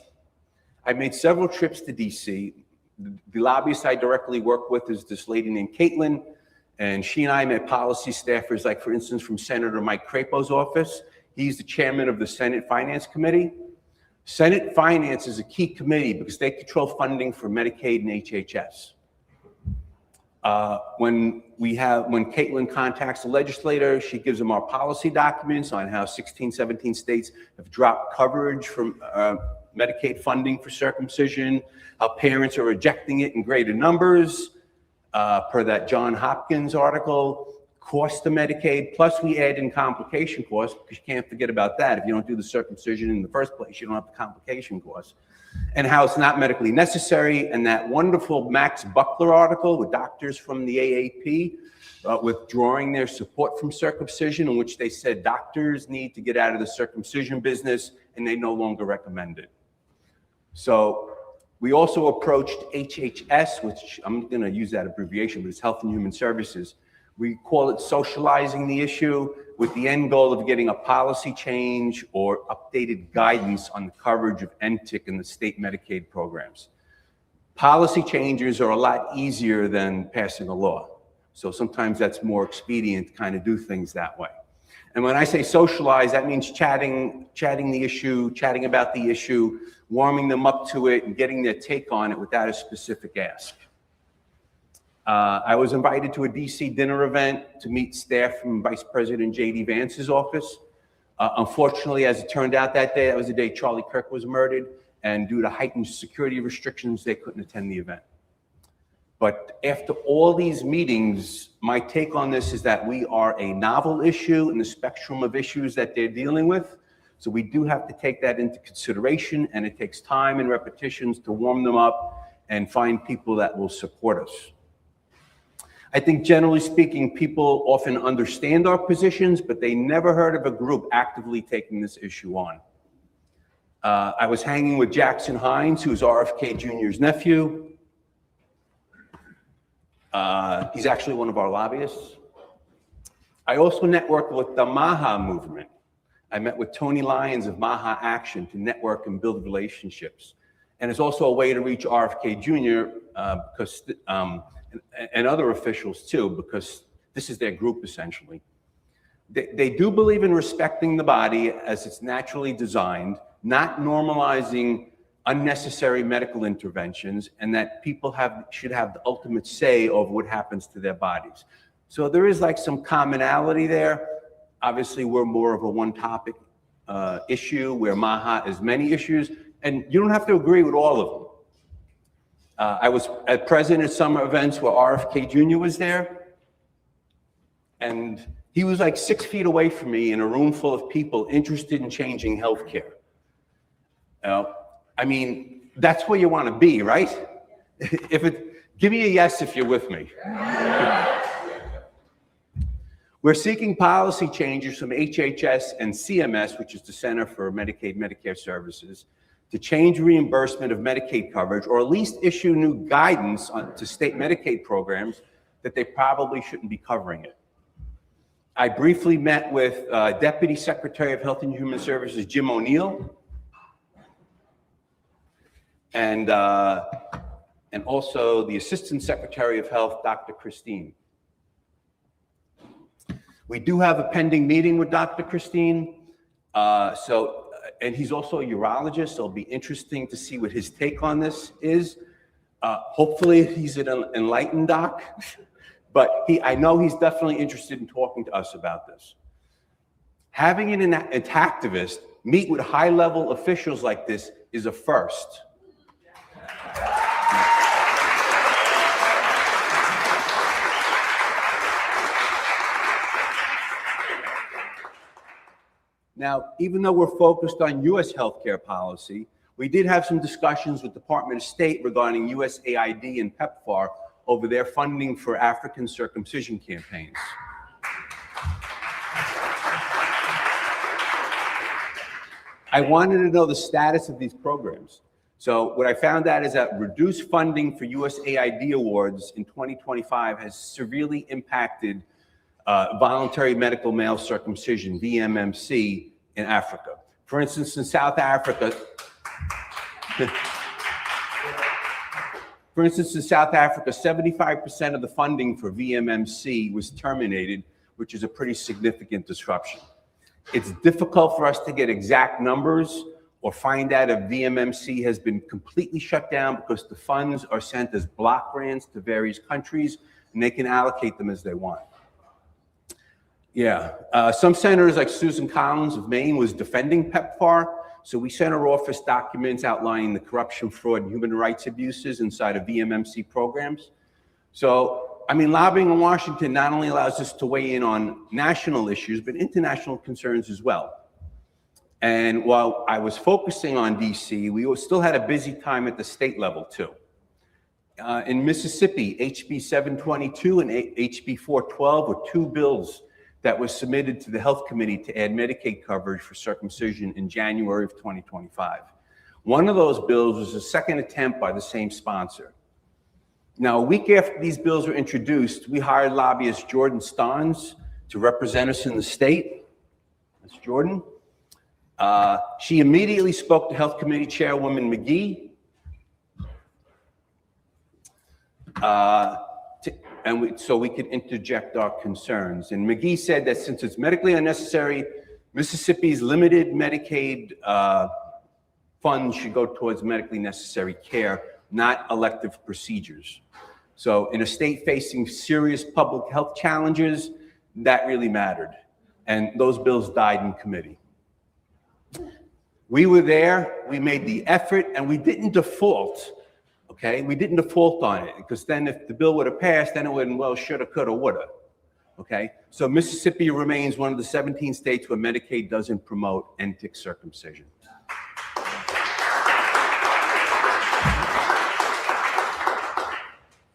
I made several trips to DC. The lobbyist I directly work with is this lady named Caitlin, and she and I met policy staffers, like for instance, from Senator Mike Crapo's office. He's the chairman of the Senate Finance Committee. Senate Finance is a key committee because they control funding for Medicaid and HHS. When Caitlin contacts the legislator, she gives them our policy documents on how 16, 17 states have dropped coverage from Medicaid funding for circumcision, how parents are rejecting it in greater numbers, per that John Hopkins article, cost to Medicaid, plus we add in complication costs, because you can't forget about that. If you don't do the circumcision in the first place, you don't have the complication costs. And how it's not medically necessary, and that wonderful Max Buckler article with doctors from the AAP withdrawing their support from circumcision, in which they said doctors need to get out of the circumcision business and they no longer recommend it. So we also approached HHS, which I'm going to use that abbreviation, but it's Health and Human Services. We call it socializing the issue with the end goal of getting a policy change or updated guidance on the coverage of NTIC in the state Medicaid programs. Policy changes are a lot easier than passing a law. So sometimes that's more expedient to kind of do things that way. And when I say socialize, that means chatting the issue, chatting about the issue, warming them up to it and getting their take on it without a specific ask. I was invited to a DC dinner event to meet staff from Vice President J.D. Vance's office. Unfortunately, as it turned out that day, that was the day Charlie Kirk was murdered, and due to heightened security restrictions, they couldn't attend the event. But after all these meetings, my take on this is that we are a novel issue in the spectrum of issues that they're dealing with. So we do have to take that into consideration, and it takes time and repetitions to warm them up and find people that will support us. I think generally speaking, people often understand our positions, but they never heard of a group actively taking this issue on. I was hanging with Jackson Hines, who's RFK Jr.'s nephew. He's actually one of our lobbyists. I also networked with the MAHA movement. I met with Tony Lyons of MAHA Action to network and build relationships. And it's also a way to reach RFK Jr. Because, and other officials too, because this is their group essentially. They do believe in respecting the body as it's naturally designed, not normalizing unnecessary medical interventions, and that people should have the ultimate say over what happens to their bodies. So there is like some commonality there. Obviously, we're more of a one-topic issue where MAHA is many issues, and you don't have to agree with all of them. I was present at some events where RFK Jr. was there, and he was like 6 feet away from me in a room full of people interested in changing healthcare. I mean, that's where you want to be, right? Give me a yes if you're with me. We're seeking policy changes from HHS and CMS, which is the Center for Medicaid Medicare Services, to change reimbursement of Medicaid coverage, or at least issue new guidance to state Medicaid programs that they probably shouldn't be covering it. I briefly met with Deputy Secretary of Health and Human Services, Jim O'Neill, and also the Assistant Secretary of Health, Dr. Christine. We do have a pending meeting with Dr. Christine. And he's also a urologist, so it'll be interesting to see what his take on this is. Hopefully he's an enlightened doc, but I know he's definitely interested in talking to us about this. Having an activist meet with high-level officials like this is a first. Now, even though we're focused on U.S. healthcare policy, we did have some discussions with the Department of State regarding USAID and PEPFAR over their funding for African circumcision campaigns. I wanted to know the status of these programs. So what I found out is that reduced funding for USAID awards in 2025 has severely impacted voluntary medical male circumcision, VMMC, in Africa. For instance, in South Africa, 75% of the funding for VMMC was terminated, which is a pretty significant disruption. It's difficult for us to get exact numbers or find out if VMMC has been completely shut down because the funds are sent as block grants to various countries and they can allocate them as they want. Yeah, some senators like Susan Collins of Maine was defending PEPFAR, so we sent her office documents outlining the corruption, fraud, and human rights abuses inside of VMMC programs. So, I mean, lobbying in Washington not only allows us to weigh in on national issues, but international concerns as well. And while I was focusing on DC, we still had a busy time at the state level too. In Mississippi, HB 722 and HB 412 were two bills that was submitted to the Health Committee to add Medicaid coverage for circumcision in January of 2025. One of those bills was a second attempt by the same sponsor. Now, a week after these bills were introduced, we hired lobbyist Jordan Stahns to represent us in the state. That's Jordan. She immediately spoke to Health Committee Chairwoman McGee. So we could interject our concerns. And McGee said that since it's medically unnecessary, Mississippi's limited Medicaid funds should go towards medically necessary care, not elective procedures. So in a state facing serious public health challenges, that really mattered. And those bills died in committee. We were there, we made the effort, and we didn't default, okay? We didn't default on it, because then if the bill would have passed, then it would have, well, shoulda, coulda, woulda, okay? So Mississippi remains one of the 17 states where Medicaid doesn't promote NTIC circumcision.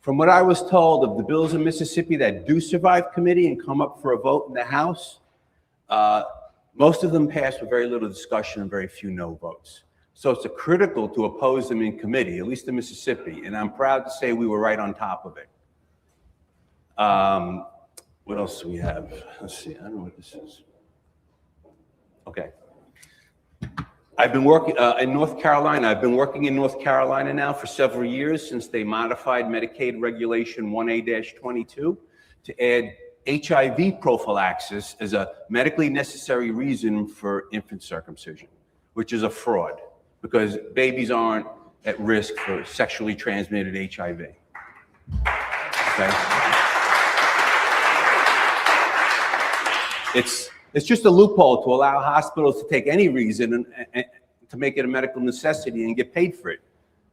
From what I was told of the bills in Mississippi that do survive committee and come up for a vote in the House, most of them pass with very little discussion and very few no votes. So it's critical to oppose them in committee, at least in Mississippi, and I'm proud to say we were right on top of it. What else do we have? Let's see, I don't know what this is. Okay. I've been working in North Carolina. I've been working in North Carolina now for several years since they modified Medicaid Regulation 1A-22 to add HIV prophylaxis as a medically necessary reason for infant circumcision, which is a fraud because babies aren't at risk for sexually transmitted HIV. Okay? It's just a loophole to allow hospitals to take any reason and to make it a medical necessity and get paid for it,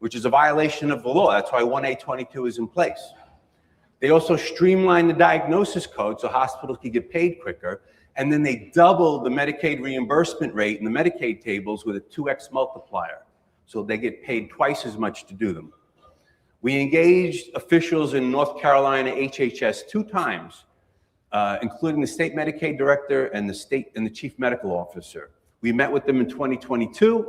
which is a violation of the law. That's why 1A22 is in place. They also streamlined the diagnosis code so hospitals can get paid quicker, and then they doubled the Medicaid reimbursement rate in the Medicaid tables with a 2x multiplier, so they get paid twice as much to do them. We engaged officials in North Carolina HHS 2 times, including the state Medicaid director and the chief medical officer. We met with them in 2022.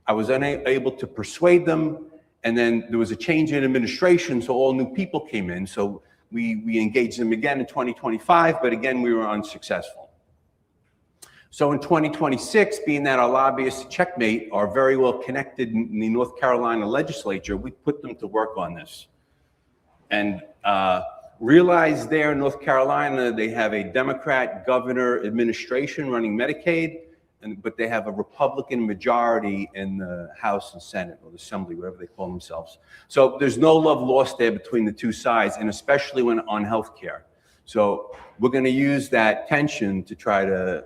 I was unable to persuade them. And then there was a change in administration, so all new people came in. So we engaged them again in 2025, but again, we were unsuccessful. So in 2026, being that our lobbyists, Checkmate, are very well connected in the North Carolina legislature, we put them to work on this. And realized there in North Carolina, they have a Democrat governor administration running Medicaid, but they have a Republican majority in the House and Senate, or the Assembly, whatever they call themselves. So there's no love lost there between the two sides, and especially when on healthcare. So we're going to use that tension to try to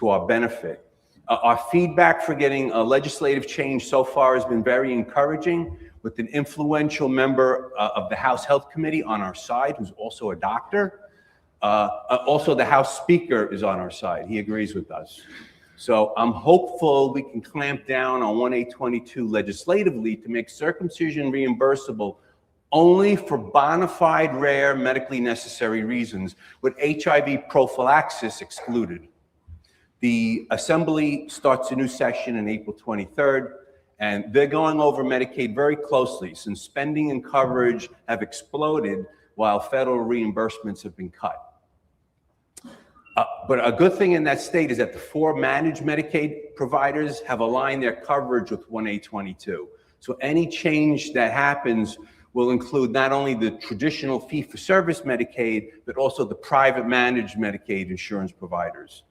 our benefit. Our feedback for getting a legislative change so far has been very encouraging, with an influential member of the House Health Committee on our side, who's also a doctor. Also, the House Speaker is on our side. He agrees with us. So I'm hopeful we can clamp down on 1A22 legislatively to make circumcision reimbursable only for bona fide, rare, medically necessary reasons, with HIV prophylaxis excluded. The Assembly starts a new session on April 23rd, and they're going over Medicaid very closely since spending and coverage have exploded while federal reimbursements have been cut. But a good thing in that state is that the 4 managed Medicaid providers have aligned their coverage with 1A22. So any change that happens will include not only the traditional fee-for-service Medicaid, but also the private managed Medicaid insurance providers.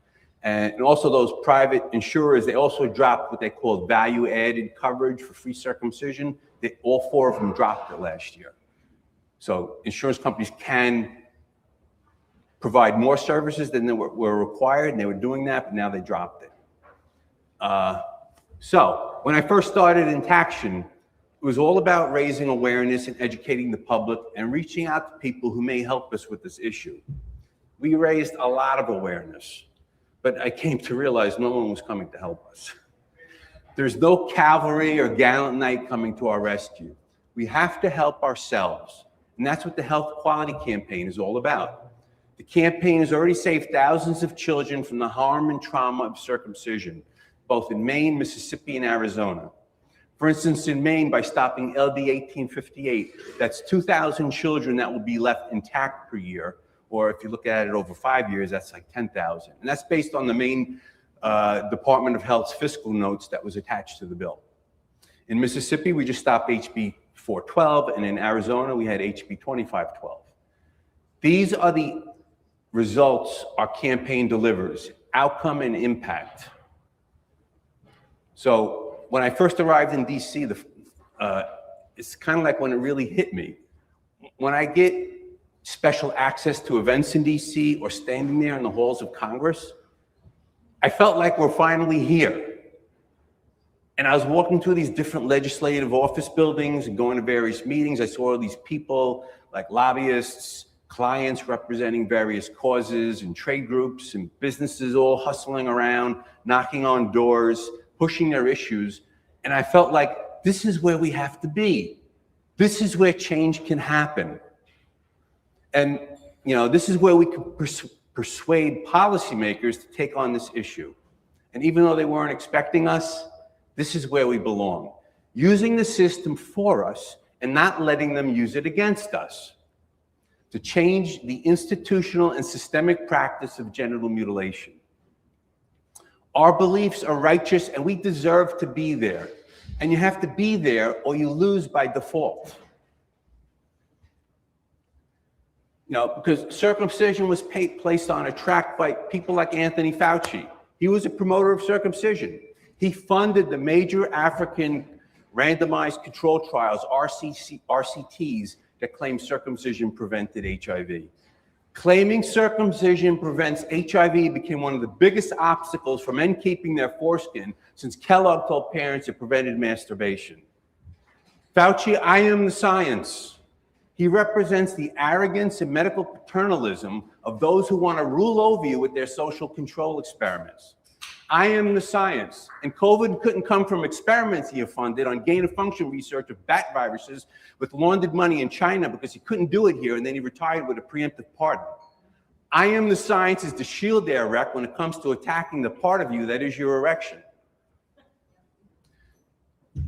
And also those private insurers, they also dropped what they call value-added coverage for free circumcision. All 4 of them dropped it last year. So insurance companies can provide more services than were required, and they were doing that, but now they dropped it. So when I first started in Taction, it was all about raising awareness and educating the public and reaching out to people who may help us with this issue. We raised a lot of awareness, but I came to realize no one was coming to help us. There's no cavalry or gallant knight coming to our rescue. We have to help ourselves, and that's what the Health Quality Campaign is all about. The campaign has already saved thousands of children from the harm and trauma of circumcision, both in Maine, Mississippi, and Arizona. For instance, in Maine, by stopping LD 1858, that's 2,000 children that will be left intact per year, or if you look at it over 5 years, that's like 10,000. And that's based on the Maine Department of Health's fiscal notes that was attached to the bill. In Mississippi, we just stopped HB 412, and in Arizona, we had HB 2512. These are the results our campaign delivers: outcome and impact. So when I first arrived in DC, it's kind of like when it really hit me. When I get special access to events in DC or standing there in the halls of Congress, I felt like we're finally here. And I was walking through these different legislative office buildings and going to various meetings. I saw all these people like lobbyists, clients representing various causes and trade groups and businesses all hustling around, knocking on doors, pushing their issues. And I felt like this is where we have to be. This is where change can happen. And, you know, this is where we can persuade policymakers to take on this issue. And even though they weren't expecting us, this is where we belong. Using the system for us and not letting them use it against us to change the institutional and systemic practice of genital mutilation. Our beliefs are righteous and we deserve to be there. And you have to be there or you lose by default. You know, because circumcision was placed on a track by people like Anthony Fauci. He was a promoter of circumcision. He funded the major African randomized control trials, RCTs, that claimed circumcision prevented HIV. Claiming circumcision prevents HIV became one of the biggest obstacles for men keeping their foreskin since Kellogg told parents it prevented masturbation. Fauci, I am the science. He represents the arrogance and medical paternalism of those who want to rule over you with their social control experiments. I am the science. And COVID couldn't come from experiments he funded on gain-of-function research of bat viruses with laundered money in China because he couldn't do it here, and then he retired with a preemptive pardon. I am the science is the shield they erect when it comes to attacking the part of you that is your erection.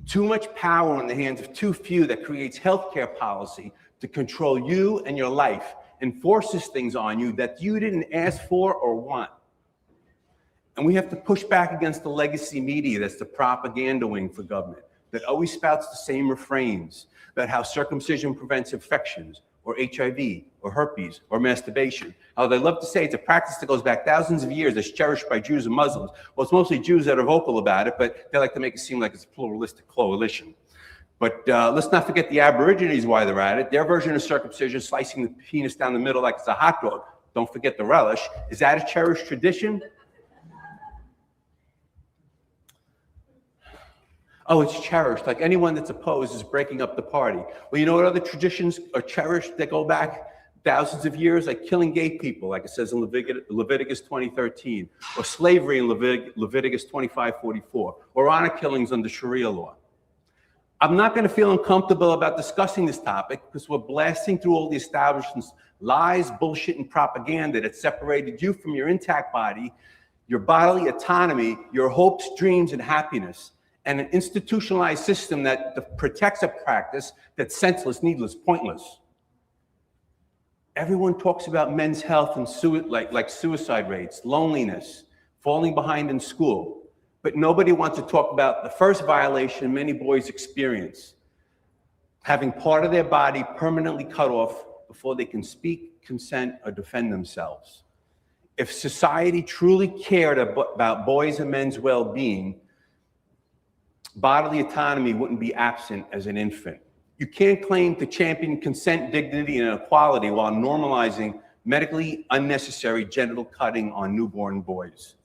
Too much power in the hands of too few that creates healthcare policy to control you and your life and forces things on you that you didn't ask for or want. And we have to push back against the legacy media that's the propaganda wing for government, that always spouts the same refrains about how circumcision prevents infections, or HIV, or herpes, or masturbation. How they love to say it's a practice that goes back thousands of years that's cherished by Jews and Muslims. Well, it's mostly Jews that are vocal about it, but they like to make it seem like it's a pluralistic coalition. But let's not forget the Aborigines why they're at it. Their version of circumcision, slicing the penis down the middle like it's a hot dog. Don't forget the relish. Is that a cherished tradition? Oh, it's cherished. Like anyone that's opposed is breaking up the party. Well, you know what other traditions are cherished that go back thousands of years? Like killing gay people, like it says in Leviticus 20:13, or slavery in Leviticus 25:44, or honor killings under Sharia law. I'm not going to feel uncomfortable about discussing this topic because we're blasting through all the establishment's lies, bullshit, and propaganda that separated you from your intact body, your bodily autonomy, your hopes, dreams, and happiness, and an institutionalized system that protects a practice that's senseless, needless, pointless. Everyone talks about men's health and like suicide rates, loneliness, falling behind in school, but nobody wants to talk about the first violation many boys experience, having part of their body permanently cut off before they can speak, consent, or defend themselves. If society truly cared about boys' and men's well-being, bodily autonomy wouldn't be absent as an infant. You can't claim to champion consent, dignity, and equality while normalizing medically unnecessary genital cutting on newborn boys.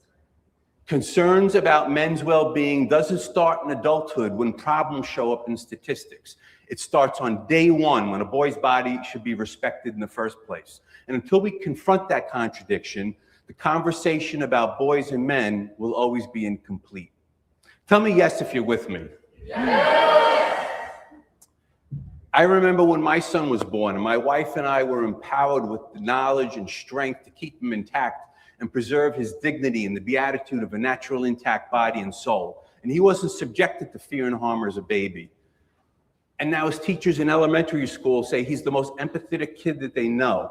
Concerns about men's well-being doesn't start in adulthood when problems show up in statistics. It starts on day one when a boy's body should be respected in the first place. And until we confront that contradiction, the conversation about boys and men will always be incomplete. Tell me yes if you're with me. Yes. I remember when my son was born and my wife and I were empowered with the knowledge and strength to keep him intact and preserve his dignity and the beatitude of a natural intact body and soul. And he wasn't subjected to fear and harm as a baby. And now his teachers in elementary school say he's the most empathetic kid that they know.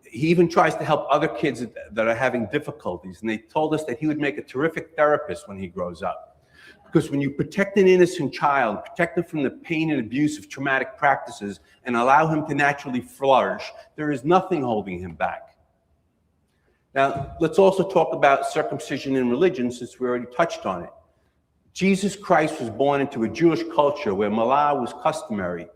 He even tries to help other kids that are having difficulties. And they told us that he would make a terrific therapist when he grows up. Because when you protect an innocent child, protect them from the pain and abuse of traumatic practices, and allow him to naturally flourish, there is nothing holding him back. Now, let's also talk about circumcision in religion, since we already touched on it. Jesus Christ was born into a Jewish culture where malah was customary,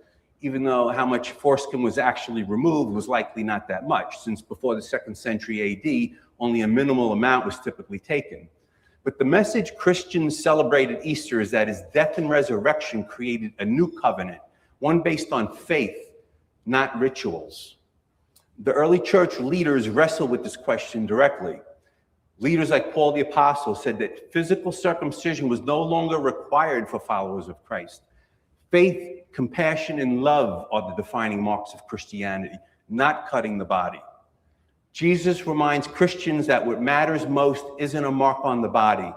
even though how much foreskin was actually removed was likely not that much, since before the 2nd century AD, only a minimal amount was typically taken. But the message Christians celebrate at Easter is that his death and resurrection created a new covenant, one based on faith, not rituals. The early church leaders wrestled with this question directly. Leaders like Paul the Apostle said that physical circumcision was no longer required for followers of Christ. Faith, compassion, and love are the defining marks of Christianity, not cutting the body. Jesus reminds Christians that what matters most isn't a mark on the body.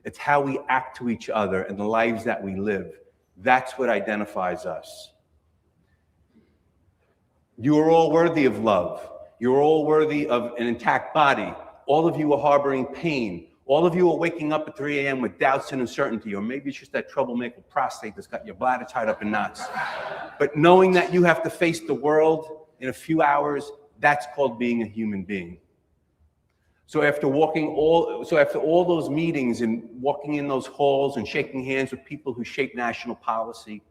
It's how we act to each other and the lives that we live. That's what identifies us. You are all worthy of love. You're all worthy of an intact body. All of you are harboring pain. All of you are waking up at 3 a.m. with doubts and uncertainty, or maybe it's just that troublemaker prostate that's got your bladder tied up in knots. But knowing that you have to face the world in a few hours, that's called being a human being. So after all those meetings and walking in those halls and shaking hands with people who shape national policy,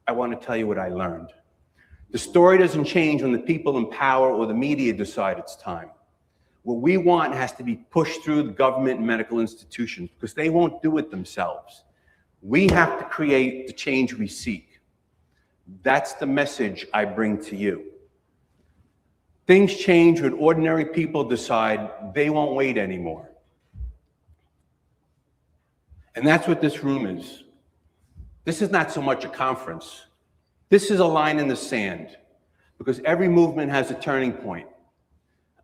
I want to tell you what I learned. The story doesn't change when the people in power or the media decide it's time. What we want has to be pushed through the government and medical institutions because they won't do it themselves. We have to create the change we seek. That's the message I bring to you. Things change when ordinary people decide they won't wait anymore. And that's what this room is. This is not so much a conference. This is a line in the sand because every movement has a turning point.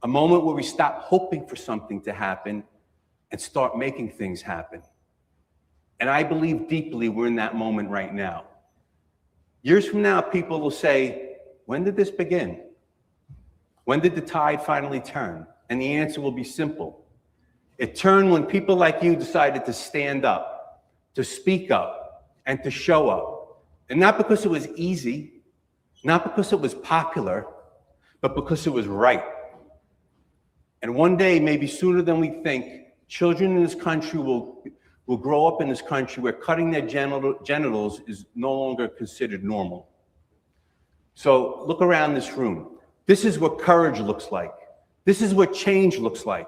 A moment where we stop hoping for something to happen and start making things happen. And I believe deeply we're in that moment right now. Years from now, people will say, when did this begin? When did the tide finally turn? And the answer will be simple. It turned when people like you decided to stand up, to speak up, and to show up. And not because it was easy, not because it was popular, but because it was right. And one day, maybe sooner than we think, children in this country will grow up in this country where cutting their genitals is no longer considered normal. So look around this room. This is what courage looks like. This is what change looks like.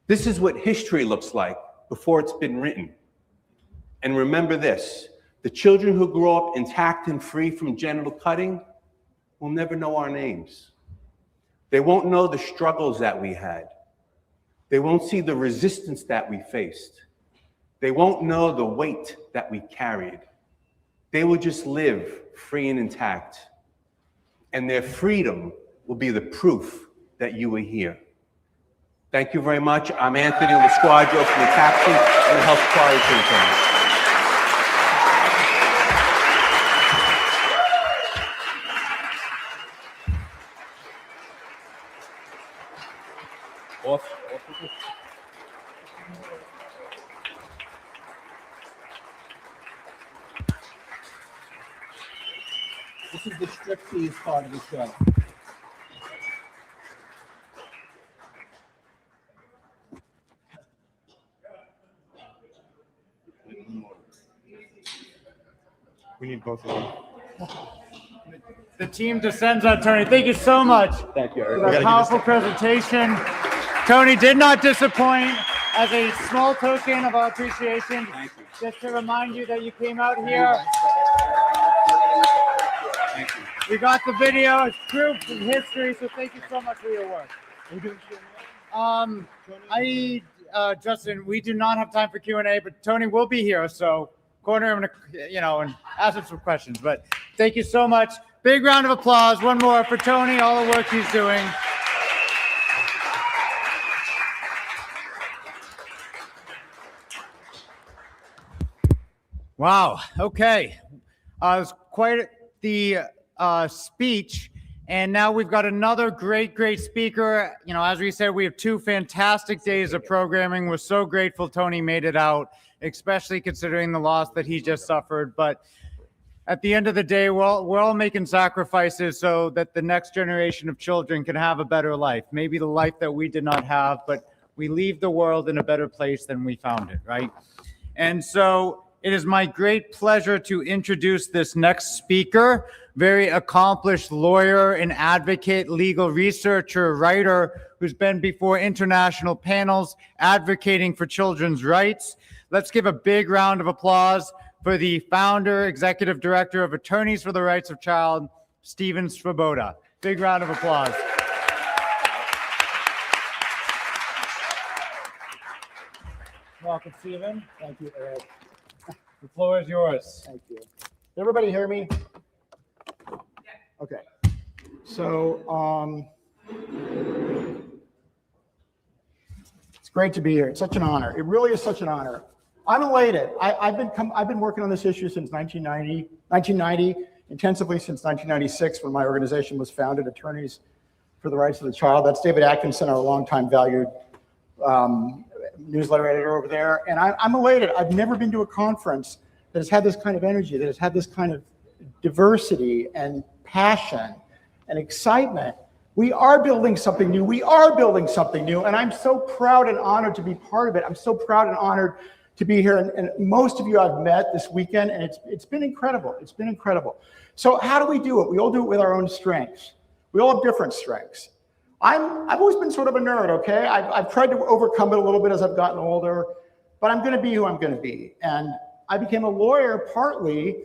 This is what history looks like before it's been written. And remember this, the children who grow up intact and free from genital cutting will never know our names. They won't know the struggles that we had. They won't see the resistance that we faced. They won't know the weight that we carried. They will just live free and intact. And their freedom will be the proof that you were here. Thank you very much. I'm Anthony Lasquadro from the Captain and the Health Quality Center. This is the striptease part of the show. We need both of them. The team descends on Tony. Thank you so much. Thank you, Eric. For that powerful presentation. Tony did not disappoint. As a small token of our appreciation, just to remind you that you came out here. We got the video. It's proof in history, so thank you so much for your work. Justin, we do not have time for Q&A, but Tony will be here, so corner him, and ask him some questions. But thank you so much. Big round of applause. One more for Tony, all the work he's doing. Wow. Okay. It was quite the speech. And now we've got another great speaker. As we said, we have 2 fantastic days of programming. We're so grateful Tony made it out, especially considering the loss that he just suffered. But at the end of the day, we're all making sacrifices so that the next generation of children can have a better life. Maybe the life that we did not have, but we leave the world in a better place than we found it, right? And so it is my great pleasure to introduce this next speaker, very accomplished lawyer and advocate, legal researcher, writer, who's been before international panels advocating for children's rights. Let's give a big round of applause for the founder, executive director of Attorneys for the Rights of Child, Steven Svoboda. Big round of applause. Welcome, Stephen. Thank you, Eric. The floor is yours. Thank you. Does everybody hear me? Okay. So, it's great to be here. It's such an honor. It really is such an honor. I'm elated. I've been working on this issue since 1990, intensively since 1996, when my organization was founded, Attorneys for the Rights of the Child. That's David Atkinson, our longtime valued newsletter editor over there. And I'm elated. I've never been to a conference that has had this kind of energy, that has had this kind of diversity and passion and excitement. We are building something new. We are building something new. And I'm so proud and honored to be part of it. I'm so proud and honored to be here. And most of you I've met this weekend, and it's been incredible. It's been incredible. So how do we do it? We all do it with our own strengths. We all have different strengths. I've always been sort of a nerd, okay? I've tried to overcome it a little bit as I've gotten older, but I'm gonna be who I'm gonna be. And I became a lawyer partly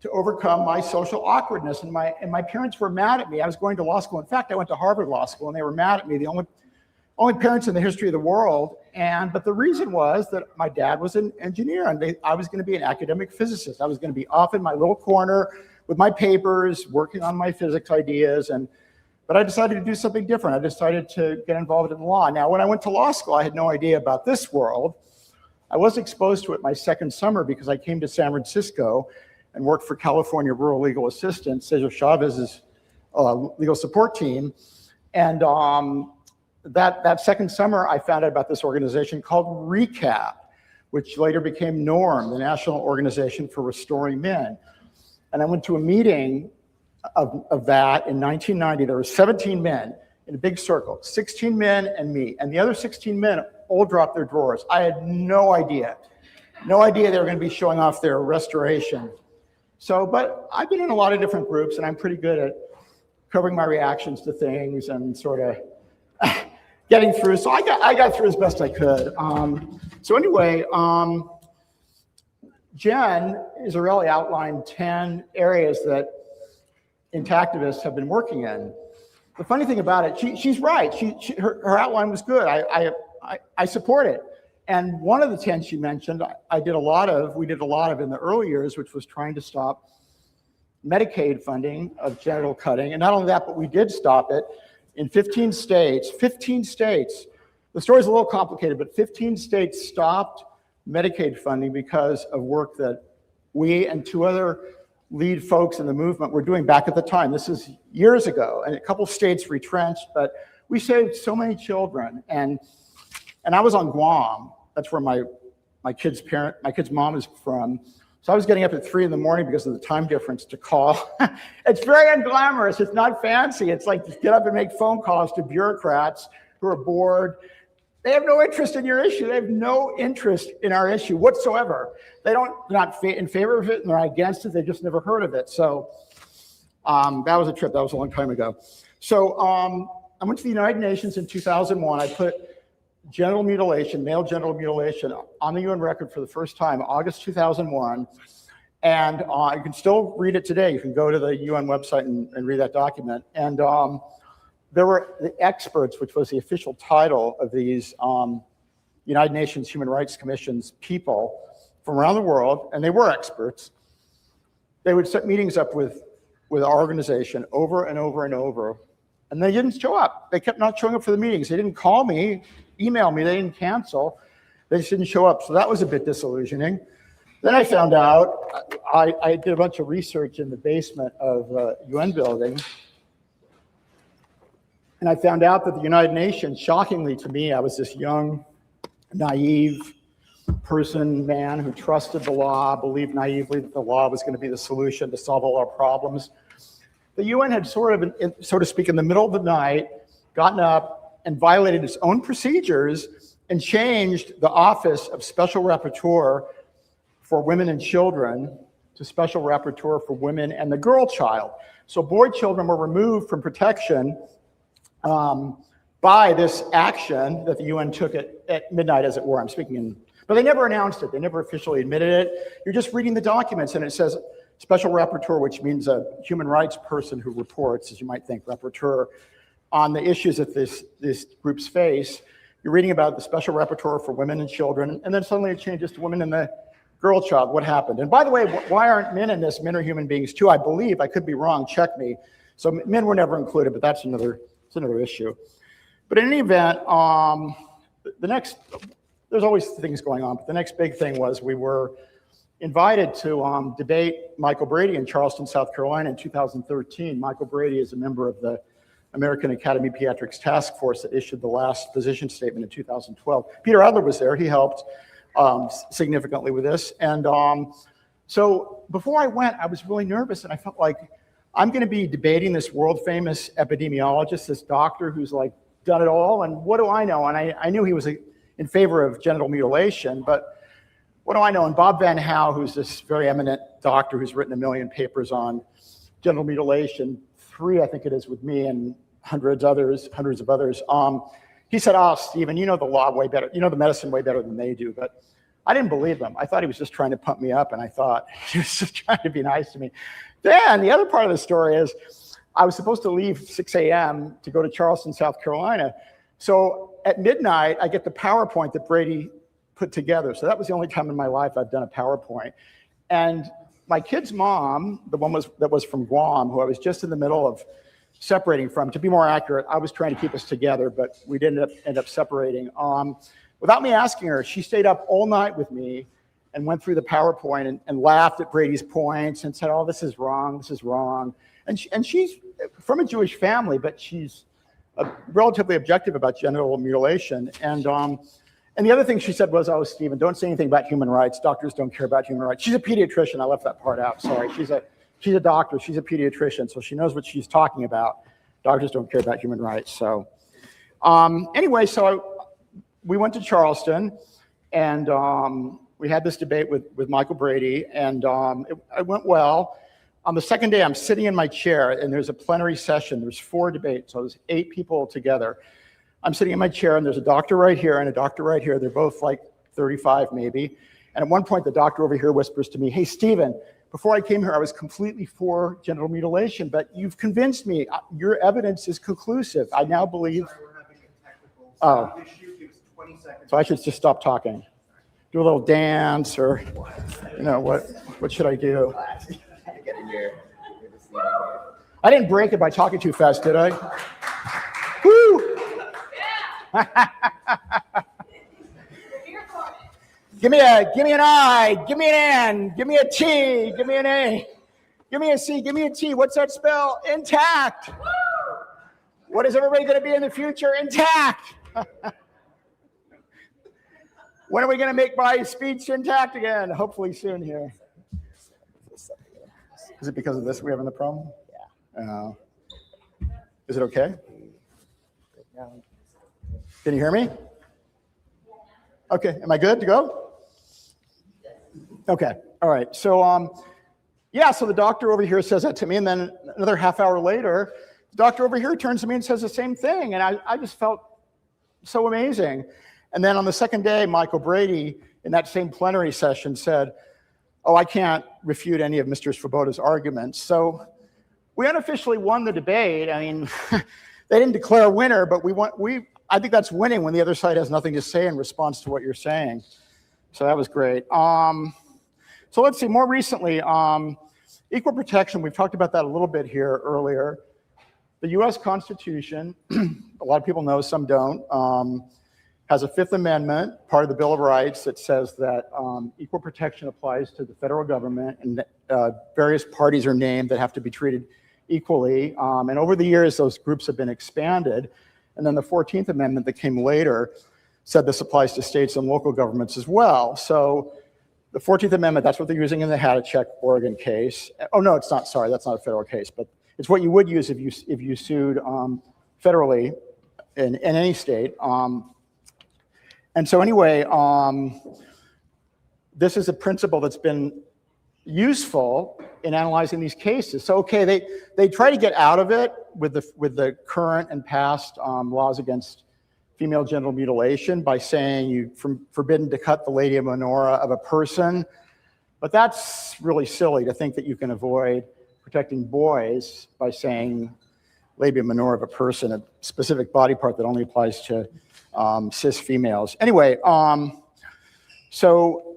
to overcome my social awkwardness, and my parents were mad at me. I was going to law school. In fact, I went to Harvard Law School, and they were mad at me, the only parents in the history of the world. But the reason was that my dad was an engineer, and I was gonna be an academic physicist. I was gonna be off in my little corner with my papers, working on my physics ideas, but I decided to do something different. I decided to get involved in law. Now, when I went to law school, I had no idea about this world. I was exposed to it my second summer because I came to San Francisco and worked for California Rural Legal Assistance, Cesar Chavez's legal support team. And that second summer, I found out about this organization called RECAP, which later became NORM, the National Organization for Restoring Men. And I went to a meeting of that in 1990. There were 17 men in a big circle, 16 men and me. And the other 16 men all dropped their drawers. I had no idea they were going to be showing off their restoration. But I've been in a lot of different groups, and I'm pretty good at covering my reactions to things and sort of getting through. So I got through as best I could. Anyway, Jen Izzarelli outlined 10 areas that intactivists have been working in. The funny thing about it, she's right. Her outline was good. I support it. And one of the 10 she mentioned, we did a lot of in the early years, which was trying to stop Medicaid funding of genital cutting. And not only that, but we did stop it in 15 states. 15 states. The story's a little complicated, but 15 states stopped Medicaid funding because of work that we and two other lead folks in the movement were doing back at the time. This is years ago, and a couple of states retrenched, but we saved so many children. And I was on Guam. That's where my kid's mom is from. So I was getting up at 3 a.m. because of the time difference to call. It's very unglamorous. It's not fancy. It's like just get up and make phone calls to bureaucrats who are bored. They have no interest in your issue. They have no interest in our issue whatsoever. They're not in favor of it, and they're not against it. They just never heard of it. So that was a trip. That was a long time ago. So I went to the United Nations in 2001. I put genital mutilation, male genital mutilation, on the UN record for the first time, August 2001. And you can still read it today. You can go to the UN website and read that document. And there were the experts, which was the official title of these United Nations Human Rights Commission's people from around the world, and they were experts. They would set meetings up with our organization over and over and over, and they didn't show up. They kept not showing up for the meetings. They didn't call me, email me, they didn't cancel. They just didn't show up, so that was a bit disillusioning. Then I found out, I did a bunch of research in the basement of the UN building, and I found out that the United Nations, shockingly to me, I was this young, naive man who trusted the law, believed naively that the law was going to be the solution to solve all our problems. The UN had sort of, so to speak, in the middle of the night, gotten up and violated its own procedures and changed the office of Special Rapporteur for women and children to special rapporteur for women and the girl child. So boy children were removed from protection by this action that the UN took at midnight, as it were. I'm speaking in, but they never announced it. They never officially admitted it. You're just reading the documents and it says special rapporteur, which means a human rights person who reports, as you might think, rapporteur, on the issues that these groups face. You're reading about the special rapporteur for women and children, and then suddenly it changes to women and the girl child. What happened? And by the way, why aren't men in this? Men are human beings too, I believe. I could be wrong, check me. So men were never included, but that's another issue. But in any event, there's always things going on, but the next big thing was we were invited to debate Michael Brady in Charleston, South Carolina in 2013. Michael Brady is a member of the American Academy Pediatrics Task Force that issued the last position statement in 2012. Peter Adler was there. He helped significantly with this. And so before I went, I was really nervous, and I felt like I'm going to be debating this world famous epidemiologist, this doctor who's like done it all. And what do I know? And I knew he was in favor of genital mutilation, but what do I know? And Bob Van Houw, who's this very eminent doctor who's written 1 million papers on genital mutilation, 3, I think it is, with me and hundreds of others, he said, "Oh, Stephen, you know the law way better, you know the medicine way better than they do." But I didn't believe him. I thought he was just trying to pump me up, and I thought he was just trying to be nice to me. Then the other part of the story is I was supposed to leave 6 a.m. to go to Charleston, South Carolina. So at midnight, I get the PowerPoint that Brady put together. So that was the only time in my life I've done a PowerPoint. And my kid's mom, the one that was from Guam, who I was just in the middle of separating from, to be more accurate, I was trying to keep us together, but we didn't end up separating. Without me asking her, she stayed up all night with me and went through the PowerPoint and laughed at Brady's points and said, "Oh, this is wrong, this is wrong." And she's from a Jewish family, but she's relatively objective about genital mutilation. And the other thing she said was, "Oh, Stephen, don't say anything about human rights. Doctors don't care about human rights." She's a pediatrician. I left that part out. Sorry. She's a doctor. She's a pediatrician, so she knows what she's talking about. Doctors don't care about human rights. So anyway, we went to Charleston, and we had this debate with Michael Brady, and it went well. On the second day, I'm sitting in my chair, and there's a plenary session. There's 4 debates, so there's 8 people together. I'm sitting in my chair, and there's a doctor right here and a doctor right here. They're both like 35 maybe. And at one point, the doctor over here whispers to me, "Hey, Stephen, before I came here, I was completely for genital mutilation, but you've convinced me. Your evidence is conclusive. I now believe..." Oh, so I should just stop talking. Do a little dance, or, you know, what should I do? I didn't break it by talking too fast, did I? Woo! Give me an I, give me an N, give me a T, give me an A, give me a C, give me a T. What's that spell? Intact. What is everybody going to be in the future? Intact. When are we going to make my speech intact again? Hopefully soon here. Is it because of this we're having the problem? Yeah. Is it okay? Can you hear me? Okay, am I good to go? Okay, all right. So, so the doctor over here says that to me, and then another half hour later, the doctor over here turns to me and says the same thing, and I just felt so amazing. And then on the second day, Michael Brady, in that same plenary session, said, "Oh, I can't refute any of Mr. Svoboda's arguments." So we unofficially won the debate. I mean, they didn't declare a winner, but I think that's winning when the other side has nothing to say in response to what you're saying. So that was great. So let's see, more recently, equal protection, we've talked about that a little bit here earlier. The US Constitution, a lot of people know, some don't, has a 5th Amendment, part of the Bill of Rights, that says that equal protection applies to the federal government, and various parties are named that have to be treated equally. And over the years, those groups have been expanded. And then the 14th Amendment that came later said this applies to states and local governments as well. So the 14th Amendment, that's what they're using in the Hadachek, Oregon case. Oh, no, it's not. Sorry, that's not a federal case, but it's what you would use if you sued federally in any state. And so anyway, this is a principle that's been useful in analyzing these cases. So, okay, they try to get out of it with the current and past laws against female genital mutilation by saying you're forbidden to cut the labia minora of a person. But that's really silly to think that you can avoid protecting boys by saying labia minora of a person, a specific body part that only applies to cis females. Anyway, so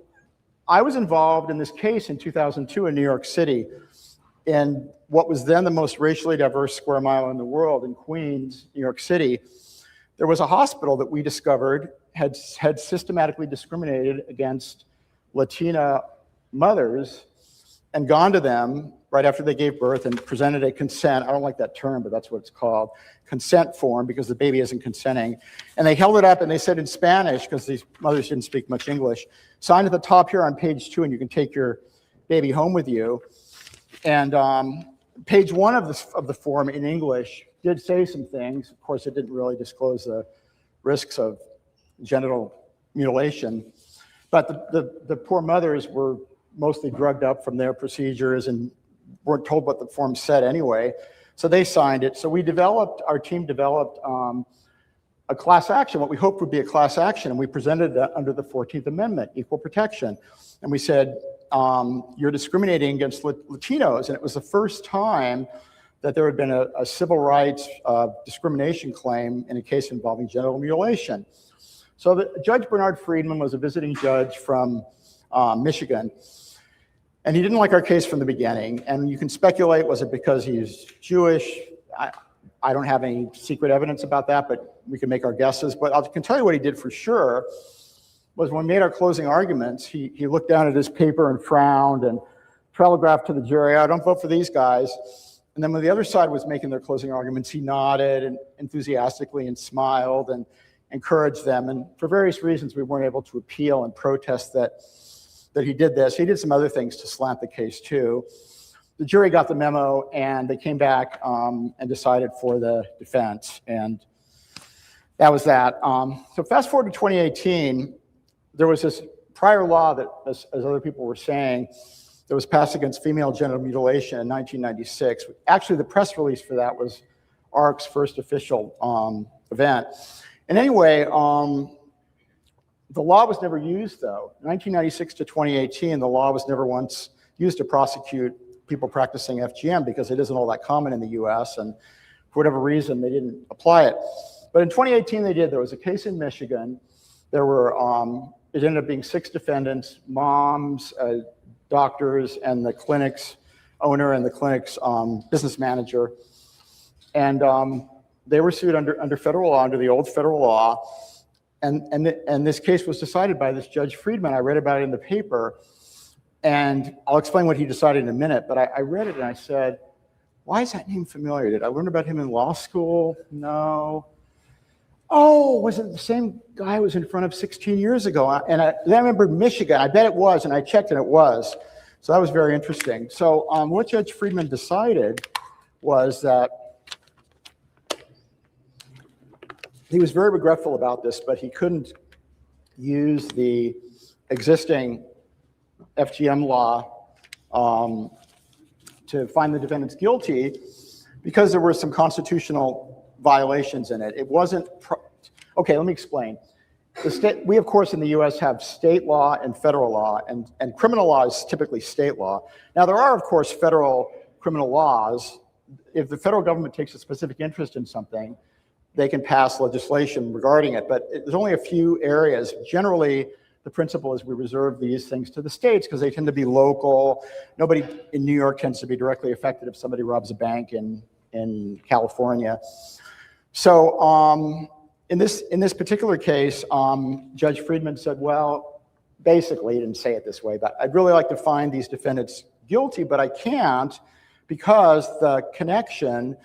I was involved in this case in 2002 in New York City, in what was then the most racially diverse square mile in the world in Queens, New York City. There was a hospital that we discovered had systematically discriminated against Latina mothers and gone to them right after they gave birth and presented a consent, I don't like that term, but that's what it's called, consent form, because the baby isn't consenting. And they held it up and they said in Spanish, because these mothers didn't speak much English, sign at the top here on page 2 and you can take your baby home with you. And page 1 of the form in English did say some things. Of course, it didn't really disclose the risks of genital mutilation. But the poor mothers were mostly drugged up from their procedures and weren't told what the form said anyway. So they signed it. So our team developed a class action, what we hoped would be a class action, and we presented that under the 14th Amendment, equal protection. And we said, you're discriminating against Latinos. And it was the first time that there had been a civil rights discrimination claim in a case involving genital mutilation. So Judge Bernard Friedman was a visiting judge from Michigan. And he didn't like our case from the beginning. And you can speculate, was it because he's Jewish? I don't have any secret evidence about that, but we can make our guesses. But I can tell you what he did for sure was when we made our closing arguments, he looked down at his paper and frowned and telegraphed to the jury, I don't vote for these guys. And then when the other side was making their closing arguments, he nodded and enthusiastically and smiled and encouraged them. And for various reasons, we weren't able to appeal and protest that he did this. He did some other things to slant the case too. The jury got the memo and they came back and decided for the defense. And that was that. So fast forward to 2018, there was this prior law that, as other people were saying, that was passed against female genital mutilation in 1996. Actually, the press release for that was ARC's first official event. And anyway, the law was never used, though. 1996 to 2018, the law was never once used to prosecute people practicing FGM because it isn't all that common in the US, and for whatever reason, they didn't apply it. But in 2018, they did. There was a case in Michigan. There were, it ended up being 6 defendants, moms, doctors, and the clinic's owner and the clinic's business manager. And they were sued under federal law, under the old federal law. And this case was decided by this Judge Friedman. I read about it in the paper, and I'll explain what he decided in a minute, but I read it and I said, why is that name familiar? Did I learn about him in law school? No. Oh, was it the same guy who was in front of 16 years ago? And then I remembered Michigan. I bet it was, and I checked and it was. So that was very interesting. So what Judge Friedman decided was that he was very regretful about this, but he couldn't use the existing FGM law to find the defendants guilty because there were some constitutional violations in it. It wasn't, okay, let me explain. We, of course, in the US have state law and federal law, and criminal law is typically state law. Now, there are, of course, federal criminal laws. If the federal government takes a specific interest in something, they can pass legislation regarding it, but there's only a few areas. Generally, the principle is we reserve these things to the states because they tend to be local. Nobody in New York tends to be directly affected if somebody robs a bank in California. So in this particular case, Judge Friedman said, well, basically, he didn't say it this way, but I'd really like to find these defendants guilty, but I can't because the connection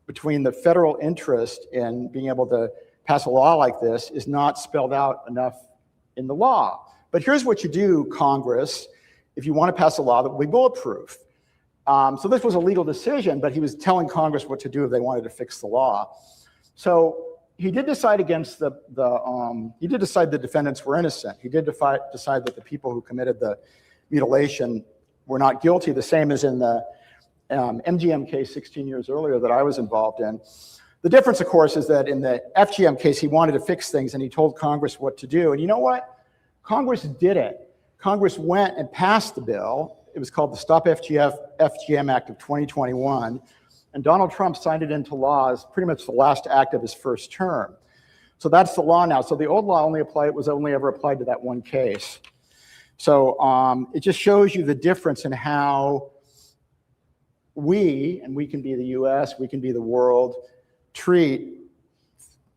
between the federal interest in being able to pass a law like this is not spelled out enough in the law. But here's what you do, Congress, if you want to pass a law that will be bulletproof. So this was a legal decision, but he was telling Congress what to do if they wanted to fix the law. So he did decide against he did decide the defendants were innocent. He did decide that the people who committed the mutilation were not guilty, the same as in the MGM case 16 years earlier that I was involved in. The difference, of course, is that in the FGM case, he wanted to fix things and he told Congress what to do. And you know what? Congress did it. Congress went and passed the bill. It was called the Stop FGM Act of 2021. And Donald Trump signed it into law as pretty much the last act of his first term. So that's the law now. So the old law was only ever applied to that one case. So it just shows you the difference in how we can be the US, we can be the world, treat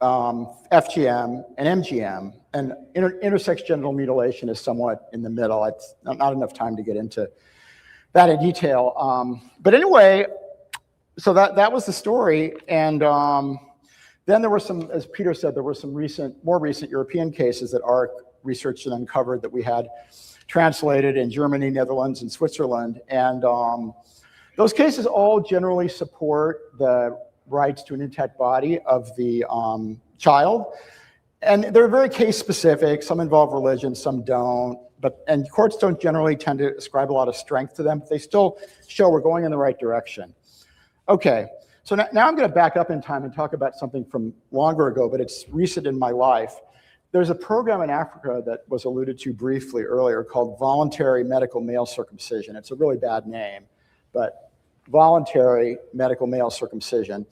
FGM and MGM. And intersex genital mutilation is somewhat in the middle. It's not enough time to get into that in detail. But anyway, so that was the story. And then there were some, as Peter said, there were some more recent European cases that ARC researched and uncovered that we had translated in Germany, Netherlands, and Switzerland. And those cases all generally support the rights to an intact body of the child. And they're very case specific. Some involve religion, some don't. And courts don't generally tend to ascribe a lot of strength to them, but they still show we're going in the right direction. Okay, so now I'm going to back up in time and talk about something from longer ago, but it's recent in my life. There's a program in Africa that was alluded to briefly earlier called voluntary medical male circumcision. It's a really bad name, but voluntary medical male circumcision.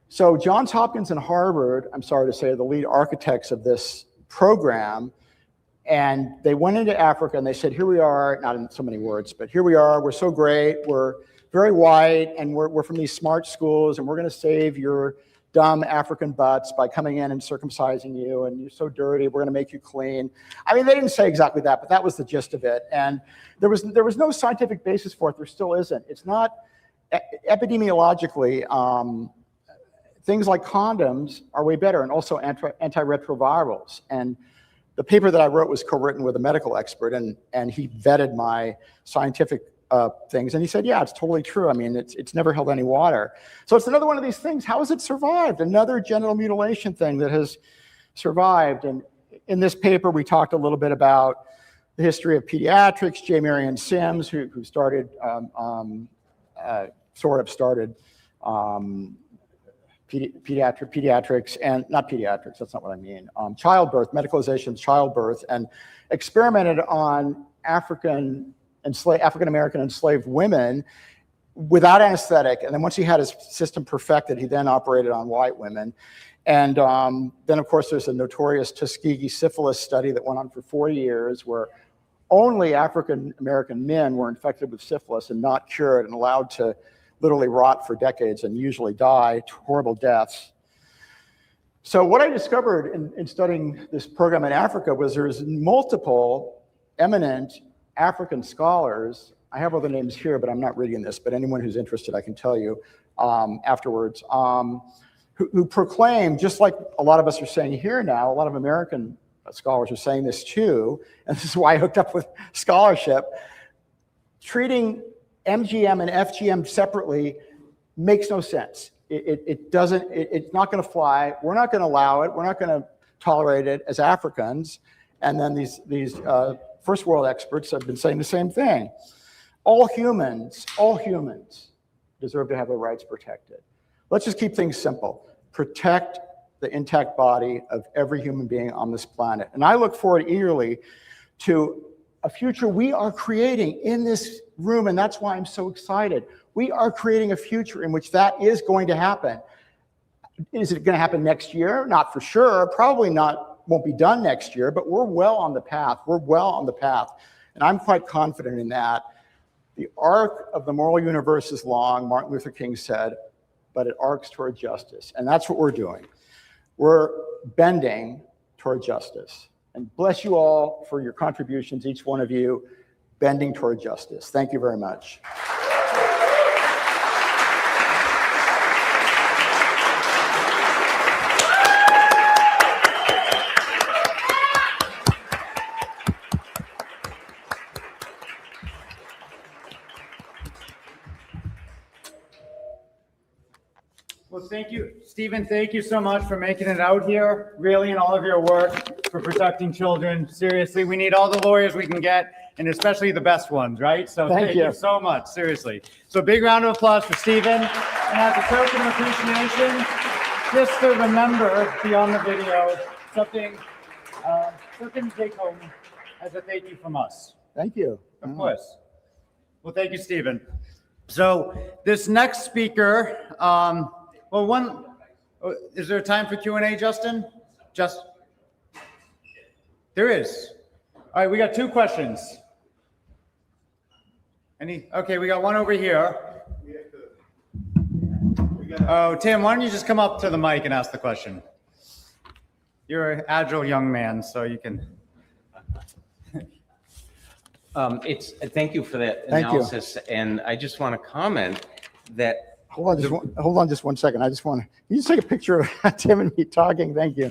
So Johns Hopkins and Harvard, I'm sorry to say, are the lead architects of this program. And they went into Africa and they said, here we are, not in so many words, but here we are, we're so great, we're very white, and we're from these smart schools, and we're going to save your dumb African butts by coming in and circumcising you, and you're so dirty, we're going to make you clean. I mean, they didn't say exactly that, but that was the gist of it. And there was no scientific basis for it. There still isn't. It's not epidemiologically. Things like condoms are way better, and also antiretrovirals. And the paper that I wrote was co-written with a medical expert, and he vetted my scientific things, and he said, yeah, it's totally true. I mean, it's never held any water. So it's another one of these things. How has it survived? Another genital mutilation thing that has survived. And in this paper, we talked a little bit about the history of pediatrics. J. Marion Sims, who started, pediatrics, and not pediatrics, that's not what I mean, childbirth, medicalization of childbirth, and experimented on African-American enslaved women without anesthetic. And then once he had his system perfected, he then operated on white women. And then, of course, there's a notorious Tuskegee syphilis study that went on for 40 years where only African-American men were infected with syphilis and not cured and allowed to literally rot for decades and usually die horrible deaths. So what I discovered in studying this program in Africa was there's multiple eminent African scholars. I have other names here, but I'm not reading this, but anyone who's interested, I can tell you afterwards, who proclaim, just like a lot of us are saying here now, a lot of American scholars are saying this too, and this is why I hooked up with scholarship, treating MGM and FGM separately makes no sense. It's not going to fly. We're not going to allow it. We're not going to tolerate it as Africans. And then these first world experts have been saying the same thing. All humans deserve to have their rights protected. Let's just keep things simple. Protect the intact body of every human being on this planet. And I look forward eagerly to a future we are creating in this room, and that's why I'm so excited. We are creating a future in which that is going to happen. Is it going to happen next year? Not for sure. Probably not, won't be done next year, but we're well on the path. We're well on the path, and I'm quite confident in that. The arc of the moral universe is long, Martin Luther King said, but it arcs toward justice, and that's what we're doing. We're bending toward justice. And bless you all for your contributions, each one of you, bending toward justice. Thank you very much. Well, thank you, Stephen. Thank you so much for making it out here, really, and all of your work for protecting children. Seriously, we need all the lawyers we can get, and especially the best ones, right? So Thank thank you. you so much, seriously. So big round of applause for Stephen. And as a token of appreciation, just to remember beyond the video, something to take home as a thank you from us. Thank you. Of course. Well, thank you, Stephen. So this next speaker, is there time for Q&A, Justin? There is. All right, we got 2 questions. Okay, we got one over here. Oh, Tim, why don't you just come up to the mic and ask the question? You're an agile young man, so you can. Thank you for that Thank you. analysis, and I just want to comment that. Hold on just one second. You just take a picture of Tim and me talking. Thank you.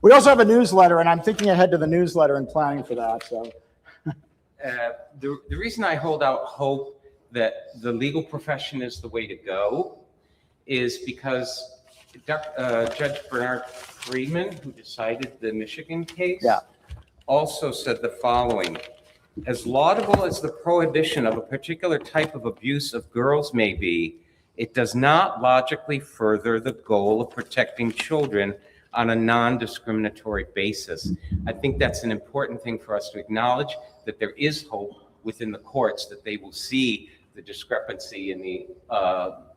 We also have a newsletter, and I'm thinking ahead to the newsletter and planning for that. So, The reason I hold out hope that the legal profession is the way to go is because Judge Bernard Friedman, who decided the Michigan case, also said the following: as laudable as the prohibition of a particular type of abuse of girls may be, it does not logically further the goal of protecting children on a non-discriminatory basis. I think that's an important thing for us to acknowledge, that there is hope within the courts that they will see the discrepancy in the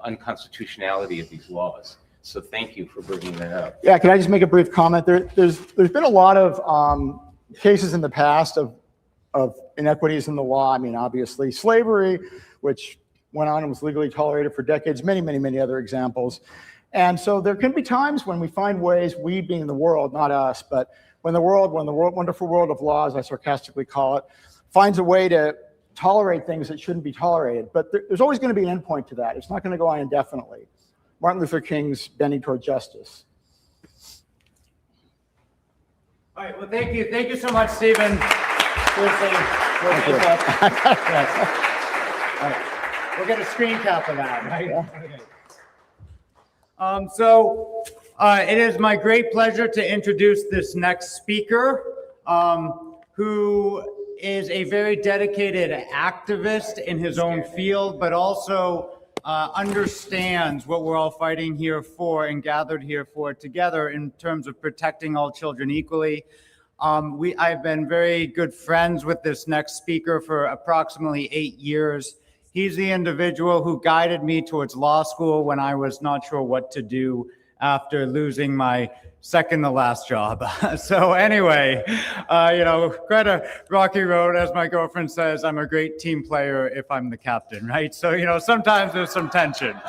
unconstitutionality of these laws. So thank you for bringing that up. yeah, can I just make a brief comment? There's been a lot of cases in the past of inequities in the law. I mean, obviously slavery, which went on and was legally tolerated for decades, many other examples. And so there can be times when we find ways, we being the world, not us, but when the wonderful world of law, as I sarcastically call it, finds a way to tolerate things that shouldn't be tolerated. But there's always going to be an endpoint to that. It's not going to go on indefinitely. Martin Luther King's bending toward justice. All right, well, thank you. Thank you so much, Stephen. Seriously, Thank you. All right. We'll get a screen cap of that, right? Yeah. Okay. It is my great pleasure to introduce this next speaker, who is a very dedicated activist in his own field, but also understands what we're all fighting here for and gathered here for together in terms of protecting all children equally. I've been very good friends with this next speaker for approximately 8 years. He's the individual who guided me towards law school when I was not sure what to do after losing my second to last job. So anyway, quite a rocky road, as my girlfriend says. I'm a great team player if I'm the captain, right? So, sometimes there's some tension.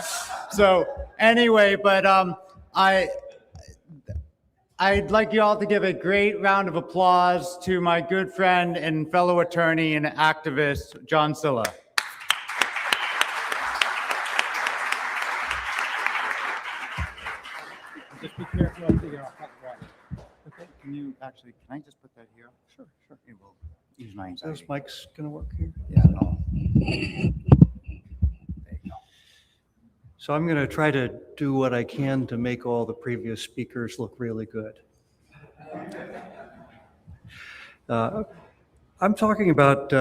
So anyway, but I'd like you all to give a great round of applause to my good friend and fellow attorney and activist, John Silla. Just be careful of the hot water. Okay, can I just put that here? Sure. It will ease my anxiety. This mic's gonna work here? Yeah, no. There you go. So I'm gonna try to do what I can to make all the previous speakers look really good. I'm talking about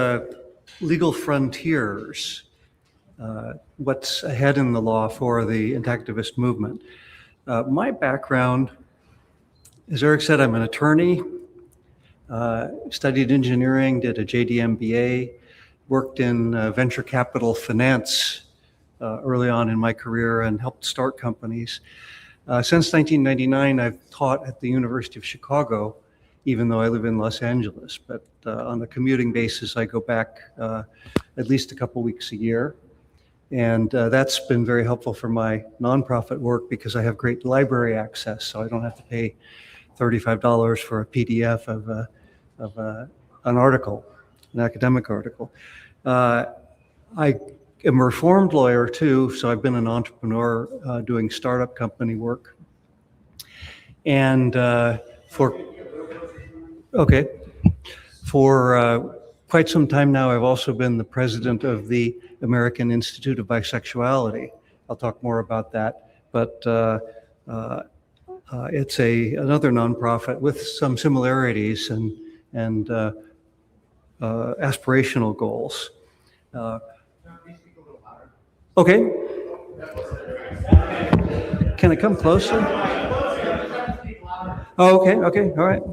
legal frontiers, what's ahead in the law for the activist movement. My background, as Eric said, I'm an attorney, studied engineering, did a JD MBA, worked in venture capital finance early on in my career and helped start companies. Since 1999, I've taught at the University of Chicago, even though I live in Los Angeles. But on a commuting basis, I go back at least a couple weeks a year. And that's been very helpful for my nonprofit work because I have great library access, so I don't have to pay $35 for a PDF of an article, an academic article. I am a reformed lawyer too, so I've been an entrepreneur doing startup company work. And for quite some time now, I've also been the president of the American Institute of Bisexuality, I'll talk more about that. But it's another nonprofit with some similarities and aspirational goals. Okay. Can I come closer? Oh, okay, all right.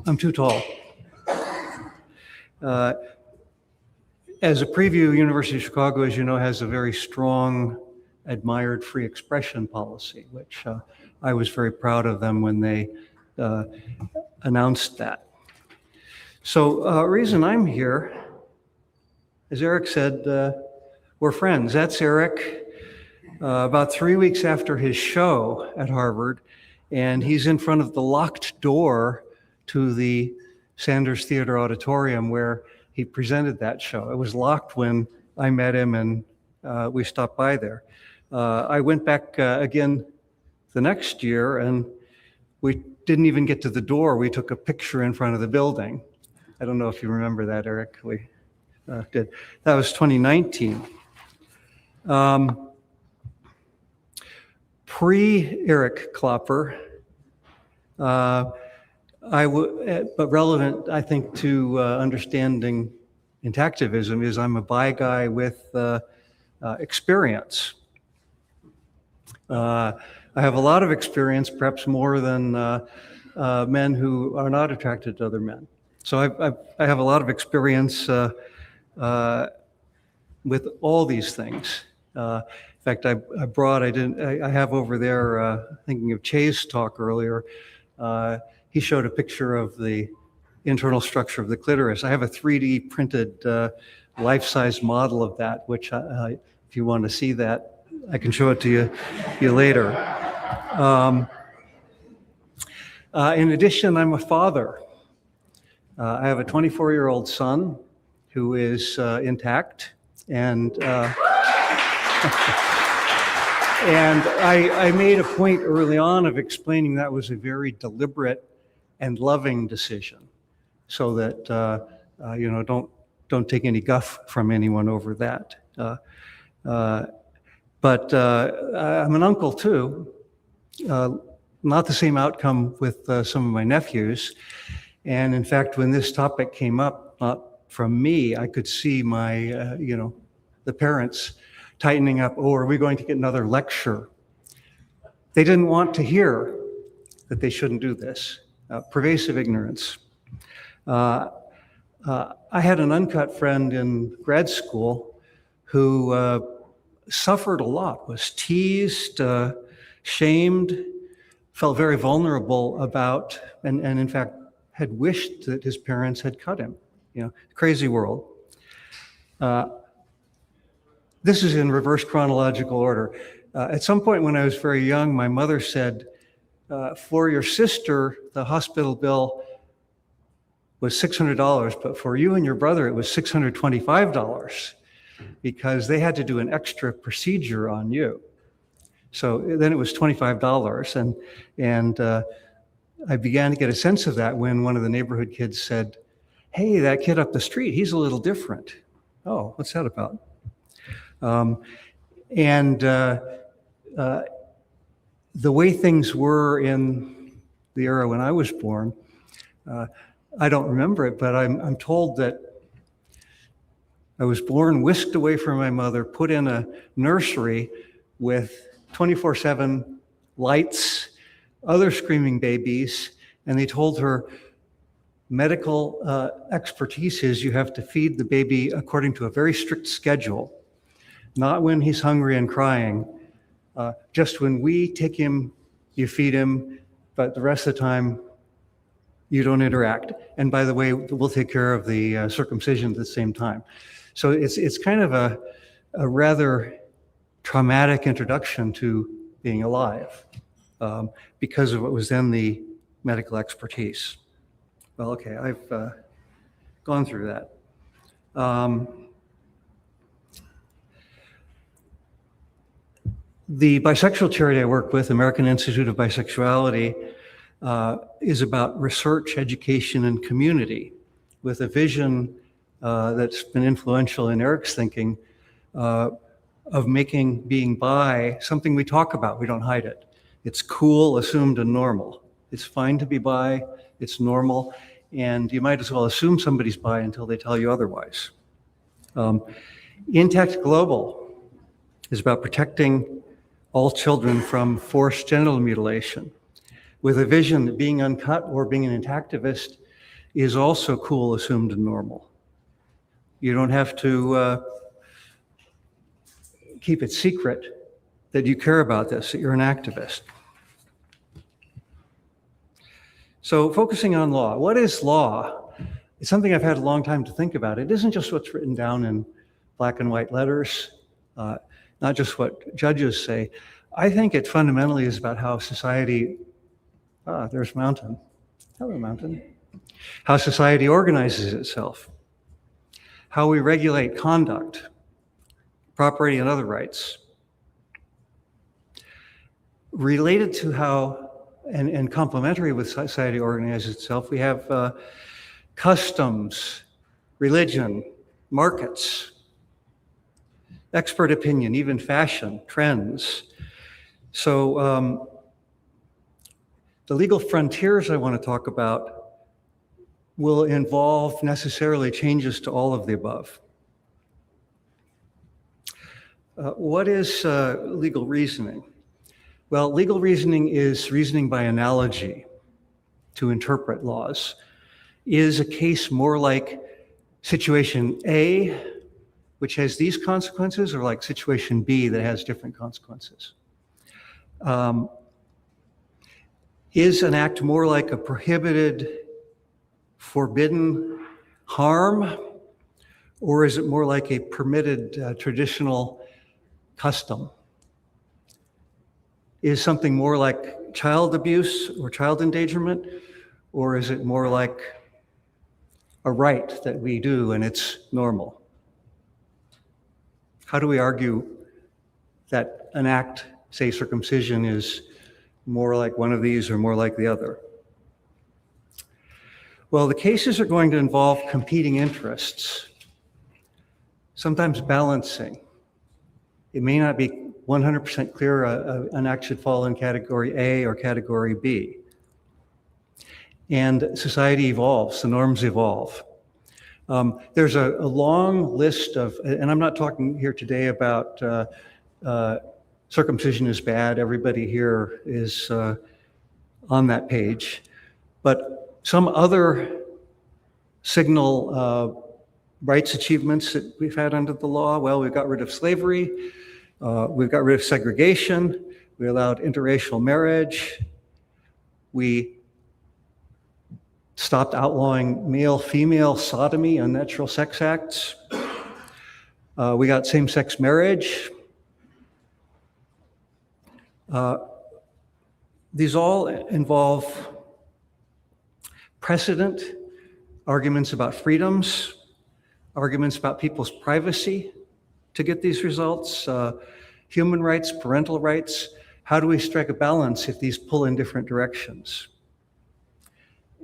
I'm too tall. As a preview, University of Chicago, as you know, has a very strong, admired free expression policy, which I was very proud of them when they announced that. So reason I'm here, as Eric said, we're friends. That's Eric. About 3 weeks after his show at Harvard, and he's in front of the locked door to the Sanders Theater Auditorium where he presented that show. It was locked when I met him and we stopped by there. I went back again the next year and we didn't even get to the door. We took a picture in front of the building. I don't know if you remember that, Eric. We did. That was 2019. Pre-Eric Klopper, but relevant, I think, to understanding intactivism is I'm a bi guy with experience. I have a lot of experience, perhaps more than men who are not attracted to other men. So I have a lot of experience with all these things. In fact, I have over there, thinking of Che's talk earlier, he showed a picture of the internal structure of the clitoris. I have a 3D printed life-size model of that, which if you want to see that, I can show it to you later. In addition, I'm a father. I have a 24-year-old son who is intact, and and I made a point early on of explaining that was a very deliberate and loving decision, so that don't take any guff from anyone over that. But I'm an uncle too. Not the same outcome with some of my nephews. And in fact, when this topic came up, not from me, I could see my, the parents tightening up. Oh, are we going to get another lecture? They didn't want to hear that they shouldn't do this. Pervasive ignorance. I had an uncut friend in grad school who suffered a lot, was teased, shamed, felt very vulnerable about, and in fact, had wished that his parents had cut him. Crazy world. This is in reverse chronological order. At some point when I was very young, my mother said, for your sister, the hospital bill was $600, but for you and your brother, it was $625 because they had to do an extra procedure on you. So then it was $25, and I began to get a sense of that when one of the neighborhood kids said, hey, that kid up the street, he's a little different. Oh, what's that about? The way things were in the era when I was born, I don't remember it, but I'm told that I was born, whisked away from my mother, put in a nursery with 24/7 lights, other screaming babies, and they told her medical expertise is you have to feed the baby according to a very strict schedule, not when he's hungry and crying. Just when we take him, you feed him, but the rest of the time, you don't interact. And by the way, we'll take care of the circumcision at the same time. So it's kind of a rather traumatic introduction to being alive because of what was then the medical expertise. Well, okay, I've gone through that. The bisexual charity I work with, American Institute of Bisexuality, is about research, education, and community with a vision that's been influential in Eric's thinking. of making being bi something we talk about. We don't hide it. It's cool, assumed, and normal. It's fine to be bi. It's normal. And you might as well assume somebody's bi until they tell you otherwise. Intact Global is about protecting all children from forced genital mutilation, with a vision that being uncut or being an intactivist is also cool, assumed, and normal. You don't have to keep it secret that you care about this, that you're an activist. So focusing on law, what is law? It's something I've had a long time to think about. It isn't just what's written down in black and white letters, not just what judges say. I think it fundamentally is about how society, there's Mountain. Hello, Mountain. How society organizes itself, how we regulate conduct, property and other rights. Related to how, and complementary with society organizes itself, we have customs, religion, markets, expert opinion, even fashion, trends. So the legal frontiers I want to talk about will involve necessarily changes to all of the above. What is legal reasoning? Well, legal reasoning is reasoning by analogy to interpret laws. Is a case more like situation A, which has these consequences, or like situation B that has different consequences? Is an act more like a prohibited, forbidden harm, or is it more like a permitted traditional custom? Is something more like child abuse or child endangerment, or is it more like a right that we do and it's normal? How do we argue that an act, say circumcision, is more like one of these or more like the other? Well, the cases are going to involve competing interests, sometimes balancing. It may not be 100% clear an act should fall in category A or category B. And society evolves, the norms evolve. There's a long list of, and I'm not talking here today about circumcision is bad. Everybody here is on that page. But some other signal rights achievements that we've had under the law, well, we've got rid of slavery. We've got rid of segregation. We allowed interracial marriage. We stopped outlawing male-female sodomy, unnatural sex acts. We got same-sex marriage. These all involve precedent, arguments about freedoms, arguments about people's privacy to get these results, human rights, parental rights. How do we strike a balance if these pull in different directions?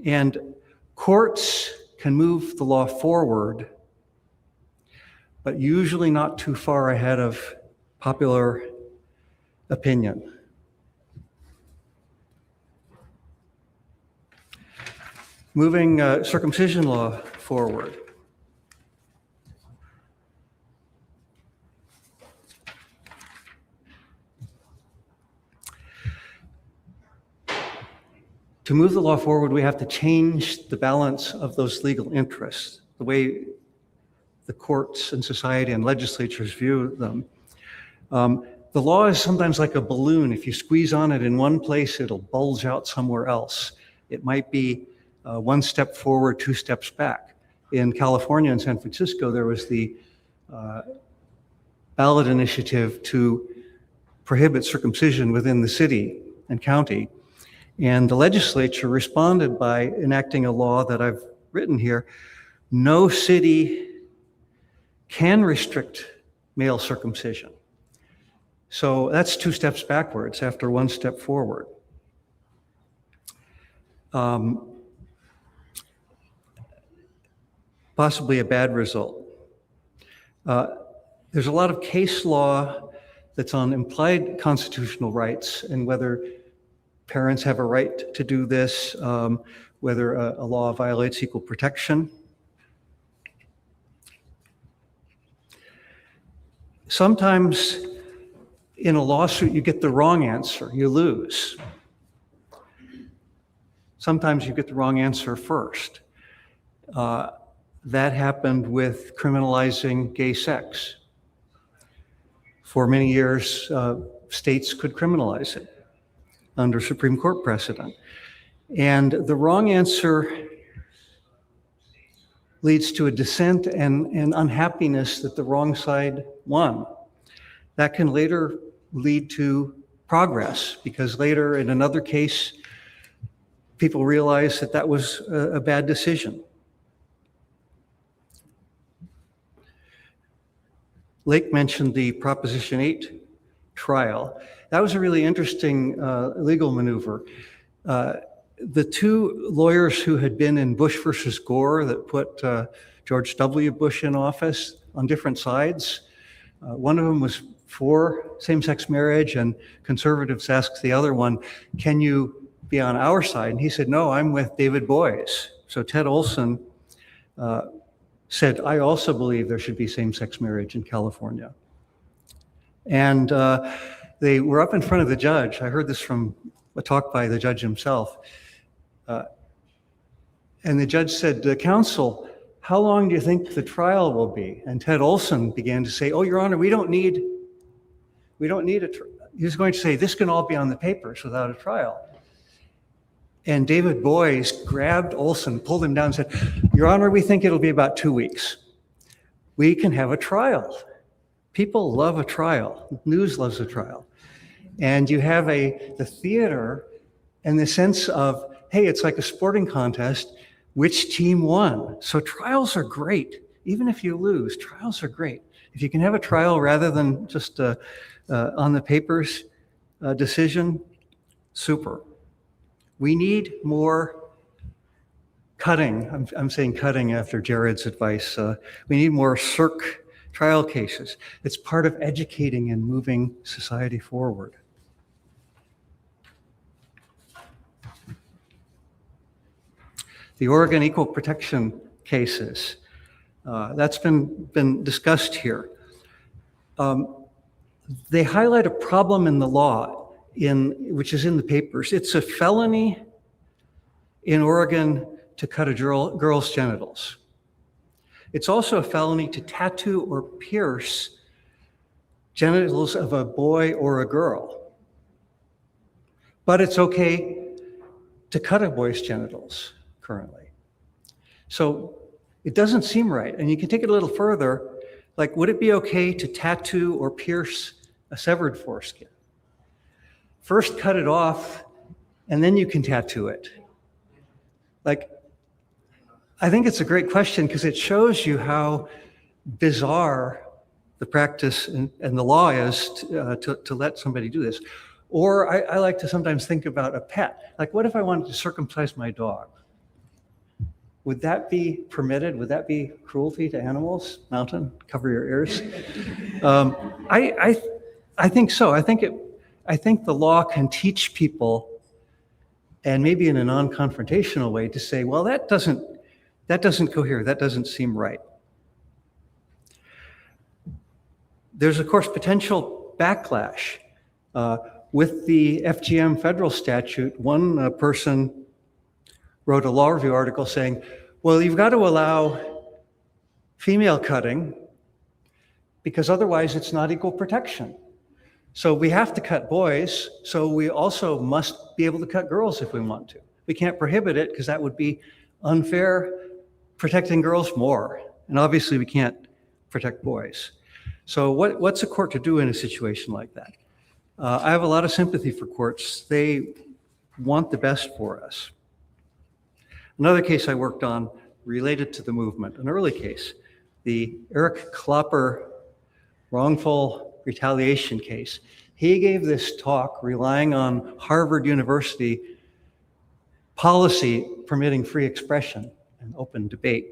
And courts can move the law forward, but usually not too far ahead of popular opinion. Moving circumcision law forward. To move the law forward, we have to change the balance of those legal interests, the way the courts and society and legislatures view them. The law is sometimes like a balloon. If you squeeze on it in one place, it'll bulge out somewhere else. It might be one step forward, two steps back. In California and San Francisco, there was the ballot initiative to prohibit circumcision within the city and county. And the legislature responded by enacting a law that I've written here. No city can restrict male circumcision. So that's two steps backwards after one step forward. Possibly a bad result. The there's a lot of case law that's on implied constitutional rights and whether parents have a right to do this, whether a law violates equal protection. Sometimes in a lawsuit, you get the wrong answer, you lose. Sometimes you get the wrong answer first. That happened with criminalizing gay sex. For many years, states could criminalize it under Supreme Court precedent. And the wrong answer leads to a dissent and unhappiness that the wrong side won. That can later lead to progress, because later in another case, people realize that that was a bad decision. Lake mentioned the Proposition 8 trial. That was a really interesting legal maneuver. The two lawyers who had been in Bush versus Gore that put George W. Bush in office on different sides, one of them was for same-sex marriage, and conservatives asked the other one, can you be on our side? And he said, no, I'm with David Boies. So Ted Olson said, I also believe there should be same-sex marriage in California. And they were up in front of the judge. I heard this from a talk by the judge himself. And the judge said, counsel, how long do you think the trial will be? And Ted Olson began to say, oh, Your Honor, we don't need a trial. He was going to say, this can all be on the papers without a trial. And David Boies grabbed Olson, pulled him down and said, Your Honor, we think it'll be about 2 weeks. We can have a trial. People love a trial. News loves a trial. And you have the theater and the sense of, hey, it's like a sporting contest. Which team won? So trials are great. Even if you lose, trials are great. If you can have a trial rather than just on the papers decision, super. We need more cutting. I'm saying cutting after Jared's advice. We need more circ trial cases. It's part of educating and moving society forward. The Oregon equal protection cases, that's been discussed here. They highlight a problem in the law, which is in the papers. It's a felony in Oregon to cut a girl's genitals. It's also a felony to tattoo or pierce genitals of a boy or a girl. But it's okay to cut a boy's genitals currently. So it doesn't seem right. And you can take it a little further. Like, would it be okay to tattoo or pierce a severed foreskin? First cut it off, and then you can tattoo it. Like, I think it's a great question because it shows you how bizarre the practice and the law is to let somebody do this. Or I like to sometimes think about a pet. Like, what if I wanted to circumcise my dog? Would that be permitted? Would that be cruelty to animals? Mountain, cover your ears. I think so. I think the law can teach people, and maybe in a non-confrontational way, to say, well, that doesn't go here. That doesn't seem right. There's, of course, potential backlash. With the FGM federal statute, one person wrote a law review article saying, well, you've got to allow female cutting because otherwise it's not equal protection. So we have to cut boys, so we also must be able to cut girls if we want to. We can't prohibit it because that would be unfair, protecting girls more. And obviously we can't protect boys. So what's a court to do in a situation like that? I have a lot of sympathy for courts. They want the best for us. Another case I worked on related to the movement, an early case, the Eric Klopper wrongful retaliation case. He gave this talk relying on Harvard University policy permitting free expression and open debate.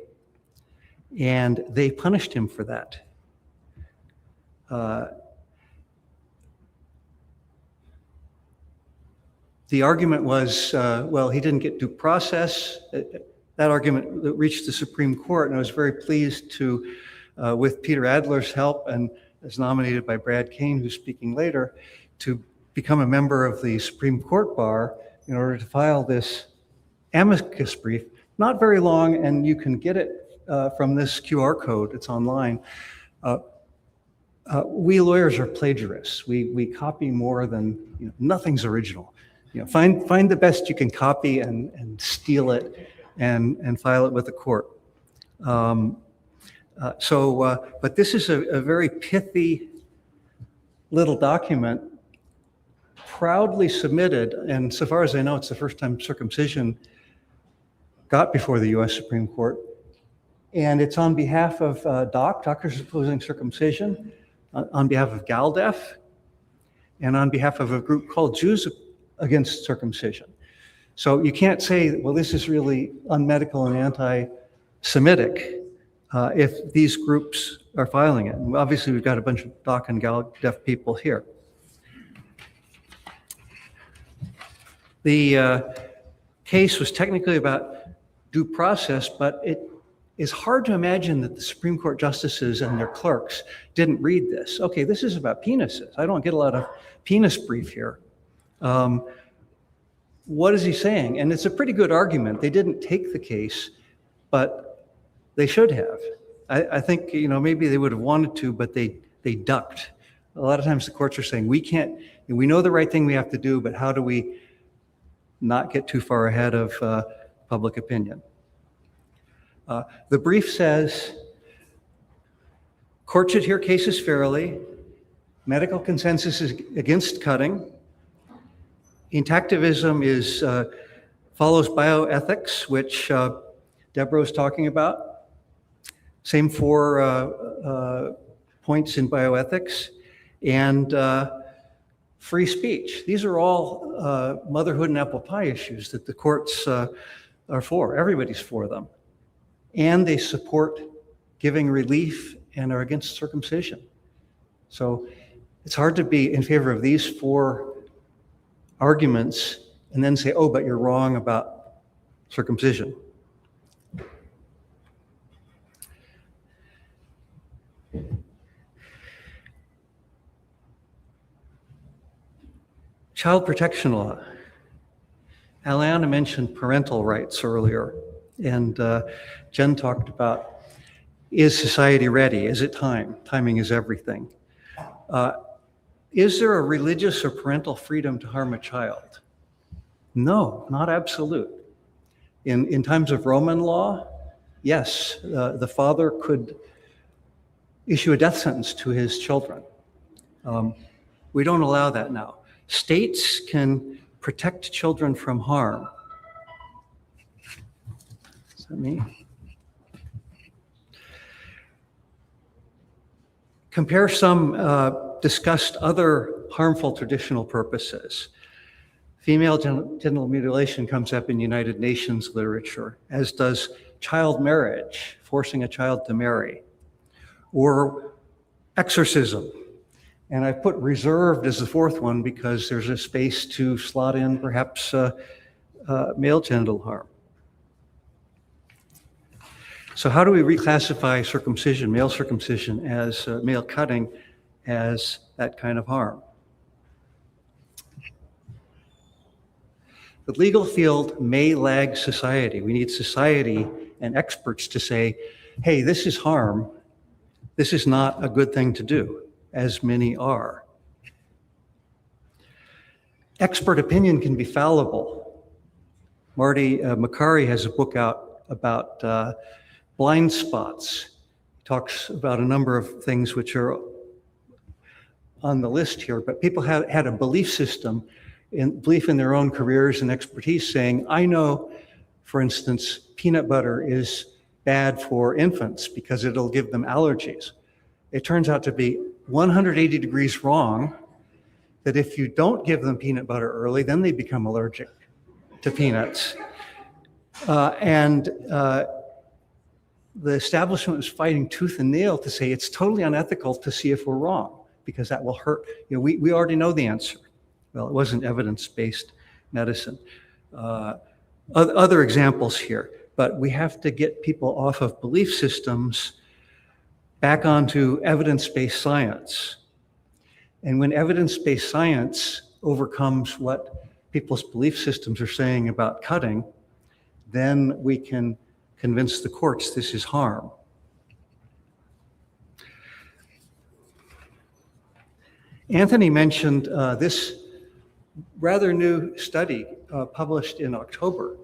And they punished him for that. The argument was, well, he didn't get due process. That argument reached the Supreme Court, and I was very pleased to, with Peter Adler's help and as nominated by Brad Kane, who's speaking later, to become a member of the Supreme Court bar in order to file this amicus brief. Not very long, and you can get it from this QR code. It's online. We lawyers are plagiarists. We copy more than, nothing's original. Find the best you can copy and steal it and file it with the court. But this is a very pithy little document, proudly submitted, and so far as I know, it's the first time circumcision got before the U.S. Supreme Court. And it's on behalf of Doctors Opposing Circumcision, on behalf of GALDEF, and on behalf of a group called Jews Against Circumcision. So you can't say, well, this is really unmedical and anti-Semitic if these groups are filing it. And obviously, we've got a bunch of Doc and GALDEF people here. The case was technically about due process, but it is hard to imagine that the Supreme Court justices and their clerks didn't read this. Okay, this is about penises. I don't get a lot of penis brief here. What is he saying? And it's a pretty good argument. They didn't take the case, but they should have. I think, maybe they would have wanted to, but they ducked. A lot of times the courts are saying, we know the right thing we have to do, but how do we not get too far ahead of public opinion? The brief says, court should hear cases fairly. Medical consensus is against cutting. Intactivism follows bioethics, which Deborah was talking about. Same 4 points in bioethics. And free speech. These are all motherhood and apple pie issues that the courts are for. Everybody's for them. And they support giving relief and are against circumcision. So it's hard to be in favor of these 4 arguments and then say, oh, but you're wrong about circumcision. Child protection law. Aliana mentioned parental rights earlier, and Jen talked about, is society ready? Is it time? Timing is everything. Is there a religious or parental freedom to harm a child? No, not absolute. In times of Roman law, yes, the father could issue a death sentence to his children. We don't allow that now. States can protect children from harm. Is that me? Compare some discussed other harmful traditional purposes. Female genital mutilation comes up in United Nations literature, as does child marriage, forcing a child to marry, or exorcism. And I put reserved as the 4th one because there's a space to slot in perhaps male genital harm. So how do we reclassify circumcision, male circumcision, as male cutting as that kind of harm? The legal field may lag society. We need society and experts to say, hey, this is harm. This is not a good thing to do, as many are. Expert opinion can be fallible. Marty Makari has a book out about blind spots. He talks about a number of things which are on the list here, but people had a belief system, belief in their own careers and expertise, saying, I know, for instance, peanut butter is bad for infants because it'll give them allergies. It turns out to be 180 degrees wrong, that if you don't give them peanut butter early, then they become allergic to peanuts. The establishment was fighting tooth and nail to say it's totally unethical to see if we're wrong. because that will hurt. We already know the answer. Well, it wasn't evidence-based medicine. Other examples here, but we have to get people off of belief systems back onto evidence-based science. And when evidence-based science overcomes what people's belief systems are saying about cutting, then we can convince the courts this is harm. Anthony mentioned this rather new study published in October.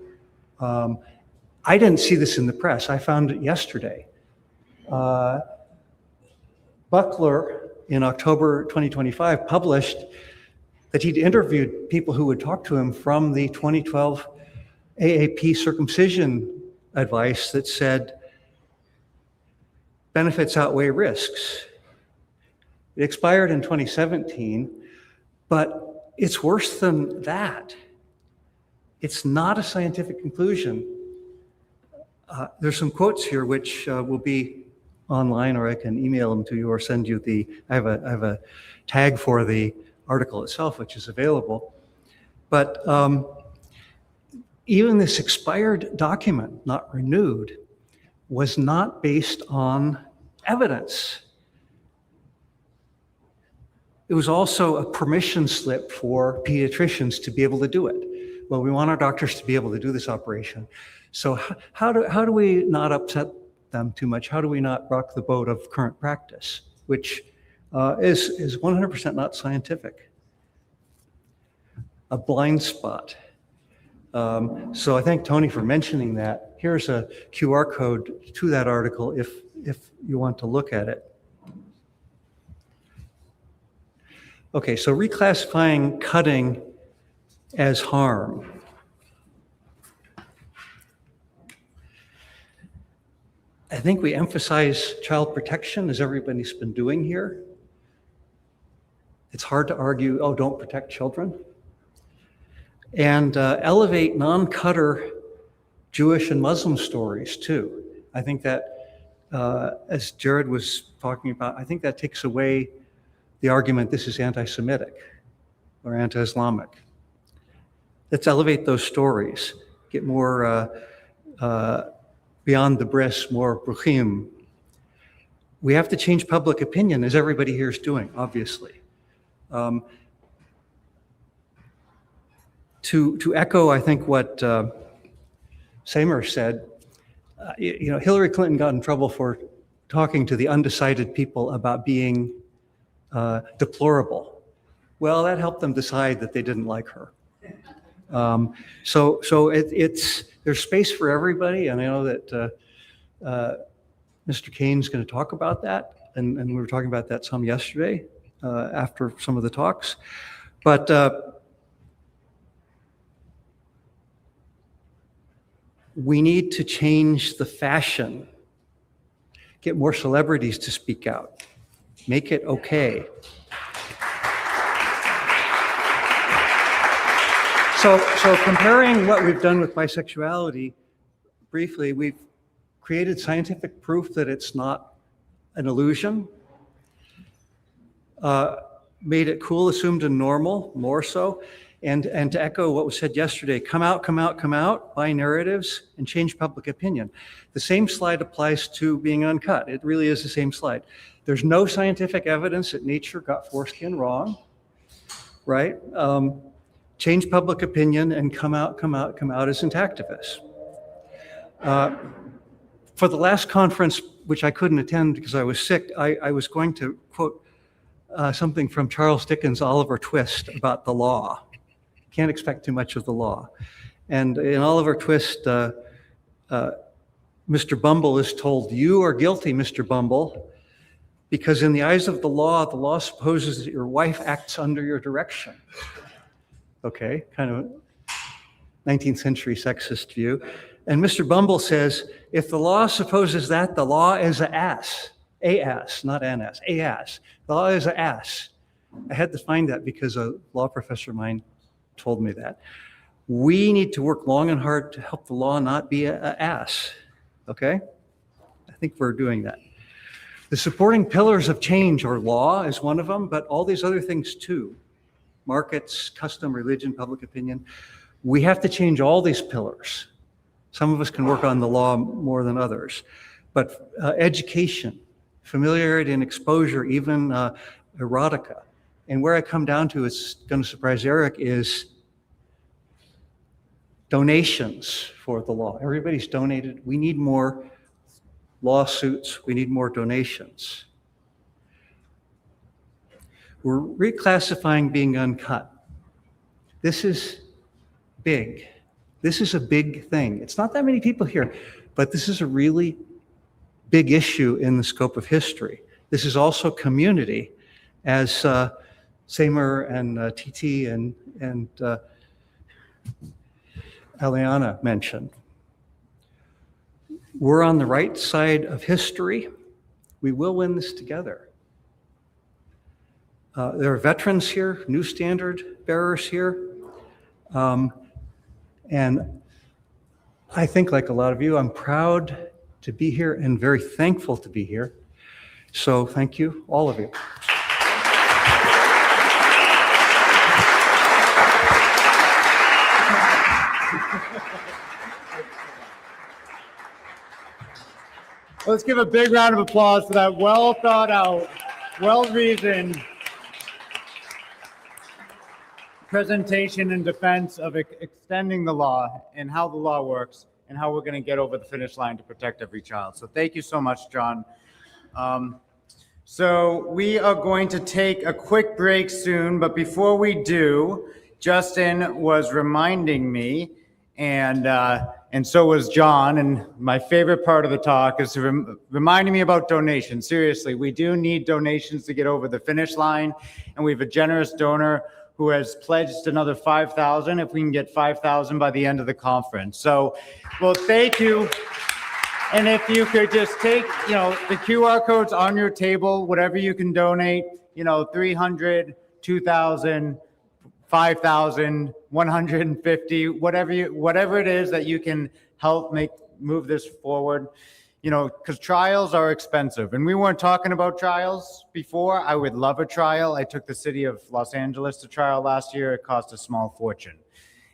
I didn't see this in the press. I found it yesterday. Buckler, in October 2025, published that he'd interviewed people who would talk to him from the 2012 AAP circumcision advice that said benefits outweigh risks. It expired in 2017, but it's worse than that. It's not a scientific conclusion. There's some quotes here which will be online, or I can email them to you or send you I have a tag for the article itself, which is available. But even this expired document, not renewed, was not based on evidence. It was also a permission slip for pediatricians to be able to do it. Well, we want our doctors to be able to do this operation. So how do we not upset them too much? How do we not rock the boat of current practice, which is 100% not scientific? A blind spot. So I thank Tony for mentioning that. Here's a QR code to that article if you want to look at it. Okay, so reclassifying cutting as harm. I think we emphasize child protection, as everybody's been doing here. It's hard to argue, oh, don't protect children. And elevate non-cutter Jewish and Muslim stories too. I think that, as Jared was talking about, I think that takes away the argument this is anti-Semitic or anti-Islamic. Let's elevate those stories, get more beyond the bris, more bruchim. We have to change public opinion, as everybody here is doing, obviously. To echo, I think, what Seymour said, Hillary Clinton got in trouble for talking to the undecided people about being deplorable. Well, that helped them decide that they didn't like her. So there's space for everybody, and I know that Mr. Kane's going to talk about that, and we were talking about that some yesterday after some of the talks. But we need to change the fashion, get more celebrities to speak out, make it okay. So comparing what we've done with bisexuality, briefly, we've created scientific proof that it's not an illusion, made it cool, assumed, and normal, more so, and to echo what was said yesterday, come out, buy narratives, and change public opinion. The same slide applies to being uncut. It really is the same slide. There's no scientific evidence that nature got foreskin wrong, right? Change public opinion and come out as intactivists. For the last conference, which I couldn't attend because I was sick, I was going to quote something from Charles Dickens' Oliver Twist about the law. Can't expect too much of the law. And in Oliver Twist, Mr. Bumble is told, you are guilty, Mr. Bumble, because in the eyes of the law supposes that your wife acts under your direction. Okay, kind of 19th century sexist view. And Mr. Bumble says, if the law supposes that, the law is a ass, not an ass, a ass. The law is a ass. I had to find that because a law professor of mine told me that. We need to work long and hard to help the law not be a ass, okay? I think we're doing that. The supporting pillars of change are law is one of them, but all these other things too. Markets, custom, religion, public opinion. We have to change all these pillars. Some of us can work on the law more than others. But education, familiarity and exposure, even erotica. And where I come down to, it's going to surprise Eric, is donations for the law. Everybody's donated. We need more lawsuits. We need more donations. We're reclassifying being uncut. This is big. This is a big thing. It's not that many people here, but this is a really big issue in the scope of history. This is also community, as Samer and TT and Eliana mentioned. We're on the right side of history. We will win this together. There are veterans here, new standard bearers here. And I think, like a lot of you, I'm proud to be here and very thankful to be here. So thank you, all of you. Let's give a big round of applause for that well thought out, well-reasoned presentation in defense of extending the law and how the law works and how we're going to get over the finish line to protect every child. So thank you so much, John. So we are going to take a quick break soon, but before we do, Justin was reminding me, and so was John, and my favorite part of the talk is reminding me about donations. Seriously, we do need donations to get over the finish line, and we have a generous donor who has pledged another 5,000 if we can get 5,000 by the end of the conference. So, well, thank you. And if you could just take, the QR codes on your table, whatever you can donate, 300, 2,000, 5,000, 150, whatever it is that you can help move this forward, because trials are expensive. And we weren't talking about trials before. I would love a trial. I took the city of Los Angeles to trial last year. It cost a small fortune.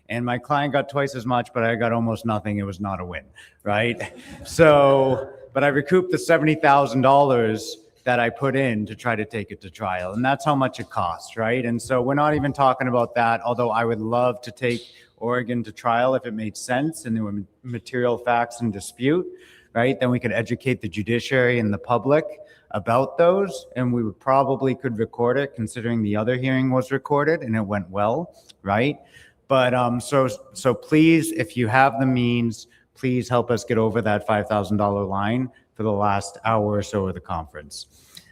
And my client got twice as much, but I got almost nothing. It was not a win, right? So, but I recouped the $70,000 that I put in to try to take it to trial. And that's how much it costs, right? And so we're not even talking about that, although I would love to take Oregon to trial if it made sense and there were material facts in dispute, right? Then we could educate the judiciary and the public about those, and we would probably could record it considering the other hearing was recorded and it went well, right? But so please, if you have the means, please help us get over that $5,000 line for the last hour or so of the conference.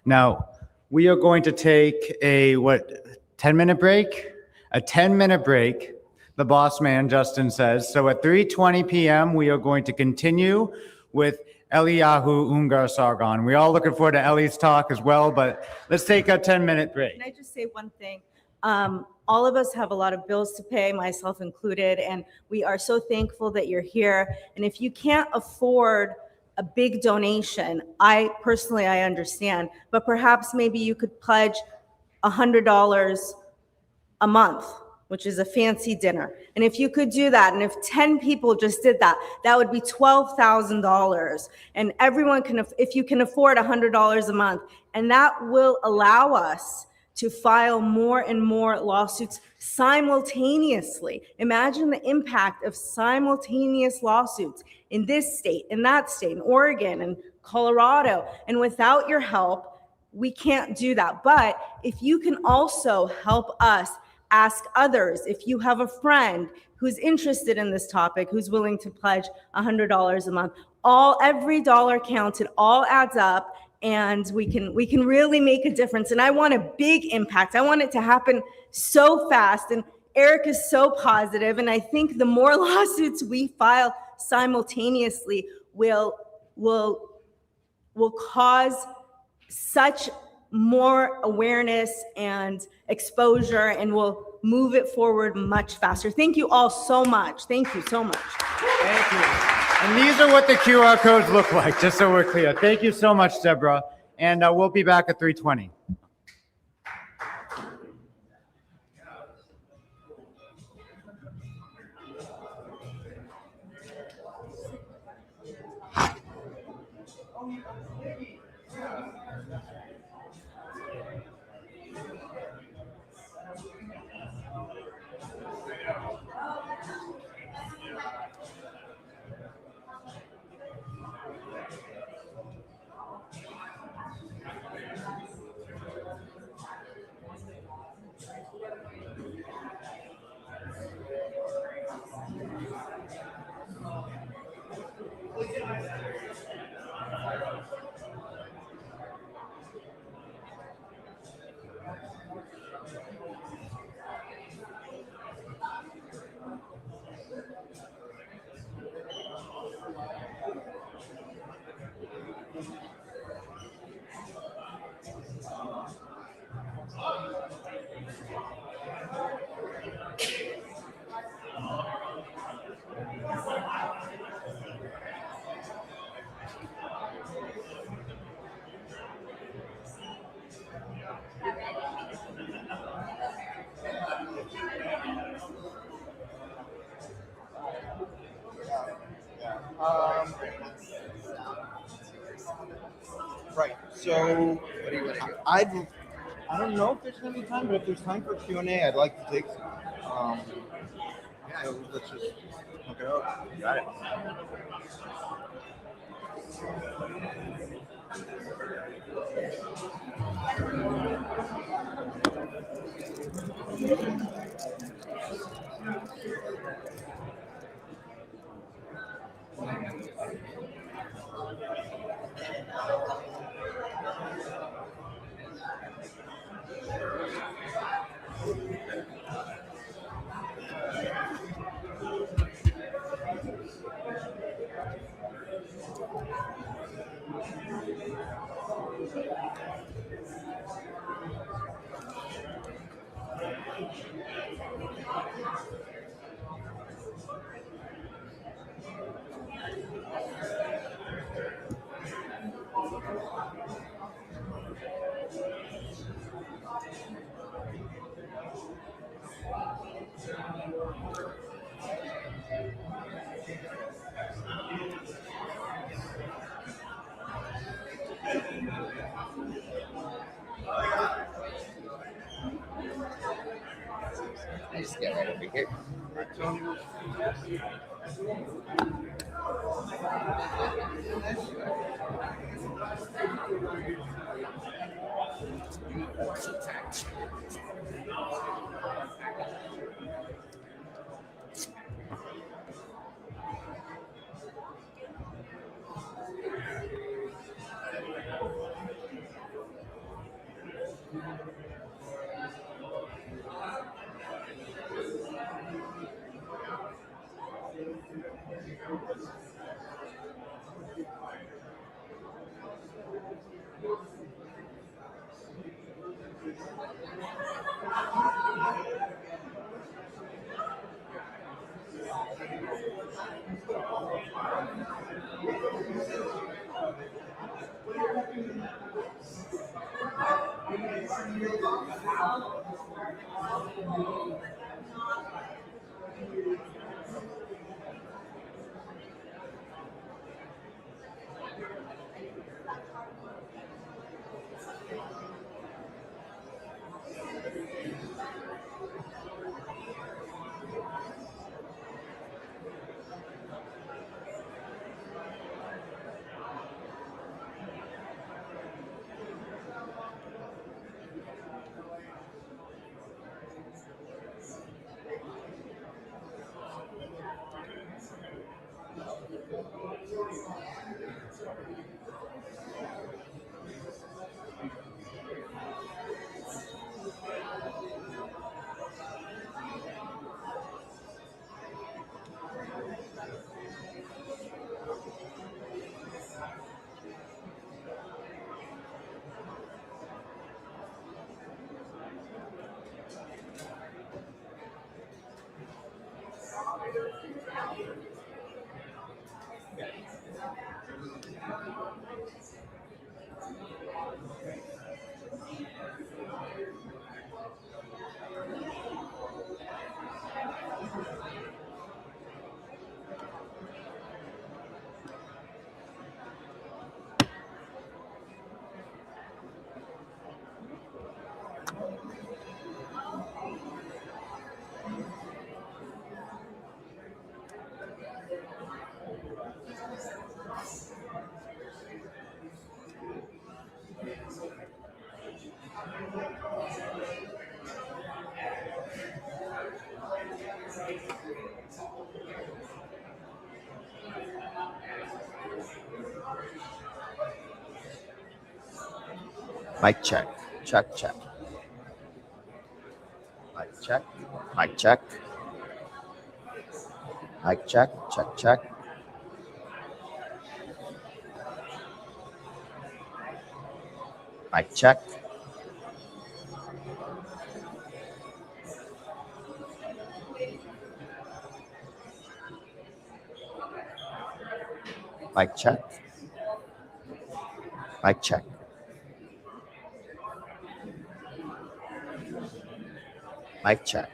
Now, we are going to take a 10-minute break? A 10-minute break, the boss man, Justin says. So at 3:20 p.m., we are going to continue with Eliyahu Ungar Sargon. We're all looking forward to Ellie's talk as well, but let's take a 10-minute break. Can I just say one thing? All of us have a lot of bills to pay, myself included, and we are so thankful that you're here. And if you can't afford a big donation, I understand, but perhaps maybe you could pledge $100 a month, which is a fancy dinner. And if you could do that, and if 10 people just did that, that would be $12,000. And everyone can, if you can afford $100 a month, and that will allow us to file more and more lawsuits simultaneously. Imagine the impact of simultaneous lawsuits in this state, in that state, in Oregon, and Colorado. And without your help, we can't do that. But if you can also help us ask others, if you have a friend who's interested in this topic, who's willing to pledge $100 a month, every dollar counts, it all adds up. And we can really make a difference. And I want a big impact. I want it to happen so fast. And Eric is so positive. And I think the more lawsuits we file simultaneously will cause such more awareness and exposure, and will move it forward much faster. Thank you all so much. Thank you so much. Thank you. And these are what the QR codes look like, just so we're clear. Thank you so much, Deborah. and we'll be back at 3:20. Right. So, what do you want to do? I don't know if there's gonna be time, but if there's time for Q&A, I'd like to take some. So let's just hook it up. Got it. I just get right over here. Mic check. Check, check. Mic check. Mic check. Mic check. Check, check. Mic check. Mic check. Mic check. Mic check.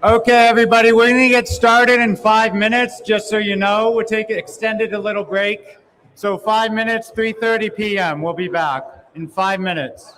Okay, everybody, we're going to get started in 5 minutes, just so you know. We'll take an extended a little break. So 5 minutes, 3:30 p.m. We'll be back in 5 minutes.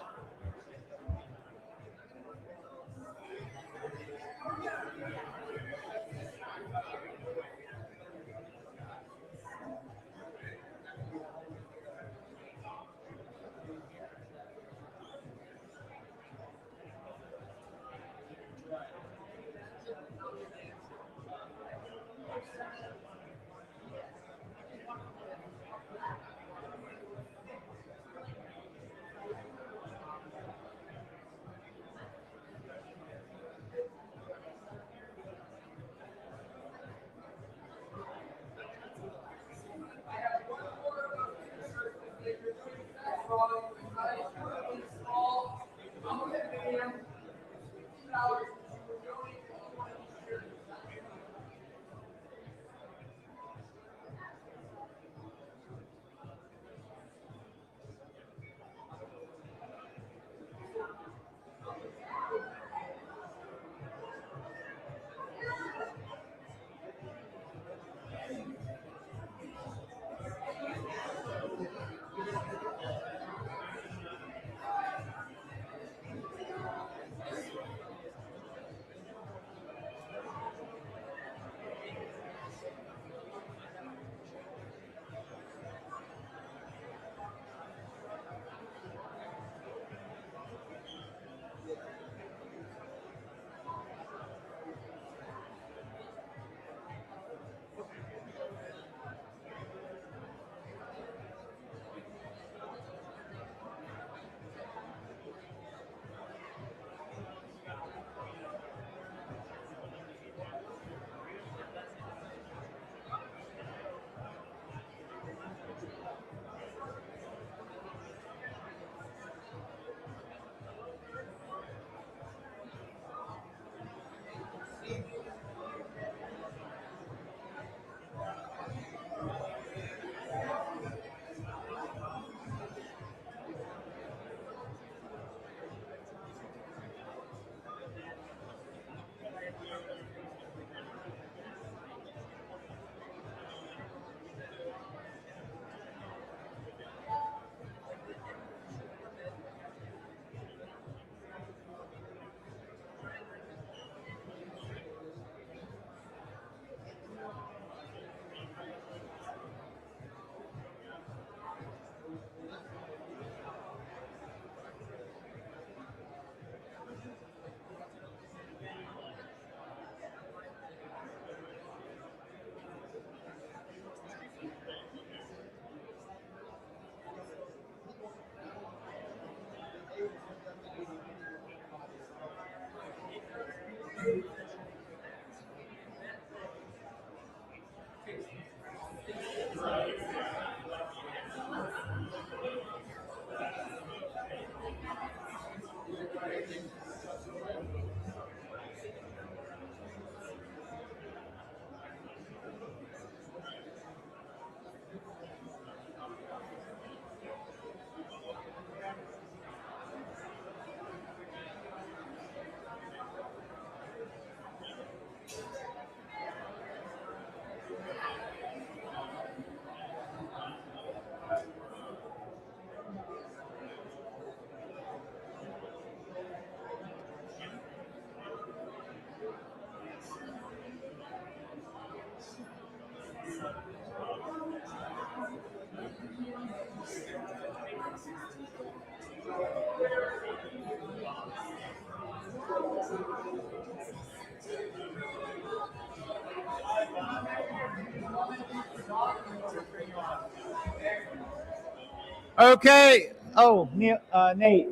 Okay. Oh, Nate.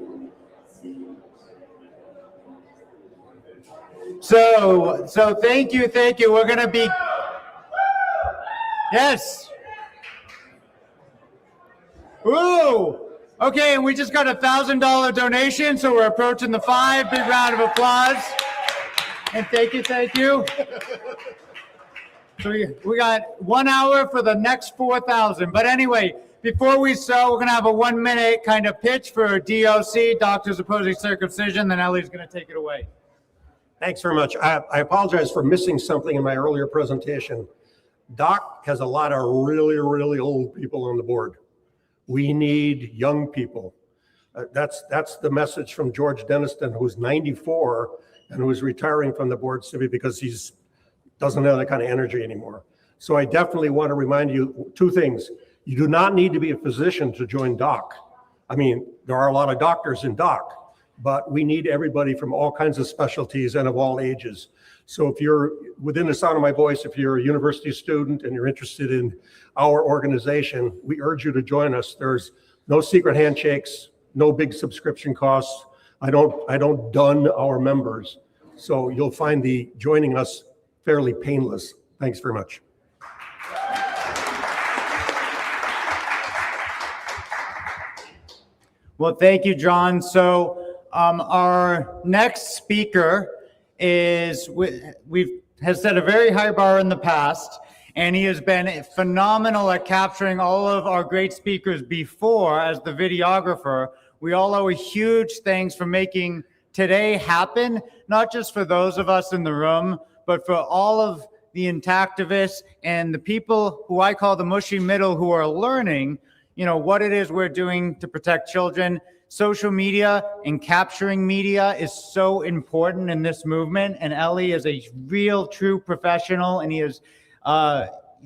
So thank you. We're going to be, yes. Ooh, Okay, and we just got a $1,000 donation, so we're approaching the 5. Big round of applause. And thank you. So we got 1 hour for the next 4,000. But anyway, before we start, we're gonna have a 1 minute kind of pitch for DOC, Doctors Opposing Circumcision, then Ellie's gonna take it away. Thanks very much. I apologize for missing something in my earlier presentation. DOC has a lot of really, really old people on the board. We need young people. That's the message from George Denniston, who's 94 and who's retiring from the board simply because he's doesn't have that kind of energy anymore. So I definitely want to remind you 2 things. You do not need to be a physician to join DOC. I mean, there are a lot of doctors in DOC, but we need everybody from all kinds of specialties and of all ages. So if you're within the sound of my voice, if you're a university student and you're interested in our organization, we urge you to join us. There's no secret handshakes, no big subscription costs. I don't dun our members. So you'll find the joining us fairly painless. Thanks very much. Well, thank you, John. So our next speaker has set a very high bar in the past, and he has been phenomenal at capturing all of our great speakers before as the videographer. We all owe a huge thanks for making today happen, not just for those of us in the room, but for all of the intactivists and the people who I call the mushy middle who are learning, what it is we're doing to protect children. Social media and capturing media is so important in this movement. And Ellie is a real, true professional, and he has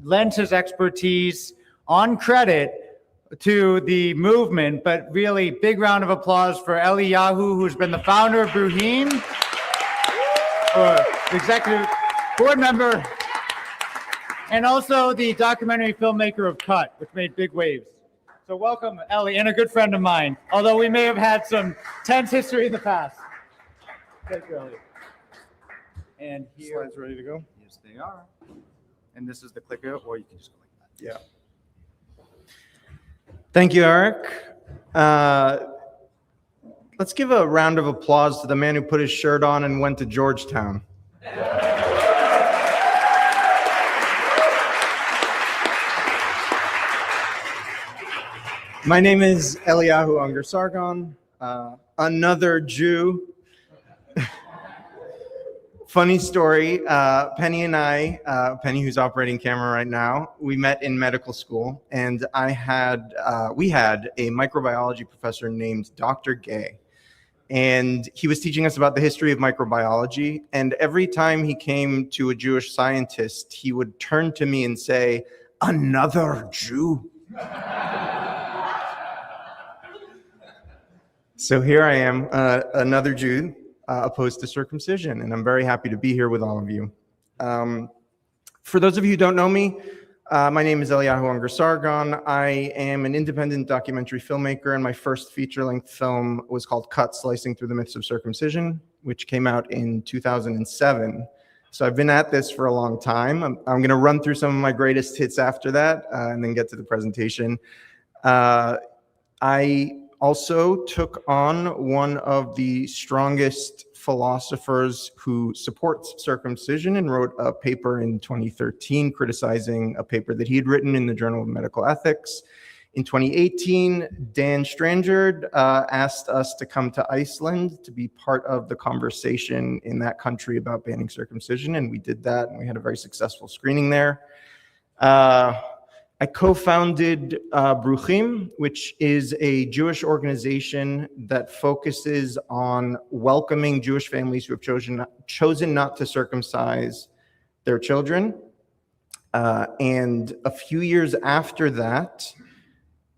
lent his expertise on credit to the movement. But really, big round of applause for Ellie Yahoo, who's been the founder of Bruheen, executive board member, and also the documentary filmmaker of Cut, which made big waves. So welcome, Ellie, and a good friend of mine, although we may have had some tense history in the past. Thank you, Ellie. And here, slides ready to go? Yes, they are. And this is the clicker, or you can just go like that. Yeah. Thank you, Eric. Let's give a round of applause to the man who put his shirt on and went to Georgetown. My name is Eliyahu Unger Sargon, another Jew. Funny story, Penny and I, Penny who's operating camera right now, we met in medical school, and we had a microbiology professor named Dr. Gay, and he was teaching us about the history of microbiology, and every time he came to a Jewish scientist, he would turn to me and say, "Another Jew?" So here I am, another Jew opposed to circumcision, and I'm very happy to be here with all of you. For those of you who don't know me, my name is Eliyahu Unger Sargon. I am an independent documentary filmmaker, and my first feature-length film was called Cut, Slicing Through the Myths of Circumcision, which came out in 2007. So I've been at this for a long time. I'm going to run through some of my greatest hits after that, and then get to the presentation. I also took on one of the strongest philosophers who supports circumcision and wrote a paper in 2013 criticizing a paper that he had written in the Journal of Medical Ethics. In 2018, Dan Strangerd asked us to come to Iceland to be part of the conversation in that country about banning circumcision, and we did that, and we had a very successful screening there. I co-founded Bruheen, which is a Jewish organization that focuses on welcoming Jewish families who have chosen not to circumcise their children. And a few years after that,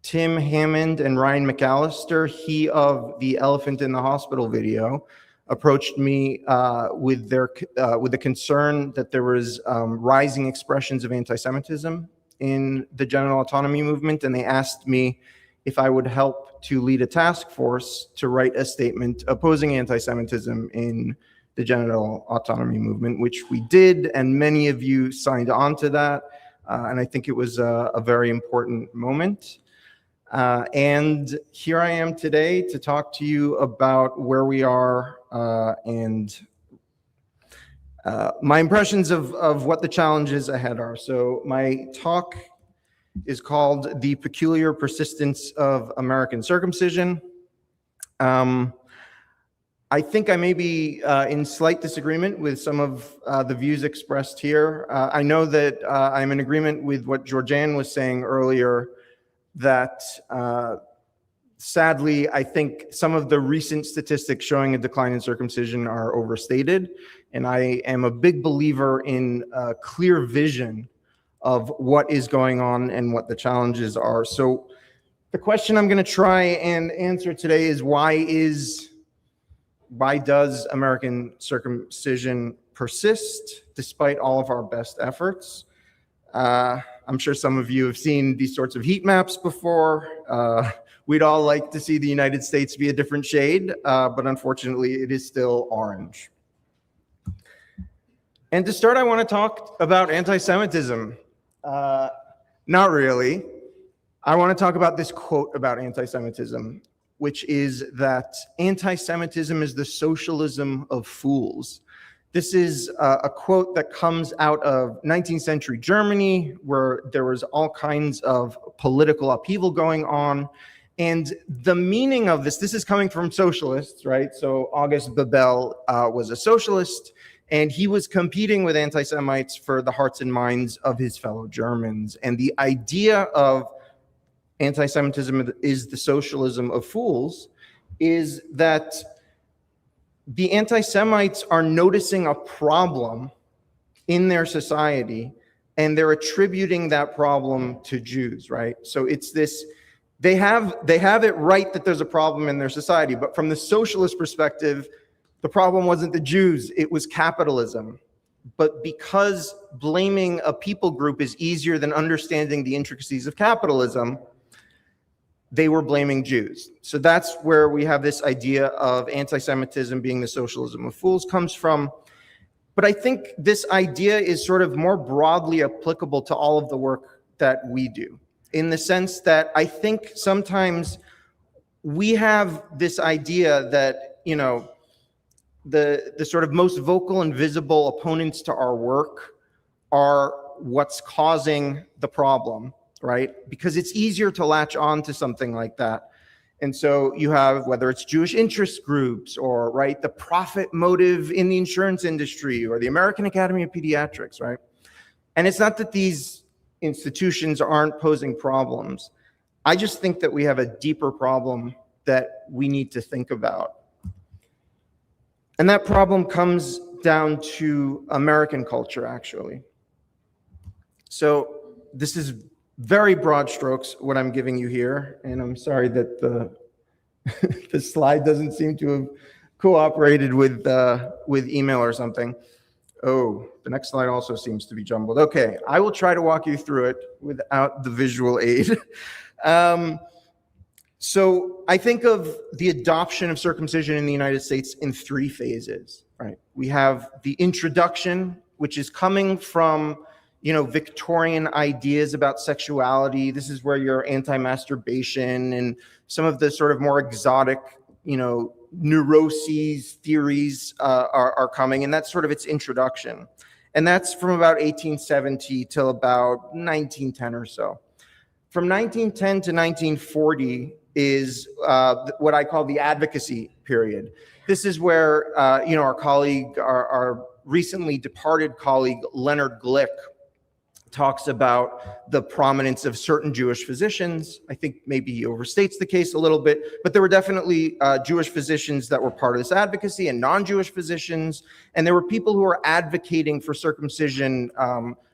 Tim Hammond and Ryan McAllister, he of the Elephant in the Hospital video, approached me with the concern that there was rising expressions of anti-Semitism in the genital autonomy movement, and they asked me if I would help to lead a task force to write a statement opposing anti-Semitism in the genital autonomy movement, which we did, and many of you signed on to that, and I think it was a very important moment. And here I am today to talk to you about where we are and my impressions of what the challenges ahead are. So my talk is called The Peculiar Persistence of American Circumcision. I think I may be in slight disagreement with some of the views expressed here. I know that I'm in agreement with what Georgianne was saying earlier, that sadly, I think some of the recent statistics showing a decline in circumcision are overstated. And I am a big believer in a clear vision of what is going on and what the challenges are. So the question I'm going to try and answer today is why does American circumcision persist despite all of our best efforts? I'm sure some of you have seen these sorts of heat maps before. We'd all like to see the United States be a different shade, but unfortunately it is still orange. And to start, I want to talk about anti-Semitism. Not really. I want to talk about this quote about anti-Semitism, which is that anti-Semitism is the socialism of fools. This is a quote that comes out of 19th century Germany, where there was all kinds of political upheaval going on. And the meaning of this is coming from socialists, right? So August Bebel was a socialist, and he was competing with anti-Semites for the hearts and minds of his fellow Germans. And the idea of anti-Semitism is the socialism of fools is that the anti-Semites are noticing a problem in their society, and they're attributing that problem to Jews, right? So it's this, they have it right that there's a problem in their society, but from the socialist perspective, the problem wasn't the Jews, it was capitalism. But because blaming a people group is easier than understanding the intricacies of capitalism, they were blaming Jews. So that's where we have this idea of anti-Semitism being the socialism of fools comes from. But I think this idea is sort of more broadly applicable to all of the work that we do, in the sense that I think sometimes we have this idea that, you know, the sort of most vocal and visible opponents to our work are what's causing the problem, right? Because it's easier to latch on to something like that. And so you have, whether it's Jewish interest groups or, right, the profit motive in the insurance industry or the American Academy of Pediatrics, right? And it's not that these institutions aren't posing problems. I just think that we have a deeper problem that we need to think about. And that problem comes down to American culture, actually. So this is very broad strokes, what I'm giving you here. And I'm sorry that the slide doesn't seem to have cooperated with email or something. Oh, the next slide also seems to be jumbled. Okay, I will try to walk you through it without the visual aid. So I think of the adoption of circumcision in the United States in three phases, right? We have the introduction, which is coming from, you know, Victorian ideas about sexuality. This is where your anti-masturbation and some of the sort of more exotic, you know, neuroses theories are coming, and that's sort of its introduction. And that's from about 1870 till about 1910 or so. From 1910 to 1940 is what I call the advocacy period. This is where, you know, our colleague, our recently departed colleague, Leonard Glick, talks about the prominence of certain Jewish physicians. I think maybe he overstates the case a little bit, but there were definitely Jewish physicians that were part of this advocacy and non-Jewish physicians. And there were people who were advocating for circumcision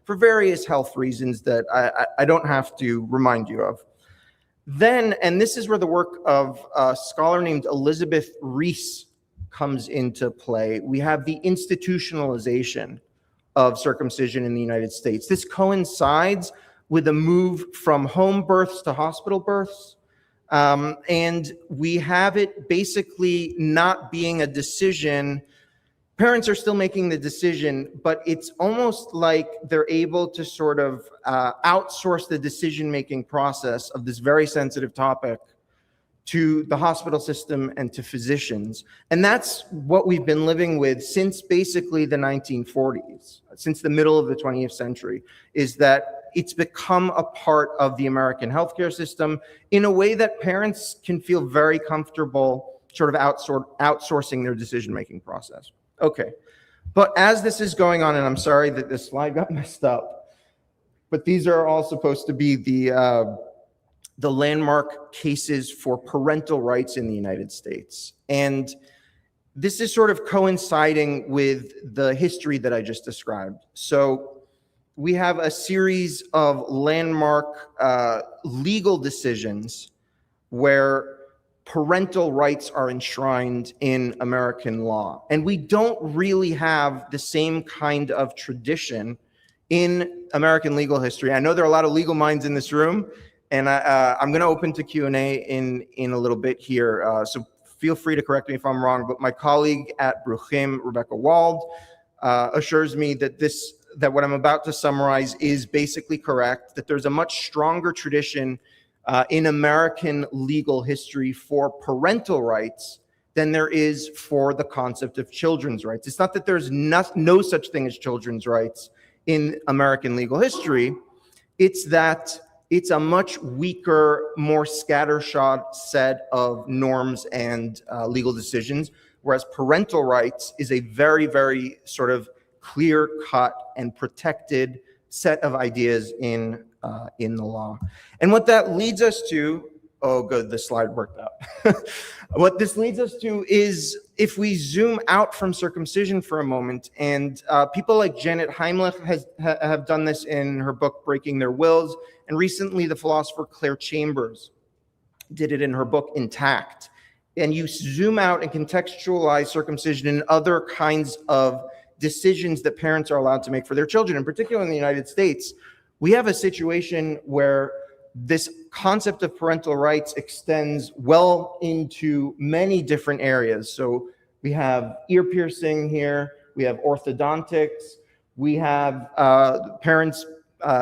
for various health reasons that I don't have to remind you of. Then, and this is where the work of a scholar named Elizabeth Reese comes into play, we have the institutionalization of circumcision in the United States. This coincides with a move from home births to hospital births. And we have it basically not being a decision parents are still making the decision, but it's almost like they're able to sort of outsource the decision-making process of this very sensitive topic to the hospital system and to physicians. And that's what we've been living with since basically the 1940s, since the middle of the 20th century, is that it's become a part of the American healthcare system in a way that parents can feel very comfortable sort of outsourcing their decision-making process. Okay, but as this is going on, and I'm sorry that this slide got messed up, but these are all supposed to be the landmark cases for parental rights in the United States. And this is sort of coinciding with the history that I just described. So we have a series of landmark legal decisions where parental rights are enshrined in American law. And we don't really have the same kind of tradition in American legal history. I know there are a lot of legal minds in this room, and I'm going to open to Q&A in a little bit here. So feel free to correct me if I'm wrong, but my colleague at Bruchim, Rebecca Wald, assures me that what I'm about to summarize is basically correct, that there's a much stronger tradition in American legal history for parental rights than there is for the concept of children's rights. It's not that there's no such thing as children's rights in American legal history. It's that it's a much weaker, more scattershot set of norms and legal decisions, whereas parental rights is a very, very sort of clear-cut and protected set of ideas in the law. And what that leads us to, oh good, the slide worked out. What this leads us to is, if we zoom out from circumcision for a moment, and people like Janet Heimlich have done this in her book, Breaking Their Wills, and recently the philosopher Claire Chambers did it in her book, Intact. And you zoom out and contextualize circumcision and other kinds of decisions that parents are allowed to make for their children, in particular in the United States, we have a situation where this concept of parental rights extends well into many different areas. So we have ear piercing here, we have orthodontics, we have parents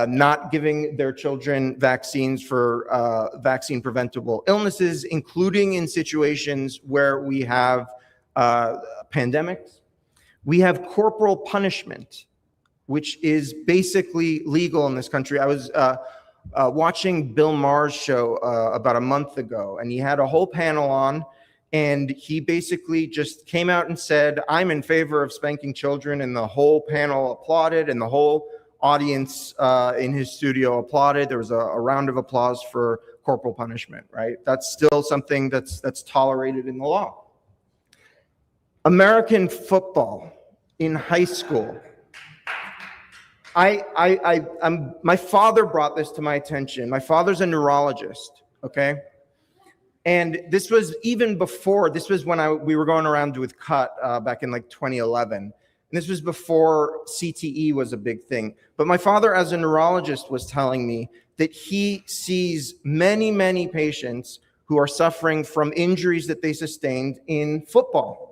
not giving their children vaccines for vaccine preventable illnesses, including in situations where we have pandemics. We have corporal punishment, which is basically legal in this country. I was watching Bill Maher's show about a month ago, and he had a whole panel on, and he basically just came out and said, I'm in favor of spanking children, and the whole panel applauded, and the whole audience in his studio applauded. There was a round of applause for corporal punishment, right? That's still something that's tolerated in the law. American football in high school. My father brought this to my attention. My father's a neurologist, okay? And this was even before, this was when we were going around with CUT back in like 2011. And this was before CTE was a big thing. But my father, as a neurologist, was telling me that he sees many, many patients who are suffering from injuries that they sustained in football.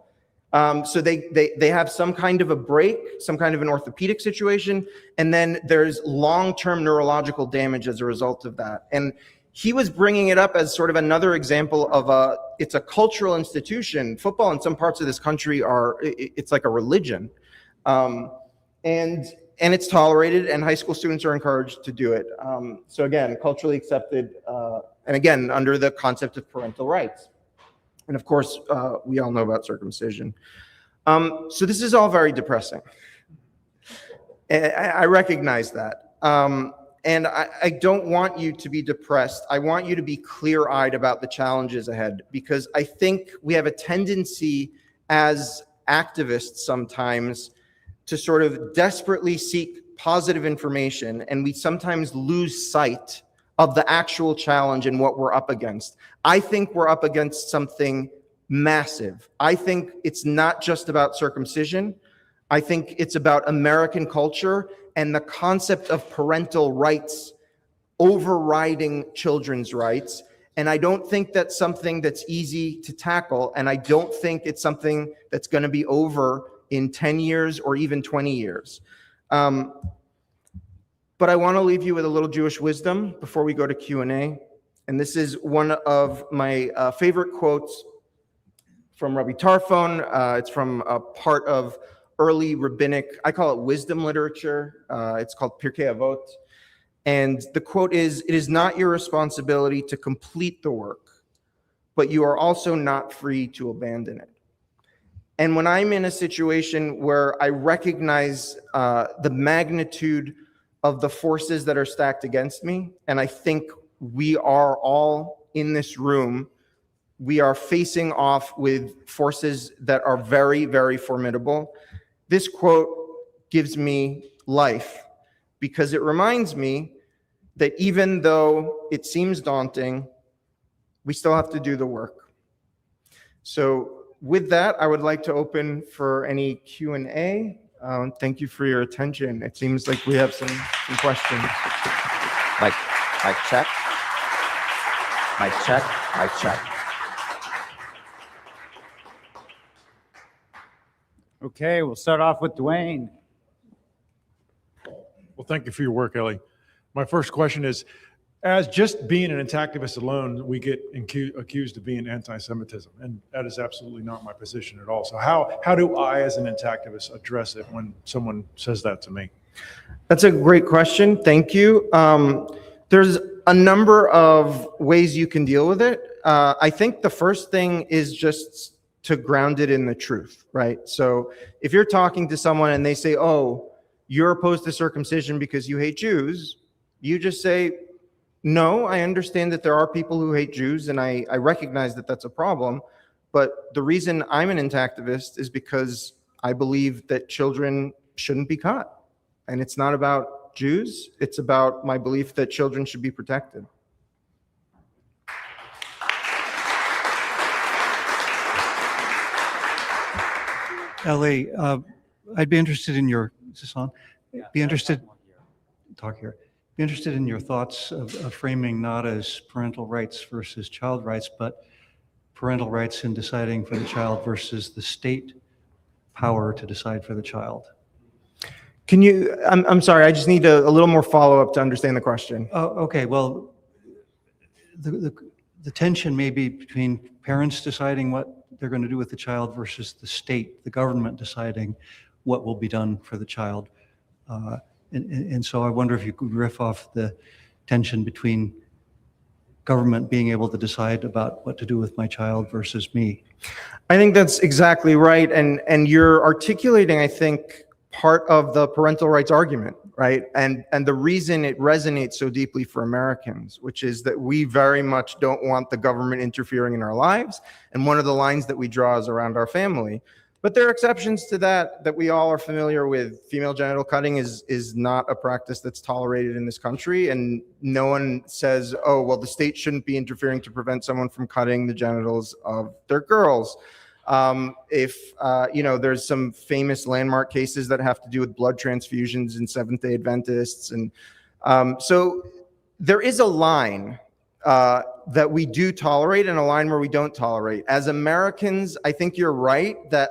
So they have some kind of a break, some kind of an orthopedic situation, and then there's long-term neurological damage as a result of that. And he was bringing it up as sort of another example of it's a cultural institution. Football in some parts of this country it's like a religion. And it's tolerated, and high school students are encouraged to do it. So again, culturally accepted, and again, under the concept of parental rights. And of course, we all know about circumcision. So this is all very depressing. I recognize that. And I don't want you to be depressed. I want you to be clear-eyed about the challenges ahead, because I think we have a tendency as activists sometimes to sort of desperately seek positive information, and we sometimes lose sight of the actual challenge and what we're up against. I think we're up against something massive. I think it's not just about circumcision. I think it's about American culture and the concept of parental rights overriding children's rights. And I don't think that's something that's easy to tackle. And I don't think it's something that's going to be over in 10 years or even 20 years. But I want to leave you with a little Jewish wisdom before we go to Q&A. And this is one of my favorite quotes from Rabbi Tarfon. It's from a part of early rabbinic, I call it wisdom literature. It's called Pirkei Avot. And the quote is, "It is not your responsibility to complete the work, but you are also not free to abandon it." And when I'm in a situation where I recognize the magnitude of the forces that are stacked against me, and I think we are all in this room, we are facing off with forces that are very, very formidable. This quote gives me life because it reminds me that even though it seems daunting, we still have to do the work. So with that, I would like to open for any Q&A. Thank you for your attention. It seems like we have some questions. Mic check. Mic check. Mic check. Okay, we'll start off with Dwayne. Well, thank you for your work, Ellie. My first question is, as just being an intactivist alone, we get accused of being anti-Semitism, and that is absolutely not my position at all. So how do I, as an intactivist, address it when someone says that to me? That's a great question. Thank you. There's a number of ways you can deal with it. I think the first thing is just to ground it in the truth, right? So if you're talking to someone and they say, "Oh, you're opposed to circumcision because you hate Jews," you just say, "No, I understand that there are people who hate Jews, and I recognize that that's a problem. But the reason I'm an intactivist is because I believe that children shouldn't be cut. And it's not about Jews, it's about my belief that children should be protected." Ellie, I'd be interested in your, is this on? Be interested in your thoughts of framing not as parental rights versus child rights, but parental rights in deciding for the child versus the state power to decide for the child. Can you, I'm sorry, I just need a little more follow-up to understand the question. Oh, okay, well, the tension may be between parents deciding what they're going to do with the child versus the state, the government deciding what will be done for the child. And so I wonder if you could riff off the tension between government being able to decide about what to do with my child versus me. I think that's exactly right. And you're articulating, I think, part of the parental rights argument, right? And the reason it resonates so deeply for Americans, which is that we very much don't want the government interfering in our lives. And one of the lines that we draw is around our family. But there are exceptions to that we all are familiar with. Female genital cutting is not a practice that's tolerated in this country. And no one says, "Oh, well, the state shouldn't be interfering to prevent someone from cutting the genitals of their girls." There's some famous landmark cases that have to do with blood transfusions in Seventh-day Adventists. And so there is a line that we do tolerate and a line where we don't tolerate. As Americans, I think you're right that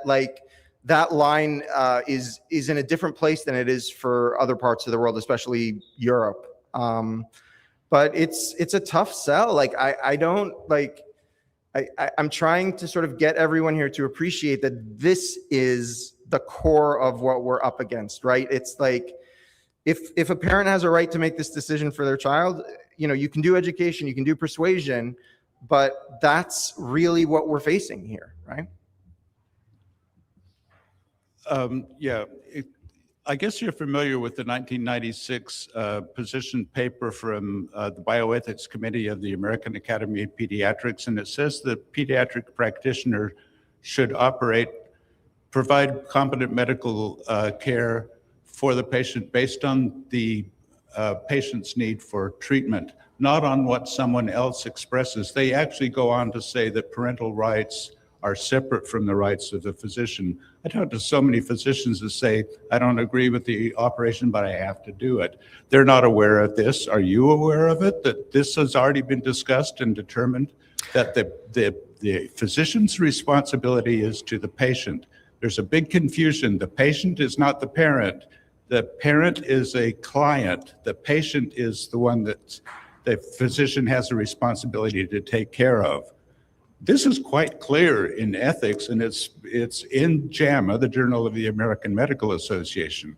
that line is in a different place than it is for other parts of the world, especially Europe. But it's a tough sell. I'm trying to sort of get everyone here to appreciate that this is the core of what we're up against, right? It's like, if a parent has a right to make this decision for their child, you can do education, you can do persuasion, but that's really what we're facing here, right? I guess you're familiar with the 1996 position paper from the Bioethics Committee of the American Academy of Pediatrics, and it says the pediatric practitioner should provide competent medical care for the patient based on the patient's need for treatment, not on what someone else expresses. They actually go on to say that parental rights are separate from the rights of the physician. I talk to so many physicians that say, "I don't agree with the operation, but I have to do it." They're not aware of this. Are you aware of it, that this has already been discussed and determined, that the physician's responsibility is to the patient, There's a big confusion. The patient is not the parent. The parent is a client. The patient is the one that the physician has a responsibility to take care of. This is quite clear in ethics, and it's in JAMA, the Journal of the American Medical Association.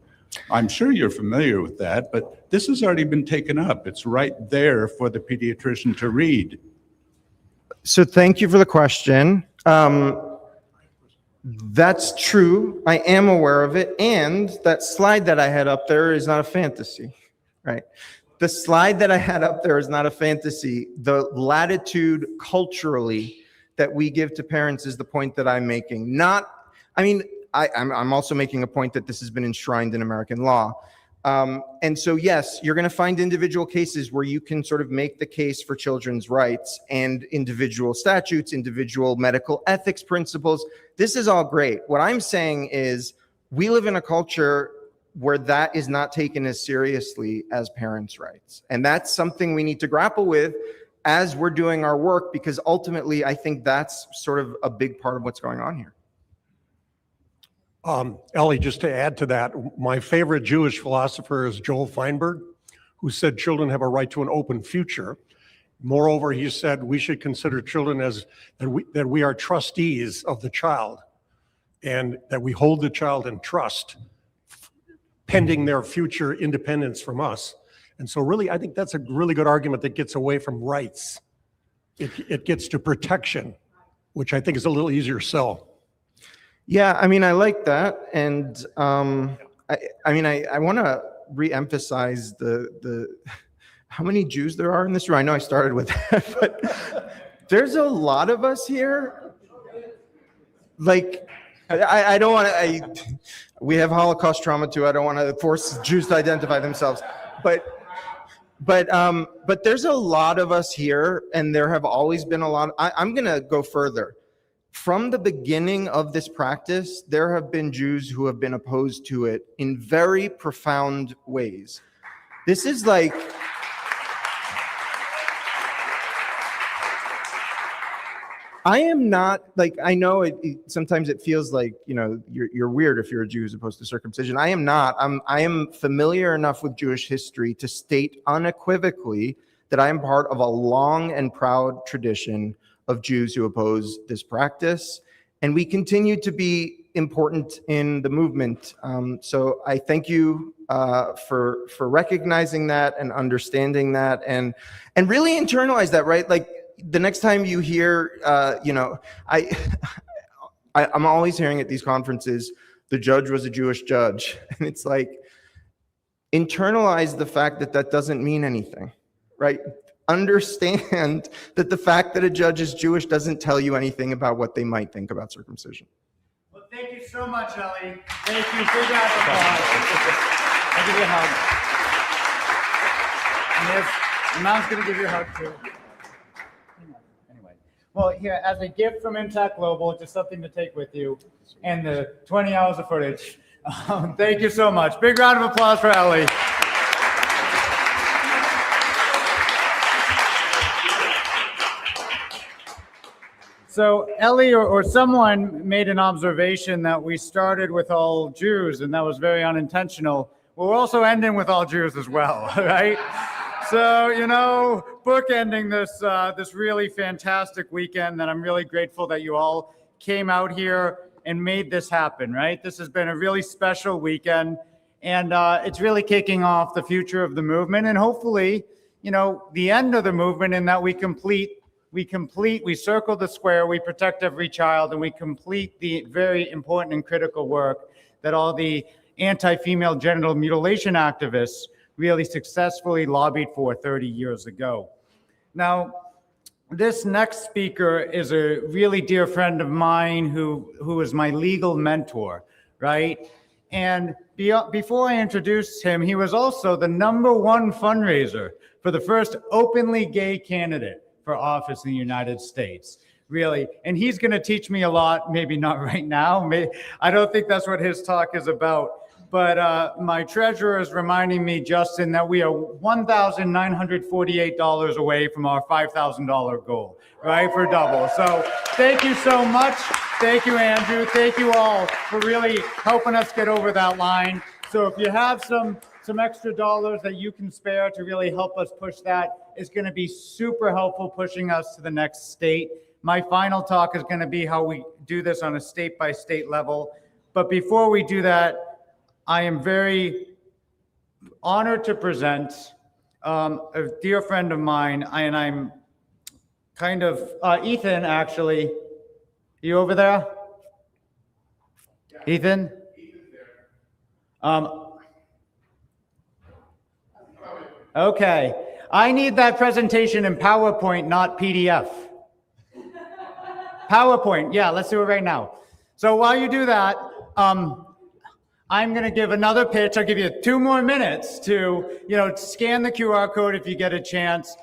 I'm sure you're familiar with that, but this has already been taken up. It's right there for the pediatrician to read. So thank you for the question. That's true. I am aware of it. And that slide that I had up there is not a fantasy, right? The slide that I had up there is not a fantasy. The latitude culturally that we give to parents is the point that I'm making. I'm also making a point that this has been enshrined in American law. And so, yes, you're going to find individual cases where you can sort of make the case for children's rights and individual statutes, individual medical ethics principles. This is all great. What I'm saying is we live in a culture where that is not taken as seriously as parents' rights. And that's something we need to grapple with as we're doing our work, because ultimately, I think that's sort of a big part of what's going on here. Ellie, just to add to that, my favorite Jewish philosopher is Joel Feinberg, who said children have a right to an open future. Moreover, he said we should consider children as that we are trustees of the child, and that we hold the child in trust pending their future independence from us. And so really, I think that's a really good argument that gets away from rights. It gets to protection, which I think is a little easier sell. Yeah, I mean, I like that. And I want to re-emphasize the how many Jews there are in this room. I know I started with that, but there's a lot of us here. Like, I don't want to, we have Holocaust trauma too. I don't want to force Jews to identify themselves. But there's a lot of us here, and there have always been a lot. I'm going to go further. From the beginning of this practice, there have been Jews who have been opposed to it in very profound ways. This is like, I am not like, I know sometimes it feels like, you're weird if you're a Jew as opposed to circumcision. I am not. I am familiar enough with Jewish history to state unequivocally that I am part of a long and proud tradition of Jews who oppose this practice, and we continue to be important in the movement. So I thank you for recognizing that and understanding that, and really internalize that, right? Like the next time you hear, I'm always hearing at these conferences, the judge was a Jewish judge, and it's like, internalize the fact that that doesn't mean anything, right? Understand that the fact that a judge is Jewish doesn't tell you anything about what they might think about circumcision. Well, thank you so much, Ellie. Thank you. Big round of applause. I'll give you a hug. And your mom's going to give you a hug too. Anyway, well, here, as a gift from Intact Global, just something to take with you, and the 20 hours of footage. Thank you so much. Big round of applause for Ellie. So Ellie or someone made an observation that we started with all Jews, and that was very unintentional. We're also ending with all Jews as well, right? So, bookending this really fantastic weekend, that I'm really grateful that you all came out here and made this happen, right? This has been a really special weekend, and it's really kicking off the future of the movement, and hopefully, the end of the movement, in that we circle the square, we protect every child, and we complete the very important and critical work that all the anti-female genital mutilation activists really successfully lobbied for 30 years ago. Now, this next speaker is a really dear friend of mine who is my legal mentor, right? And before I introduce him, he was also the #1 fundraiser for the first openly gay candidate for office in the United States, really. And he's going to teach me a lot, maybe not right now. I don't think that's what his talk is about. But my treasurer is reminding me, Justin, that we are $1,948 away from our $5,000 goal, right, for double. So thank you so much. Thank you, Andrew. Thank you all for really helping us get over that line. So if you have some extra dollars that you can spare to really help us push that, it's going to be super helpful pushing us to the next state. My final talk is going to be how we do this on a state-by-state level. But before we do that, I am very honored to present a dear friend of mine, and I'm kind of, Ethan, actually. You over there? Ethan? Okay. I need that presentation in PowerPoint, not PDF. PowerPoint. Yeah, let's do it right now. So while you do that, I'm going to give another pitch. I'll give you 2 more minutes to, scan the QR code if you get a chance.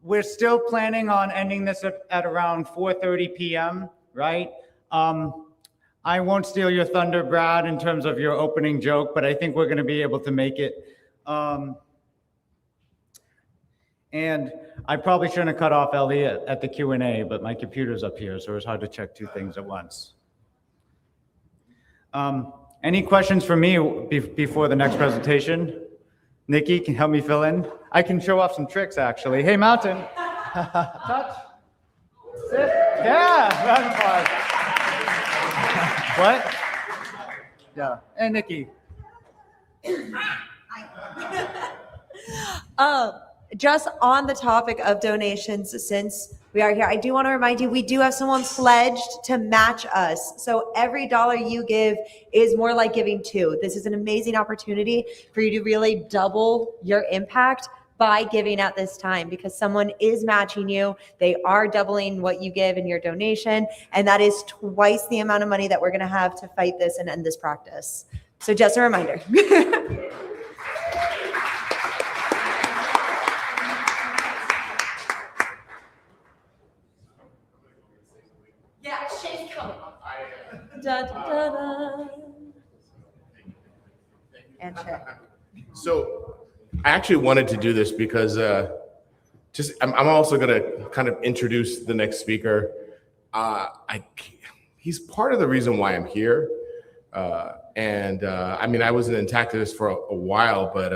We're still planning on ending this at around 4:30 p.m., right? I won't steal your thunder, Brad, in terms of your opening joke, but I think we're going to be able to make it. And I probably shouldn't have cut off Elliot at the Q&A, but my computer's up here, so it's hard to check 2 things at once. Any questions for me before the next presentation? Nikki can help me fill in. I can show off some tricks, actually. Hey, Mountain. Touch. Sit. Yeah, round of applause. What? Yeah. And Nikki. Just on the topic of donations, since we are here, I do want to remind you, we do have someone pledged to match us. So every dollar you give is more like giving 2. This is an amazing opportunity for you to really double your impact by giving at this time, because someone is matching you. They are doubling what you give in your donation. And that is twice the amount of money that we're going to have to fight this and end this practice. So just a reminder. Yeah, Shay's coming. Da, da, da, da. And Shay. So I actually wanted to do this because I'm also going to kind of introduce the next speaker. He's part of the reason why I'm here. I mean, I was an activist for a while, but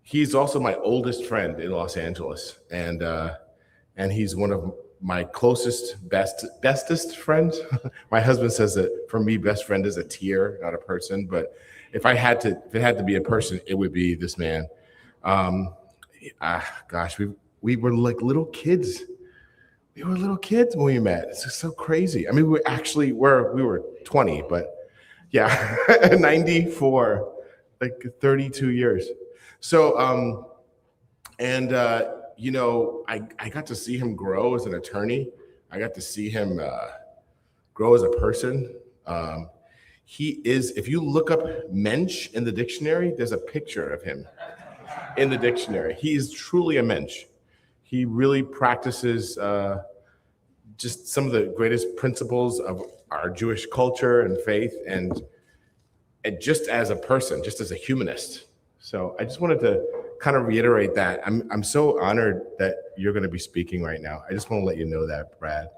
he's also my oldest friend in Los Angeles. And he's one of my closest, bestest friends. My husband says that for me, best friend is a tier, not a person. But if it had to be a person, it would be this man. Gosh, we were like little kids. We were little kids when we met. It's just so crazy. I mean, we were 20, but yeah, 94, like 32 years. So, I got to see him grow as an attorney. I got to see him grow as a person. He is, if you look up mensch in the dictionary, there's a picture of him in the dictionary. He is truly a mensch. He really practices just some of the greatest principles of our Jewish culture and faith, and just as a person, just as a humanist. So I just wanted to kind of reiterate that. I'm so honored that you're going to be speaking right now. I just want to let you know that, Brad.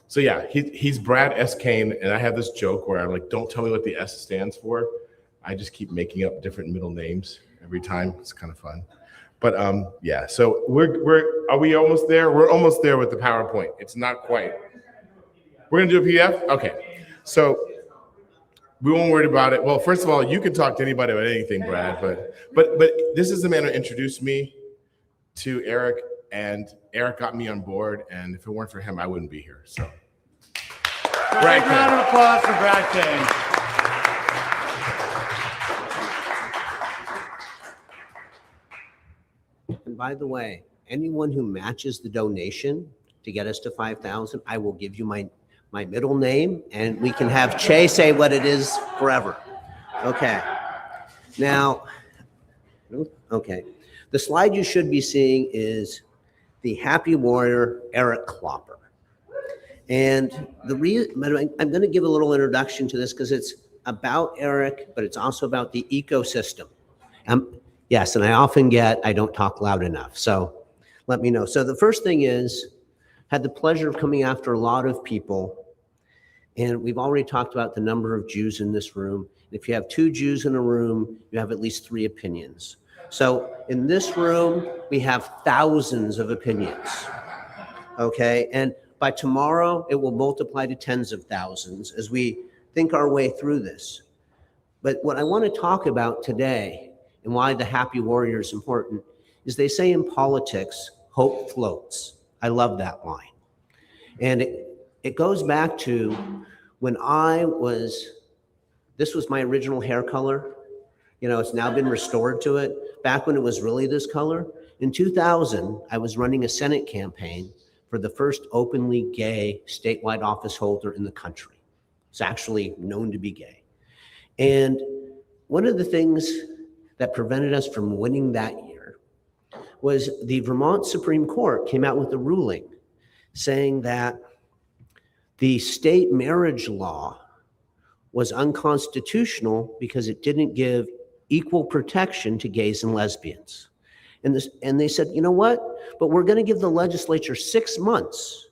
So yeah, he's Brad S. Kane, and I have this joke where I'm like, don't tell me what the S stands for. I just keep making up different middle names every time. It's kind of fun. But yeah, so are we almost there? We're almost there with the PowerPoint. It's not quite. We're gonna do a PDF? Okay. So we won't worry about it. Well, first of all, you can talk to anybody about anything, Brad, but this is the man who introduced me to Eric, and Eric got me on board, and if it weren't for him, I wouldn't be here. So Brad Kane. Round of applause for Brad Kane. And by the way, anyone who matches the donation to get us to 5,000, I will give you my middle name, and we can have Che say what it is forever. Okay. Now, okay. The slide you should be seeing is the happy warrior, Eric Klopper. And the reason, I'm going to give a little introduction to this because it's about Eric, but it's also about the ecosystem. Yes, and I often I don't talk loud enough, so let me know. So the first thing is, had the pleasure of coming after a lot of people. And we've already talked about the number of Jews in this room. If you have 2 Jews in a room, you have at least 3 opinions. So in this room, we have thousands of opinions, okay? And by tomorrow, it will multiply to tens of thousands as we think our way through this. But what I want to talk about today and why the happy warrior is important is they say in politics, hope floats. I love that line. And it goes back to when this was my original hair color. You know, it's now been restored to it. Back when it was really this color, in 2000, I was running a Senate campaign for the first openly gay statewide office holder in the country. It's actually known to be gay. And one of the things that prevented us from winning that year was the Vermont Supreme Court came out with a ruling saying that the state marriage law was unconstitutional because it didn't give equal protection to gays and lesbians. And they said, you know what? But we're going to give the legislature 6 months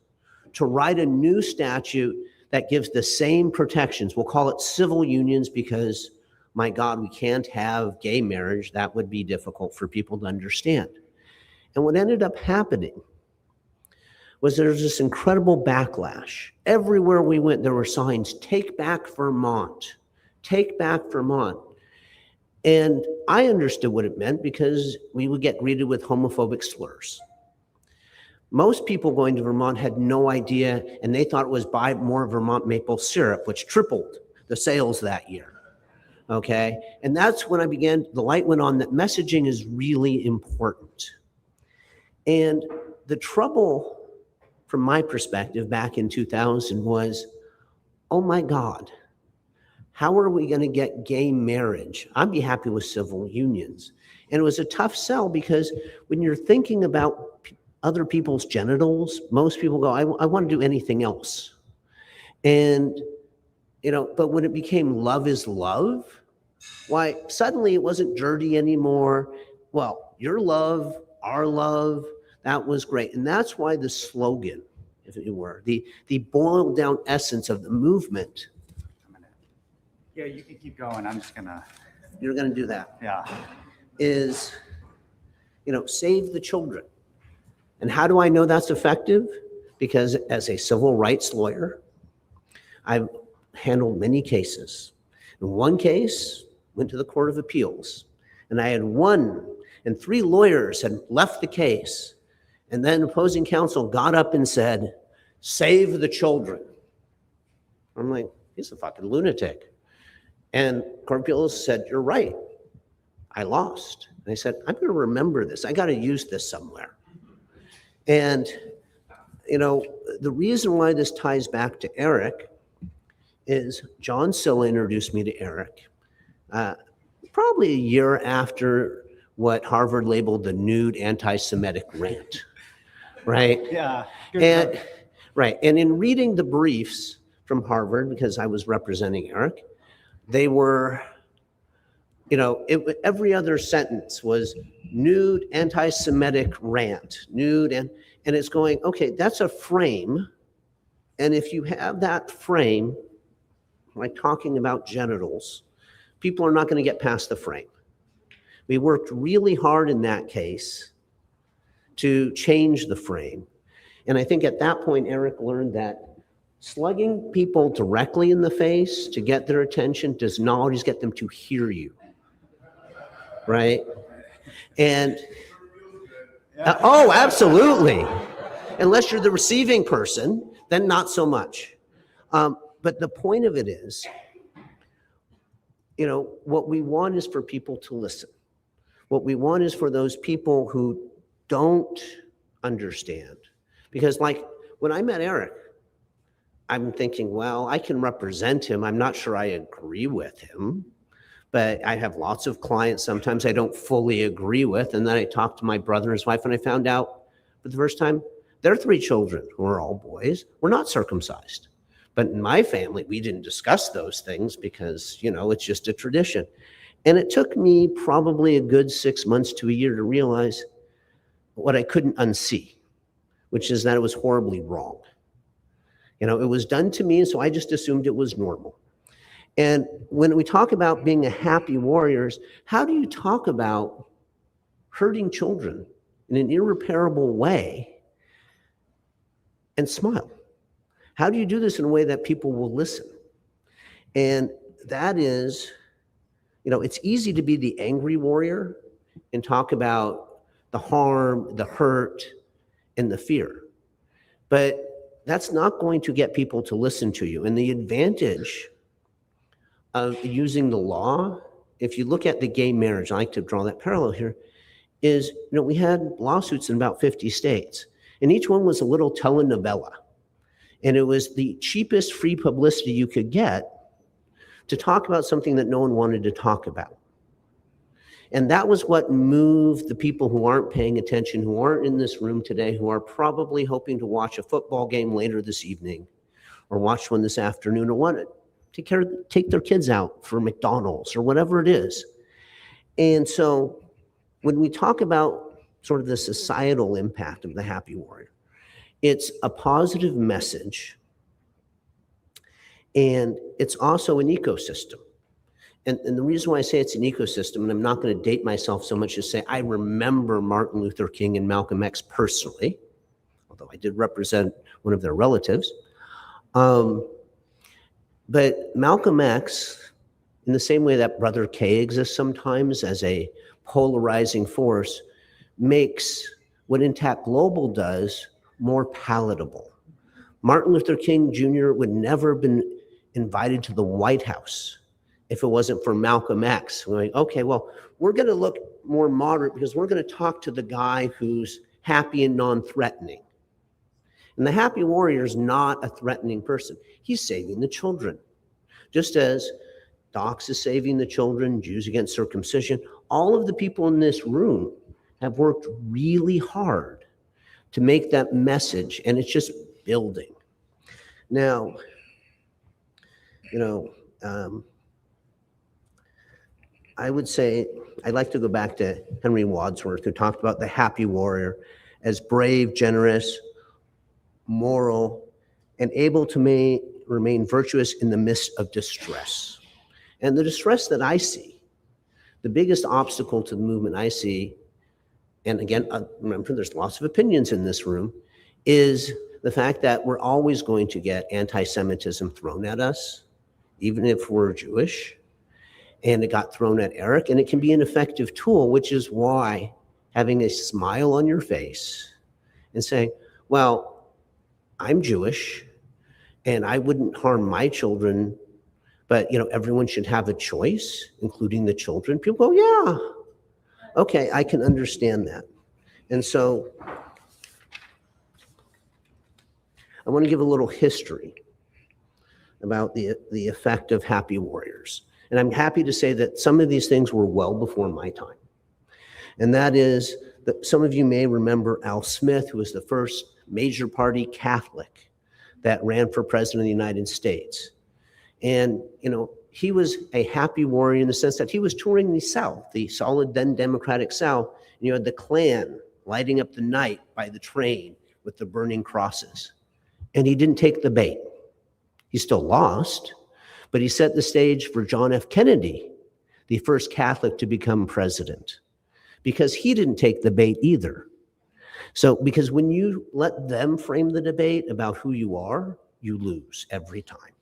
to write a new statute that gives the same protections. We'll call it civil unions because, my God, we can't have gay marriage. That would be difficult for people to understand. And what ended up happening was there was this incredible backlash. Everywhere we went, there were signs, take back Vermont, take back Vermont. And I understood what it meant because we would get greeted with homophobic slurs. Most people going to Vermont had no idea, and they thought it was buy more Vermont maple syrup, which tripled the sales that year. Okay? And that's when the light went on that messaging is really important. And the trouble from my perspective back in 2000 was, oh my God, how are we going to get gay marriage? I'd be happy with civil unions. And it was a tough sell because when you're thinking about other people's genitals, most people go, I want to do anything else. And, you know, but when it became love is love, why suddenly it wasn't dirty anymore. Well, your love, our love, that was great. And that's why the slogan, if it were, the boiled down essence of the movement. Yeah, you can keep going. I'm just gonna. You're gonna do that. Yeah. Is, you know, save the children. And how do I know that's effective? Because as a civil rights lawyer, I've handled many cases. In one case, went to the Court of Appeals, and I had won, and 3 lawyers had left the case. And then opposing counsel got up and said, save the children. I'm like, he's a fucking lunatic. And Court of Appeals said, you're right. I lost. And I said, I'm going to remember this. I got to use this somewhere. And, you know, the reason why this ties back to Eric is John Silla introduced me to Eric probably a year after what Harvard labeled the nude anti-Semitic rant, right? Yeah. And, right. And in reading the briefs from Harvard, because I was representing Eric, they were, you know, every other sentence was nude anti-Semitic rant, nude, and it's going, okay, that's a frame. And if you have that frame, like talking about genitals, people are not going to get past the frame. We worked really hard in that case to change the frame. And I think at that point, Eric learned that slugging people directly in the face to get their attention does not always get them to hear you, right? And, oh, absolutely. Unless you're the receiving person, then not so much. But the point of it is, you know, what we want is for people to listen. What we want is for those people who don't understand. Because like when I met Eric, I'm thinking, well, I can represent him. I'm not sure I agree with him, but I have lots of clients sometimes I don't fully agree with. And then I talked to my brother and his wife, and I found out for the first time, their 3 children, who are all boys, were not circumcised. But in my family, we didn't discuss those things because, you know, it's just a tradition. And it took me probably a good 6 months to a year to realize what I couldn't unsee, which is that it was horribly wrong. You know, it was done to me, and so I just assumed it was normal. And when we talk about being a happy warriors, how do you talk about hurting children in an irreparable way and smile? How do you do this in a way that people will listen? And that is, you know, it's easy to be the angry warrior and talk about the harm, the hurt, and the fear. But that's not going to get people to listen to you. And the advantage of using the law, if you look at the gay marriage, I like to draw that parallel here, is, you know, we had lawsuits in about 50 states, and each one was a little telenovela. And it was the cheapest free publicity you could get to talk about something that no one wanted to talk about. And that was what moved the people who aren't paying attention, who aren't in this room today, who are probably hoping to watch a football game later this evening or watch one this afternoon, or want to take their kids out for McDonald's or whatever it is. And so when we talk about sort of the societal impact of the happy warrior, it's a positive message, and it's also an ecosystem. And the reason why I say it's an ecosystem, and I'm not going to date myself so much as say I remember Martin Luther King and Malcolm X personally, although I did represent one of their relatives. But Malcolm X, in the same way that Brother K exists sometimes as a polarizing force, makes what Intact Global does more palatable. Martin Luther King Jr. would never have been invited to the White House if it wasn't for Malcolm X. We're like, okay, well, we're going to look more moderate because we're going to talk to the guy who's happy and non-threatening. And the happy warrior is not a threatening person. He's saving the children. Just as Docs is saving the children, Jews Against Circumcision, all of the people in this room have worked really hard to make that message, and it's just building. Now, you know, I would say, I'd like to go back to Henry Wadsworth, who talked about the happy warrior as brave, generous, moral, and able to remain virtuous in the midst of distress. And the distress that I see, the biggest obstacle to the movement I see, and again, remember there's lots of opinions in this room, is the fact that we're always going to get anti-Semitism thrown at us, even if we're Jewish. And it got thrown at Eric, and it can be an effective tool, which is why having a smile on your face and saying, well, I'm Jewish and I wouldn't harm my children, but you know, everyone should have a choice, including the children. People go, yeah, okay, I can understand that. And so I want to give a little history about the effect of happy warriors. And I'm happy to say that some of these things were well before my time. And that is that some of you may remember Al Smith, who was the first major party Catholic that ran for president of the United States. And, you know, he was a happy warrior in the sense that he was touring the South, the solid then Democratic South. And you had the Klan lighting up the night by the train with the burning crosses. And he didn't take the bait. He still lost, but he set the stage for John F. Kennedy, the first Catholic to become president, because he didn't take the bait either. So, because when you let them frame the debate about who you are, you lose every time.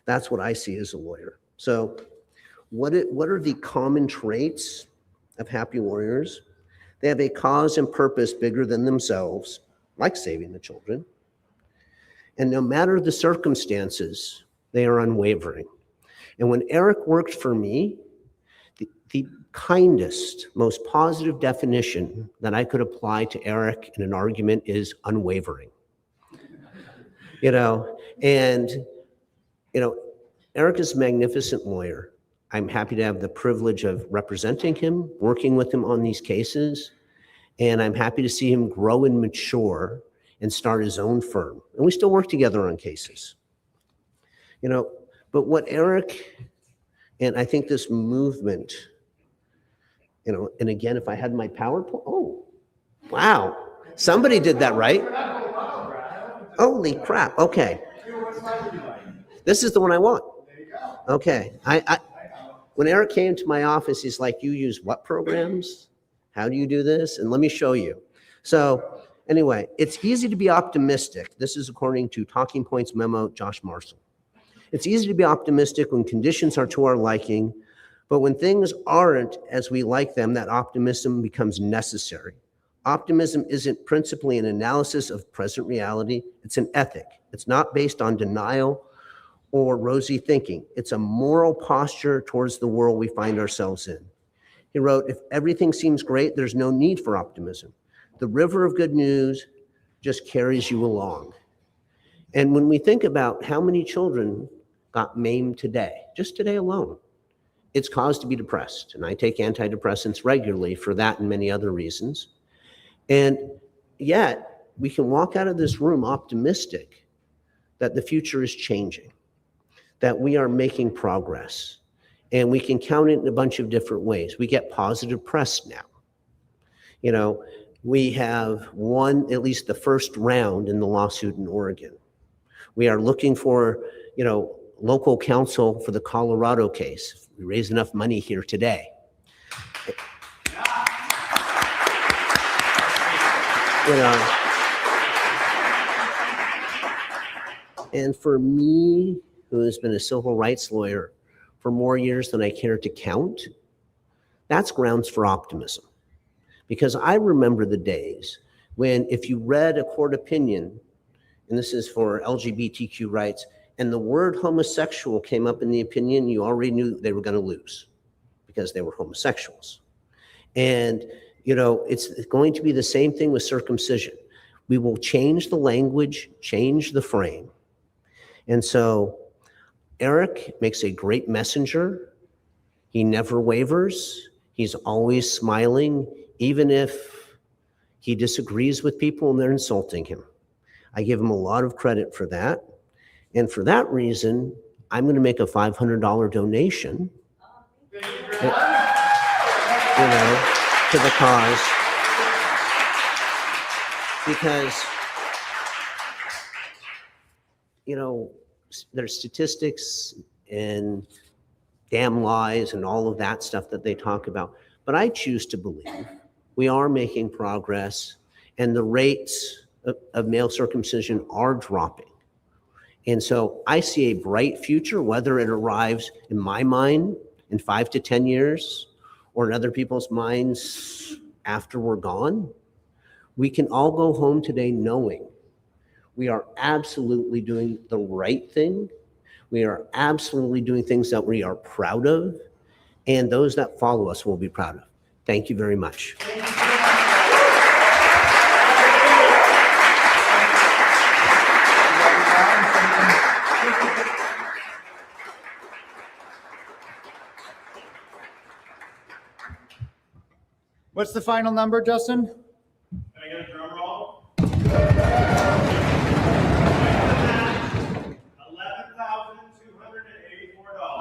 That's what I see as a lawyer. So, what are the common traits of happy warriors? They have a cause and purpose bigger than themselves, like saving the children. And no matter the circumstances, they are unwavering. And when Eric worked for me, the kindest, most positive definition that I could apply to Eric in an argument is unwavering. You know, and, you know, Eric is a magnificent lawyer. I'm happy to have the privilege of representing him, working with him on these cases, and I'm happy to see him grow and mature and start his own firm. And we still work together on cases. You know, but what Eric, and I think this movement, you know, and again, if I had my PowerPoint, oh, wow, somebody did that right. Holy crap. Okay. This is the one I want. Okay. When Eric came to my office, he's like, you use what programs? How do you do this? And let me show you. So anyway, it's easy to be optimistic. This is according to Talking Points memo, Josh Marshall. It's easy to be optimistic when conditions are to our liking, but when things aren't as we like them, that optimism becomes necessary. Optimism isn't principally an analysis of present reality. It's an ethic. It's not based on denial or rosy thinking. It's a moral posture towards the world we find ourselves in. He wrote, if everything seems great, there's no need for optimism. The river of good news just carries you along. And when we think about how many children got maimed today, just today alone, it's cause to be depressed. And I take antidepressants regularly for that and many other reasons. And yet we can walk out of this room optimistic that the future is changing, that we are making progress, and we can count it in a bunch of different ways. We get positive press now. You know, we have won at least the first round in the lawsuit in Oregon. We are looking for, you know, local counsel for the Colorado case. We raised enough money here today. You know, and for me, who has been a civil rights lawyer for more years than I care to count, that's grounds for optimism. Because I remember the days when if you read a court opinion, and this is for LGBTQ rights, and the word homosexual came up in the opinion, you already knew they were going to lose because they were homosexuals. And, you know, it's going to be the same thing with circumcision. We will change the language, change the frame. And so Eric makes a great messenger. He never wavers. He's always smiling, even if he disagrees with people and they're insulting him. I give him a lot of credit for that. And for that reason, I'm going to make a $500 donation, you know, to the cause. Because, you know, there's statistics and damn lies and all of that stuff that they talk about. But I choose to believe we are making progress and the rates of male circumcision are dropping. And so I see a bright future, whether it arrives in my mind in 5 to 10 years or in other people's minds after we're gone. We can all go home today knowing we are absolutely doing the right thing. We are absolutely doing things that we are proud of, and those that follow us will be proud of. Thank you very much. What's the final number, Justin? Can I get a drum roll?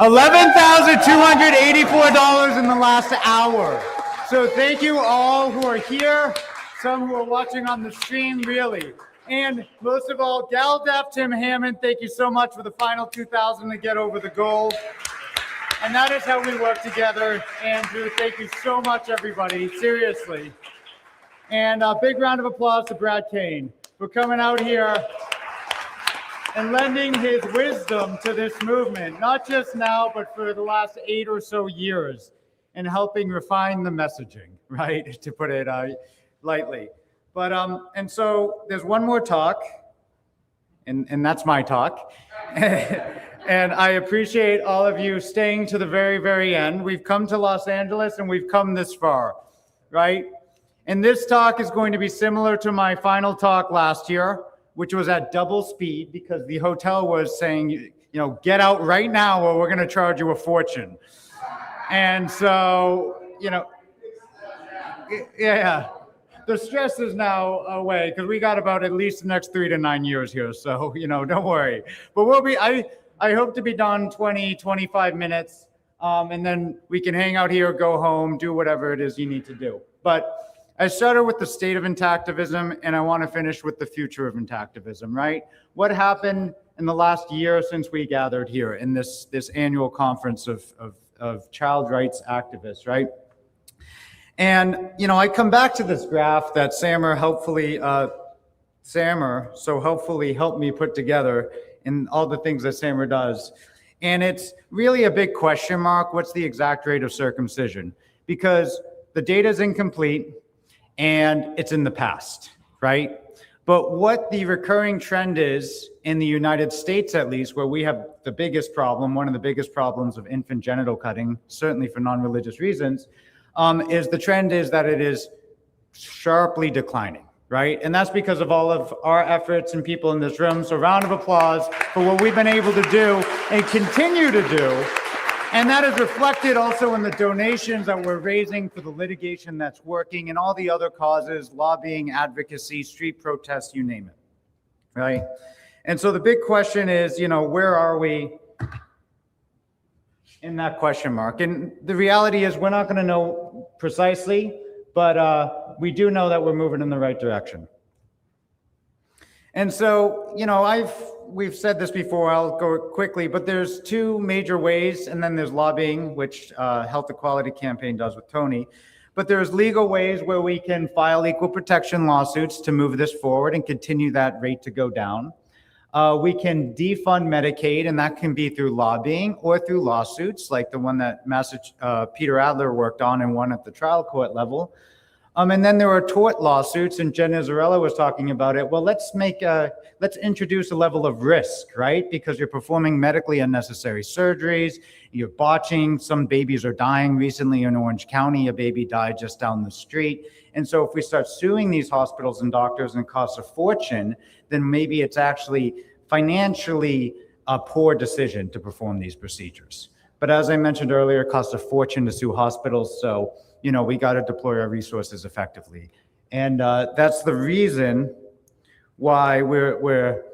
$11,284 in the last hour. So thank you all who are here, some who are watching on the stream, really. And most of all, Gal Def, Tim Hammond, thank you so much for the final 2,000 to get over the goal. And that is how we work together. Andrew, thank you so much, everybody, seriously. And a big round of applause to Brad Kane for coming out here and lending his wisdom to this movement, not just now, but for the last 8 or so years, and helping refine the messaging, right, to put it lightly. But, and so there's one more talk, and that's my talk. And I appreciate all of you staying to the very, very end. We've come to Los Angeles and we've come this far, right? And this talk is going to be similar to my final talk last year, which was at double speed because the hotel was saying, you know, get out right now or we're going to charge you a fortune. And so, you know, yeah, the stress is now away because we got about at least the next 3 to 9 years here. So, you know, don't worry. But we'll be, I hope to be done 20, 25 minutes, and then we can hang out here, go home, do whatever it is you need to do. But I started with the state of intactivism, and I want to finish with the future of intactivism, right? What happened in the last year since we gathered here in this annual conference of child rights activists, right? And, you know, I come back to this graph that Samer so helpfully helped me put together in all the things that Samer does. And it's really a big question mark. What's the exact rate of circumcision? Because the data is incomplete and it's in the past, right? But what the recurring trend is in the United States, at least, where we have the biggest problem, one of the biggest problems of infant genital cutting, certainly for non-religious reasons, is the trend is that it is sharply declining, right? And that's because of all of our efforts and people in this room. So round of applause for what we've been able to do and continue to do. And that is reflected also in the donations that we're raising for the litigation that's working and all the other causes, lobbying, advocacy, street protests, you name it, right? And so the big question is, you know, where are we in that question mark? And the reality is we're not going to know precisely, but we do know that we're moving in the right direction. And so, you know, we've said this before, I'll go quickly, but there's two major ways, and then there's lobbying, which Health Equality Campaign does with Tony. But there's legal ways where we can file equal protection lawsuits to move this forward and continue that rate to go down. We can defund Medicaid, and that can be through lobbying or through lawsuits, like the one that Peter Adler worked on and won at the trial court level. And then there are tort lawsuits, and Jen Izzarella was talking about it. Well, let's introduce a level of risk, right? Because you're performing medically unnecessary surgeries, you're botching, some babies are dying. Recently in Orange County, a baby died just down the street. And so if we start suing these hospitals and doctors and it costs a fortune, then maybe it's actually financially a poor decision to perform these procedures. But as I mentioned earlier, it costs a fortune to sue hospitals. So, you know, we got to deploy our resources effectively. And that's the reason why we're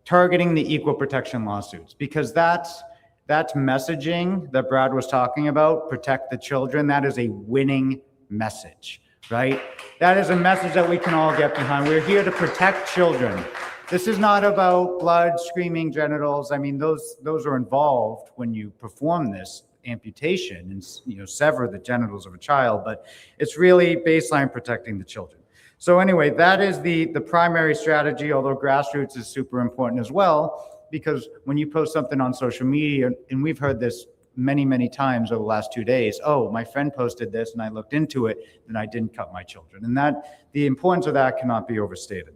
targeting the equal protection lawsuits, because that's messaging that Brad was talking about, protect the children. That is a winning message, right? That is a message that we can all get behind. We're here to protect children. This is not about blood, screaming genitals. I mean, those are involved when you perform this amputation and, you know, sever the genitals of a child, but it's really baseline protecting the children. So anyway, that is the primary strategy, although grassroots is super important as well, because when you post something on social media, and we've heard this many, many times over the last 2 days, oh, my friend posted this and I looked into it and I didn't cut my children. And that the importance of that cannot be overstated.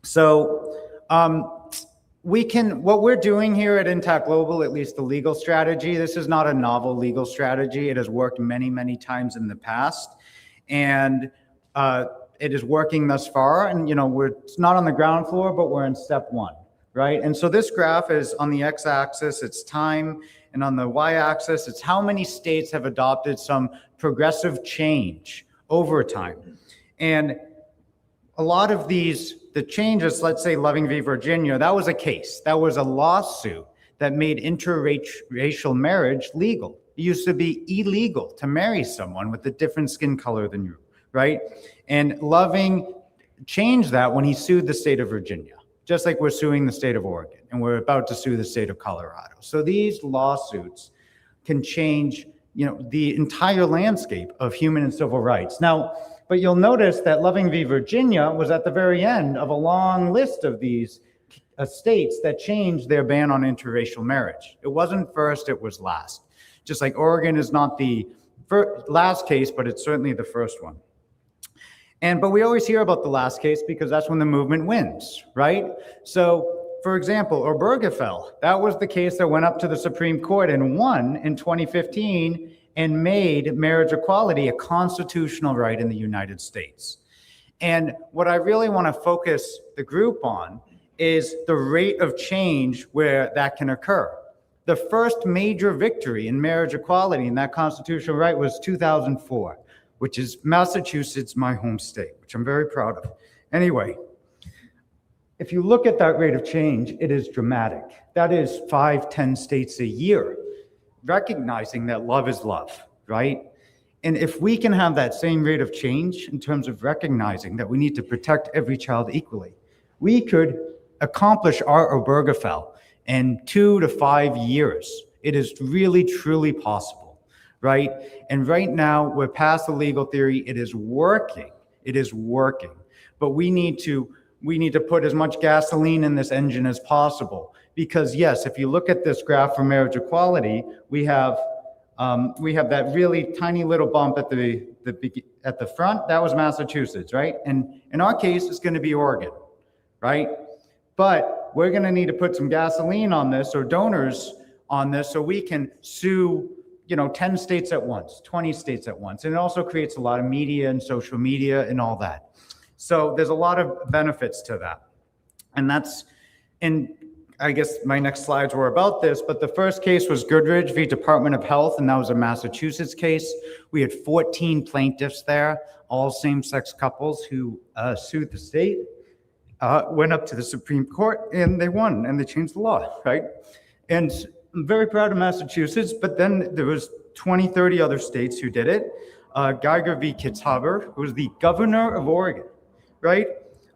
So what we're doing here at Intact Global, at least the legal strategy, this is not a novel legal strategy. It has worked many, many times in the past. And it is working thus far. And, you know, it's not on the ground floor, but we're in step one, right? And so this graph is on the x-axis, it's time, and on the y-axis, it's how many states have adopted some progressive change over time. And a lot of the changes, let's say Loving v. Virginia, that was a case. That was a lawsuit that made interracial marriage legal. It used to be illegal to marry someone with a different skin color than you, right? And Loving changed that when he sued the state of Virginia, just like we're suing the state of Oregon, and we're about to sue the state of Colorado. So these lawsuits can change, you know, the entire landscape of human and civil rights. Now, but you'll notice that Loving v. Virginia was at the very end of a long list of these states that changed their ban on interracial marriage. It wasn't first, it was last. Just like Oregon is not the last case, but it's certainly the first one. But we always hear about the last case because that's when the movement wins, right? So, for example, Obergefell, that was the case that went up to the Supreme Court and won in 2015 and made marriage equality a constitutional right in the United States. And what I really want to focus the group on is the rate of change where that can occur. The first major victory in marriage equality and that constitutional right was 2004, which is Massachusetts, my home state, which I'm very proud of. Anyway, if you look at that rate of change, it is dramatic. That is 5-10 states a year, recognizing that love is love, right? And if we can have that same rate of change in terms of recognizing that we need to protect every child equally, we could accomplish our Obergefell in 2 to 5 years. It is really, truly possible, right? And right now, we're past the legal theory. It is working. It is working. But we need to put as much gasoline in this engine as possible. Because yes, if you look at this graph for marriage equality, we have that really tiny little bump at the front. That was Massachusetts, right? And in our case, it's going to be Oregon, right? But we're going to need to put some gasoline on this, or donors on this, so we can sue 10 states at once, 20 states at once. And it also creates a lot of media and social media and all that. So there's a lot of benefits to that. And I guess my next slides were about this, but the first case was Goodridge v. Department of Health, and that was a Massachusetts case. We had 14 plaintiffs there, all same-sex couples who sued the state, went up to the Supreme Court, and they won, and they changed the law, right? And I'm very proud of Massachusetts, but then there was 20, 30 other states who did it. Geiger v. Kitzhaber, who was the governor of Oregon, right?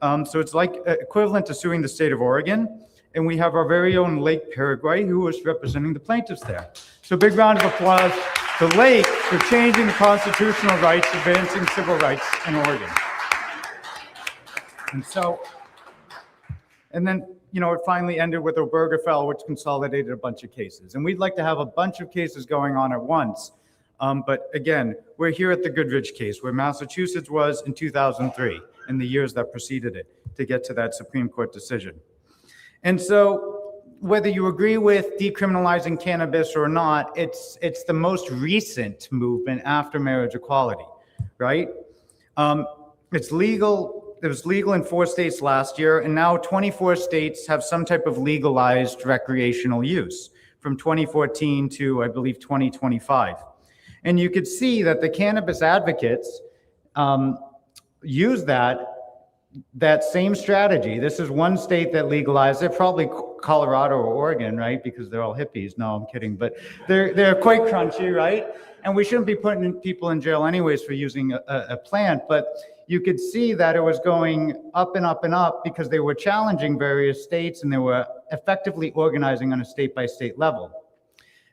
So it's like equivalent to suing the state of Oregon. And we have our very own Lake Paraguay, who was representing the plaintiffs there. So big round of applause to Lake for changing the constitutional rights, advancing civil rights in Oregon. And then, it finally ended with Obergefell, which consolidated a bunch of cases. And we'd like to have a bunch of cases going on at once. But again, we're here at the Goodridge case, where Massachusetts was in 2003, and the years that preceded it, to get to that Supreme Court decision. And so whether you agree with decriminalizing cannabis or not, it's the most recent movement after marriage equality, right? It's legal. It was legal in 4 states last year, and now 24 states have some type of legalized recreational use from 2014 to, I believe, 2025. And you could see that the cannabis advocates use that same strategy. This is one state that legalized it, probably Colorado or Oregon, right? Because they're all hippies. No, I'm kidding, but they're quite crunchy, right? And we shouldn't be putting people in jail anyways for using a plant, but you could see that it was going up and up and up because they were challenging various states and they were effectively organizing on a state-by-state level.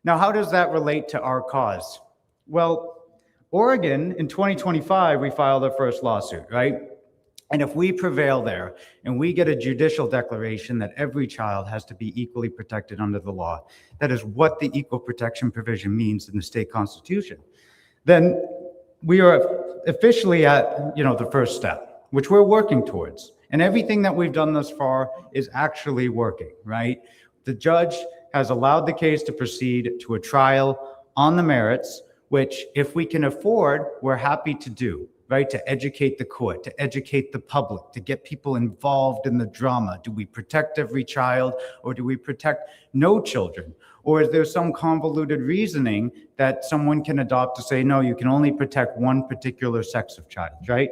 Now, how does that relate to our cause? Well, Oregon, in 2025, we filed our first lawsuit, right? And if we prevail there and we get a judicial declaration that every child has to be equally protected under the law, that is what the equal protection provision means in the state constitution, then we are officially at, the first step, which we're working towards. And everything that we've done thus far is actually working, right? The judge has allowed the case to proceed to a trial on the merits, which if we can afford, we're happy to do. Right, to educate the court, to educate the public, to get people involved in the drama. Do we protect every child, or do we protect no children? Or is there some convoluted reasoning that someone can adopt to say, no, you can only protect one particular sex of child, right?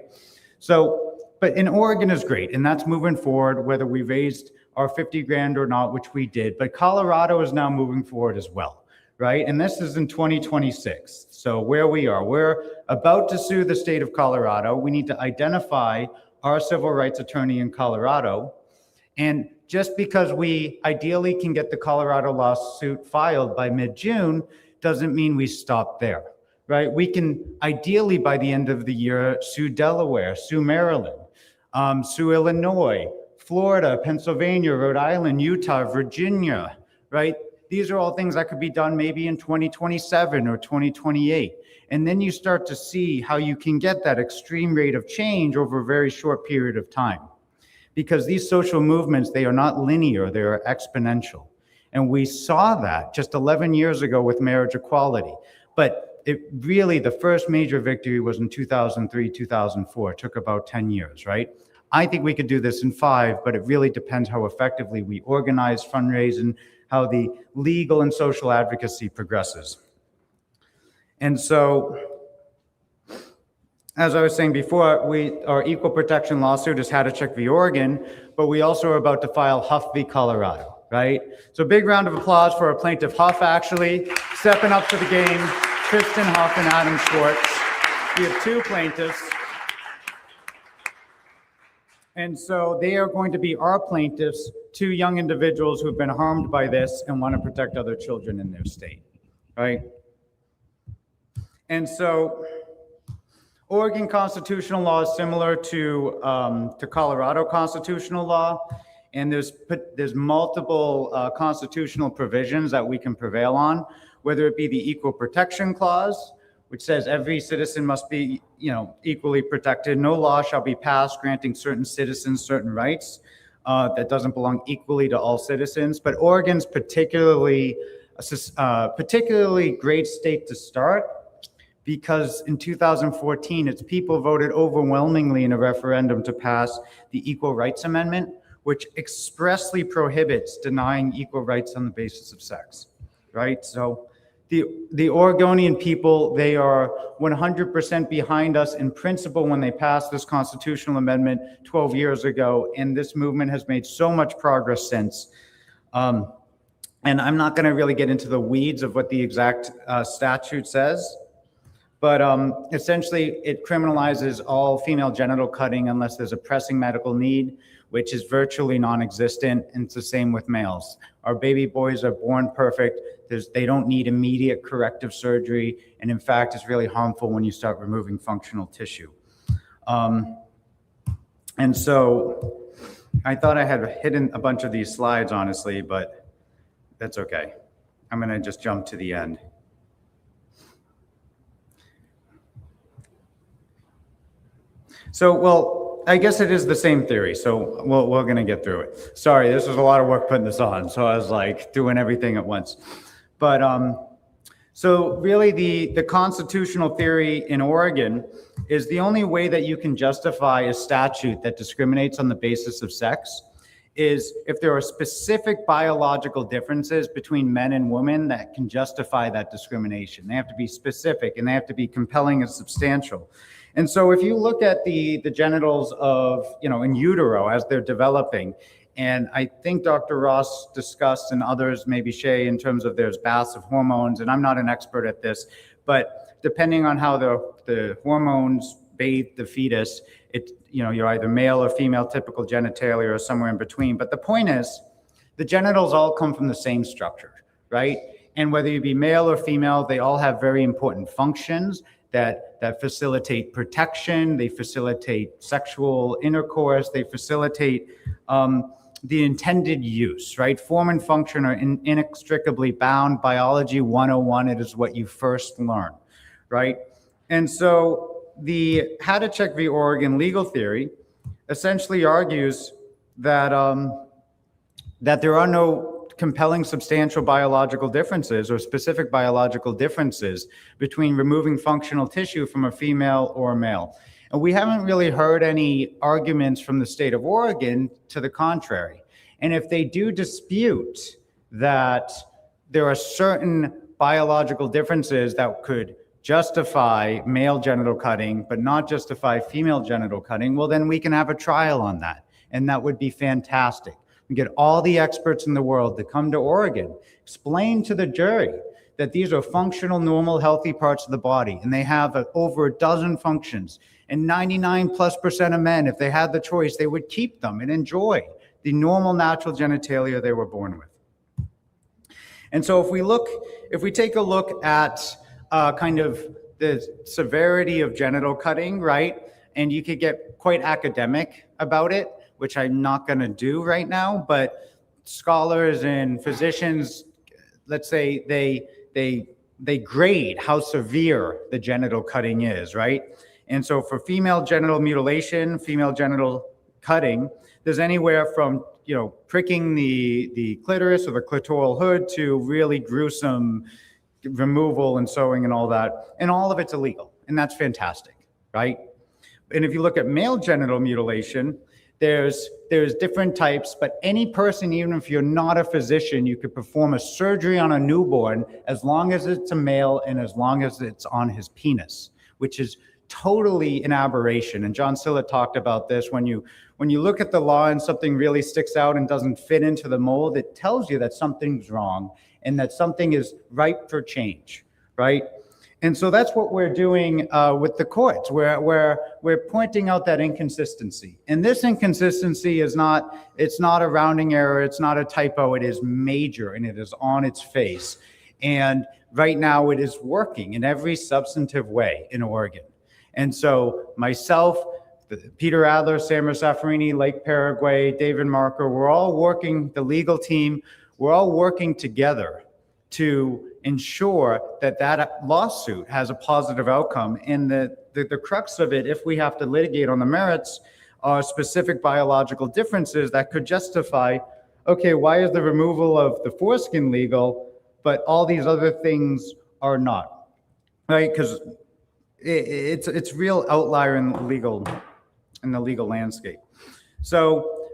So, but in Oregon is great, and that's moving forward, whether we raised our 50 grand or not, which we did, but Colorado is now moving forward as well. Right? And this is in 2026. So where we are, we're about to sue the state of Colorado. We need to identify our civil rights attorney in Colorado. And just because we ideally can get the Colorado lawsuit filed by mid-June doesn't mean we stop there, right? We can ideally by the end of the year sue Delaware, sue Maryland, sue Illinois, Florida, Pennsylvania, Rhode Island, Utah, Virginia, right? These are all things that could be done maybe in 2027 or 2028. And then you start to see how you can get that extreme rate of change over a very short period of time. Because these social movements, they are not linear, they are exponential. And we saw that just 11 years ago with marriage equality. But it really, the first major victory was in 2003, 2004. It took about 10 years, right? I think we could do this in 5, but it really depends how effectively we organize, fundraise, and how the legal and social advocacy progresses. And so, as I was saying before, our equal protection lawsuit is Hadachek v. Oregon, but we also are about to file Huff v. Colorado, right? So big round of applause for our plaintiff Huff, actually, stepping up to the game, Tristan Huff and Adam Schwartz. We have two plaintiffs. And so they are going to be our plaintiffs, two young individuals who've been harmed by this and want to protect other children in their state, right? And so Oregon constitutional law is similar to Colorado constitutional law, and there's multiple constitutional provisions that we can prevail on, whether it be the Equal Protection Clause, which says every citizen must be, equally protected. No law shall be passed granting certain citizens certain rights that doesn't belong equally to all citizens. But Oregon's particularly great state to start because in 2014, its people voted overwhelmingly in a referendum to pass the Equal Rights Amendment, which expressly prohibits denying equal rights on the basis of sex, right? So the Oregonian people, they are 100% behind us in principle when they passed this constitutional amendment 12 years ago, and this movement has made so much progress since. And I'm not going to really get into the weeds of what the exact statute says, but essentially it criminalizes all female genital cutting unless there's a pressing medical need, which is virtually non-existent, and it's the same with males. Our baby boys are born perfect. They don't need immediate corrective surgery, and in fact, it's really harmful when you start removing functional tissue. And so I thought I had hidden a bunch of these slides, honestly, but that's okay. I'm gonna just jump to the end. So, well, I guess it is the same theory, so we're going to get through it. Sorry, this was a lot of work putting this on, so I was like doing everything at once. But so really the constitutional theory in Oregon is the only way that you can justify a statute that discriminates on the basis of sex is if there are specific biological differences between men and women that can justify that discrimination. They have to be specific and they have to be compelling and substantial. And so if you look at the genitals of, in utero as they're developing, and I think Dr. Ross discussed and others, maybe Shay, in terms of there's baths of hormones, and I'm not an expert at this, but depending on how the hormones bathe the fetus, you're either male or female typical genitalia or somewhere in between. But the point is, the genitals all come from the same structure, right? And whether you be male or female, they all have very important functions that facilitate protection, they facilitate sexual intercourse, they facilitate the intended use, right? Form and function are inextricably bound. Biology 101, it is what you first learn, right? And so the Hadachek v. Oregon legal theory essentially argues that, that there are no compelling substantial biological differences or specific biological differences between removing functional tissue from a female or a male. And we haven't really heard any arguments from the state of Oregon to the contrary. And if they do dispute that there are certain biological differences that could justify male genital cutting, but not justify female genital cutting, well, then we can have a trial on that. And that would be fantastic. We get all the experts in the world to come to Oregon, explain to the jury that these are functional, normal, healthy parts of the body, and they have over a dozen functions. And 99+% of men, if they had the choice, they would keep them and enjoy the normal, natural genitalia they were born with. And so if we take a look at kind of the severity of genital cutting, right? And you could get quite academic about it, which I'm not going to do right now, but scholars and physicians, let's say they grade how severe the genital cutting is, right? And so for female genital mutilation, female genital cutting, there's anywhere from, pricking the clitoris or the clitoral hood to really gruesome removal and sewing and all that. And all of it's illegal. And that's fantastic, right? And if you look at male genital mutilation, there's different types, but any person, even if you're not a physician, you could perform a surgery on a newborn as long as it's a male and as long as it's on his penis, which is totally an aberration. And John Silla talked about this. When you look at the law and something really sticks out and doesn't fit into the mold, it tells you that something's wrong and that something is ripe for change, right? And so that's what we're doing with the courts, where we're pointing out that inconsistency. And this inconsistency is it's not a rounding error, it's not a typo, it is major and it is on its face. And right now it is working in every substantive way in Oregon. And so myself, Peter Adler, Samra Saffarini, Lake Paraguay, David Marker, we're all working, the legal team, we're all working together to ensure that that lawsuit has a positive outcome. And the crux of it, if we have to litigate on the merits, are specific biological differences that could justify, okay, why is the removal of the foreskin legal, but all these other things are not, right? Because it's real outlier in the legal landscape. So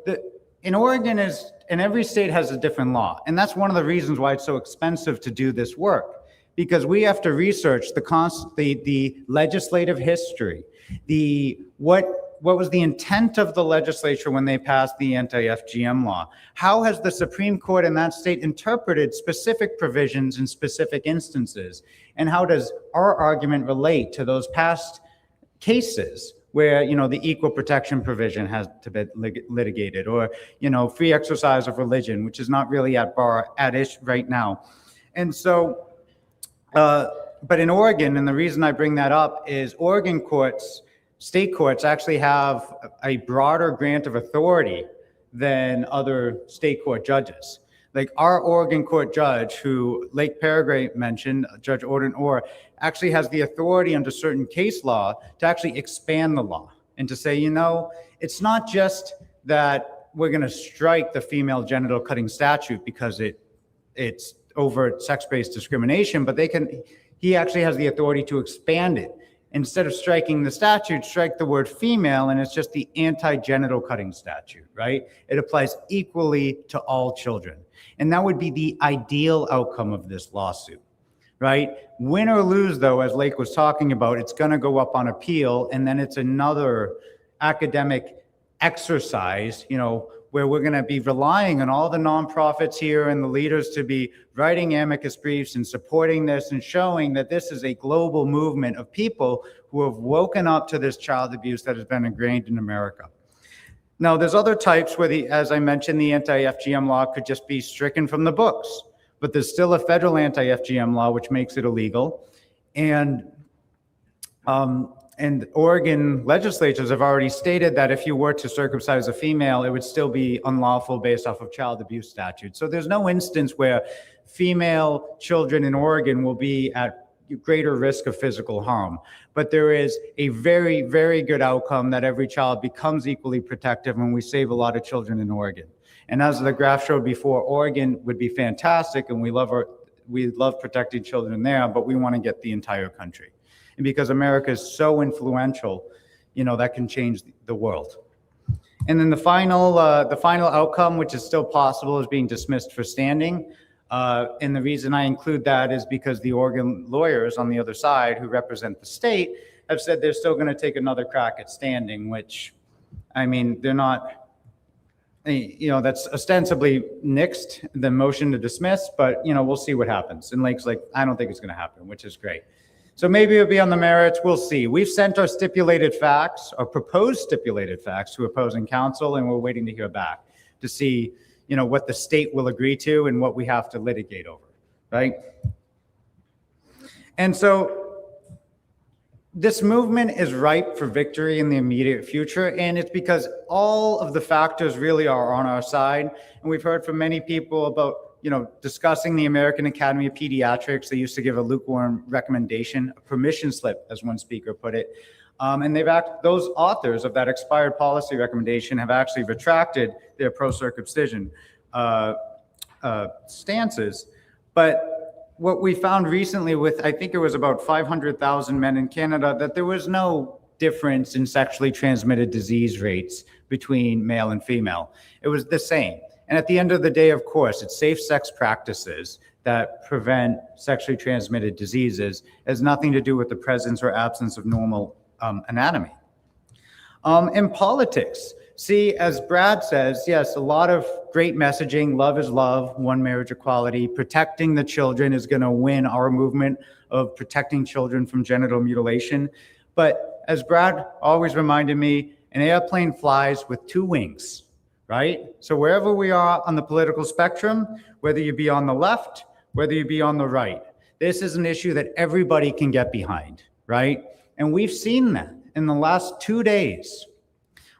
in Oregon and every state has a different law. And that's one of the reasons why it's so expensive to do this work, because we have to research the legislative history, what was the intent of the legislature when they passed the anti-FGM law? How has the Supreme Court in that state interpreted specific provisions in specific instances? And how does our argument relate to those past cases where, the equal protection provision has to be litigated, or, free exercise of religion, which is not really at issue right now. And so, but in Oregon, and the reason I bring that up is Oregon courts, state courts actually have a broader grant of authority than other state court judges. Like our Oregon court judge, who Lake Paraguay mentioned, Judge Orden Orr, actually has the authority under certain case law to actually expand the law and to say, it's not just that we're going to strike the female genital cutting statute because it's overt sex-based discrimination, but he actually has the authority to expand it. Instead of striking the statute, strike the word female, and it's just the anti-genital cutting statute, right? It applies equally to all children. And that would be the ideal outcome of this lawsuit, right? Win or lose, though, as Lake was talking about, it's going to go up on appeal, and then it's another academic exercise, where we're going to be relying on all the nonprofits here and the leaders to be writing amicus briefs and supporting this and showing that this is a global movement of people who have woken up to this child abuse that has been ingrained in America. Now, there's other types where, as I mentioned, the anti-FGM law could just be stricken from the books, but there's still a federal anti-FGM law which makes it illegal. And Oregon legislatures have already stated that if you were to circumcise a female, it would still be unlawful based off of child abuse statute. So there's no instance where female children in Oregon will be at greater risk of physical harm. But there is a very, very good outcome that every child becomes equally protective, and we save a lot of children in Oregon. And as the graph showed before, Oregon would be fantastic, and we love protecting children there, but we want to get the entire country. And because America is so influential, that can change the world. And then the final outcome, which is still possible, is being dismissed for standing. And the reason I include that is because the Oregon lawyers on the other side who represent the state have said they're still going to take another crack at standing, which, they're not, that's ostensibly nixed the motion to dismiss, but, we'll see what happens. And Lake's like, I don't think it's going to happen, which is great. So maybe it'll be on the merits. We'll see. We've sent our stipulated facts, our proposed stipulated facts, to opposing counsel, and we're waiting to hear back to see, what the state will agree to and what we have to litigate over, right? And so this movement is ripe for victory in the immediate future, and it's because all of the factors really are on our side. And we've heard from many people about discussing the American Academy of Pediatrics. They used to give a lukewarm recommendation, a permission slip, as one speaker put it. And those authors of that expired policy recommendation have actually retracted their pro-circumcision stances. But what we found recently with, I think it was about 500,000 men in Canada, that there was no difference in sexually transmitted disease rates between male and female. It was the same. And at the end of the day, of course, it's safe sex practices that prevent sexually transmitted diseases. It has nothing to do with the presence or absence of normal anatomy. In politics, See, as Brad says, yes, a lot of great messaging. Love is love, one marriage equality. Protecting the children is going to win our movement of protecting children from genital mutilation. But as Brad always reminded me, an airplane flies with two wings, right? So wherever we are on the political spectrum, whether you be on the left, whether you be on the right, this is an issue that everybody can get behind, right? And we've seen that in the last 2 days,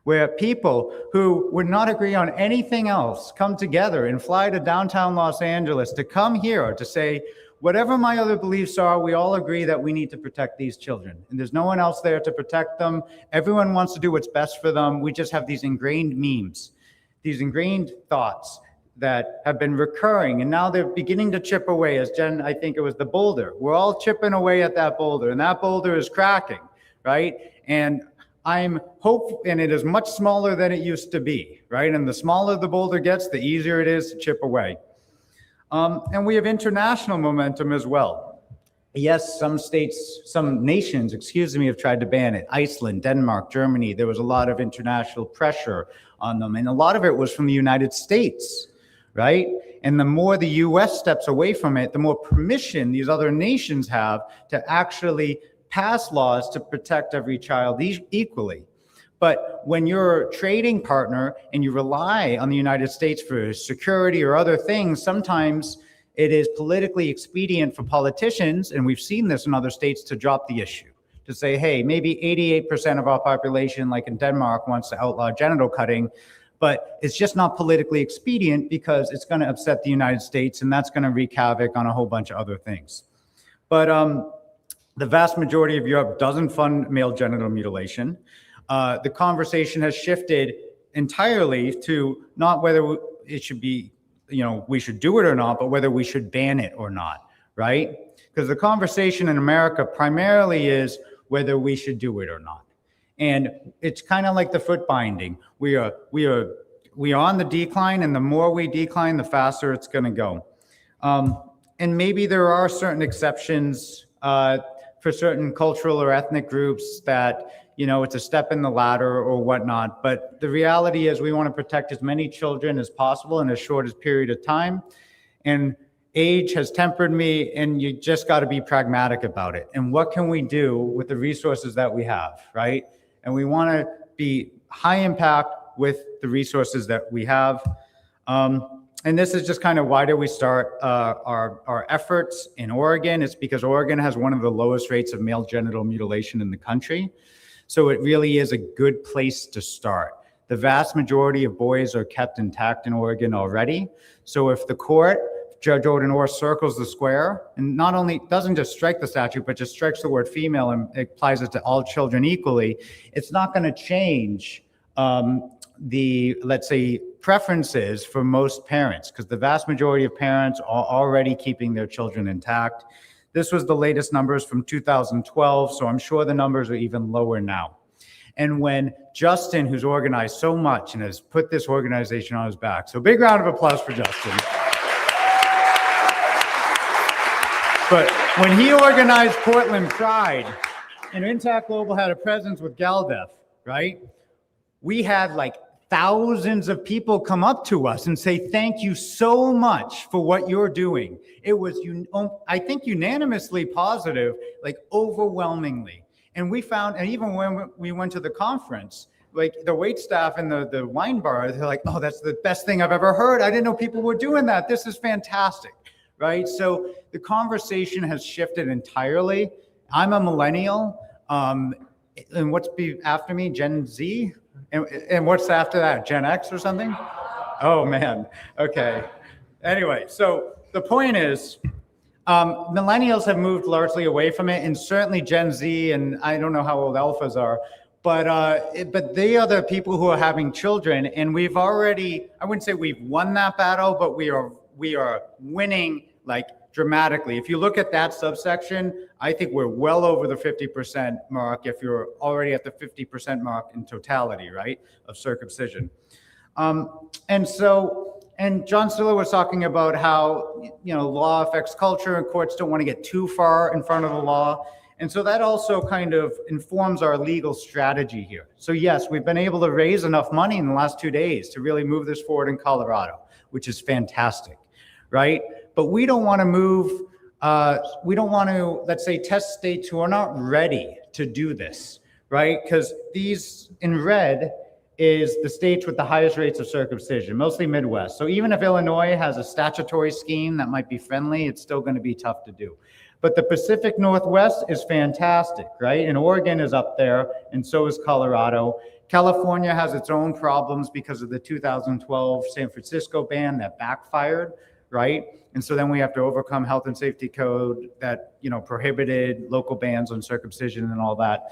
where people who would not agree on anything else come together and fly to downtown Los Angeles to come here to say, whatever my other beliefs are, we all agree that we need to protect these children. And there's no one else there to protect them. Everyone wants to do what's best for them. We just have these ingrained memes, these ingrained thoughts that have been recurring. And now they're beginning to chip away, as Jen, I think it was the boulder. We're all chipping away at that boulder, and that boulder is cracking, right? And I'm hopeful, and it is much smaller than it used to be, right? And the smaller the boulder gets, the easier it is to chip away. And we have international momentum as well. Yes, some nations, have tried to ban it. Iceland, Denmark, Germany, there was a lot of international pressure on them. And a lot of it was from the United States, right? And the more the US steps away from it, the more permission these other nations have to actually pass laws to protect every child equally. But when you're a trading partner and you rely on the United States for security or other things, sometimes it is politically expedient for politicians, and we've seen this in other states, to drop the issue, to say, hey, maybe 88% of our population, like in Denmark, wants to outlaw genital cutting, but it's just not politically expedient because it's going to upset the United States, and that's going to wreak havoc on a whole bunch of other things. But the vast majority of Europe doesn't fund male genital mutilation. The conversation has shifted entirely to not whether it should be, we should do it or not, but whether we should ban it or not, right? Because the conversation in America primarily is whether we should do it or not. And it's kind of like the foot binding. We are on the decline, and the more we decline, the faster it's going to go. And maybe there are certain exceptions for certain cultural or ethnic groups that, it's a step in the ladder or whatnot. But the reality is we want to protect as many children as possible in as short as period of time. And age has tempered me, and you just got to be pragmatic about it. And what can we do with the resources that we have, right? And we want to be high impact with the resources that we have. And this is just kind of why did we start our efforts in Oregon. It's because Oregon has one of the lowest rates of male genital mutilation in the country. So it really is a good place to start. The vast majority of boys are kept intact in Oregon already. So if the court, Judge Odenor, circles the square and not only doesn't just strike the statute, but just strikes the word female and applies it to all children equally, it's not going to change the, let's say, preferences for most parents, because the vast majority of parents are already keeping their children intact. This was the latest numbers from 2012, so I'm sure the numbers are even lower now. And when Justin, who's organized so much and has put this organization on his back, so big round of applause for Justin. But when he organized Portland Pride, and Intact Global had a presence with GalDef, right? We had like thousands of people come up to us and say, thank you so much for what you're doing. It was, I think, unanimously positive, like overwhelmingly. And we found, and even when we went to the conference, like the wait staff in the wine bar, they're like, oh, that's the best thing I've ever heard. I didn't know people were doing that. This is fantastic, right? So the conversation has shifted entirely. I'm a millennial. And what's after me, Gen Z? And what's after that, Gen X or something? Oh, man. Okay. Anyway, so the point is, millennials have moved largely away from it, and certainly Gen Z, and I don't know how old alphas are, but they are the people who are having children, and we've already, I wouldn't say we've won that battle, but we are winning like dramatically. If you look at that subsection, I think we're well over the 50% mark if you're already at the 50% mark in totality, right, of circumcision. And John Stiller was talking about how, law affects culture and courts don't want to get too far in front of the law. And so that also kind of informs our legal strategy here. So yes, we've been able to raise enough money in the last 2 days to really move this forward in Colorado, which is fantastic, right? But we don't want to move, we don't want to, let's say, test states who are not ready to do this, right? Because these in red is the states with the highest rates of circumcision, mostly Midwest. So even if Illinois has a statutory scheme that might be friendly, it's still going to be tough to do. But the Pacific Northwest is fantastic, right? And Oregon is up there, and so is Colorado. California has its own problems because of the 2012 San Francisco ban that backfired, right? And so then we have to overcome health and safety code that, you know, prohibited local bans on circumcision and all that.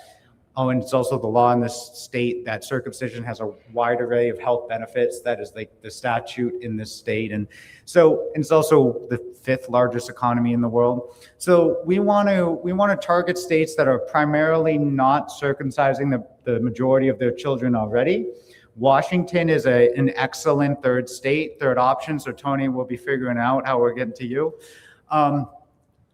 Oh, and it's also the law in this state that circumcision has a wide array of health benefits. That is like the statute in this state. And so it's also the 5th largest economy in the world. So we want to target states that are primarily not circumcising the majority of their children already. Washington is an excellent third option. So Tony will be figuring out how we're getting to you.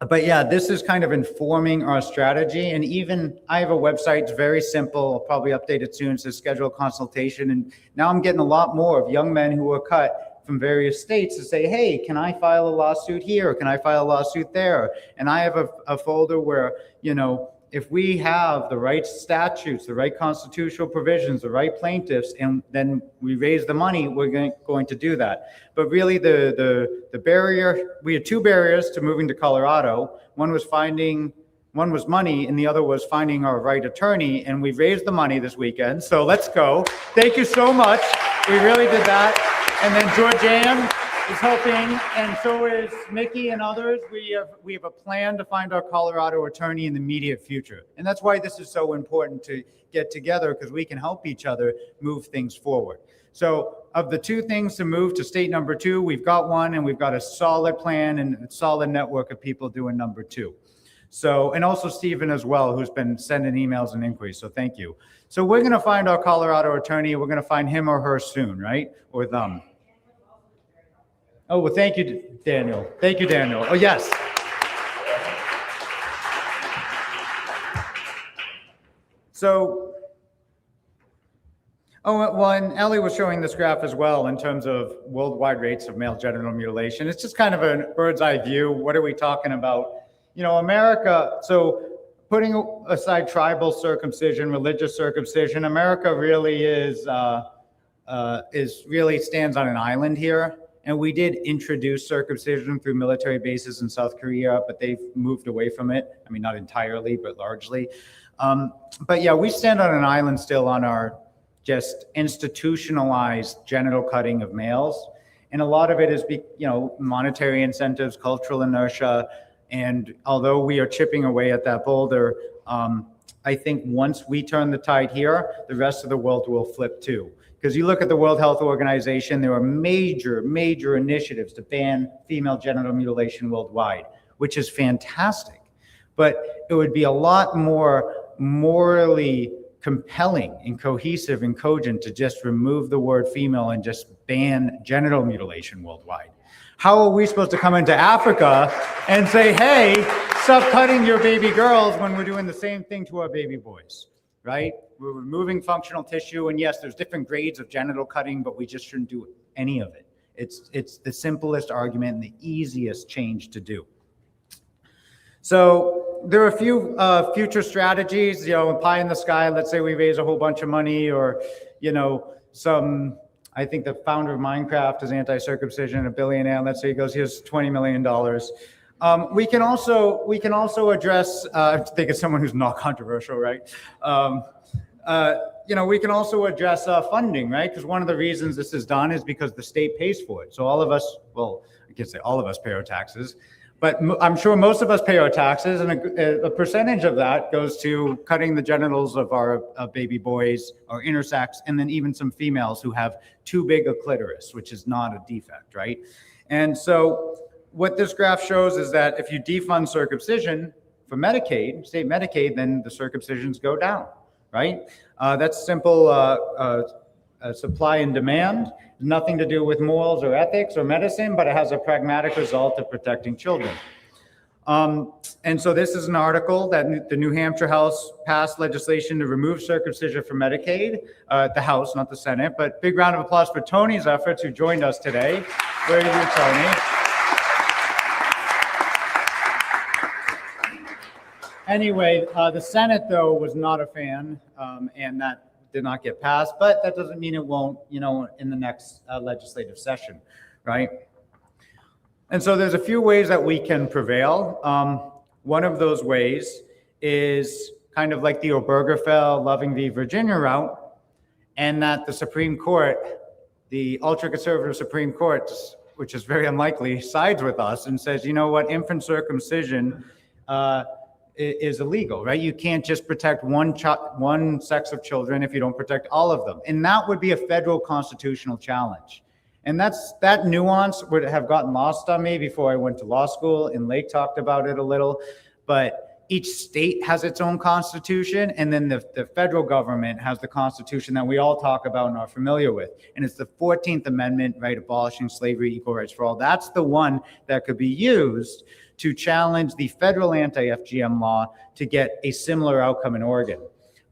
But yeah, this is kind of informing our strategy. And even I have a website, it's very simple. I'll probably update it soon. It says schedule a consultation. And now I'm getting a lot more of young men who are cut from various states to say, hey, can I file a lawsuit here? Or can I file a lawsuit there? And I have a folder where, you know, if we have the right statutes, the right constitutional provisions, the right plaintiffs, and then we raise the money, we're going to do that. But really the barrier, we had 2 barriers to moving to Colorado. One was money, and the other was finding our right attorney, and we raised the money this weekend. So let's go. Thank you so much. We really did that. And then Georgianne is helping, and so is Mickey and others. We have a plan to find our Colorado attorney in the immediate future. And that's why this is so important to get together, because we can help each other move things forward. So of the 2 things to move to state number 2, we've got one, and we've got a solid plan and a solid network of people doing number 2. So, and also Stephen as well, who's been sending emails and inquiries. So thank you. So we're going to find our Colorado attorney. We're going to find him or her soon, right? Or them. Oh, well, thank you, Daniel. Thank you, Daniel. Oh, yes. So, well, and Ellie was showing this graph as well in terms of worldwide rates of male genital mutilation. It's just kind of a bird's eye view. What are we talking about? You know, America, so putting aside tribal circumcision, religious circumcision, America really really stands on an island here. And we did introduce circumcision through military bases in South Korea, but they've moved away from it. I mean, not entirely, but largely. But yeah, we stand on an island still on our just institutionalized genital cutting of males. And a lot of it is, you know, monetary incentives, cultural inertia. And although we are chipping away at that boulder, I think once we turn the tide here, the rest of the world will flip too. Because you look at the World Health Organization, there are major initiatives to ban female genital mutilation worldwide, which is fantastic. But it would be a lot more morally compelling and cohesive and cogent to just remove the word female and just ban genital mutilation worldwide. How are we supposed to come into Africa and say, hey, stop cutting your baby girls when we're doing the same thing to our baby boys, right? We're removing functional tissue, and yes, there's different grades of genital cutting, but we just shouldn't do any of it. It's the simplest argument and the easiest change to do. So there are a few future strategies, you know, pie in the sky. Let's say we raise a whole bunch of money, or, you know, I think the founder of Minecraft is anti-circumcision, a billionaire. Let's say he goes, here's $20 million. We can also address, I think it's someone who's not controversial, right? You know, we can also address funding, right? Because one of the reasons this is done is because the state pays for it. So all of us, well, I can't say all of us pay our taxes, but I'm sure most of us pay our taxes, and a percentage of that goes to cutting the genitals of our baby boys or intersex, and then even some females who have too big a clitoris, which is not a defect, right? And so what this graph shows is that if you defund circumcision for Medicaid, state Medicaid, then the circumcisions go down, right? That's simple supply and demand. Nothing to do with morals or ethics or medicine, but it has a pragmatic result of protecting children. And so this is an article that the New Hampshire House passed legislation to remove circumcision from Medicaid, the House, not the Senate. But big round of applause for Tony's efforts, who joined us today. Where are you, Tony? Anyway, the Senate, though, was not a fan, and that did not get passed. But that doesn't mean it won't, in the next legislative session, right? And so there's a few ways that we can prevail. One of those ways is kind of like the Obergefell, Loving v. Virginia route, and that the Supreme Court, the ultra-conservative Supreme Court, which is very unlikely, sides with us and says, you know what, infant circumcision is illegal, right? You can't just protect one sex of children if you don't protect all of them. And that would be a federal constitutional challenge. And that nuance would have gotten lost on me before I went to law school, and Lake talked about it a little. But each state has its own constitution, and then the federal government has the constitution that we all talk about and are familiar with. And it's the 14th Amendment, right, abolishing slavery, equal rights for all. That's the one that could be used to challenge the federal anti-FGM law to get a similar outcome in Oregon.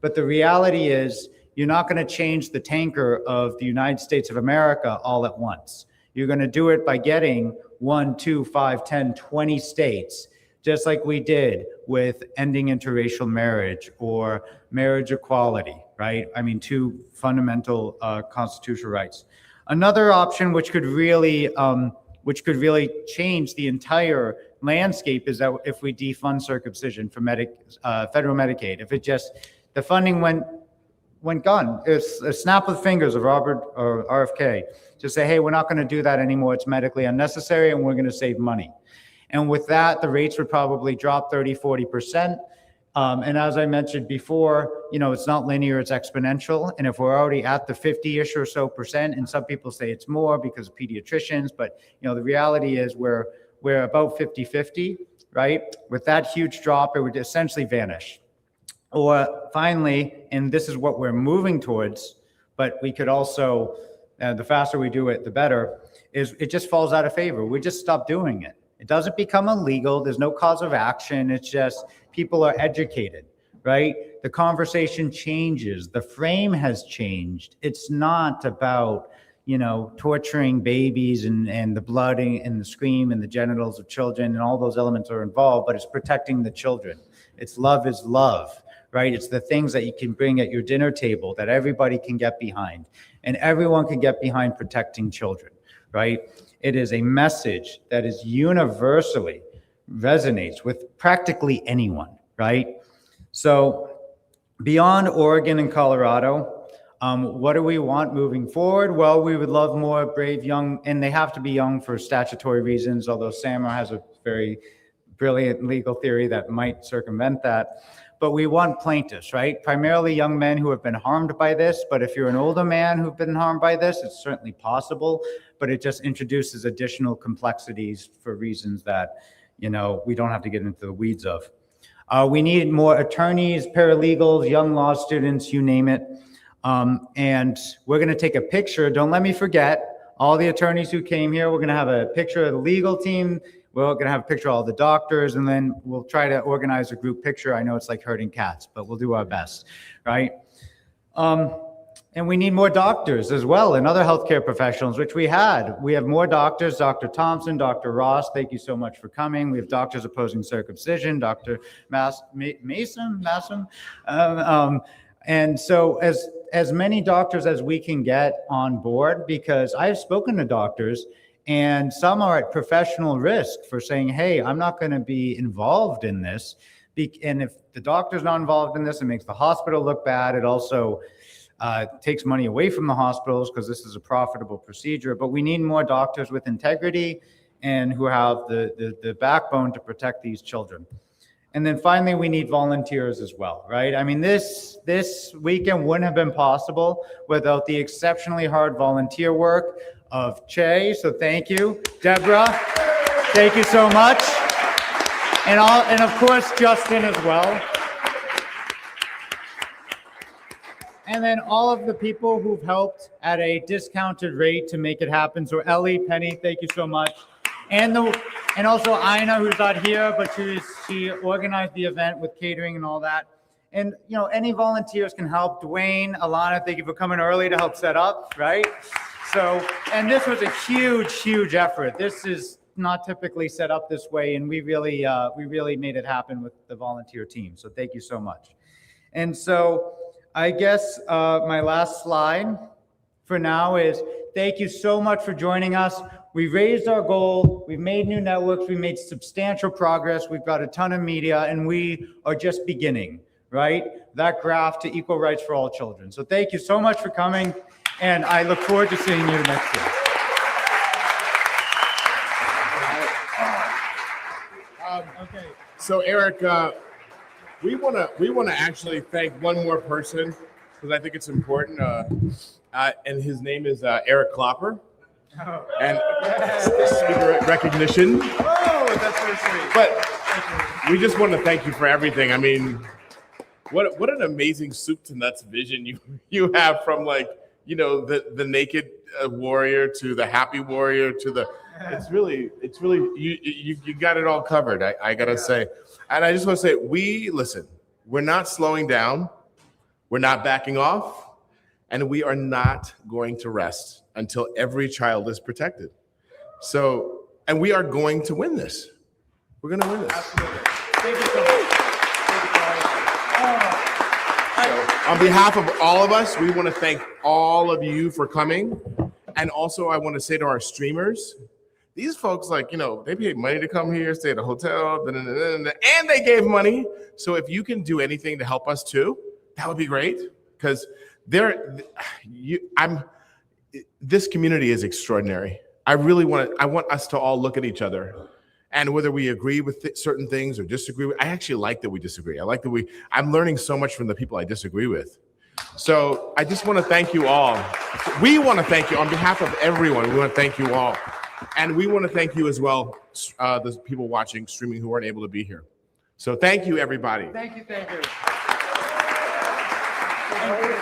But the reality is, you're not going to change the tanker of the United States of America all at once. You're going to do it by getting 1, 2, 5, 10, 20 states, just like we did with ending interracial marriage or marriage equality, right? I mean, two fundamental constitutional rights. Another option which could really change the entire landscape is that if we defund circumcision for federal Medicaid, if it just, the funding went gone. It's a snap of the fingers of Robert or RFK to say, hey, we're not going to do that anymore. It's medically unnecessary and we're going to save money. And with that, the rates would probably drop 30, 40%. And as I mentioned before, it's not linear, it's exponential. And if we're already at the 50-ish or so percent, and some people say it's more because of pediatricians, but the reality is we're about 50-50, right? With that huge drop, it would essentially vanish. Or finally, and this is what we're moving towards, but we could also, the faster we do it, the better, is it just falls out of favor. We just stop doing it. It doesn't become illegal. There's no cause of action. It's just people are educated, right? The conversation changes. The frame has changed. It's not about, torturing babies and the blood and the scream and the genitals of children, and all those elements are involved, but it's protecting the children. It's love is love. Right? It's the things that you can bring at your dinner table that everybody can get behind, and everyone can get behind protecting children, right? It is a message that is universally resonates with practically anyone, right? So beyond Oregon and Colorado, what do we want moving forward? Well, we would love more brave young, and they have to be young for statutory reasons, although Samra has a very brilliant legal theory that might circumvent that. But we want plaintiffs, right? Primarily young men who have been harmed by this. But if you're an older man who've been harmed by this, it's certainly possible. But it just introduces additional complexities for reasons that, we don't have to get into the weeds of. We need more attorneys, paralegals, young law students, you name it. And we're going to take a picture. Don't let me forget all the attorneys who came here. We're going to have a picture of the legal team. We're going to have a picture of all the doctors, and then we'll try to organize a group picture. I know it's like herding cats, but we'll do our best, right? And we need more doctors as well, and other healthcare professionals, which we had. We have more doctors, Dr. Thompson, Dr. Ross, thank you so much for coming. We have doctors opposing circumcision, Dr. Mason. And so as many doctors as we can get on board, because I've spoken to doctors, and some are at professional risk for saying, hey, I'm not going to be involved in this. And if the doctor's not involved in this, it makes the hospital look bad. It also takes money away from the hospitals because this is a profitable procedure. But we need more doctors with integrity and who have the backbone to protect these children. And then finally, we need volunteers as well, right? I mean, this weekend wouldn't have been possible without the exceptionally hard volunteer work of Che. So thank you, Deborah. Thank you so much. And of course, Justin as well. And then all of the people who've helped at a discounted rate to make it happen. So Ellie, Penny, thank you so much. And also Ina, who's not here, but she organized the event with catering and all that. And any volunteers can help. Dwayne, Alana, thank you for coming early to help set up, right? So, and this was a huge effort. This is not typically set up this way, and we really made it happen with the volunteer team. So thank you so much. And so I guess my last slide for now is thank you so much for joining us. We raised our goal, we've made new networks, we made substantial progress, we've got a ton of media, and we are just beginning, right? That graph to equal rights for all children. So thank you so much for coming, and I look forward to seeing you next year. Okay, so Eric, we want to actually thank one more person because I think it's important, and his name is Eric Klopper. Oh. And speaker recognition. Oh, that's so sweet. But we just want to thank you for everything. I mean, what an amazing soup to nuts vision you have, from the naked warrior to the happy warrior to the. It's really you got it all covered. I gotta say, and I just want to say we're not slowing down, we're not backing off, and we are not going to rest until every child is protected. So, and we are going to win this. We're going to win this. Absolutely. Thank you so much. On behalf of all of us, we want to thank all of you for coming. And also, I want to say to our streamers, these folks, they paid money to come here, stay at a hotel, and they gave money. So if you can do anything to help us too, that would be great. Because this community is extraordinary. I want us to all look at each other, and whether we agree with certain things or disagree with, I actually like that we disagree. I like that I'm learning so much from the people I disagree with. So I just want to thank you all. We want to thank you on behalf of everyone. We want to thank you all. And we want to thank you as well, the people watching, streaming who weren't able to be here. So thank you, everybody. Thank you.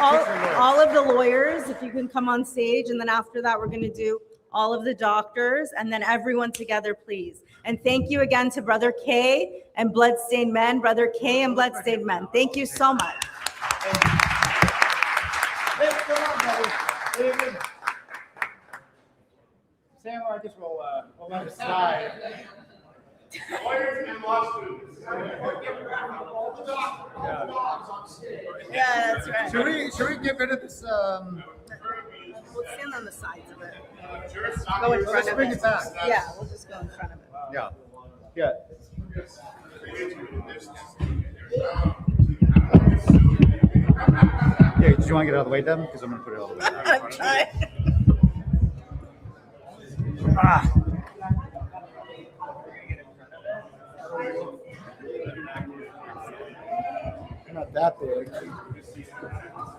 All of the lawyers, if you can come on stage, and then after that, we're going to do all of the doctors, and then everyone together, please. And thank you again to Brother K and Bloodstained Men, Brother K and Bloodstained Men. Thank you so much. Hey, come on, buddy. Sam, I guess we'll let it slide. Lawyers and law students. Yeah, that's right. Should we get rid of this? We'll stand on the sides of it. Go in front Let's of bring it. it back. Yeah, we'll just go in front of it. Yeah. Yeah. Here, do you want to get it out of the way, Devin? Because I'm going to put it all the way back. I'm trying. You're not that big.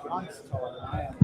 John's taller than I am.